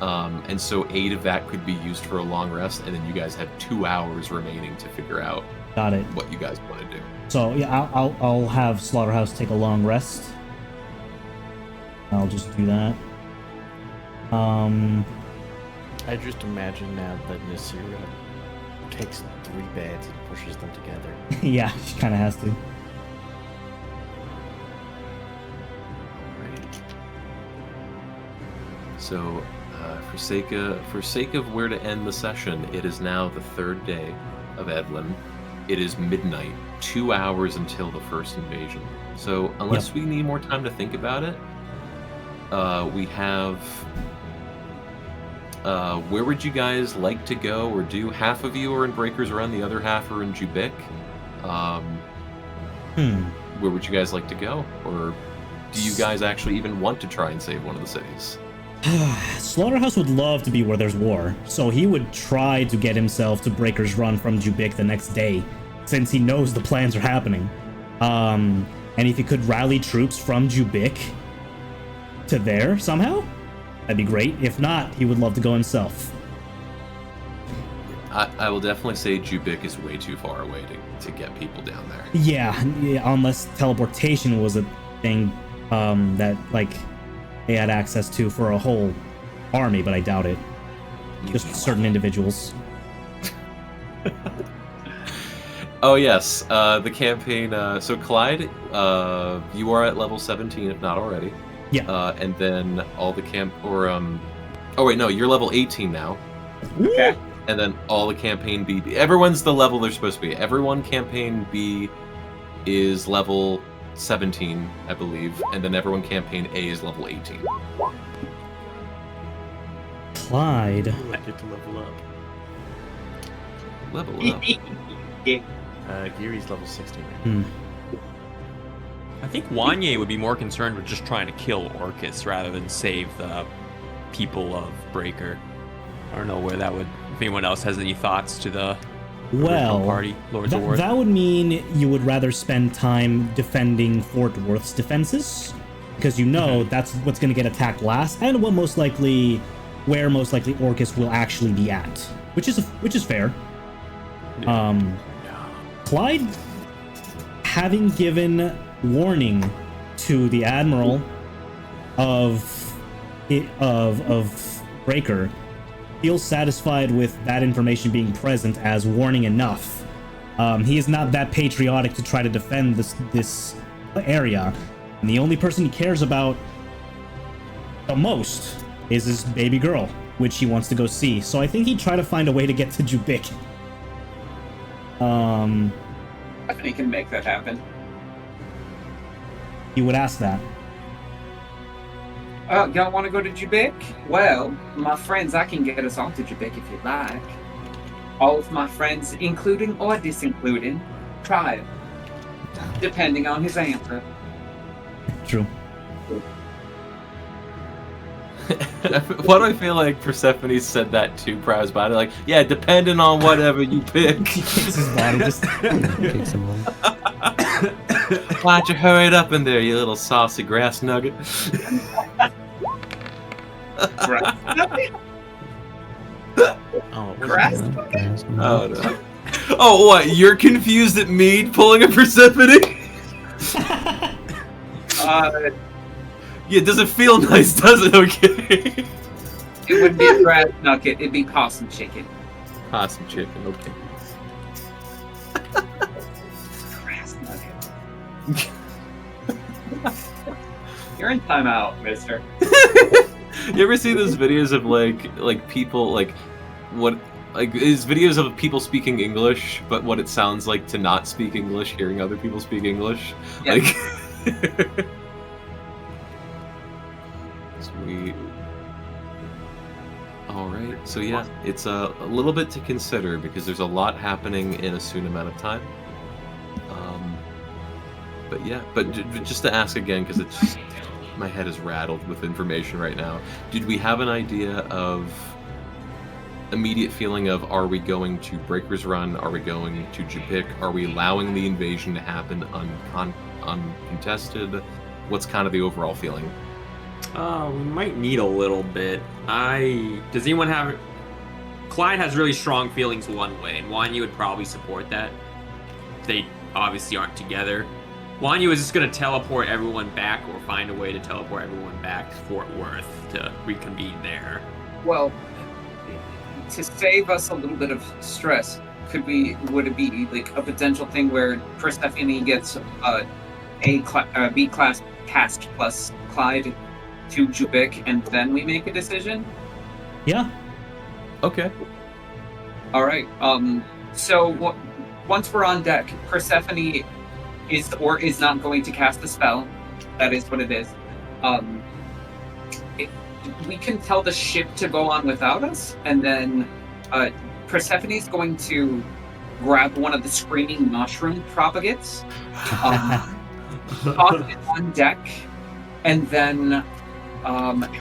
S1: And so 8 of that could be used for a long rest, and then you guys have 2 hours remaining to figure out
S2: Got it.
S1: what you guys want to do.
S2: So yeah, I'll have Slaughterhouse take a long rest. I'll just do that.
S6: I just imagine now that Nasira takes 3 beds and pushes them together.
S2: Yeah, she kind of has to.
S1: So, for sake of where to end the session, it is now the 3rd day of Edlin. It is midnight, 2 hours until the first invasion. So, unless we need more time to think about it, we have. Where would you guys like to go or do? Half of you are in Breaker's Run, the other half are in Jubik. Where would you guys like to go? Or do you guys actually even want to try and save one of the cities?
S2: Slaughterhouse would love to be where there's war, so he would try to get himself to Breaker's Run from Jubik the next day, since he knows the plans are happening. And if he could rally troops from Jubik to there somehow, that'd be great. If not, he would love to go himself.
S1: I will definitely say Jubik is way too far away to get people down there.
S2: Yeah, unless teleportation was a thing that like they had access to for a whole army, but I doubt it. Just certain individuals.
S1: Oh yes, the campaign. So Clyde, you are at level 17, if not already.
S2: Yeah.
S1: And then all the Oh wait, no, you're level 18 now.
S5: Okay.
S1: And then all the campaign B. Everyone's the level they're supposed to be. Everyone campaign B is level 17, I believe, and then everyone campaign A is level 18.
S2: Clyde.
S6: Ooh, I get to level up.
S1: Level up.
S6: Geary's level 60 now.
S2: Hmm.
S4: I think Wanye would be more concerned with just trying to kill Orcus rather than save the people of Breaker. I don't know where that would. If anyone else has any thoughts to the original
S2: Well,
S4: party, Lords of War.
S2: that would mean you would rather spend time defending Fort Worth's defenses, because you know that's what's going to get attacked last, and where most likely Orcus will actually be at, which is fair. Clyde, having given warning to the Admiral of Breaker, feels satisfied with that information being present as warning enough. He is not that patriotic to try to defend this area, and the only person he cares about the most is his baby girl, which he wants to go see. So I think he'd try to find a way to get to Jubik.
S5: I think he can make that happen.
S2: He would ask that.
S5: Y'all want to go to Jubik? Well, my friends, I can get us all to Jubik if you'd like. All of my friends, including or disincluding, try it. Depending on his answer.
S2: True.
S1: Why do I feel like Persephone said that too? Prize body, like, yeah, depending on whatever you pick.
S2: He kicks his body just.
S3: Kicks him off.
S1: Why don't you hurry it up in there, you little saucy grass nugget?
S6: Oh,
S5: Grass?
S1: Oh no. Oh, what? You're confused at me pulling a Persephone? Yeah, it doesn't feel nice, does it? Okay.
S5: It wouldn't be a grass nugget, it'd be possum chicken.
S1: Possum chicken, okay.
S5: Grass nugget. You're in timeout, mister.
S1: You ever see those videos of like people is videos of people speaking English, but what it sounds like to not speak English, hearing other people speak English?
S5: Yeah.
S1: Like Sweet. Alright, so yeah, it's a little bit to consider because there's a lot happening in a soon amount of time. But yeah, just to ask again, because it's just, my head is rattled with information right now. Did we have an idea of immediate feeling of, are we going to Breaker's Run? Are we going to Jubik? Are we allowing the invasion to happen uncontested? What's kind of the overall feeling?
S4: We might need a little bit. Does anyone have... Clyde has really strong feelings one way, and Wanyu would probably support that. They obviously aren't together. Wanyu is just going to teleport everyone back, or find a way to teleport everyone back to Fort Worth to reconvene there.
S5: Well, to save us a little bit of stress, would it be like a potential thing where Persephone gets a B class cast plus Clyde to Jubik, and then we make a decision?
S2: Yeah.
S1: Okay.
S5: All right. So once we're on deck, Persephone is or is not going to cast the spell. That is what it is. We can tell the ship to go on without us, and then Persephone is going to grab one of the screaming mushroom propagates, toss it on deck, and then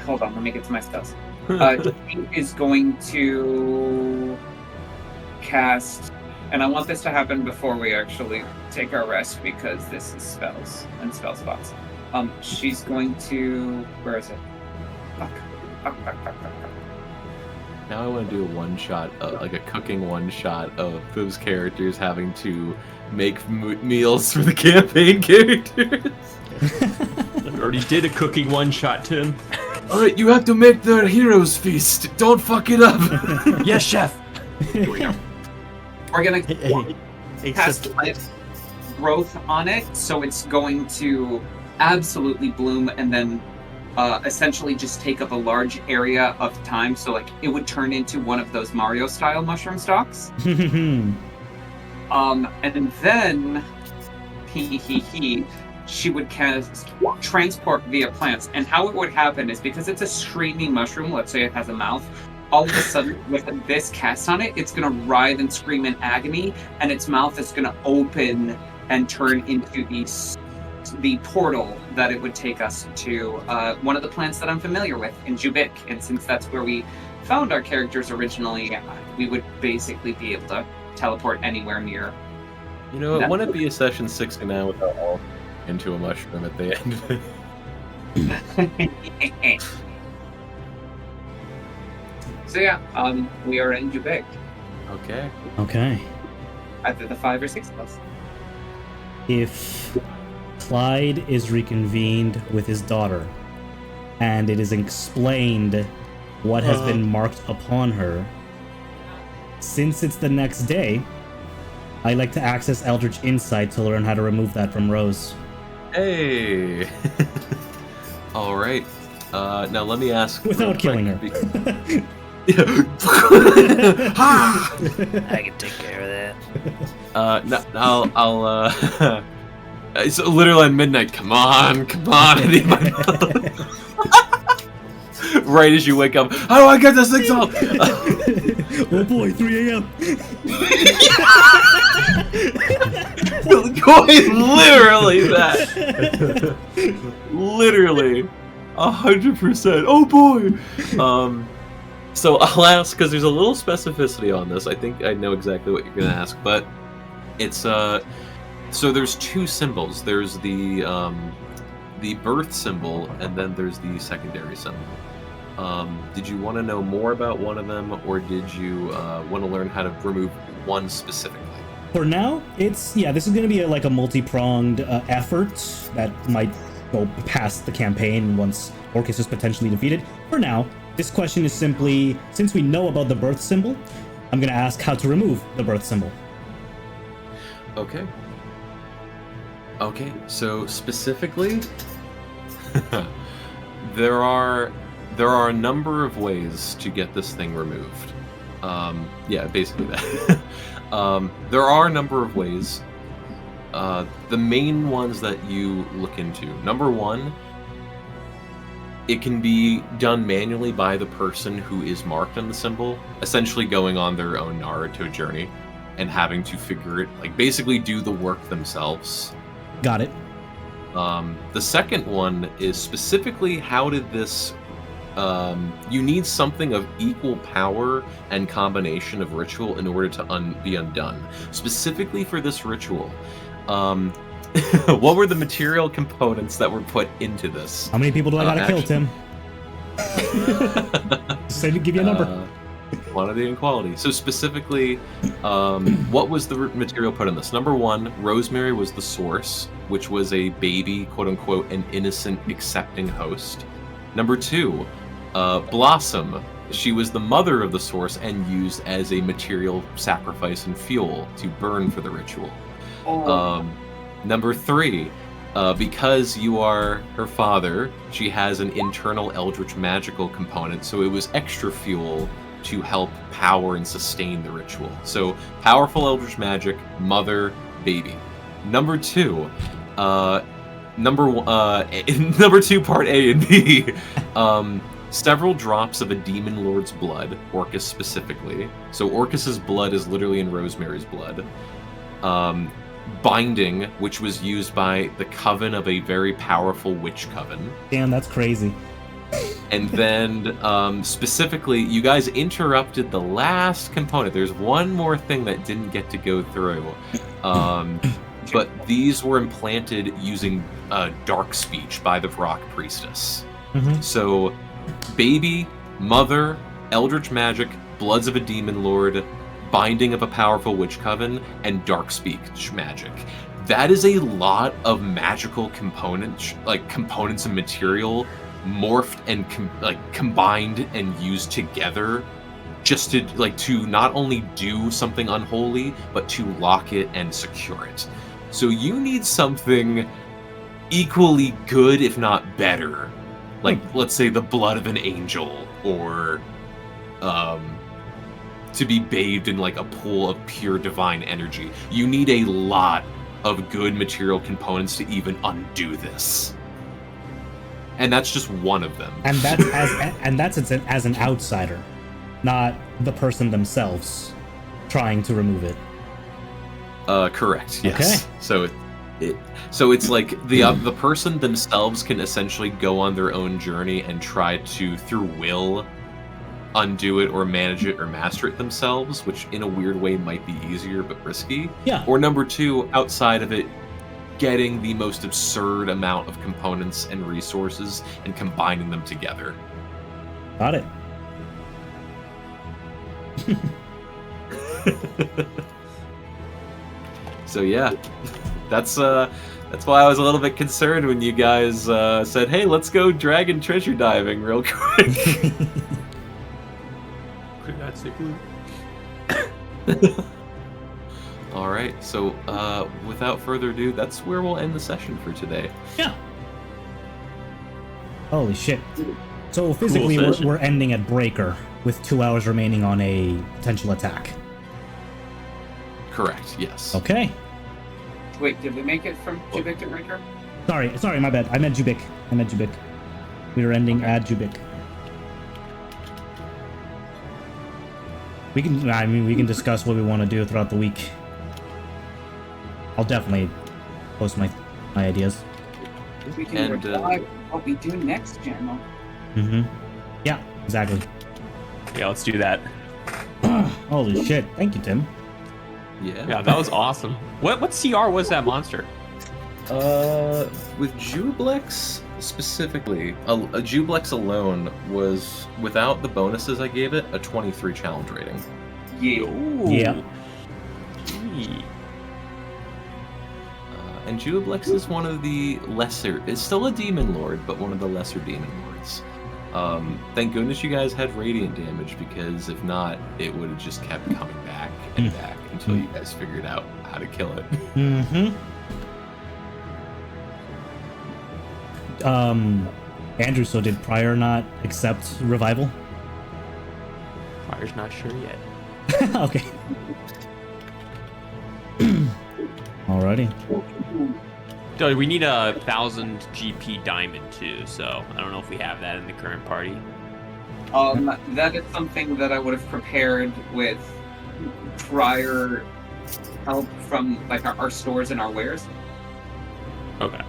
S5: hold on, let me get to my spells. He is going to cast, and I want this to happen before we actually take our rest because this is spells and spell spots. She's going to, where is it? Fuck.
S1: Now I want to do a one-shot, like a cooking one-shot of those characters having to make meals for the campaign characters.
S4: I already did a cooking one shot, Tim.
S1: Alright, you have to make the hero's feast. Don't fuck it up.
S4: Yes, chef.
S5: We're gonna cast
S6: Except
S5: plant growth on it, so it's going to absolutely bloom and then essentially just take up a large area of time. So like it would turn into one of those Mario style mushroom stalks. And then she would cast transport via plants. And how it would happen is because it's a screaming mushroom, let's say it has a mouth, all of a sudden with this cast on it, it's gonna writhe and scream in agony, and its mouth is gonna open and turn into the portal that it would take us to one of the plants that I'm familiar with in Jubik. And since that's where we found our characters originally, we would basically be able to teleport anywhere near.
S1: You know, it wouldn't be a session 69 without all into a mushroom at the end.
S5: So yeah, we are in Jubik.
S1: Okay.
S2: Okay.
S5: Either the 5 or 6 of us.
S2: If Clyde is reconvened with his daughter, and it is explained what has been marked upon her, since it's the next day, I like to access Eldritch Insight to learn how to remove that from Rose.
S1: Hey. All right. Now let me ask.
S2: Without killing her.
S9: I can take care of that.
S1: No, I'll. It's literally at midnight. Come on. I need my milk. Right as you wake up. How do I get this thing solved?
S2: Oh boy, 3 a.m.
S1: Going literally that. Literally. 100%. Oh boy. So I'll ask, because there's a little specificity on this. I think I know exactly what you're gonna ask, but it's so there's 2 symbols. There's the birth symbol, and then there's the secondary symbol. Did you want to know more about one of them, or did you want to learn how to remove one specifically?
S2: For now, this is going to be like a multi-pronged effort that might go past the campaign once Orcus is potentially defeated. For now, this question is simply, since we know about the birth symbol, I'm going to ask how to remove the birth symbol.
S1: Okay. So specifically, there are a number of ways to get this thing removed. Basically that. There are a number of ways. The main ones that you look into. Number 1, it can be done manually by the person who is marked on the symbol, essentially going on their own Naruto journey and having to figure it, like basically do the work themselves.
S2: Got it.
S1: The second one is specifically how did this you need something of equal power and combination of ritual in order to be undone. Specifically for this ritual, what were the material components that were put into this?
S2: How many people do I gotta kill, Tim? Say to give you a number.
S1: Quantity and quality. So specifically, what was the material put in this? Number 1, Rosemary was the source, which was a baby, quote unquote, an innocent, accepting host. Number 2, Blossom. She was the mother of the source and used as a material sacrifice and fuel to burn for the ritual. Number 3, because you are her father, she has an internal eldritch magical component, so it was extra fuel to help power and sustain the ritual. So powerful eldritch magic, mother, baby. Number 2, number 2, part A and B. Several drops of a demon lord's blood, Orcus specifically. So Orcus's blood is literally in Rosemary's blood. Binding, which was used by the coven of a very powerful witch coven.
S2: Damn, that's crazy.
S1: And then, specifically, you guys interrupted the last component. There's one more thing that didn't get to go through. But these were implanted using dark speech by the Vrock priestess.
S2: Mm-hmm.
S1: So Baby, Mother, Eldritch Magic, Bloods of a Demon Lord, Binding of a Powerful Witch Coven, and Dark Speech Magic. That is a lot of magical components, like components and material, morphed and combined and used together, just to not only do something unholy, but to lock it and secure it. So you need something equally good, if not better. Like, let's say the blood of an angel, or to be bathed in like a pool of pure divine energy. You need a lot of good material components to even undo this. And that's just one of them.
S2: And that's as an outsider, not the person themselves trying to remove it.
S1: Correct. Yes.
S2: Okay.
S1: So it's like the person themselves can essentially go on their own journey and try to, through will, undo it or manage it or master it themselves, which in a weird way might be easier but risky.
S2: Yeah.
S1: Or number two, outside of it, getting the most absurd amount of components and resources and combining them together.
S2: Got it.
S1: So yeah, that's why I was a little bit concerned when you guys said, "Hey, let's go dragon treasure diving real quick."
S4: Could that sickly?
S1: All right, so without further ado, that's where we'll end the session for today.
S2: Yeah. Holy shit. So physically, we're ending at Breaker with 2 hours remaining on a potential attack.
S1: Correct. Yes.
S2: Okay.
S5: Wait, did we make it from Jubik to Breaker?
S2: Sorry, my bad. I meant Jubik. We were ending at Jubik. We can discuss what we want to do throughout the week. I'll definitely post my ideas.
S5: We can reply what we do next, General.
S2: Mm-hmm. Yeah, exactly.
S4: Yeah, let's do that.
S2: Holy shit. Thank you, Tim.
S4: Yeah, that was awesome. What CR was that monster?
S1: With Jublex specifically, a Jublex alone was, without the bonuses I gave it, a 23 challenge rating.
S2: Yeah.
S1: And Jublex is one of the lesser, it's still a demon lord, but one of the lesser demon lords. Thank goodness you guys had radiant damage, because if not, it would have just kept coming back and back until you guys figured out how to kill it.
S2: Mm-hmm. Andrew, so did Prior not accept revival?
S4: Prior's not sure yet.
S2: Okay. Alrighty.
S4: Dude, we need 1,000 GP diamond too, so I don't know if we have that in the current party.
S5: That is something that I would have prepared with prior help from like our stores and our wares.
S4: Okay.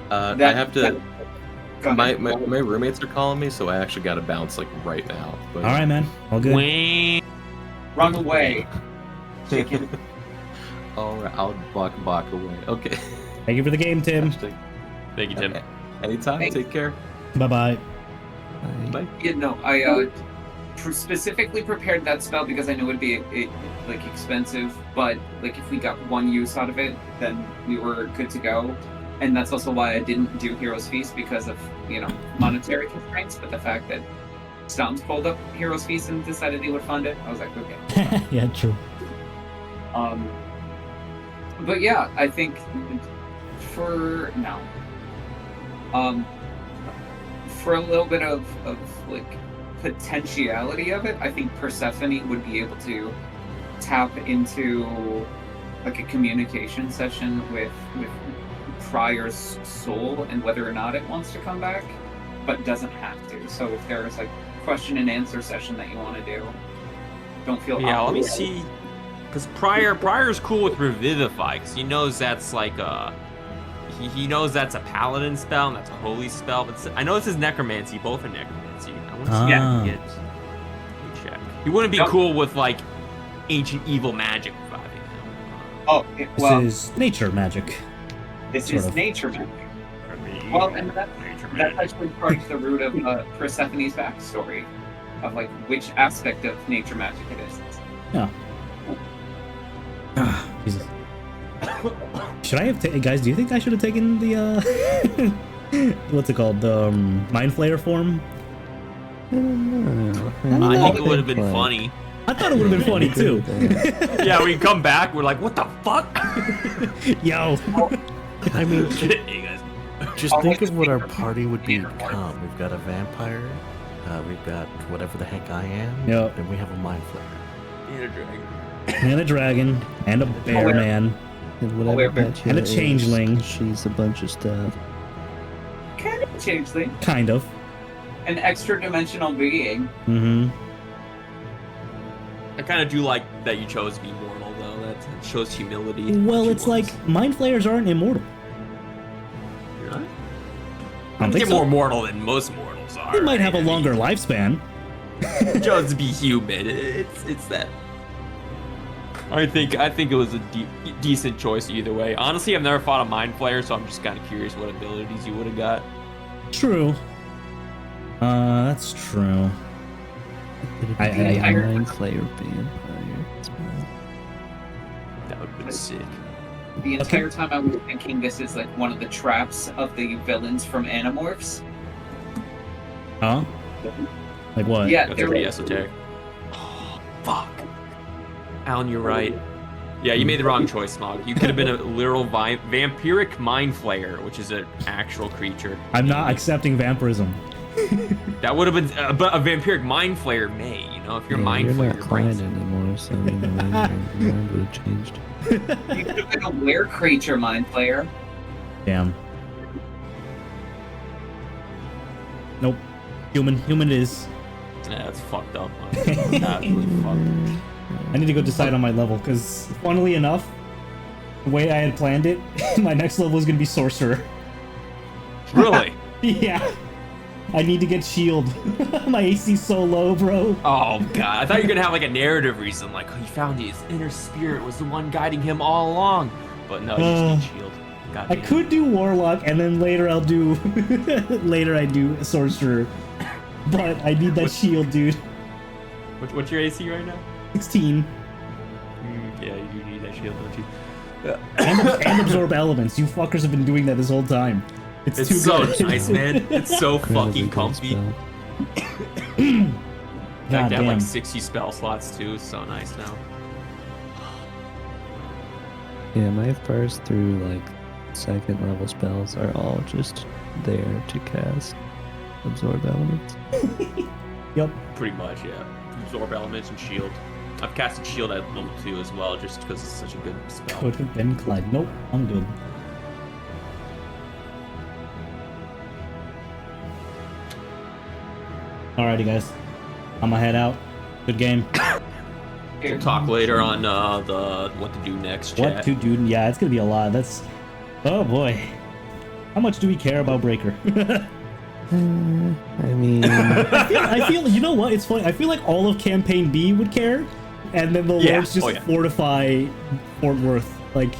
S1: I have to. My roommates are calling me, so I actually got to bounce like right now. But...
S2: All right, man. All good.
S5: Run away. Chicken.
S1: All right, I'll block away. Okay.
S2: Thank you for the game, Tim.
S4: Thank you, Tim.
S1: Okay. Anytime.
S5: Thanks.
S1: Take care.
S2: Bye-bye.
S1: Bye.
S5: Yeah, no, I specifically prepared that spell because I knew it would be like expensive, but like if we got one use out of it, then we were good to go. And that's also why I didn't do Hero's Feast, because of, monetary constraints, but the fact that Stomps pulled up Hero's Feast and decided he would fund it, I was like, okay.
S2: Yeah, true.
S5: But yeah, I think for now, for a little bit of like potentiality of it, I think Persephone would be able to tap into like a communication session with Prior's soul and whether or not it wants to come back, but doesn't have to. So if there's like question and answer session that you want to do, don't feel
S4: let me see. Because Prior's cool with Revivify, because he knows that's like he knows that's a paladin spell and that's a holy spell. But I know this is necromancy. Both are necromancy. I want to see if he gets. Let me check. He wouldn't be cool with like ancient evil magic reviving him.
S5: Well,
S2: This is nature magic.
S5: This is nature magic. Well, and that's actually part of the root of Persephone's backstory, of like which aspect of nature magic it is.
S2: Yeah. Jesus. Should I have guys? Do you think I should have taken the what's it called? The Mind Flayer form?
S3: I don't know.
S4: I think it would have been funny.
S2: I thought it would have been funny too.
S4: Yeah, we come back, we're like, what the fuck?
S2: Yo.
S6: I mean,
S4: Hey guys.
S6: just think of what our party would become. We've got a vampire, we've got whatever the heck I am,
S2: Yep.
S6: and we have a mind flayer.
S4: And a dragon.
S2: And a dragon. And a bear man.
S3: And whatever
S2: And a changeling.
S3: She's a bunch of stuff.
S5: Kind of a changeling,
S2: Kind of.
S5: an extra dimensional being.
S2: Mm-hmm.
S4: I kind of do like that you chose to be mortal, though. That shows humility.
S2: Well,
S4: She
S2: it's
S4: was.
S2: like Mind Flayers aren't immortal.
S4: You're not?
S2: I don't think
S4: They're
S2: so.
S4: more mortal than most mortals are.
S2: They might have a
S4: right? I mean,
S2: longer lifespan.
S4: just to be human. It's that. I think it was a decent choice either way. Honestly, I've never fought a mind flayer, so I'm just kind of curious what abilities you would have got.
S2: True. That's true. I
S3: Mind Flayer vampire. It's fine.
S4: That would have been sick.
S5: The entire time I was thinking this is like one of the traps of the villains from Animorphs.
S2: Huh? Like what?
S5: Yeah,
S4: That's
S5: they're
S4: pretty esoteric. Oh, fuck. Alan, you're right. Yeah, you made the wrong choice, Smog. You could have been a literal vampiric mind flayer, which is an actual creature.
S2: I'm not accepting vampirism.
S4: That would have been, but a vampiric mind flayer may, you know, if you're mind
S3: you're
S4: flayer,
S3: not
S4: your
S3: Clyde
S4: brain's...
S3: anymore, so you know, your mind would have changed.
S5: You could have been a were creature mind flayer.
S2: Damn. Nope. Human it is.
S4: Yeah, that's fucked up. Man. Absolutely fucked.
S2: I need to go decide on my level, because funnily enough, the way I had planned it, my next level is going to be Sorcerer.
S4: Really?
S2: Yeah. I need to get Shield. My AC's so low, bro.
S4: Oh god, I thought you were gonna have like a narrative reason, like he found his inner spirit was the one guiding him all along. But no, you just need shield. God
S2: I
S4: damn.
S2: could do Warlock, and then later I'll do... later I do Sorcerer. But I need that Shield, dude.
S4: What's your AC right now?
S2: 16.
S4: Yeah, you need that shield, don't you?
S2: And Absorb Elements. You fuckers have been doing that this whole time. It's too
S4: so
S2: good.
S4: nice, man. It's so
S3: Incredibly
S4: fucking
S3: good
S4: comfy.
S3: spell.
S4: In
S2: God
S4: fact, I have
S2: damn.
S4: like 60 spell slots too. So nice now.
S3: Yeah, my first through like second level spells are all just there to cast absorb elements.
S2: Yep.
S4: Pretty much, yeah. Absorb elements and shield. I've casted shield at level 2 as well, just because it's such a good spell.
S2: Could have been Clyde. Nope, I'm good. Alrighty, guys. I'm gonna head out. Good game.
S4: We'll talk later on the what to do next chat.
S2: What to do? Yeah, it's gonna be a lot. That's. Oh boy. How much do we care about Breaker?
S3: I mean,
S2: I feel. You know what? It's funny. I feel like all of Campaign B would care, and then the
S4: Yeah.
S2: Lords just
S4: Oh, yeah.
S2: fortify Fort Worth. Like,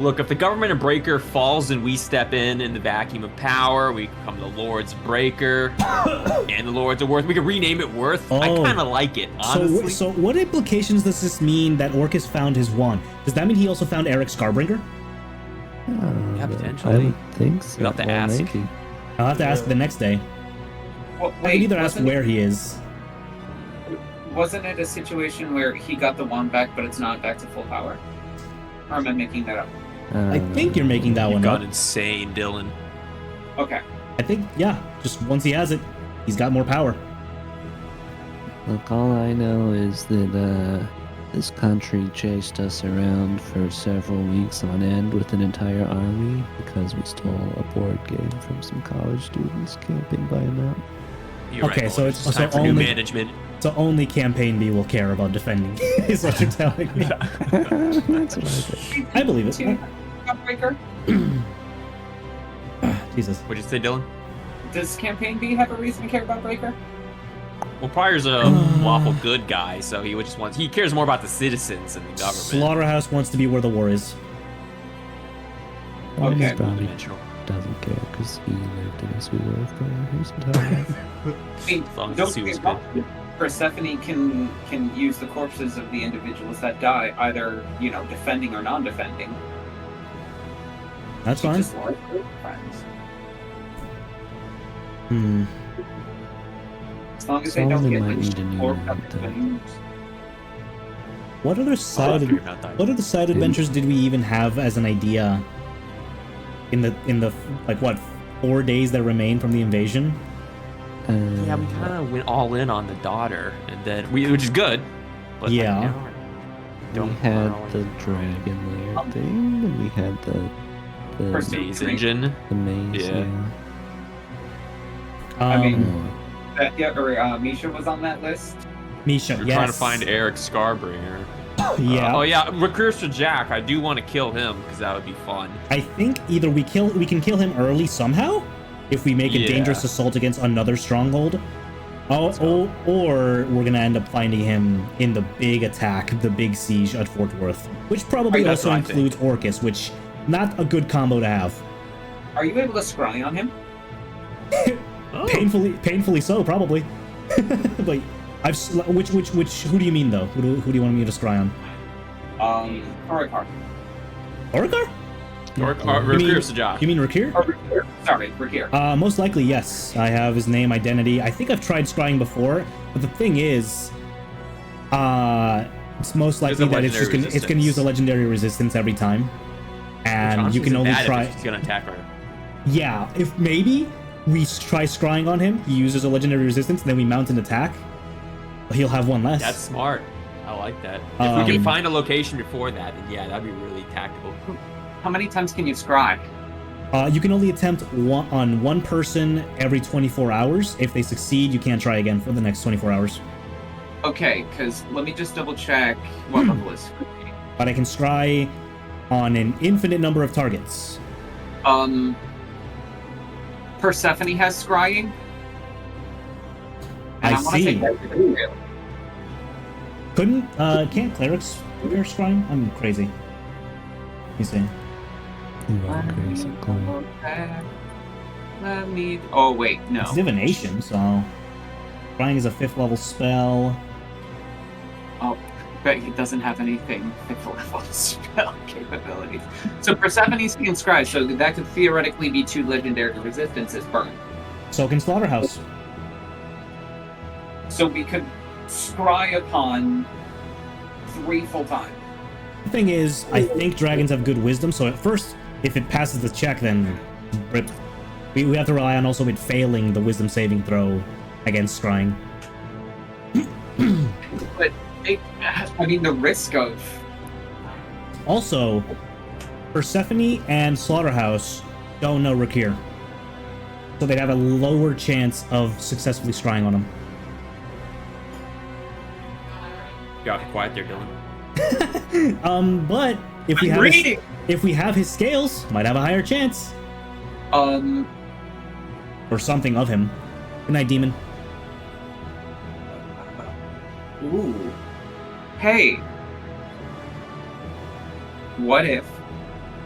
S4: Look, if the government of Breaker falls and we step in the vacuum of power, we become the Lords of Breaker and the Lords of Worth. We could rename it Worth. I
S2: Oh.
S4: kind of like it, honestly.
S2: so what implications does this mean that Orcus found his wand? Does that mean he also found Eric Scarbringer?
S4: Yeah,
S3: I
S4: potentially.
S3: don't think so.
S4: We'll have to
S3: Well,
S4: ask.
S3: maybe.
S2: I'll have to ask the next day.
S5: Well,
S2: I can either ask where he is.
S5: Wasn't it a situation where he got the wand back, but it's not back to full power? Or am I making that up?
S2: I think you're making that
S4: You've
S2: one
S4: gone
S2: up.
S4: insane, Dylan.
S5: Okay.
S2: I think, yeah, just once he has it, he's got more power.
S3: Look, all I know is that this country chased us around for several weeks on end with an entire army because we stole a board game from some college students camping by a mountain.
S4: You're
S2: Okay,
S4: right,
S2: so
S4: Lawrence.
S2: it's-
S4: It's time
S2: so
S4: for new
S2: only-
S4: management.
S2: So only Campaign B will care about defending, is what you're telling me.
S3: That's what I think.
S2: I believe it.
S5: Breaker?
S2: Jesus.
S4: What'd you say, Dylan?
S5: Does Campaign B have a reason to care about Breaker?
S4: Well, Pryor's a lawful good guy, so he cares more about the citizens and the government.
S2: Slaughterhouse wants to be where the war is.
S5: Okay.
S3: Probably.
S4: Dimensional.
S3: doesn't care because he lived in a sewer for his entire life.
S5: I mean,
S4: As long as
S5: don't
S4: the suit
S5: get
S4: was
S5: me wrong, Persephone can use the corpses of the individuals that die, either defending or non-defending.
S2: That's
S5: She
S2: fine.
S5: just likes her friends.
S2: Hmm.
S5: As long as they don't
S3: Solomon
S5: get
S3: might
S5: lynched
S3: need a new
S5: or
S3: one,
S5: cut
S3: though.
S5: things.
S2: What other side?
S4: figure out that.
S2: What other side adventures did we even have as an idea? In the like what 4 days that remain from the invasion?
S4: Yeah, we kind of went all in on the daughter, and then which is good. But
S2: Yeah.
S4: Like,
S3: We
S4: don't
S3: had
S4: really-
S3: the dragon lair thing, and we had the
S4: maze engine.
S3: the maze.
S4: Yeah.
S5: I mean,
S3: Oh.
S5: Misha was on that list.
S2: Misha,
S4: We're
S2: yes.
S4: trying to find Eric Scarbringer.
S2: Yeah.
S4: Oh yeah, Recursive Jack. I do want to kill him because that would be fun.
S2: I think either we can kill him early somehow, if we make a
S4: Yeah.
S2: dangerous assault against another stronghold. Or we're gonna end up finding him in the big attack, the big siege at Fort Worth, which probably
S4: That's
S2: also
S4: what I think.
S2: includes Orcus, which not a good combo to have.
S5: Are you able to scry on him?
S4: Oh.
S2: Painfully so, probably. But which who do you mean though? Who do you want me to scry on?
S5: Orikar.
S2: Orikar?
S4: Recursive Jack.
S2: You mean Rakir?
S5: Or Rakir. Sorry, Rakir.
S2: Most likely, yes. I have his name, identity. I think I've tried scrying before, but the thing is, it's most likely that it's just
S4: legendary
S2: it's gonna use a legendary resistance every time, and you can only try.
S4: He's gonna attack her.
S2: Yeah, if maybe we try scrying on him, he uses a legendary resistance, and then we mount an attack, he'll have one less.
S4: That's smart. I like that. If we can find a location before that, then yeah, that'd be really tactical.
S5: How many times can you scry?
S2: You can only attempt on one person every 24 hours. If they succeed, you can't try again for the next 24 hours.
S5: Okay, because let me just double check what level is.
S2: But I can scry on an infinite number of targets.
S5: Persephone has scrying. And
S2: I
S5: wanna
S2: see.
S5: take that to you.
S2: Can't clerics wear scrying? I'm crazy. Let me see.
S3: You are crazy, Chloe.
S5: Let me. Oh wait, no.
S2: It's divination, so scrying is a 5th level spell.
S5: Oh, but he doesn't have anything 5th level spell capabilities. So Persephone's can scry, so that could theoretically be 2 legendary resistances burned.
S2: So can Slaughterhouse.
S5: So we could scry upon 3 full time.
S2: The thing is, I think dragons have good wisdom, so at first, if it passes the check, then rip. We have to rely on also it failing the wisdom saving throw against scrying.
S5: But the risk of.
S2: Also, Persephone and Slaughterhouse don't know Rakir, so they'd have a lower chance of successfully scrying on him.
S4: Got quiet there, Dylan.
S2: But if we have his scales, might have a higher chance. Or something of him. Good night, demon.
S5: Ooh. Hey. What if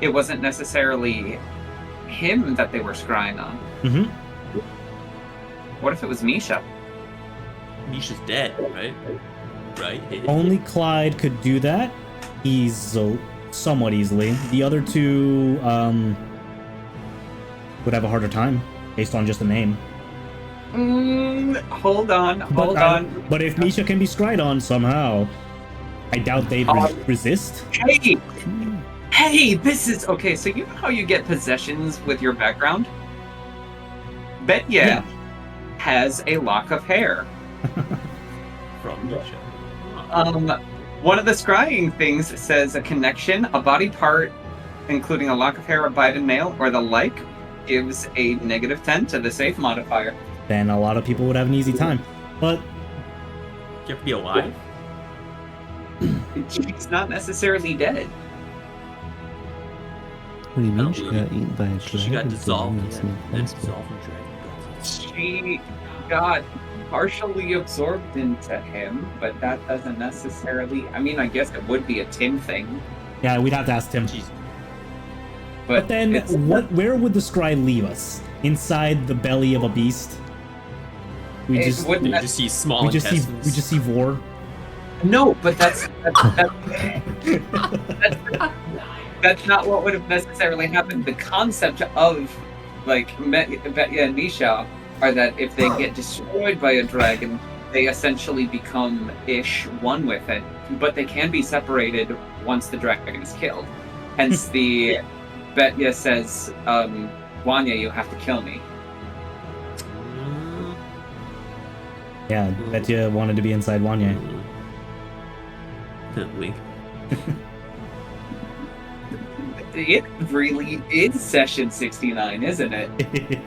S5: it wasn't necessarily him that they were scrying on?
S2: Mm-hmm.
S5: What if it was Misha?
S4: Misha's dead, right? Right?
S2: Only Clyde could do that. Somewhat easily. The other two would have a harder time based on just the name.
S5: Hold on.
S2: But if Misha can be scryed on somehow, I doubt they'd resist.
S5: Hey, this is okay. So you know how you get possessions with your background? Betya has a lock of hair.
S4: From Misha.
S5: One of the scrying things says a connection, a body part, including a lock of hair, a bite male, or the like, gives a -10 to the safe modifier.
S2: Then a lot of people would have an easy time. But
S4: You have to be alive?
S5: She's not necessarily dead.
S3: What do you mean
S4: don't
S3: she
S4: believe
S3: got eaten by a dragon?
S4: She got dissolved.
S3: That's
S4: Yeah.
S3: not
S4: That's
S3: possible.
S4: dissolved from dragon.
S5: She got partially absorbed into him, but that doesn't necessarily. I mean, I guess it would be a Tim thing.
S2: yeah, we'd have to ask Tim.
S4: Jeez.
S2: But then,
S5: it's-
S2: where would the scry leave us? Inside the belly of a beast? We
S5: It
S2: just
S5: wouldn't
S4: You just see small
S2: we just see
S4: intestines.
S2: we just see Vor.
S5: No, but that's not what would have necessarily happened. The concept of like Betya and Misha are that if they get destroyed by a dragon, they essentially become one with it, but they can be separated once the dragon is killed. Hence the Betya says, Wanya, you have to kill me.
S2: Yeah, Betya wanted to be inside Wanye.
S4: Definitely.
S5: It really is session 69, isn't it?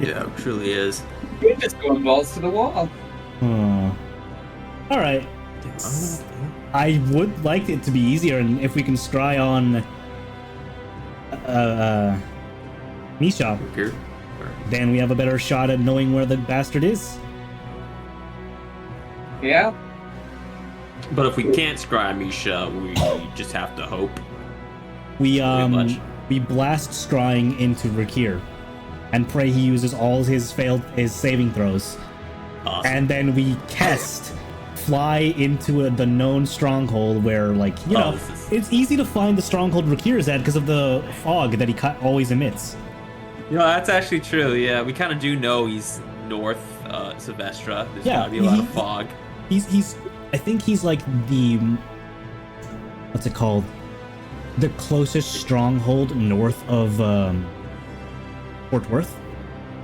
S4: Yeah, it truly is.
S5: You're just going balls to the wall.
S2: All right. I would like it to be easier, and if we can scry on Misha,
S4: Here.
S2: then we have a better shot at knowing where the bastard is.
S5: Yeah.
S4: But if we can't scry Misha, we just have to hope.
S2: We
S4: much.
S2: we blast scrying into Rakir, and pray he uses all his saving throws,
S4: Awesome.
S2: and then we fly into the known stronghold where, like, you know, it's easy to find the stronghold Rakir is at because of the fog that he always emits.
S4: Yeah, that's actually true. Yeah, we kind of do know he's north Sylvestra. There's
S2: Yeah,
S4: gotta be a lot of fog.
S2: He's I think he's like the, what's it called? The closest stronghold north of Fort Worth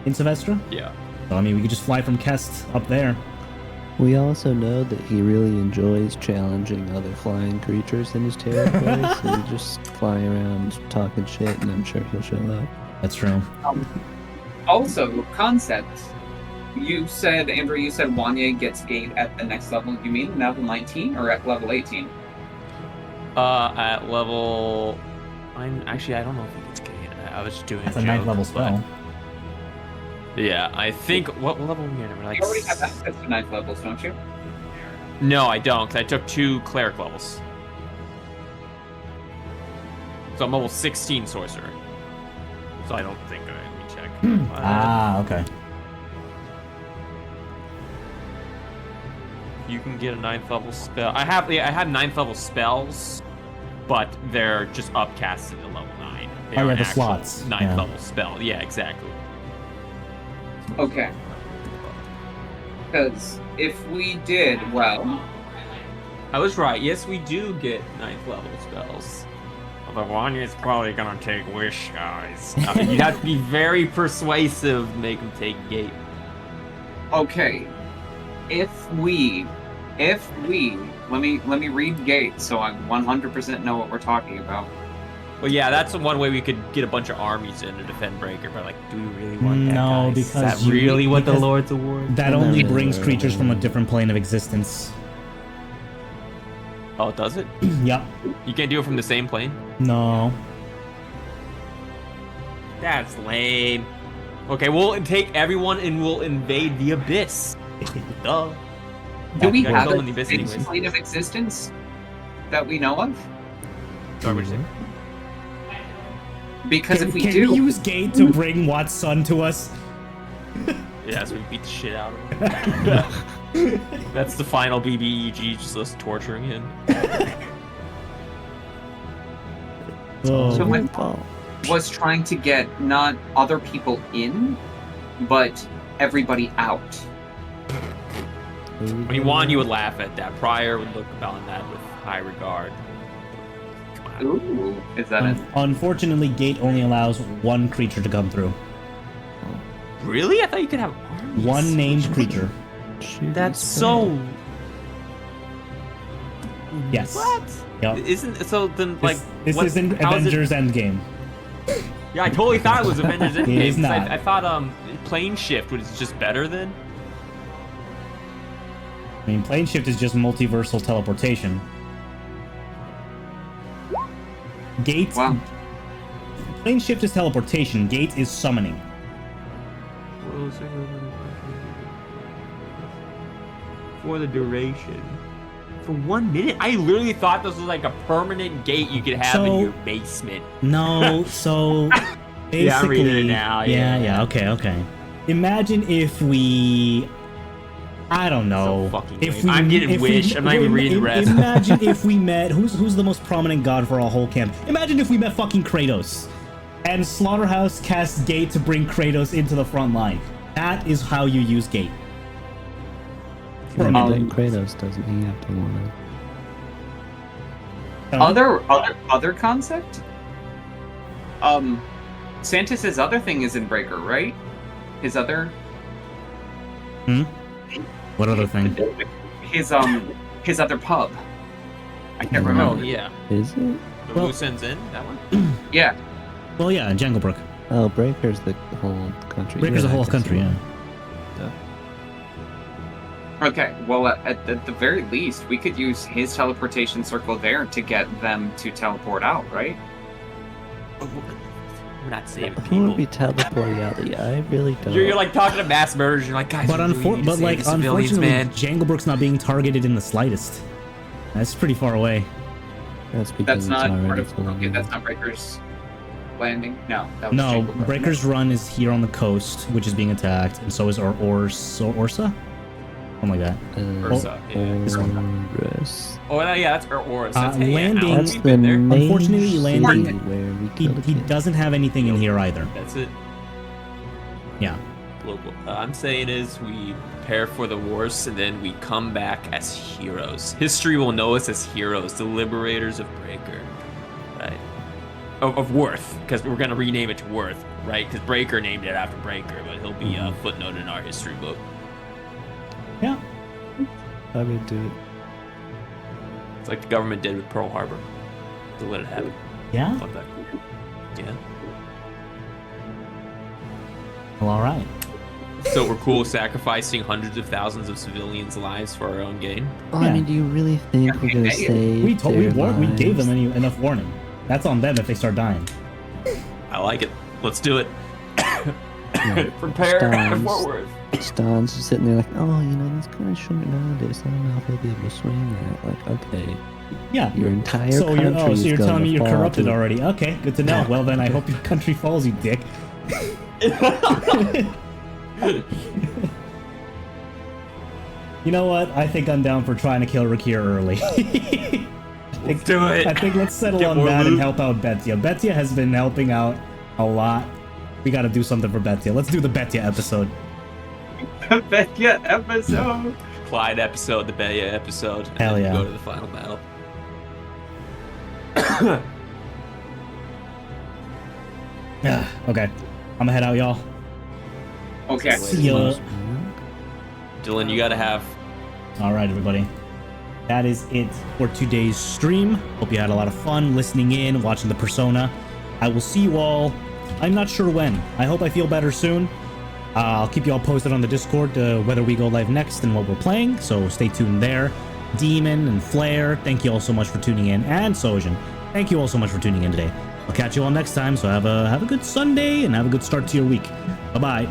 S2: in Sylvestra.
S4: Yeah.
S2: So, I mean, we could just fly from Kest up there.
S3: We also know that he really enjoys challenging other flying creatures in his territory, so you just fly around talking shit, and I'm sure he'll show up.
S2: That's true.
S5: Also, concept. You said, Andrew, Wanya gets gate at the next level. You mean level 19 or at level 18?
S4: At level... I don't know if he gets gate. I was just doing
S2: That's
S4: a
S2: a
S4: joke,
S2: 9th level spell.
S4: but- Yeah, I think... What level are we at? We're like...
S5: You already have access to 9th levels, don't you?
S4: No, I don't, because I took 2 cleric levels. So I'm level 16 sorcerer. So I don't think... Let me check.
S2: Okay.
S4: You can get a 9th level spell. I had 9th level spells, but they're just upcasted to level 9. They
S2: Oh,
S4: are
S2: yeah,
S4: an
S2: the
S4: actual
S2: slots.
S4: 9th
S2: Yeah.
S4: level spell. Yeah, exactly.
S5: Okay. Because if we did, well,
S4: I was right. Yes, we do get 9th level spells. Although Wanya's probably gonna take Wish, guys. You'd have to be very persuasive to make him take Gate.
S5: okay. If we let me read gate so I 100% know what we're talking about.
S4: Well, yeah, that's one way we could get a bunch of armies in to defend Breaker. But like, do we really want that?
S2: No,
S4: guys?
S2: because
S4: is that
S2: you-
S4: really what the
S2: because
S4: Lord's award?
S2: That only
S3: No.
S2: brings creatures from a different plane of existence.
S4: Oh, does it?
S2: Yep.
S4: You can't do it from the same plane?
S2: No.
S4: That's lame. Okay, we'll take everyone and we'll invade the abyss. Duh.
S5: Do we
S4: gotta
S5: have
S4: go
S5: a
S4: in the abyss
S5: fixed
S4: anyways.
S5: plane of existence that we know of?
S4: Sorry, what did you say?
S5: Because if we
S2: Can
S5: do,
S2: we use Gate to bring Watt's son to us?
S4: Yeah, so we beat the shit out of him. That's the final BBEG, just us torturing him.
S2: Oh.
S5: So when
S3: Fall.
S5: was trying to get not other people in, but everybody out.
S4: When you won, you would laugh at that. Prior would look upon that with high regard. Come on.
S5: Ooh, is that it?
S2: Unfortunately, Gate only allows one creature to come through.
S4: Really? I thought you could have armies.
S2: One named creature.
S4: That's so.
S2: Yes.
S4: What?
S2: Yep.
S4: Isn't so then like
S2: This
S4: what,
S2: isn't
S4: how is it-
S2: Avengers Endgame.
S4: Yeah, I totally thought it was Avengers Endgame.
S2: It is
S4: 'cause
S2: not.
S4: I thought plane shift was just better than.
S2: I mean, plane shift is just multiversal teleportation. Gate.
S5: Wow.
S2: Plane shift is teleportation. Gate is summoning.
S4: For the duration. For 1 minute? I literally thought this was like a permanent gate you could have in
S2: So-
S4: your basement.
S2: No, so
S4: Yeah, I'm reading it
S2: Basically,
S4: now,
S2: yeah. Okay. Imagine if we, I don't know.
S4: So fucking
S2: if
S4: lame. I'm getting Wish. I'm not even reading the rest.
S2: Imagine if we met, who's the most prominent god for our whole camp? Imagine if we met fucking Kratos, and Slaughterhouse casts Gate to bring Kratos into the front line. That is how you use Gate. For a minute.
S3: Kratos doesn't he have to want
S5: Other concept? Santis's other thing is in Breaker, right? His other
S2: What other thing?
S5: his other pub. I can't
S4: Oh,
S5: remember.
S4: yeah.
S3: Is it?
S4: The
S2: Well-
S4: loose ends in? That one?
S5: Yeah.
S2: Well, yeah, Janglebrook.
S3: Oh, Breaker's the whole country.
S2: Breaker's
S3: Yeah,
S2: the
S3: I
S2: whole
S3: guess
S2: country,
S3: so.
S2: yeah.
S5: Okay, well, at the very least, we could use his teleportation circle there to get them to teleport out, right?
S4: We're not saving
S3: Who would
S4: people.
S3: be teleporting out? I really don't.
S4: You're like talking to mass murderers. You're like, guys,
S2: But,
S4: we really need to save the civilians,
S2: unfortunately,
S4: man.
S2: Janglebrook's not being targeted in the slightest. That's pretty far away.
S3: That's because
S5: That's
S3: it's
S5: not part
S3: already
S5: of.
S3: full
S5: Okay, that's not Breaker's landing. No, that was
S2: No,
S5: Janglebrook.
S2: Breaker's Run is here on the coast, which is being attacked, and so is Orsa? Something like that.
S4: Ursa, yeah.
S2: This one.
S3: Urus.
S4: Oh, yeah, that's Ouroboros. That's
S2: Landing-
S4: Yeah,
S3: That's
S4: we've
S3: the
S4: been there.
S3: main
S2: Unfortunately, landing-
S3: city where we
S2: He,
S3: killed a
S2: he
S3: kid.
S2: doesn't have anything in here either.
S4: That's it.
S2: Yeah.
S4: Local. I'm saying is we prepare for the worst and then we come back as heroes. History will know us as heroes, the liberators of Breaker, right? Of Worth, because we're gonna rename it to Worth, right? Because Breaker named it after Breaker, but he'll be a footnote in our history book.
S2: Yeah.
S3: I would do it.
S4: It's like the government did with Pearl Harbor. To let it happen.
S2: Yeah?
S4: Fuck that. Yeah.
S2: Well, alright.
S4: So we're cool sacrificing hundreds of thousands of civilians' lives for our own gain.
S3: Well, I mean, do you really think we're gonna
S5: Yeah,
S3: save
S2: We
S3: their
S2: gave them
S3: lives?
S2: enough warning. That's on them if they start dying.
S4: I like it. Let's do it.
S3: Yeah.
S4: Prepare
S3: Stones.
S4: for Worth.
S3: Stan's just sitting there like, oh, you know, that's kind of short nowadays. I don't know if he'll be able to swing that. Like, okay,
S2: Yeah.
S3: your entire
S2: So
S3: country
S2: so you're
S3: is
S2: telling me you're
S3: gonna fall
S2: corrupted
S3: to-
S2: already. Okay, good to know. Well then, I hope your country falls, you dick. You know what? I think I'm down for trying to kill Rakir early.
S4: Let's do it.
S2: I think let's settle
S4: Get
S2: on
S4: more
S2: that and
S4: loot.
S2: help out Betia. Betia has been helping out a lot. We gotta do something for Betia. Let's do the Betia episode.
S5: Becca episode.
S4: Clyde episode, the Baya episode. And
S2: Hell
S4: then
S2: yeah.
S4: Go to the final battle.
S2: Yeah. Okay. I'm gonna head out, y'all.
S5: Okay.
S2: See ya.
S4: Dylan, you gotta have.
S2: All right, everybody. That is it for today's stream. Hope you had a lot of fun listening in, watching the persona. I will see you all. I'm not sure when. I hope I feel better soon. I'll keep you all posted on the Discord whether we go live next and what we're playing, so stay tuned there. Demon and Flare, thank you all so much for tuning in, and Sojin, thank you all so much for tuning in today. I'll catch you all next time, so have a good Sunday and have a good start to your week. Bye-bye.